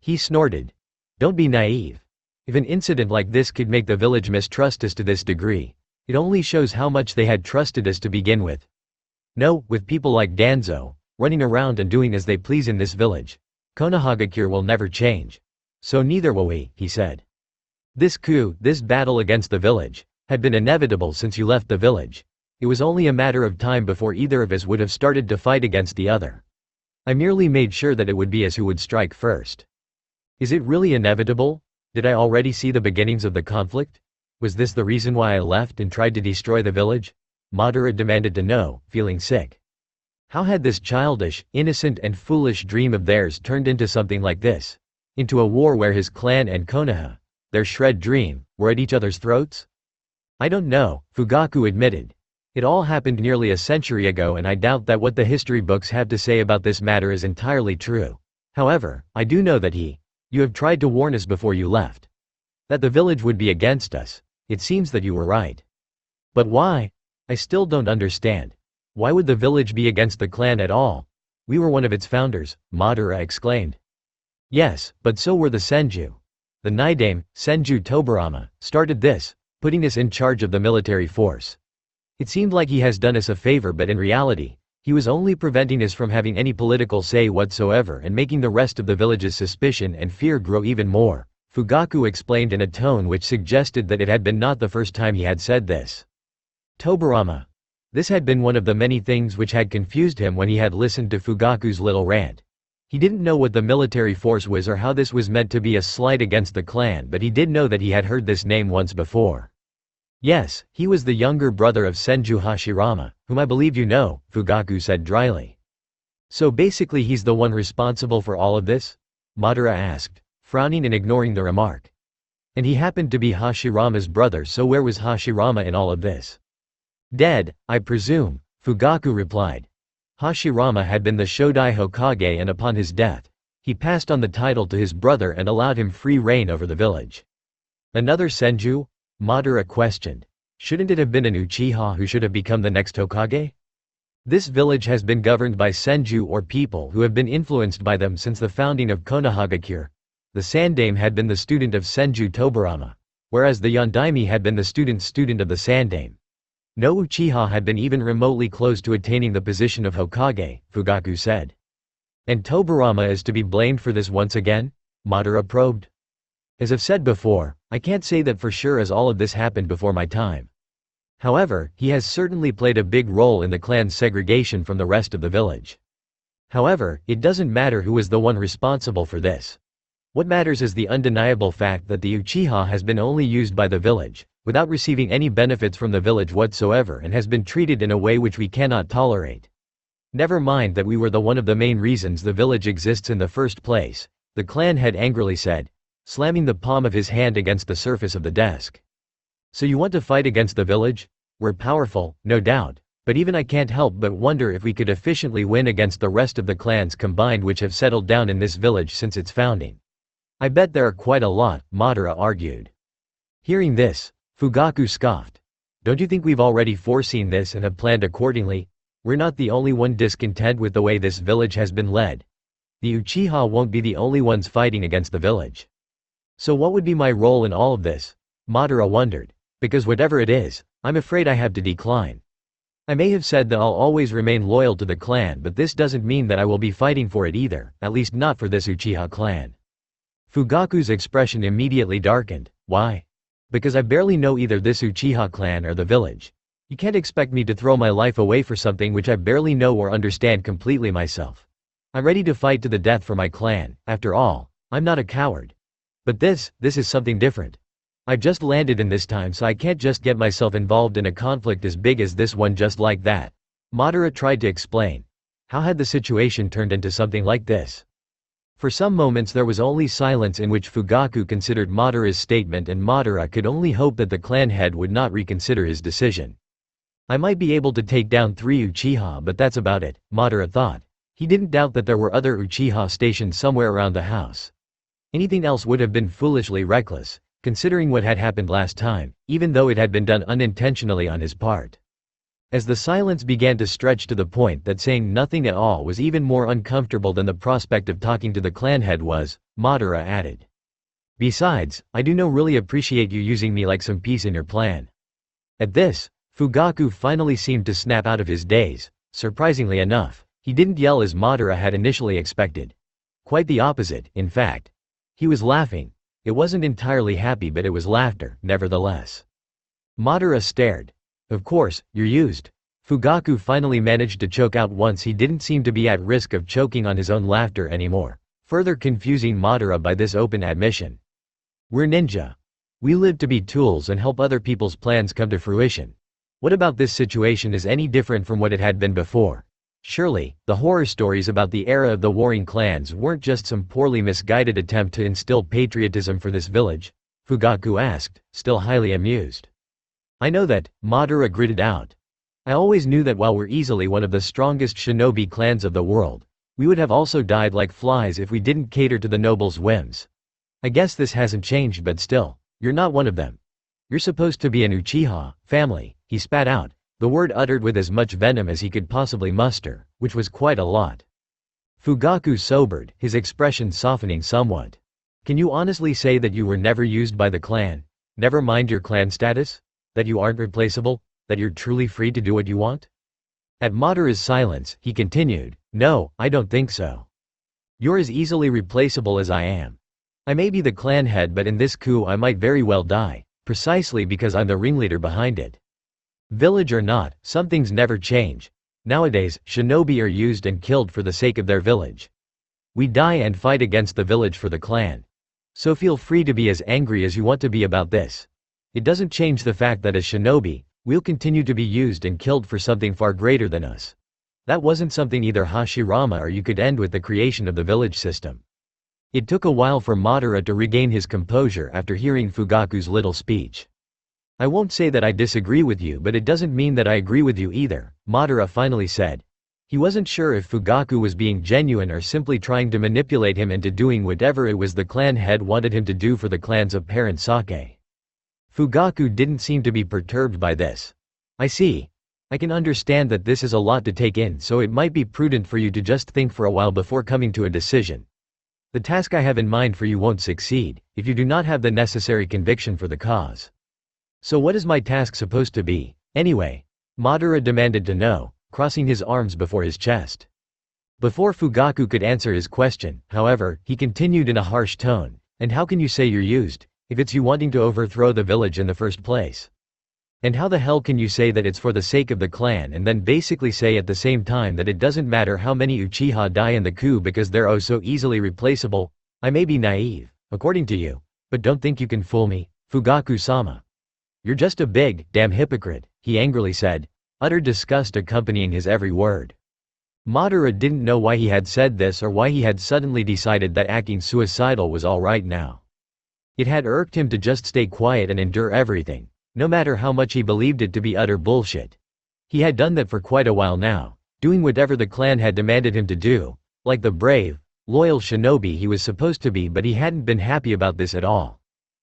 He snorted. Don't be naive. If an incident like this could make the village mistrust us to this degree, it only shows how much they had trusted us to begin with. No, with people like Danzo, running around and doing as they please in this village, Konohagakure will never change. So neither will we, he said. This coup, this battle against the village, had been inevitable since you left the village. It was only a matter of time before either of us would have started to fight against the other. I merely made sure that it would be us who would strike first. Is it really inevitable? Did I already see the beginnings of the conflict? Was this the reason why I left and tried to destroy the village? Madara demanded to know, feeling sick. How had this childish, innocent and foolish dream of theirs turned into something like this? Into a war where his clan and Konoha, their shred dream, were at each other's throats? I don't know, Fugaku admitted. It all happened nearly a century ago and I doubt that what the history books have to say about this matter is entirely true. However, I do know that you have tried to warn us before you left. That the village would be against us. It seems that you were right. But why? I still don't understand. Why would the village be against the clan at all? We were one of its founders, Madara exclaimed. Yes, but so were the Senju. The Naidame, Senju Tobarama, started this, putting us in charge of the military force. It seemed like he has done us a favor, but in reality, he was only preventing us from having any political say whatsoever and making the rest of the village's suspicion and fear grow even more, Fugaku explained in a tone which suggested that it had been not the first time he had said this. Tobarama. This had been one of the many things which had confused him when he had listened to Fugaku's little rant. He didn't know what the military force was or how this was meant to be a slight against the clan, but he did know that he had heard this name once before. Yes, he was the younger brother of Senju Hashirama, whom I believe you know, Fugaku said dryly. So basically he's the one responsible for all of this? Madara asked, frowning and ignoring the remark. And he happened to be Hashirama's brother, so where was Hashirama in all of this? Dead, I presume, Fugaku replied. Hashirama had been the Shodai Hokage and upon his death, he passed on the title to his brother and allowed him free reign over the village. Another Senju? Madara questioned. Shouldn't it have been an Uchiha who should have become the next Hokage? This village has been governed by Senju or people who have been influenced by them since the founding of Konohagakure. The Sandame had been the student of Senju Tobarama, whereas the Yondaime had been the student of the Sandame. No Uchiha had been even remotely close to attaining the position of Hokage, Fugaku said. And Tobarama is to be blamed for this once again? Madara probed. As I've said before, I can't say that for sure as all of this happened before my time. However, he has certainly played a big role in the clan's segregation from the rest of the village. However, it doesn't matter who is the one responsible for this. What matters is the undeniable fact that the Uchiha has been only used by the village, without receiving any benefits from the village whatsoever, and has been treated in a way which we cannot tolerate. Never mind that we were one of the main reasons the village exists in the first place, the clan head angrily said, slamming the palm of his hand against the surface of the desk. So you want to fight against the village? We're powerful, no doubt, but even I can't help but wonder if we could efficiently win against the rest of the clans combined which have settled down in this village since its founding. I bet there are quite a lot, Madara argued. Hearing this, Fugaku scoffed. Don't you think we've already foreseen this and have planned accordingly? We're not the only one discontent with the way this village has been led. The Uchiha won't be the only ones fighting against the village. So what would be my role in all of this? Madara wondered. Because whatever it is, I'm afraid I have to decline. I may have said that I'll always remain loyal to the clan, but this doesn't mean that I will be fighting for it either, at least not for this Uchiha clan. Fugaku's expression immediately darkened. Why? Because I barely know either this Uchiha clan or the village. You can't expect me to throw my life away for something which I barely know or understand completely myself. I'm ready to fight to the death for my clan, after all, I'm not a coward. But this is something different. I've just landed in this time, so I can't just get myself involved in a conflict as big as this one just like that. Madara tried to explain. How had the situation turned into something like this? For some moments there was only silence in which Fugaku considered Madara's statement, and Madara could only hope that the clan head would not reconsider his decision. I might be able to take down 3 Uchiha, but that's about it, Madara thought. He didn't doubt that there were other Uchiha stationed somewhere around the house. Anything else would have been foolishly reckless, considering what had happened last time, even though it had been done unintentionally on his part. As the silence began to stretch to the point that saying nothing at all was even more uncomfortable than the prospect of talking to the clan head was, Madara added. Besides, I do really appreciate you using me like some piece in your plan. At this, Fugaku finally seemed to snap out of his daze. Surprisingly enough, he didn't yell as Madara had initially expected. Quite the opposite, in fact. He was laughing. It wasn't entirely happy, but it was laughter, nevertheless. Madara stared. Of course, you're used. Fugaku finally managed to choke out once. He didn't seem to be at risk of choking on his own laughter anymore, further confusing Madara by this open admission. We're ninja. We live to be tools and help other people's plans come to fruition. What about this situation is any different from what it had been before? Surely, the horror stories about the era of the warring clans weren't just some poorly misguided attempt to instill patriotism for this village? Fugaku asked, still highly amused. I know that, Madara gritted out. I always knew that while we're easily one of the strongest shinobi clans of the world, we would have also died like flies if we didn't cater to the nobles' whims. I guess this hasn't changed, but still, you're not one of them. You're supposed to be an Uchiha family, he spat out, the word uttered with as much venom as he could possibly muster, which was quite a lot. Fugaku sobered, his expression softening somewhat. Can you honestly say that you were never used by the clan? Never mind your clan status? That you aren't replaceable? That you're truly free to do what you want? At Madara's silence, he continued, no, I don't think so. You're as easily replaceable as I am. I may be the clan head, but in this coup I might very well die, precisely because I'm the ringleader behind it. Village or not, some things never change. Nowadays, shinobi are used and killed for the sake of their village. We die and fight against the village for the clan. So feel free to be as angry as you want to be about this. It doesn't change the fact that as shinobi, we'll continue to be used and killed for something far greater than us. That wasn't something either Hashirama or you could end with the creation of the village system. It took a while for Madara to regain his composure after hearing Fugaku's little speech. I won't say that I disagree with you, but it doesn't mean that I agree with you either, Madara finally said. He wasn't sure if Fugaku was being genuine or simply trying to manipulate him into doing whatever it was the clan head wanted him to do for the clan's apparent sake. Fugaku didn't seem to be perturbed by this. I see. I can understand that this is a lot to take in, so it might be prudent for you to just think for a while before coming to a decision. The task I have in mind for you won't succeed, if you do not have the necessary conviction for the cause. So what is my task supposed to be, anyway? Madara demanded to know, crossing his arms before his chest. Before Fugaku could answer his question, however, he continued in a harsh tone, and how can you say you're used, if it's you wanting to overthrow the village in the first place? And how the hell can you say that it's for the sake of the clan and then basically say at the same time that it doesn't matter how many Uchiha die in the coup because they're oh so easily replaceable? I may be naive, according to you, but don't think you can fool me, Fugaku-sama. You're just a big, damn hypocrite, he angrily said, utter disgust accompanying his every word. Madara didn't know why he had said this or why he had suddenly decided that acting suicidal was alright now. It had irked him to just stay quiet and endure everything, no matter how much he believed it to be utter bullshit. He had done that for quite a while now, doing whatever the clan had demanded him to do, like the brave, loyal shinobi he was supposed to be, but he hadn't been happy about this at all.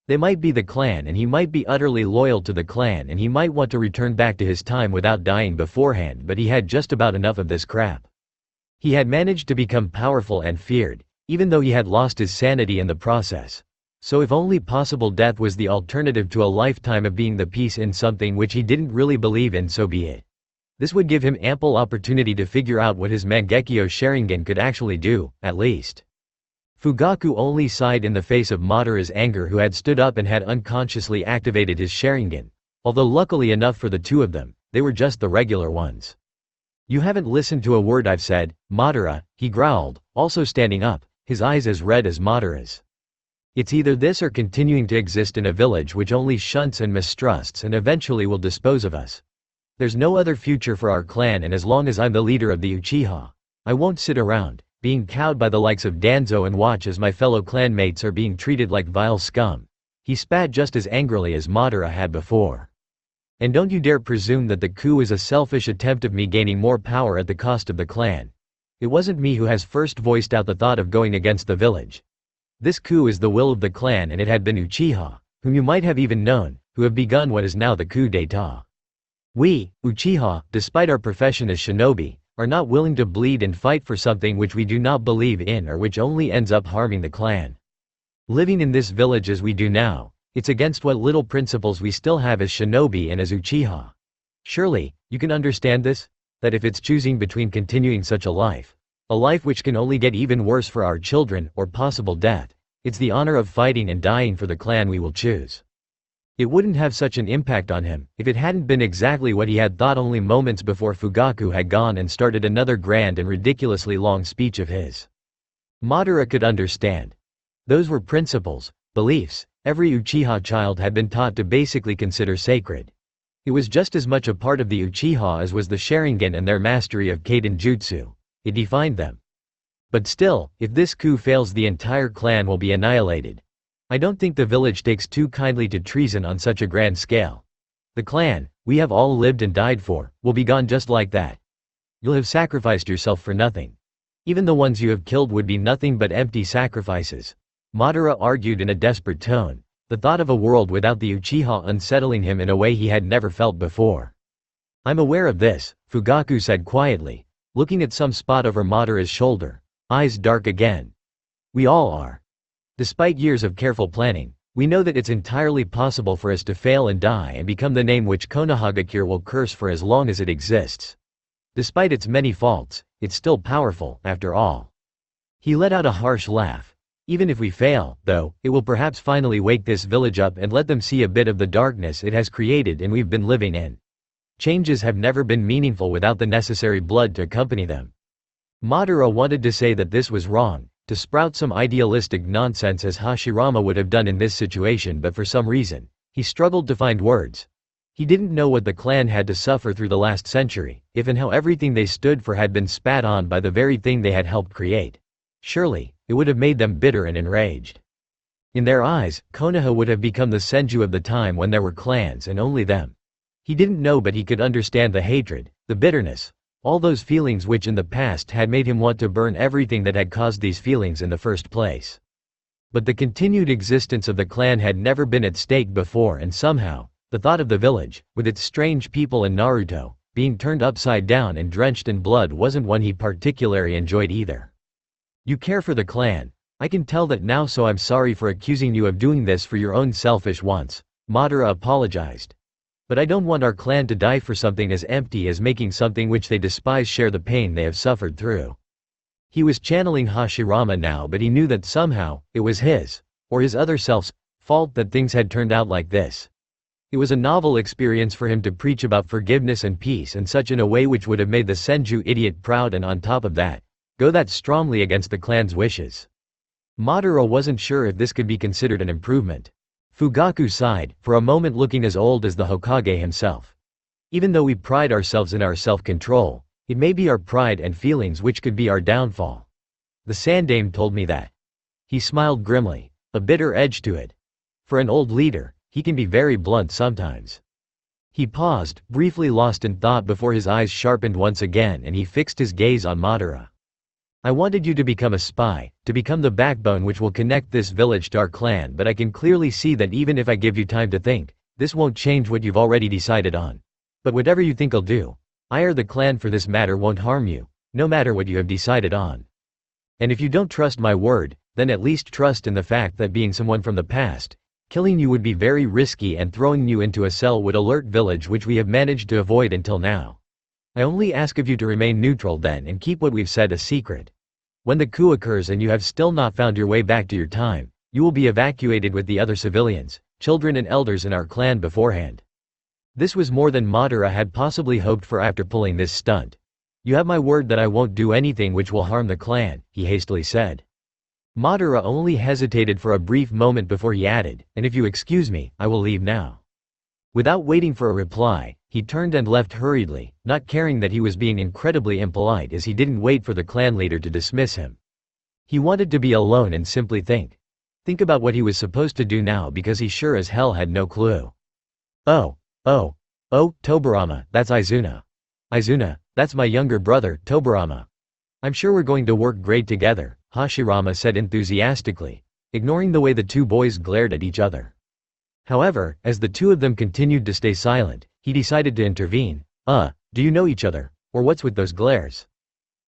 They might be the clan and he might be utterly loyal to the clan and he might want to return back to his time without dying beforehand, but he had just about enough of this crap. He had managed to become powerful and feared, even though he had lost his sanity in the process. So if only possible death was the alternative to a lifetime of being the peace in something which he didn't really believe in, so be it. This would give him ample opportunity to figure out what his Mangekyo Sharingan could actually do, at least. Fugaku only sighed in the face of Madara's anger, who had stood up and had unconsciously activated his Sharingan. Although luckily enough for the two of them, they were just the regular ones. You haven't listened to a word I've said, Madara, he growled, also standing up, his eyes as red as Madara's. It's either this or continuing to exist in a village which only shunts and mistrusts and eventually will dispose of us. There's no other future for our clan, and as long as I'm the leader of the Uchiha, I won't sit around, being cowed by the likes of Danzo and watch as my fellow clanmates are being treated like vile scum. He spat just as angrily as Madara had before. And don't you dare presume that the coup is a selfish attempt of me gaining more power at the cost of the clan. It wasn't me who has first voiced out the thought of going against the village. This coup is the will of the clan, and it had been Uchiha, whom you might have even known, who have begun what is now the coup d'état. We, Uchiha, despite our profession as shinobi, are not willing to bleed and fight for something which we do not believe in or which only ends up harming the clan. Living in this village as we do now, it's against what little principles we still have as shinobi and as Uchiha. Surely, you can understand this? That if it's choosing between continuing such a life which can only get even worse for our children, or possible death, it's the honor of fighting and dying for the clan we will choose. It wouldn't have such an impact on him if it hadn't been exactly what he had thought only moments before Fugaku had gone and started another grand and ridiculously long speech of his. Madara could understand. Those were principles, beliefs, every Uchiha child had been taught to basically consider sacred. It was just as much a part of the Uchiha as was the Sharingan and their mastery of Kaiden Jutsu. It defined them. But still, if this coup fails, the entire clan will be annihilated. I don't think the village takes too kindly to treason on such a grand scale. The clan, we have all lived and died for, will be gone just like that. You'll have sacrificed yourself for nothing. Even the ones you have killed would be nothing but empty sacrifices. Madara argued in a desperate tone, the thought of a world without the Uchiha unsettling him in a way he had never felt before. I'm aware of this, Fugaku said quietly, looking at some spot over Madara's shoulder, eyes dark again. We all are. Despite years of careful planning, we know that it's entirely possible for us to fail and die and become the name which Konohagakure will curse for as long as it exists. Despite its many faults, it's still powerful, after all. He let out a harsh laugh. Even if we fail, though, it will perhaps finally wake this village up and let them see a bit of the darkness it has created and we've been living in. Changes have never been meaningful without the necessary blood to accompany them. Madara wanted to say that this was wrong, to sprout some idealistic nonsense as Hashirama would have done in this situation, but for some reason, he struggled to find words. He didn't know what the clan had to suffer through the last century, if and how everything they stood for had been spat on by the very thing they had helped create. Surely, it would have made them bitter and enraged. In their eyes, Konoha would have become the Senju of the time when there were clans and only them. He didn't know, but he could understand the hatred, the bitterness, all those feelings which in the past had made him want to burn everything that had caused these feelings in the first place. But the continued existence of the clan had never been at stake before, and somehow, the thought of the village, with its strange people and Naruto, being turned upside down and drenched in blood wasn't one he particularly enjoyed either. You care for the clan, I can tell that now, so I'm sorry for accusing you of doing this for your own selfish wants, Madara apologized. But I don't want our clan to die for something as empty as making something which they despise share the pain they have suffered through. He was channeling Hashirama now, but he knew that somehow, it was his, or his other self's, fault that things had turned out like this. It was a novel experience for him to preach about forgiveness and peace and such in a way which would have made the Senju idiot proud and on top of that, go that strongly against the clan's wishes. Madara wasn't sure if this could be considered an improvement. Fugaku sighed, for a moment looking as old as the Hokage himself. Even though we pride ourselves in our self-control, it may be our pride and feelings which could be our downfall. The Sandaime told me that. He smiled grimly, a bitter edge to it. For an old leader, he can be very blunt sometimes. He paused, briefly lost in thought before his eyes sharpened once again and he fixed his gaze on Madara. I wanted you to become a spy, to become the backbone which will connect this village to our clan, but I can clearly see that even if I give you time to think, this won't change what you've already decided on. But whatever you think I'll do, I or the clan for this matter won't harm you, no matter what you have decided on. And if you don't trust my word, then at least trust in the fact that being someone from the past, killing you would be very risky and throwing you into a cell would alert village which we have managed to avoid until now. I only ask of you to remain neutral then and keep what we've said a secret. When the coup occurs and you have still not found your way back to your time, you will be evacuated with the other civilians, children and elders in our clan beforehand. This was more than Madara had possibly hoped for after pulling this stunt. You have my word that I won't do anything which will harm the clan, he hastily said. Madara only hesitated for a brief moment before he added, and if you excuse me, I will leave now. Without waiting for a reply, he turned and left hurriedly, not caring that he was being incredibly impolite as he didn't wait for the clan leader to dismiss him. He wanted to be alone and simply think. Think about what he was supposed to do now because he sure as hell had no clue. Oh, Tobirama, that's Izuna. Izuna, that's my younger brother, Tobirama. I'm sure we're going to work great together, Hashirama said enthusiastically, ignoring the way the two boys glared at each other. However, as the two of them continued to stay silent, he decided to intervene. Do you know each other, or what's with those glares?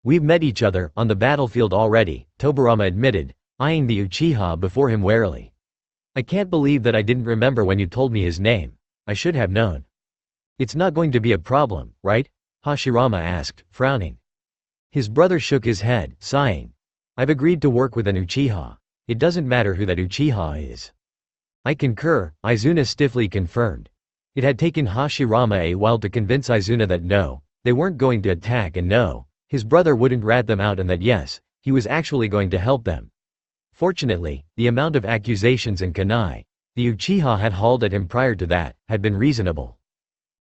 We've met each other, on the battlefield already, Tobirama admitted, eyeing the Uchiha before him warily. I can't believe that I didn't remember when you told me his name. I should have known. It's not going to be a problem, right? Hashirama asked, frowning. His brother shook his head, sighing. I've agreed to work with an Uchiha. It doesn't matter who that Uchiha is. I concur, Izuna stiffly confirmed. It had taken Hashirama a while to convince Izuna that no, they weren't going to attack and no, his brother wouldn't rat them out and that yes, he was actually going to help them. Fortunately, the amount of accusations and kanai the Uchiha had hauled at him prior to that had been reasonable.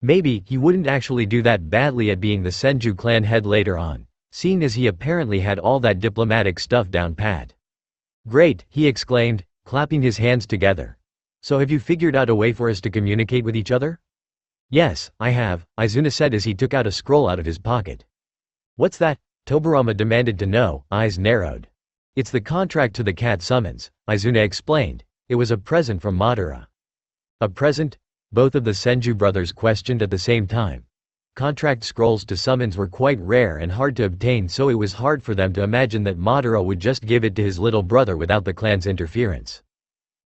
Maybe he wouldn't actually do that badly at being the Senju clan head later on, seeing as he apparently had all that diplomatic stuff down pat. Great, he exclaimed, clapping his hands together. So have you figured out a way for us to communicate with each other? Yes, I have, Izuna said as he took out a scroll out of his pocket. What's that? Tobirama demanded to know, eyes narrowed. It's the contract to the cat summons, Izuna explained. It was a present from Madara. A present? Both of the Senju brothers questioned at the same time. Contract scrolls to summons were quite rare and hard to obtain, so it was hard for them to imagine that Madara would just give it to his little brother without the clan's interference.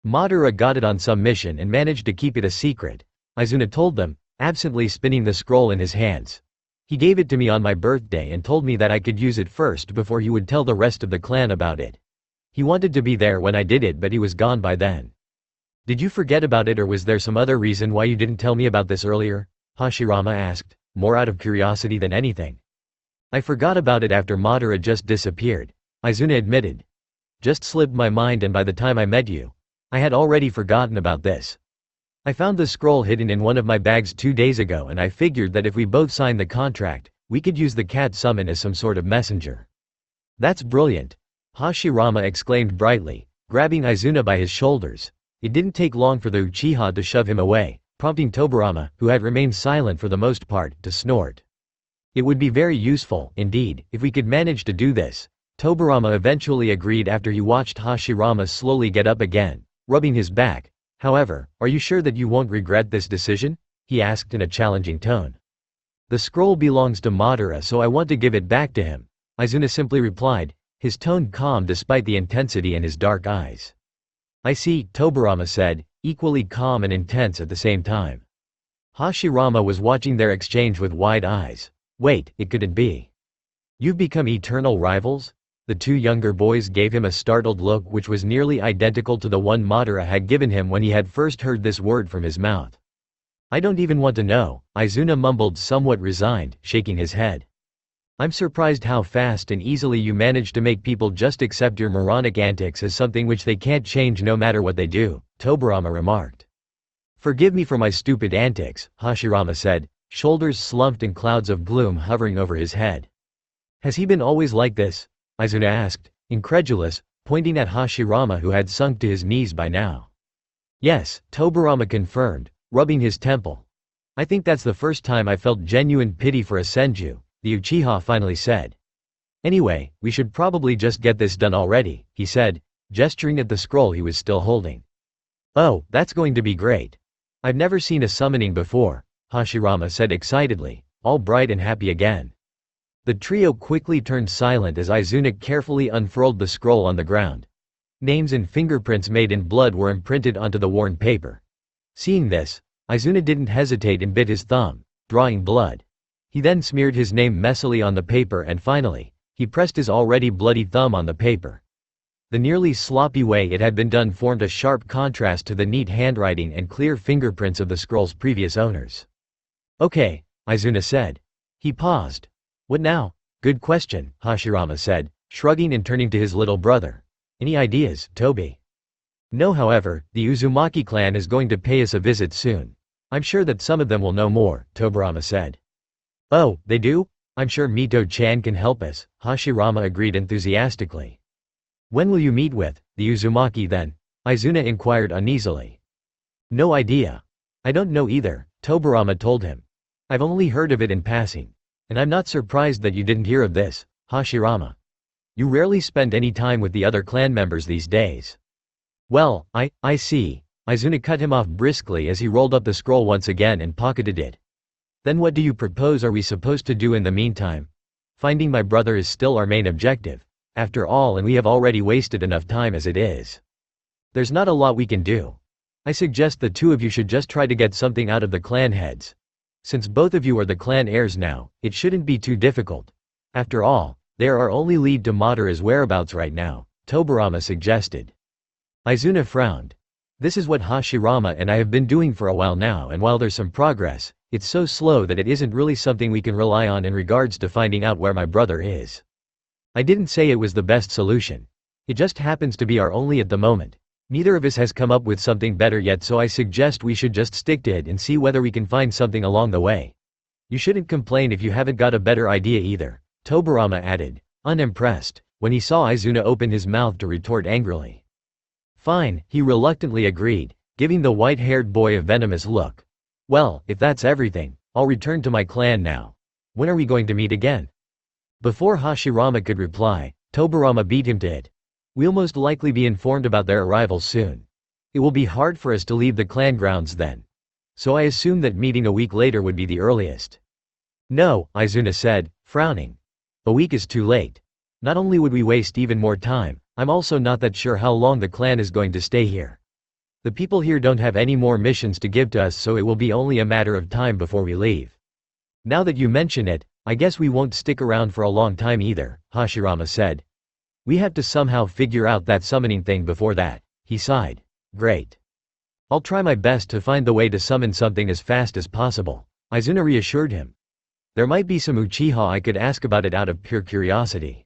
Madara got it on some mission and managed to keep it a secret, Izuna told them, absently spinning the scroll in his hands. He gave it to me on my birthday and told me that I could use it first before he would tell the rest of the clan about it. He wanted to be there when I did it, but he was gone by then. Did you forget about it, or was there some other reason why you didn't tell me about this earlier? Hashirama asked, more out of curiosity than anything. I forgot about it after Madara just disappeared, Izuna admitted. Just slipped my mind, and by the time I met you, I had already forgotten about this. I found the scroll hidden in one of my bags 2 days ago, and I figured that if we both signed the contract, we could use the cat summon as some sort of messenger. That's brilliant, Hashirama exclaimed brightly, grabbing Izuna by his shoulders. It didn't take long for the Uchiha to shove him away, prompting Tobirama, who had remained silent for the most part, to snort. It would be very useful, indeed, if we could manage to do this. Tobirama eventually agreed after he watched Hashirama slowly get up again, rubbing his back. However, are you sure that you won't regret this decision? He asked in a challenging tone. The scroll belongs to Madara, so I want to give it back to him, Izuna simply replied, his tone calm despite the intensity in his dark eyes. I see, Tobirama said, equally calm and intense at the same time. Hashirama was watching their exchange with wide eyes. Wait, it couldn't be. You've become eternal rivals? The two younger boys gave him a startled look which was nearly identical to the one Madara had given him when he had first heard this word from his mouth. I don't even want to know, Izuna mumbled, somewhat resigned, shaking his head. I'm surprised how fast and easily you manage to make people just accept your moronic antics as something which they can't change no matter what they do, Tobirama remarked. Forgive me for my stupid antics, Hashirama said, shoulders slumped and clouds of gloom hovering over his head. Has he been always like this? Izuna asked, incredulous, pointing at Hashirama who had sunk to his knees by now. Yes, Tobirama confirmed, rubbing his temple. I think that's the first time I felt genuine pity for a senju, the Uchiha finally said. Anyway, we should probably just get this done already, he said, gesturing at the scroll he was still holding. Oh, that's going to be great. I've never seen a summoning before, Hashirama said excitedly, all bright and happy again. The trio quickly turned silent as Izuna carefully unfurled the scroll on the ground. Names and fingerprints made in blood were imprinted onto the worn paper. Seeing this, Izuna didn't hesitate and bit his thumb, drawing blood. He then smeared his name messily on the paper and finally, he pressed his already bloody thumb on the paper. The nearly sloppy way it had been done formed a sharp contrast to the neat handwriting and clear fingerprints of the scroll's previous owners. Okay, Izuna said. He paused. What now? Good question, Hashirama said, shrugging and turning to his little brother. Any ideas, Tobi? No, however, the Uzumaki clan is going to pay us a visit soon. I'm sure that some of them will know more, Tobirama said. Oh, they do? I'm sure Mito-chan can help us, Hashirama agreed enthusiastically. When will you meet with the Uzumaki then? Izuna inquired uneasily. No idea. I don't know either, Tobirama told him. I've only heard of it in passing. And I'm not surprised that you didn't hear of this, Hashirama. You rarely spend any time with the other clan members these days. Well, I see. Izuna cut him off briskly as he rolled up the scroll once again and pocketed it. Then what do you propose are we supposed to do in the meantime? Finding my brother is still our main objective, after all, and we have already wasted enough time as it is. There's not a lot we can do. I suggest the two of you should just try to get something out of the clan heads. Since both of you are the clan heirs now, it shouldn't be too difficult. After all, they are our only lead to Madara's whereabouts right now, Tobirama suggested. Izuna frowned. This is what Hashirama and I have been doing for a while now, and while there's some progress, it's so slow that it isn't really something we can rely on in regards to finding out where my brother is. I didn't say it was the best solution. It just happens to be our only at the moment. Neither of us has come up with something better yet, so I suggest we should just stick to it and see whether we can find something along the way. You shouldn't complain if you haven't got a better idea either, Tobirama added, unimpressed, when he saw Izuna open his mouth to retort angrily. Fine, he reluctantly agreed, giving the white-haired boy a venomous look. Well, if that's everything, I'll return to my clan now. When are we going to meet again? Before Hashirama could reply, Tobirama beat him to it. We'll most likely be informed about their arrival soon. It will be hard for us to leave the clan grounds then. So I assume that meeting a week later would be the earliest. No, Izuna said, frowning. A week is too late. Not only would we waste even more time, I'm also not that sure how long the clan is going to stay here. The people here don't have any more missions to give to us, so it will be only a matter of time before we leave. Now that you mention it, I guess we won't stick around for a long time either, Hashirama said. We have to somehow figure out that summoning thing before that, he sighed. Great. I'll try my best to find the way to summon something as fast as possible, Izuna reassured him. There might be some Uchiha I could ask about it out of pure curiosity.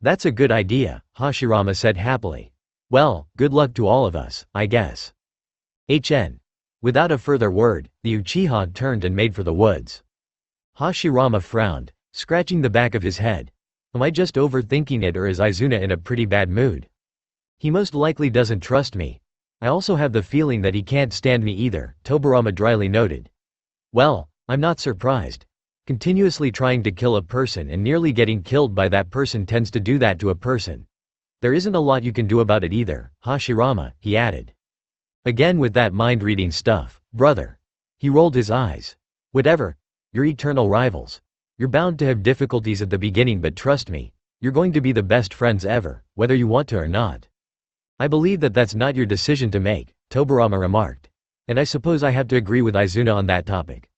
That's a good idea, Hashirama said happily. Well, good luck to all of us, I guess. Without a further word, the Uchiha turned and made for the woods. Hashirama frowned, scratching the back of his head. Am I just overthinking it, or is Izuna in a pretty bad mood? He most likely doesn't trust me. I also have the feeling that he can't stand me either, Tobirama dryly noted. Well, I'm not surprised. Continuously trying to kill a person and nearly getting killed by that person tends to do that to a person. There isn't a lot you can do about it either, Hashirama, he added. Again with that mind-reading stuff, brother. He rolled his eyes. Whatever. You're eternal rivals. You're bound to have difficulties at the beginning, but trust me, you're going to be the best friends ever, whether you want to or not. I believe that that's not your decision to make, Tobirama remarked. And I suppose I have to agree with Izuna on that topic.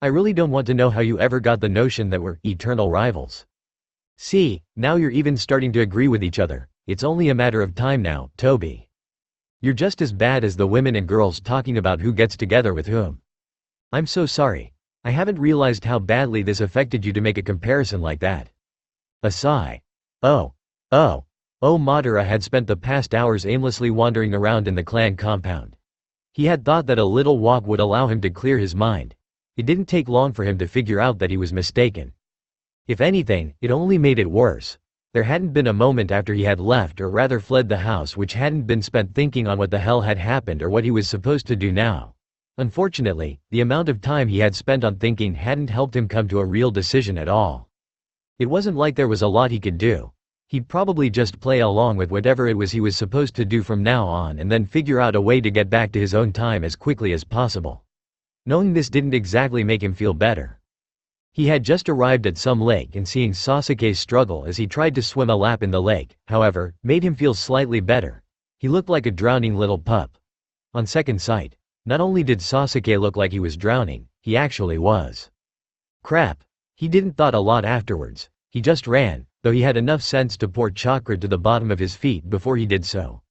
I really don't want to know how you ever got the notion that we're eternal rivals. See, now you're even starting to agree with each other. It's only a matter of time now, Tobi. You're just as bad as the women and girls talking about who gets together with whom. I'm so sorry. I haven't realized how badly this affected you to make a comparison like that. A sigh. Oh. Oh. Oh, Madara had spent the past hours aimlessly wandering around in the clan compound. He had thought that a little walk would allow him to clear his mind. It didn't take long for him to figure out that he was mistaken. If anything, it only made it worse. There hadn't been a moment after he had left or rather fled the house which hadn't been spent thinking on what the hell had happened or what he was supposed to do now. Unfortunately, the amount of time he had spent on thinking hadn't helped him come to a real decision at all. It wasn't like there was a lot he could do. He'd probably just play along with whatever it was he was supposed to do from now on and then figure out a way to get back to his own time as quickly as possible. Knowing this didn't exactly make him feel better. He had just arrived at some lake and seeing Sasuke struggle as he tried to swim a lap in the lake, however, made him feel slightly better. He looked like a drowning little pup. On second sight, not only did Sasuke look like he was drowning, he actually was. Crap. He didn't thought a lot afterwards. He just ran, though he had enough sense to pour chakra to the bottom of his feet before he did so.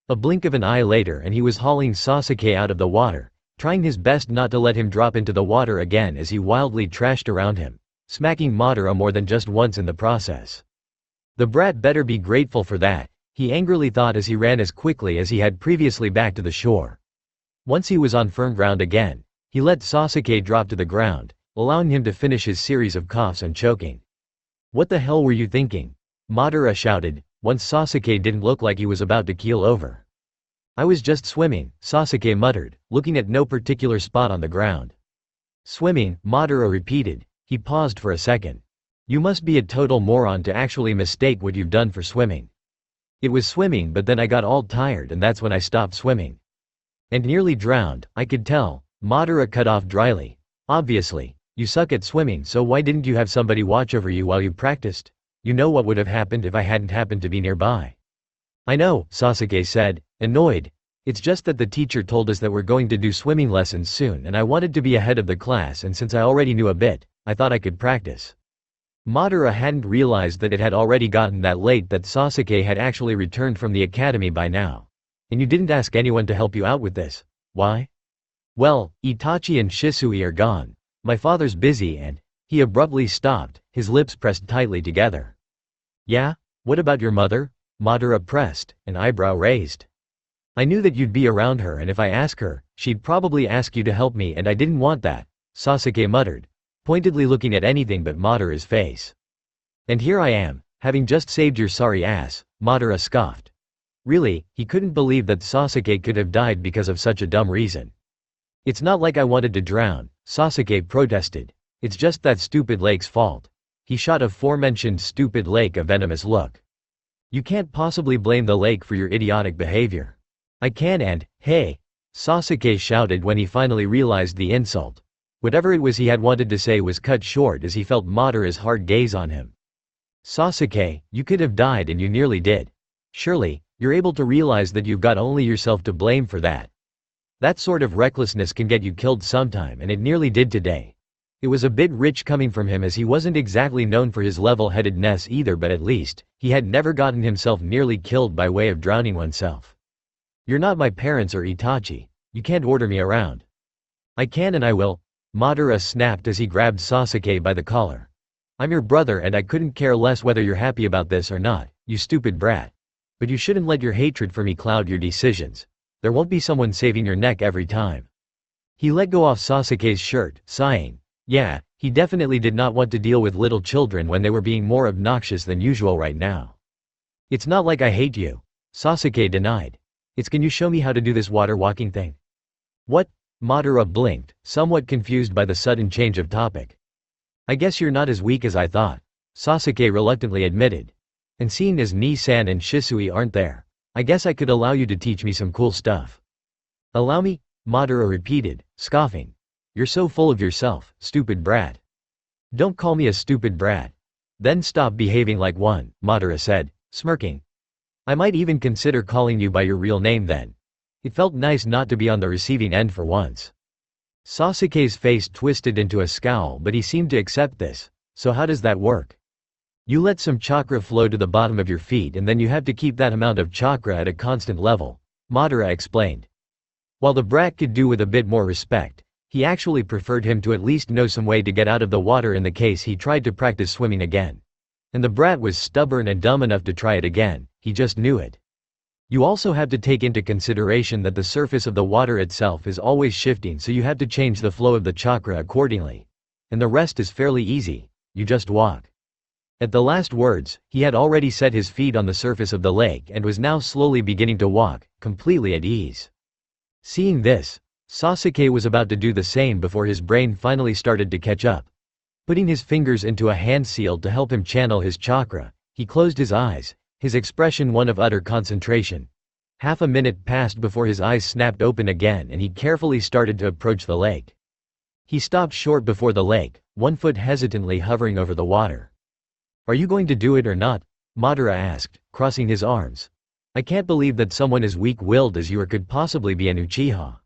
A blink of an eye later and he was hauling Sasuke out of the water, trying his best not to let him drop into the water again as he wildly trashed around him, smacking Madara more than just once in the process. The brat better be grateful for that, he angrily thought as he ran as quickly as he had previously back to the shore. Once he was on firm ground again, he let Sasuke drop to the ground, allowing him to finish his series of coughs and choking. What the hell were you thinking? Madara shouted, once Sasuke didn't look like he was about to keel over. I was just swimming, Sasuke muttered, looking at no particular spot on the ground. Swimming, Madara repeated. He paused for a second. You must be a total moron to actually mistake what you've done for swimming. It was swimming, but then I got all tired and that's when I stopped swimming. And nearly drowned, I could tell, Madara cut off dryly. Obviously, you suck at swimming, so why didn't you have somebody watch over you while you practiced? You know what would have happened if I hadn't happened to be nearby. I know, Sasuke said, annoyed. It's just that the teacher told us that we're going to do swimming lessons soon and I wanted to be ahead of the class, and since I already knew a bit, I thought I could practice. Madara hadn't realized that it had already gotten that late that Sasuke had actually returned from the academy by now. And you didn't ask anyone to help you out with this. Why? Well, Itachi and Shisui are gone. My father's busy and… He abruptly stopped, his lips pressed tightly together. Yeah? What about your mother? Madara pressed, an eyebrow raised. I knew that you'd be around her and if I ask her, she'd probably ask you to help me and I didn't want that, Sasuke muttered, pointedly looking at anything but Madara's face. And here I am, having just saved your sorry ass, Madara scoffed. Really, he couldn't believe that Sasuke could have died because of such a dumb reason. It's not like I wanted to drown, Sasuke protested. It's just that stupid lake's fault. He shot aforementioned stupid lake a venomous look. You can't possibly blame the lake for your idiotic behavior. I can and, hey! Sasuke shouted when he finally realized the insult. Whatever it was he had wanted to say was cut short as he felt Madara's hard gaze on him. Sasuke, you could have died and you nearly did. Surely, you're able to realize that you've got only yourself to blame for that. That sort of recklessness can get you killed sometime and it nearly did today. It was a bit rich coming from him as he wasn't exactly known for his level-headedness either, but at least, he had never gotten himself nearly killed by way of drowning oneself. You're not my parents or Itachi. You can't order me around. I can and I will, Madara snapped as he grabbed Sasuke by the collar. I'm your brother and I couldn't care less whether you're happy about this or not, you stupid brat. But you shouldn't let your hatred for me cloud your decisions. There won't be someone saving your neck every time. He let go off Sasuke's shirt, sighing. Yeah, he definitely did not want to deal with little children when they were being more obnoxious than usual right now. It's not like I hate you, Sasuke denied. It's can you show me how to do this water walking thing? What? Madara blinked, somewhat confused by the sudden change of topic. I guess you're not as weak as I thought, Sasuke reluctantly admitted. And seeing as Nii-san and Shisui aren't there, I guess I could allow you to teach me some cool stuff. Allow me? Madara repeated, scoffing. You're so full of yourself, stupid brat. Don't call me a stupid brat. Then stop behaving like one, Madara said, smirking. I might even consider calling you by your real name then. It felt nice not to be on the receiving end for once. Sasuke's face twisted into a scowl, but he seemed to accept this. So how does that work? You let some chakra flow to the bottom of your feet and then you have to keep that amount of chakra at a constant level, Madara explained. While the brat could do with a bit more respect, He actually preferred him to at least know some way to get out of the water in the case he tried to practice swimming again. And the brat was stubborn and dumb enough to try it again, he just knew it. You also have to take into consideration that the surface of the water itself is always shifting, so you have to change the flow of the chakra accordingly. And the rest is fairly easy, you just walk. At the last words, he had already set his feet on the surface of the lake and was now slowly beginning to walk, completely at ease. Seeing this, Sasuke was about to do the same before his brain finally started to catch up. Putting his fingers into a hand seal to help him channel his chakra, he closed his eyes, his expression one of utter concentration. Half a minute passed before his eyes snapped open again and he carefully started to approach the lake. He stopped short before the lake, one foot hesitantly hovering over the water. "Are you going to do it or not?" Madara asked, crossing his arms. "I can't believe that someone as weak-willed as you are could possibly be an Uchiha."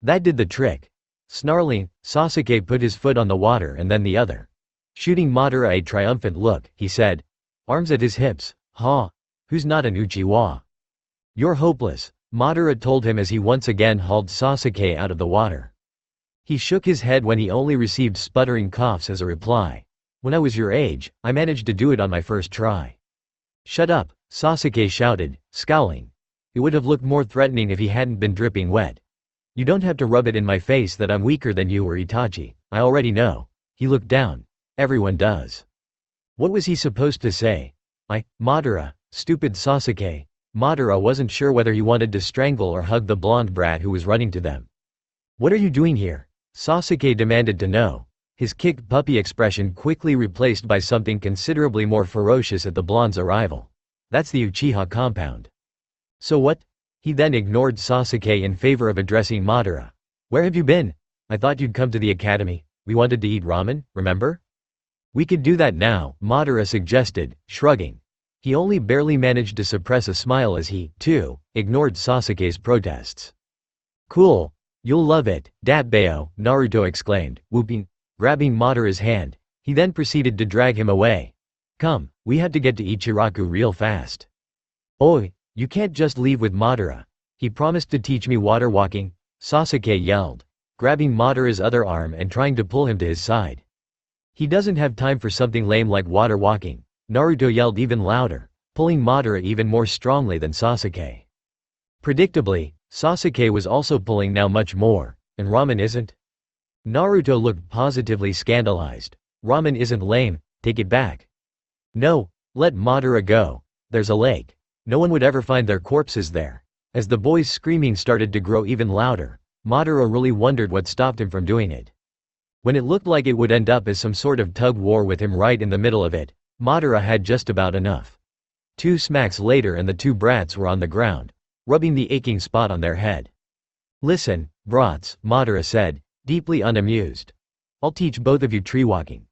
That did the trick. Snarling, Sasuke put his foot on the water and then the other. Shooting Madara a triumphant look, he said, arms at his hips, "Ha! Who's not an Uchiwa? You're hopeless," Madara told him as he once again hauled Sasuke out of the water. He shook his head when he only received sputtering coughs as a reply. "When I was your age, I managed to do it on my first try." "Shut up," Sasuke shouted, scowling. It would have looked more threatening if he hadn't been dripping wet. "You don't have to rub it in my face that I'm weaker than you or Itachi, I already know." He looked down. Everyone does. What was he supposed to say? Madara, stupid Sasuke. Madara wasn't sure whether he wanted to strangle or hug the blonde brat who was running to them. "What are you doing here?" Sasuke demanded to know. His kicked puppy expression quickly replaced by something considerably more ferocious at the blonde's arrival. "That's the Uchiha compound." "So what?" He then ignored Sasuke in favor of addressing Madara. "Where have you been? I thought you'd come to the academy. We wanted to eat ramen, remember?" "We could do that now," Madara suggested, shrugging. He only barely managed to suppress a smile as he, too, ignored Sasuke's protests. "Cool. You'll love it, Datbeo," Naruto exclaimed, whooping. Grabbing Madara's hand, he then proceeded to drag him away. "Come, we have to get to Ichiraku real fast." "Oi, you can't just leave with Madara. He promised to teach me water walking," Sasuke yelled, grabbing Madara's other arm and trying to pull him to his side. "He doesn't have time for something lame like water walking," Naruto yelled even louder, pulling Madara even more strongly than Sasuke. Predictably, Sasuke was also pulling now much more. "And ramen isn't?" Naruto looked positively scandalized. "Ramen isn't lame, take it back." "No, let Madara go. There's a lake. No one would ever find their corpses there." As the boys' screaming started to grow even louder, Madara really wondered what stopped him from doing it. When it looked like it would end up as some sort of tug-war with him right in the middle of it, Madara had just about enough. 2 smacks later and the 2 brats were on the ground, rubbing the aching spot on their head. "Listen, brats," Madara said, deeply unamused. "I'll teach both of you tree walking.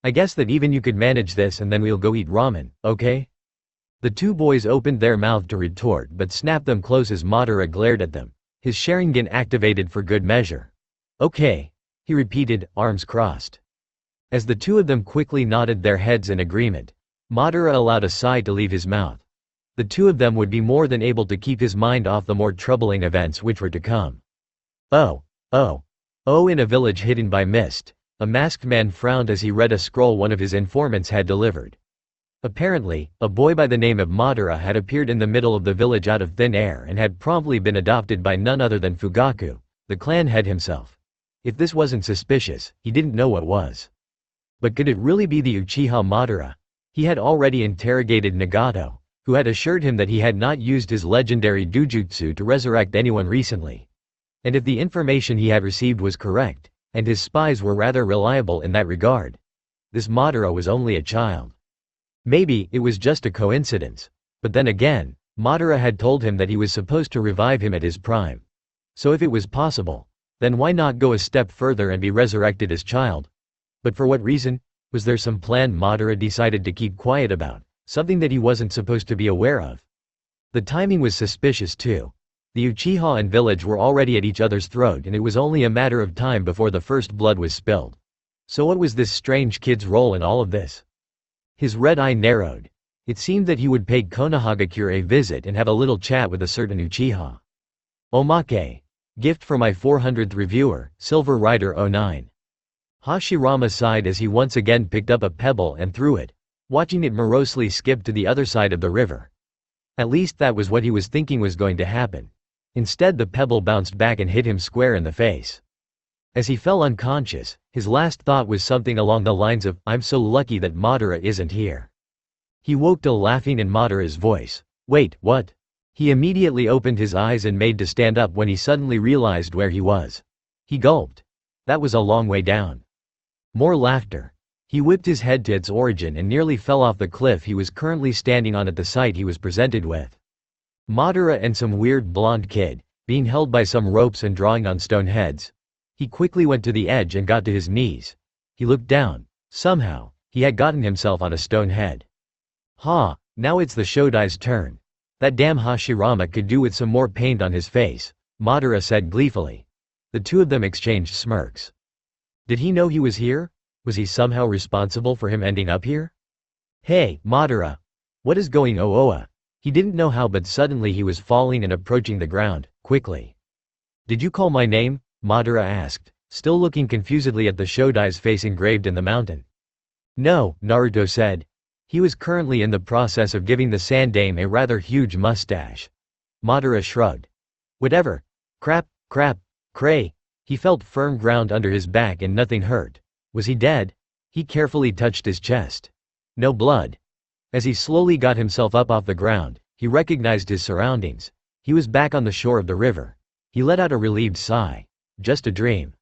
I guess that even you could manage this and then we'll go eat ramen, okay?" The 2 boys opened their mouth to retort but snapped them close as Madara glared at them, his Sharingan activated for good measure. "Okay," he repeated, arms crossed. As the 2 of them quickly nodded their heads in agreement, Madara allowed a sigh to leave his mouth. The 2 of them would be more than able to keep his mind off the more troubling events which were to come. Oh, in a village hidden by mist, a masked man frowned as he read a scroll one of his informants had delivered. Apparently, a boy by the name of Madara had appeared in the middle of the village out of thin air and had promptly been adopted by none other than Fugaku, the clan head himself. If this wasn't suspicious, he didn't know what was. But could it really be the Uchiha Madara? He had already interrogated Nagato, who had assured him that he had not used his legendary dujutsu to resurrect anyone recently. And if the information he had received was correct, and his spies were rather reliable in that regard, this Madara was only a child. Maybe it was just a coincidence. But then again, Madara had told him that he was supposed to revive him at his prime. So if it was possible, then why not go a step further and be resurrected as child? But for what reason? Was there some plan Madara decided to keep quiet about, something that he wasn't supposed to be aware of? The timing was suspicious too. The Uchiha and village were already at each other's throat and it was only a matter of time before the first blood was spilled. So what was this strange kid's role in all of this? His red eye narrowed. It seemed that he would pay Konohagakure a visit and have a little chat with a certain Uchiha. Omake. Gift for my 400th reviewer, Silver Rider 09. Hashirama sighed as he once again picked up a pebble and threw it, watching it morosely skip to the other side of the river. At least that was what he was thinking was going to happen. Instead, the pebble bounced back and hit him square in the face. As he fell unconscious, his last thought was something along the lines of, "I'm so lucky that Madara isn't here." He woke to laughing in Madara's voice. "Wait, what?" He immediately opened his eyes and made to stand up when he suddenly realized where he was. He gulped. That was a long way down. More laughter. He whipped his head to its origin and nearly fell off the cliff he was currently standing on at the sight he was presented with. Madara and some weird blonde kid, being held by some ropes and drawing on stone heads. He quickly went to the edge and got to his knees. He looked down. Somehow, he had gotten himself on a stone head. Ha, now it's the Shodai's turn. That damn Hashirama could do with some more paint on his face, Madara said gleefully. The two of them exchanged smirks. Did he know he was here? Was he somehow responsible for him ending up here? Hey, Madara! What is going on? He didn't know how, but suddenly he was falling and approaching the ground, quickly. Did you call my name? Madara asked, still looking confusedly at the Shodai's face engraved in the mountain. No, Naruto said. He was currently in the process of giving the Sandaime a rather huge mustache. Madara shrugged. Whatever. Crap, cray. He felt firm ground under his back and nothing hurt. Was he dead? He carefully touched his chest. No blood. As he slowly got himself up off the ground, he recognized his surroundings. He was back on the shore of the river. He let out a relieved sigh. Just a dream.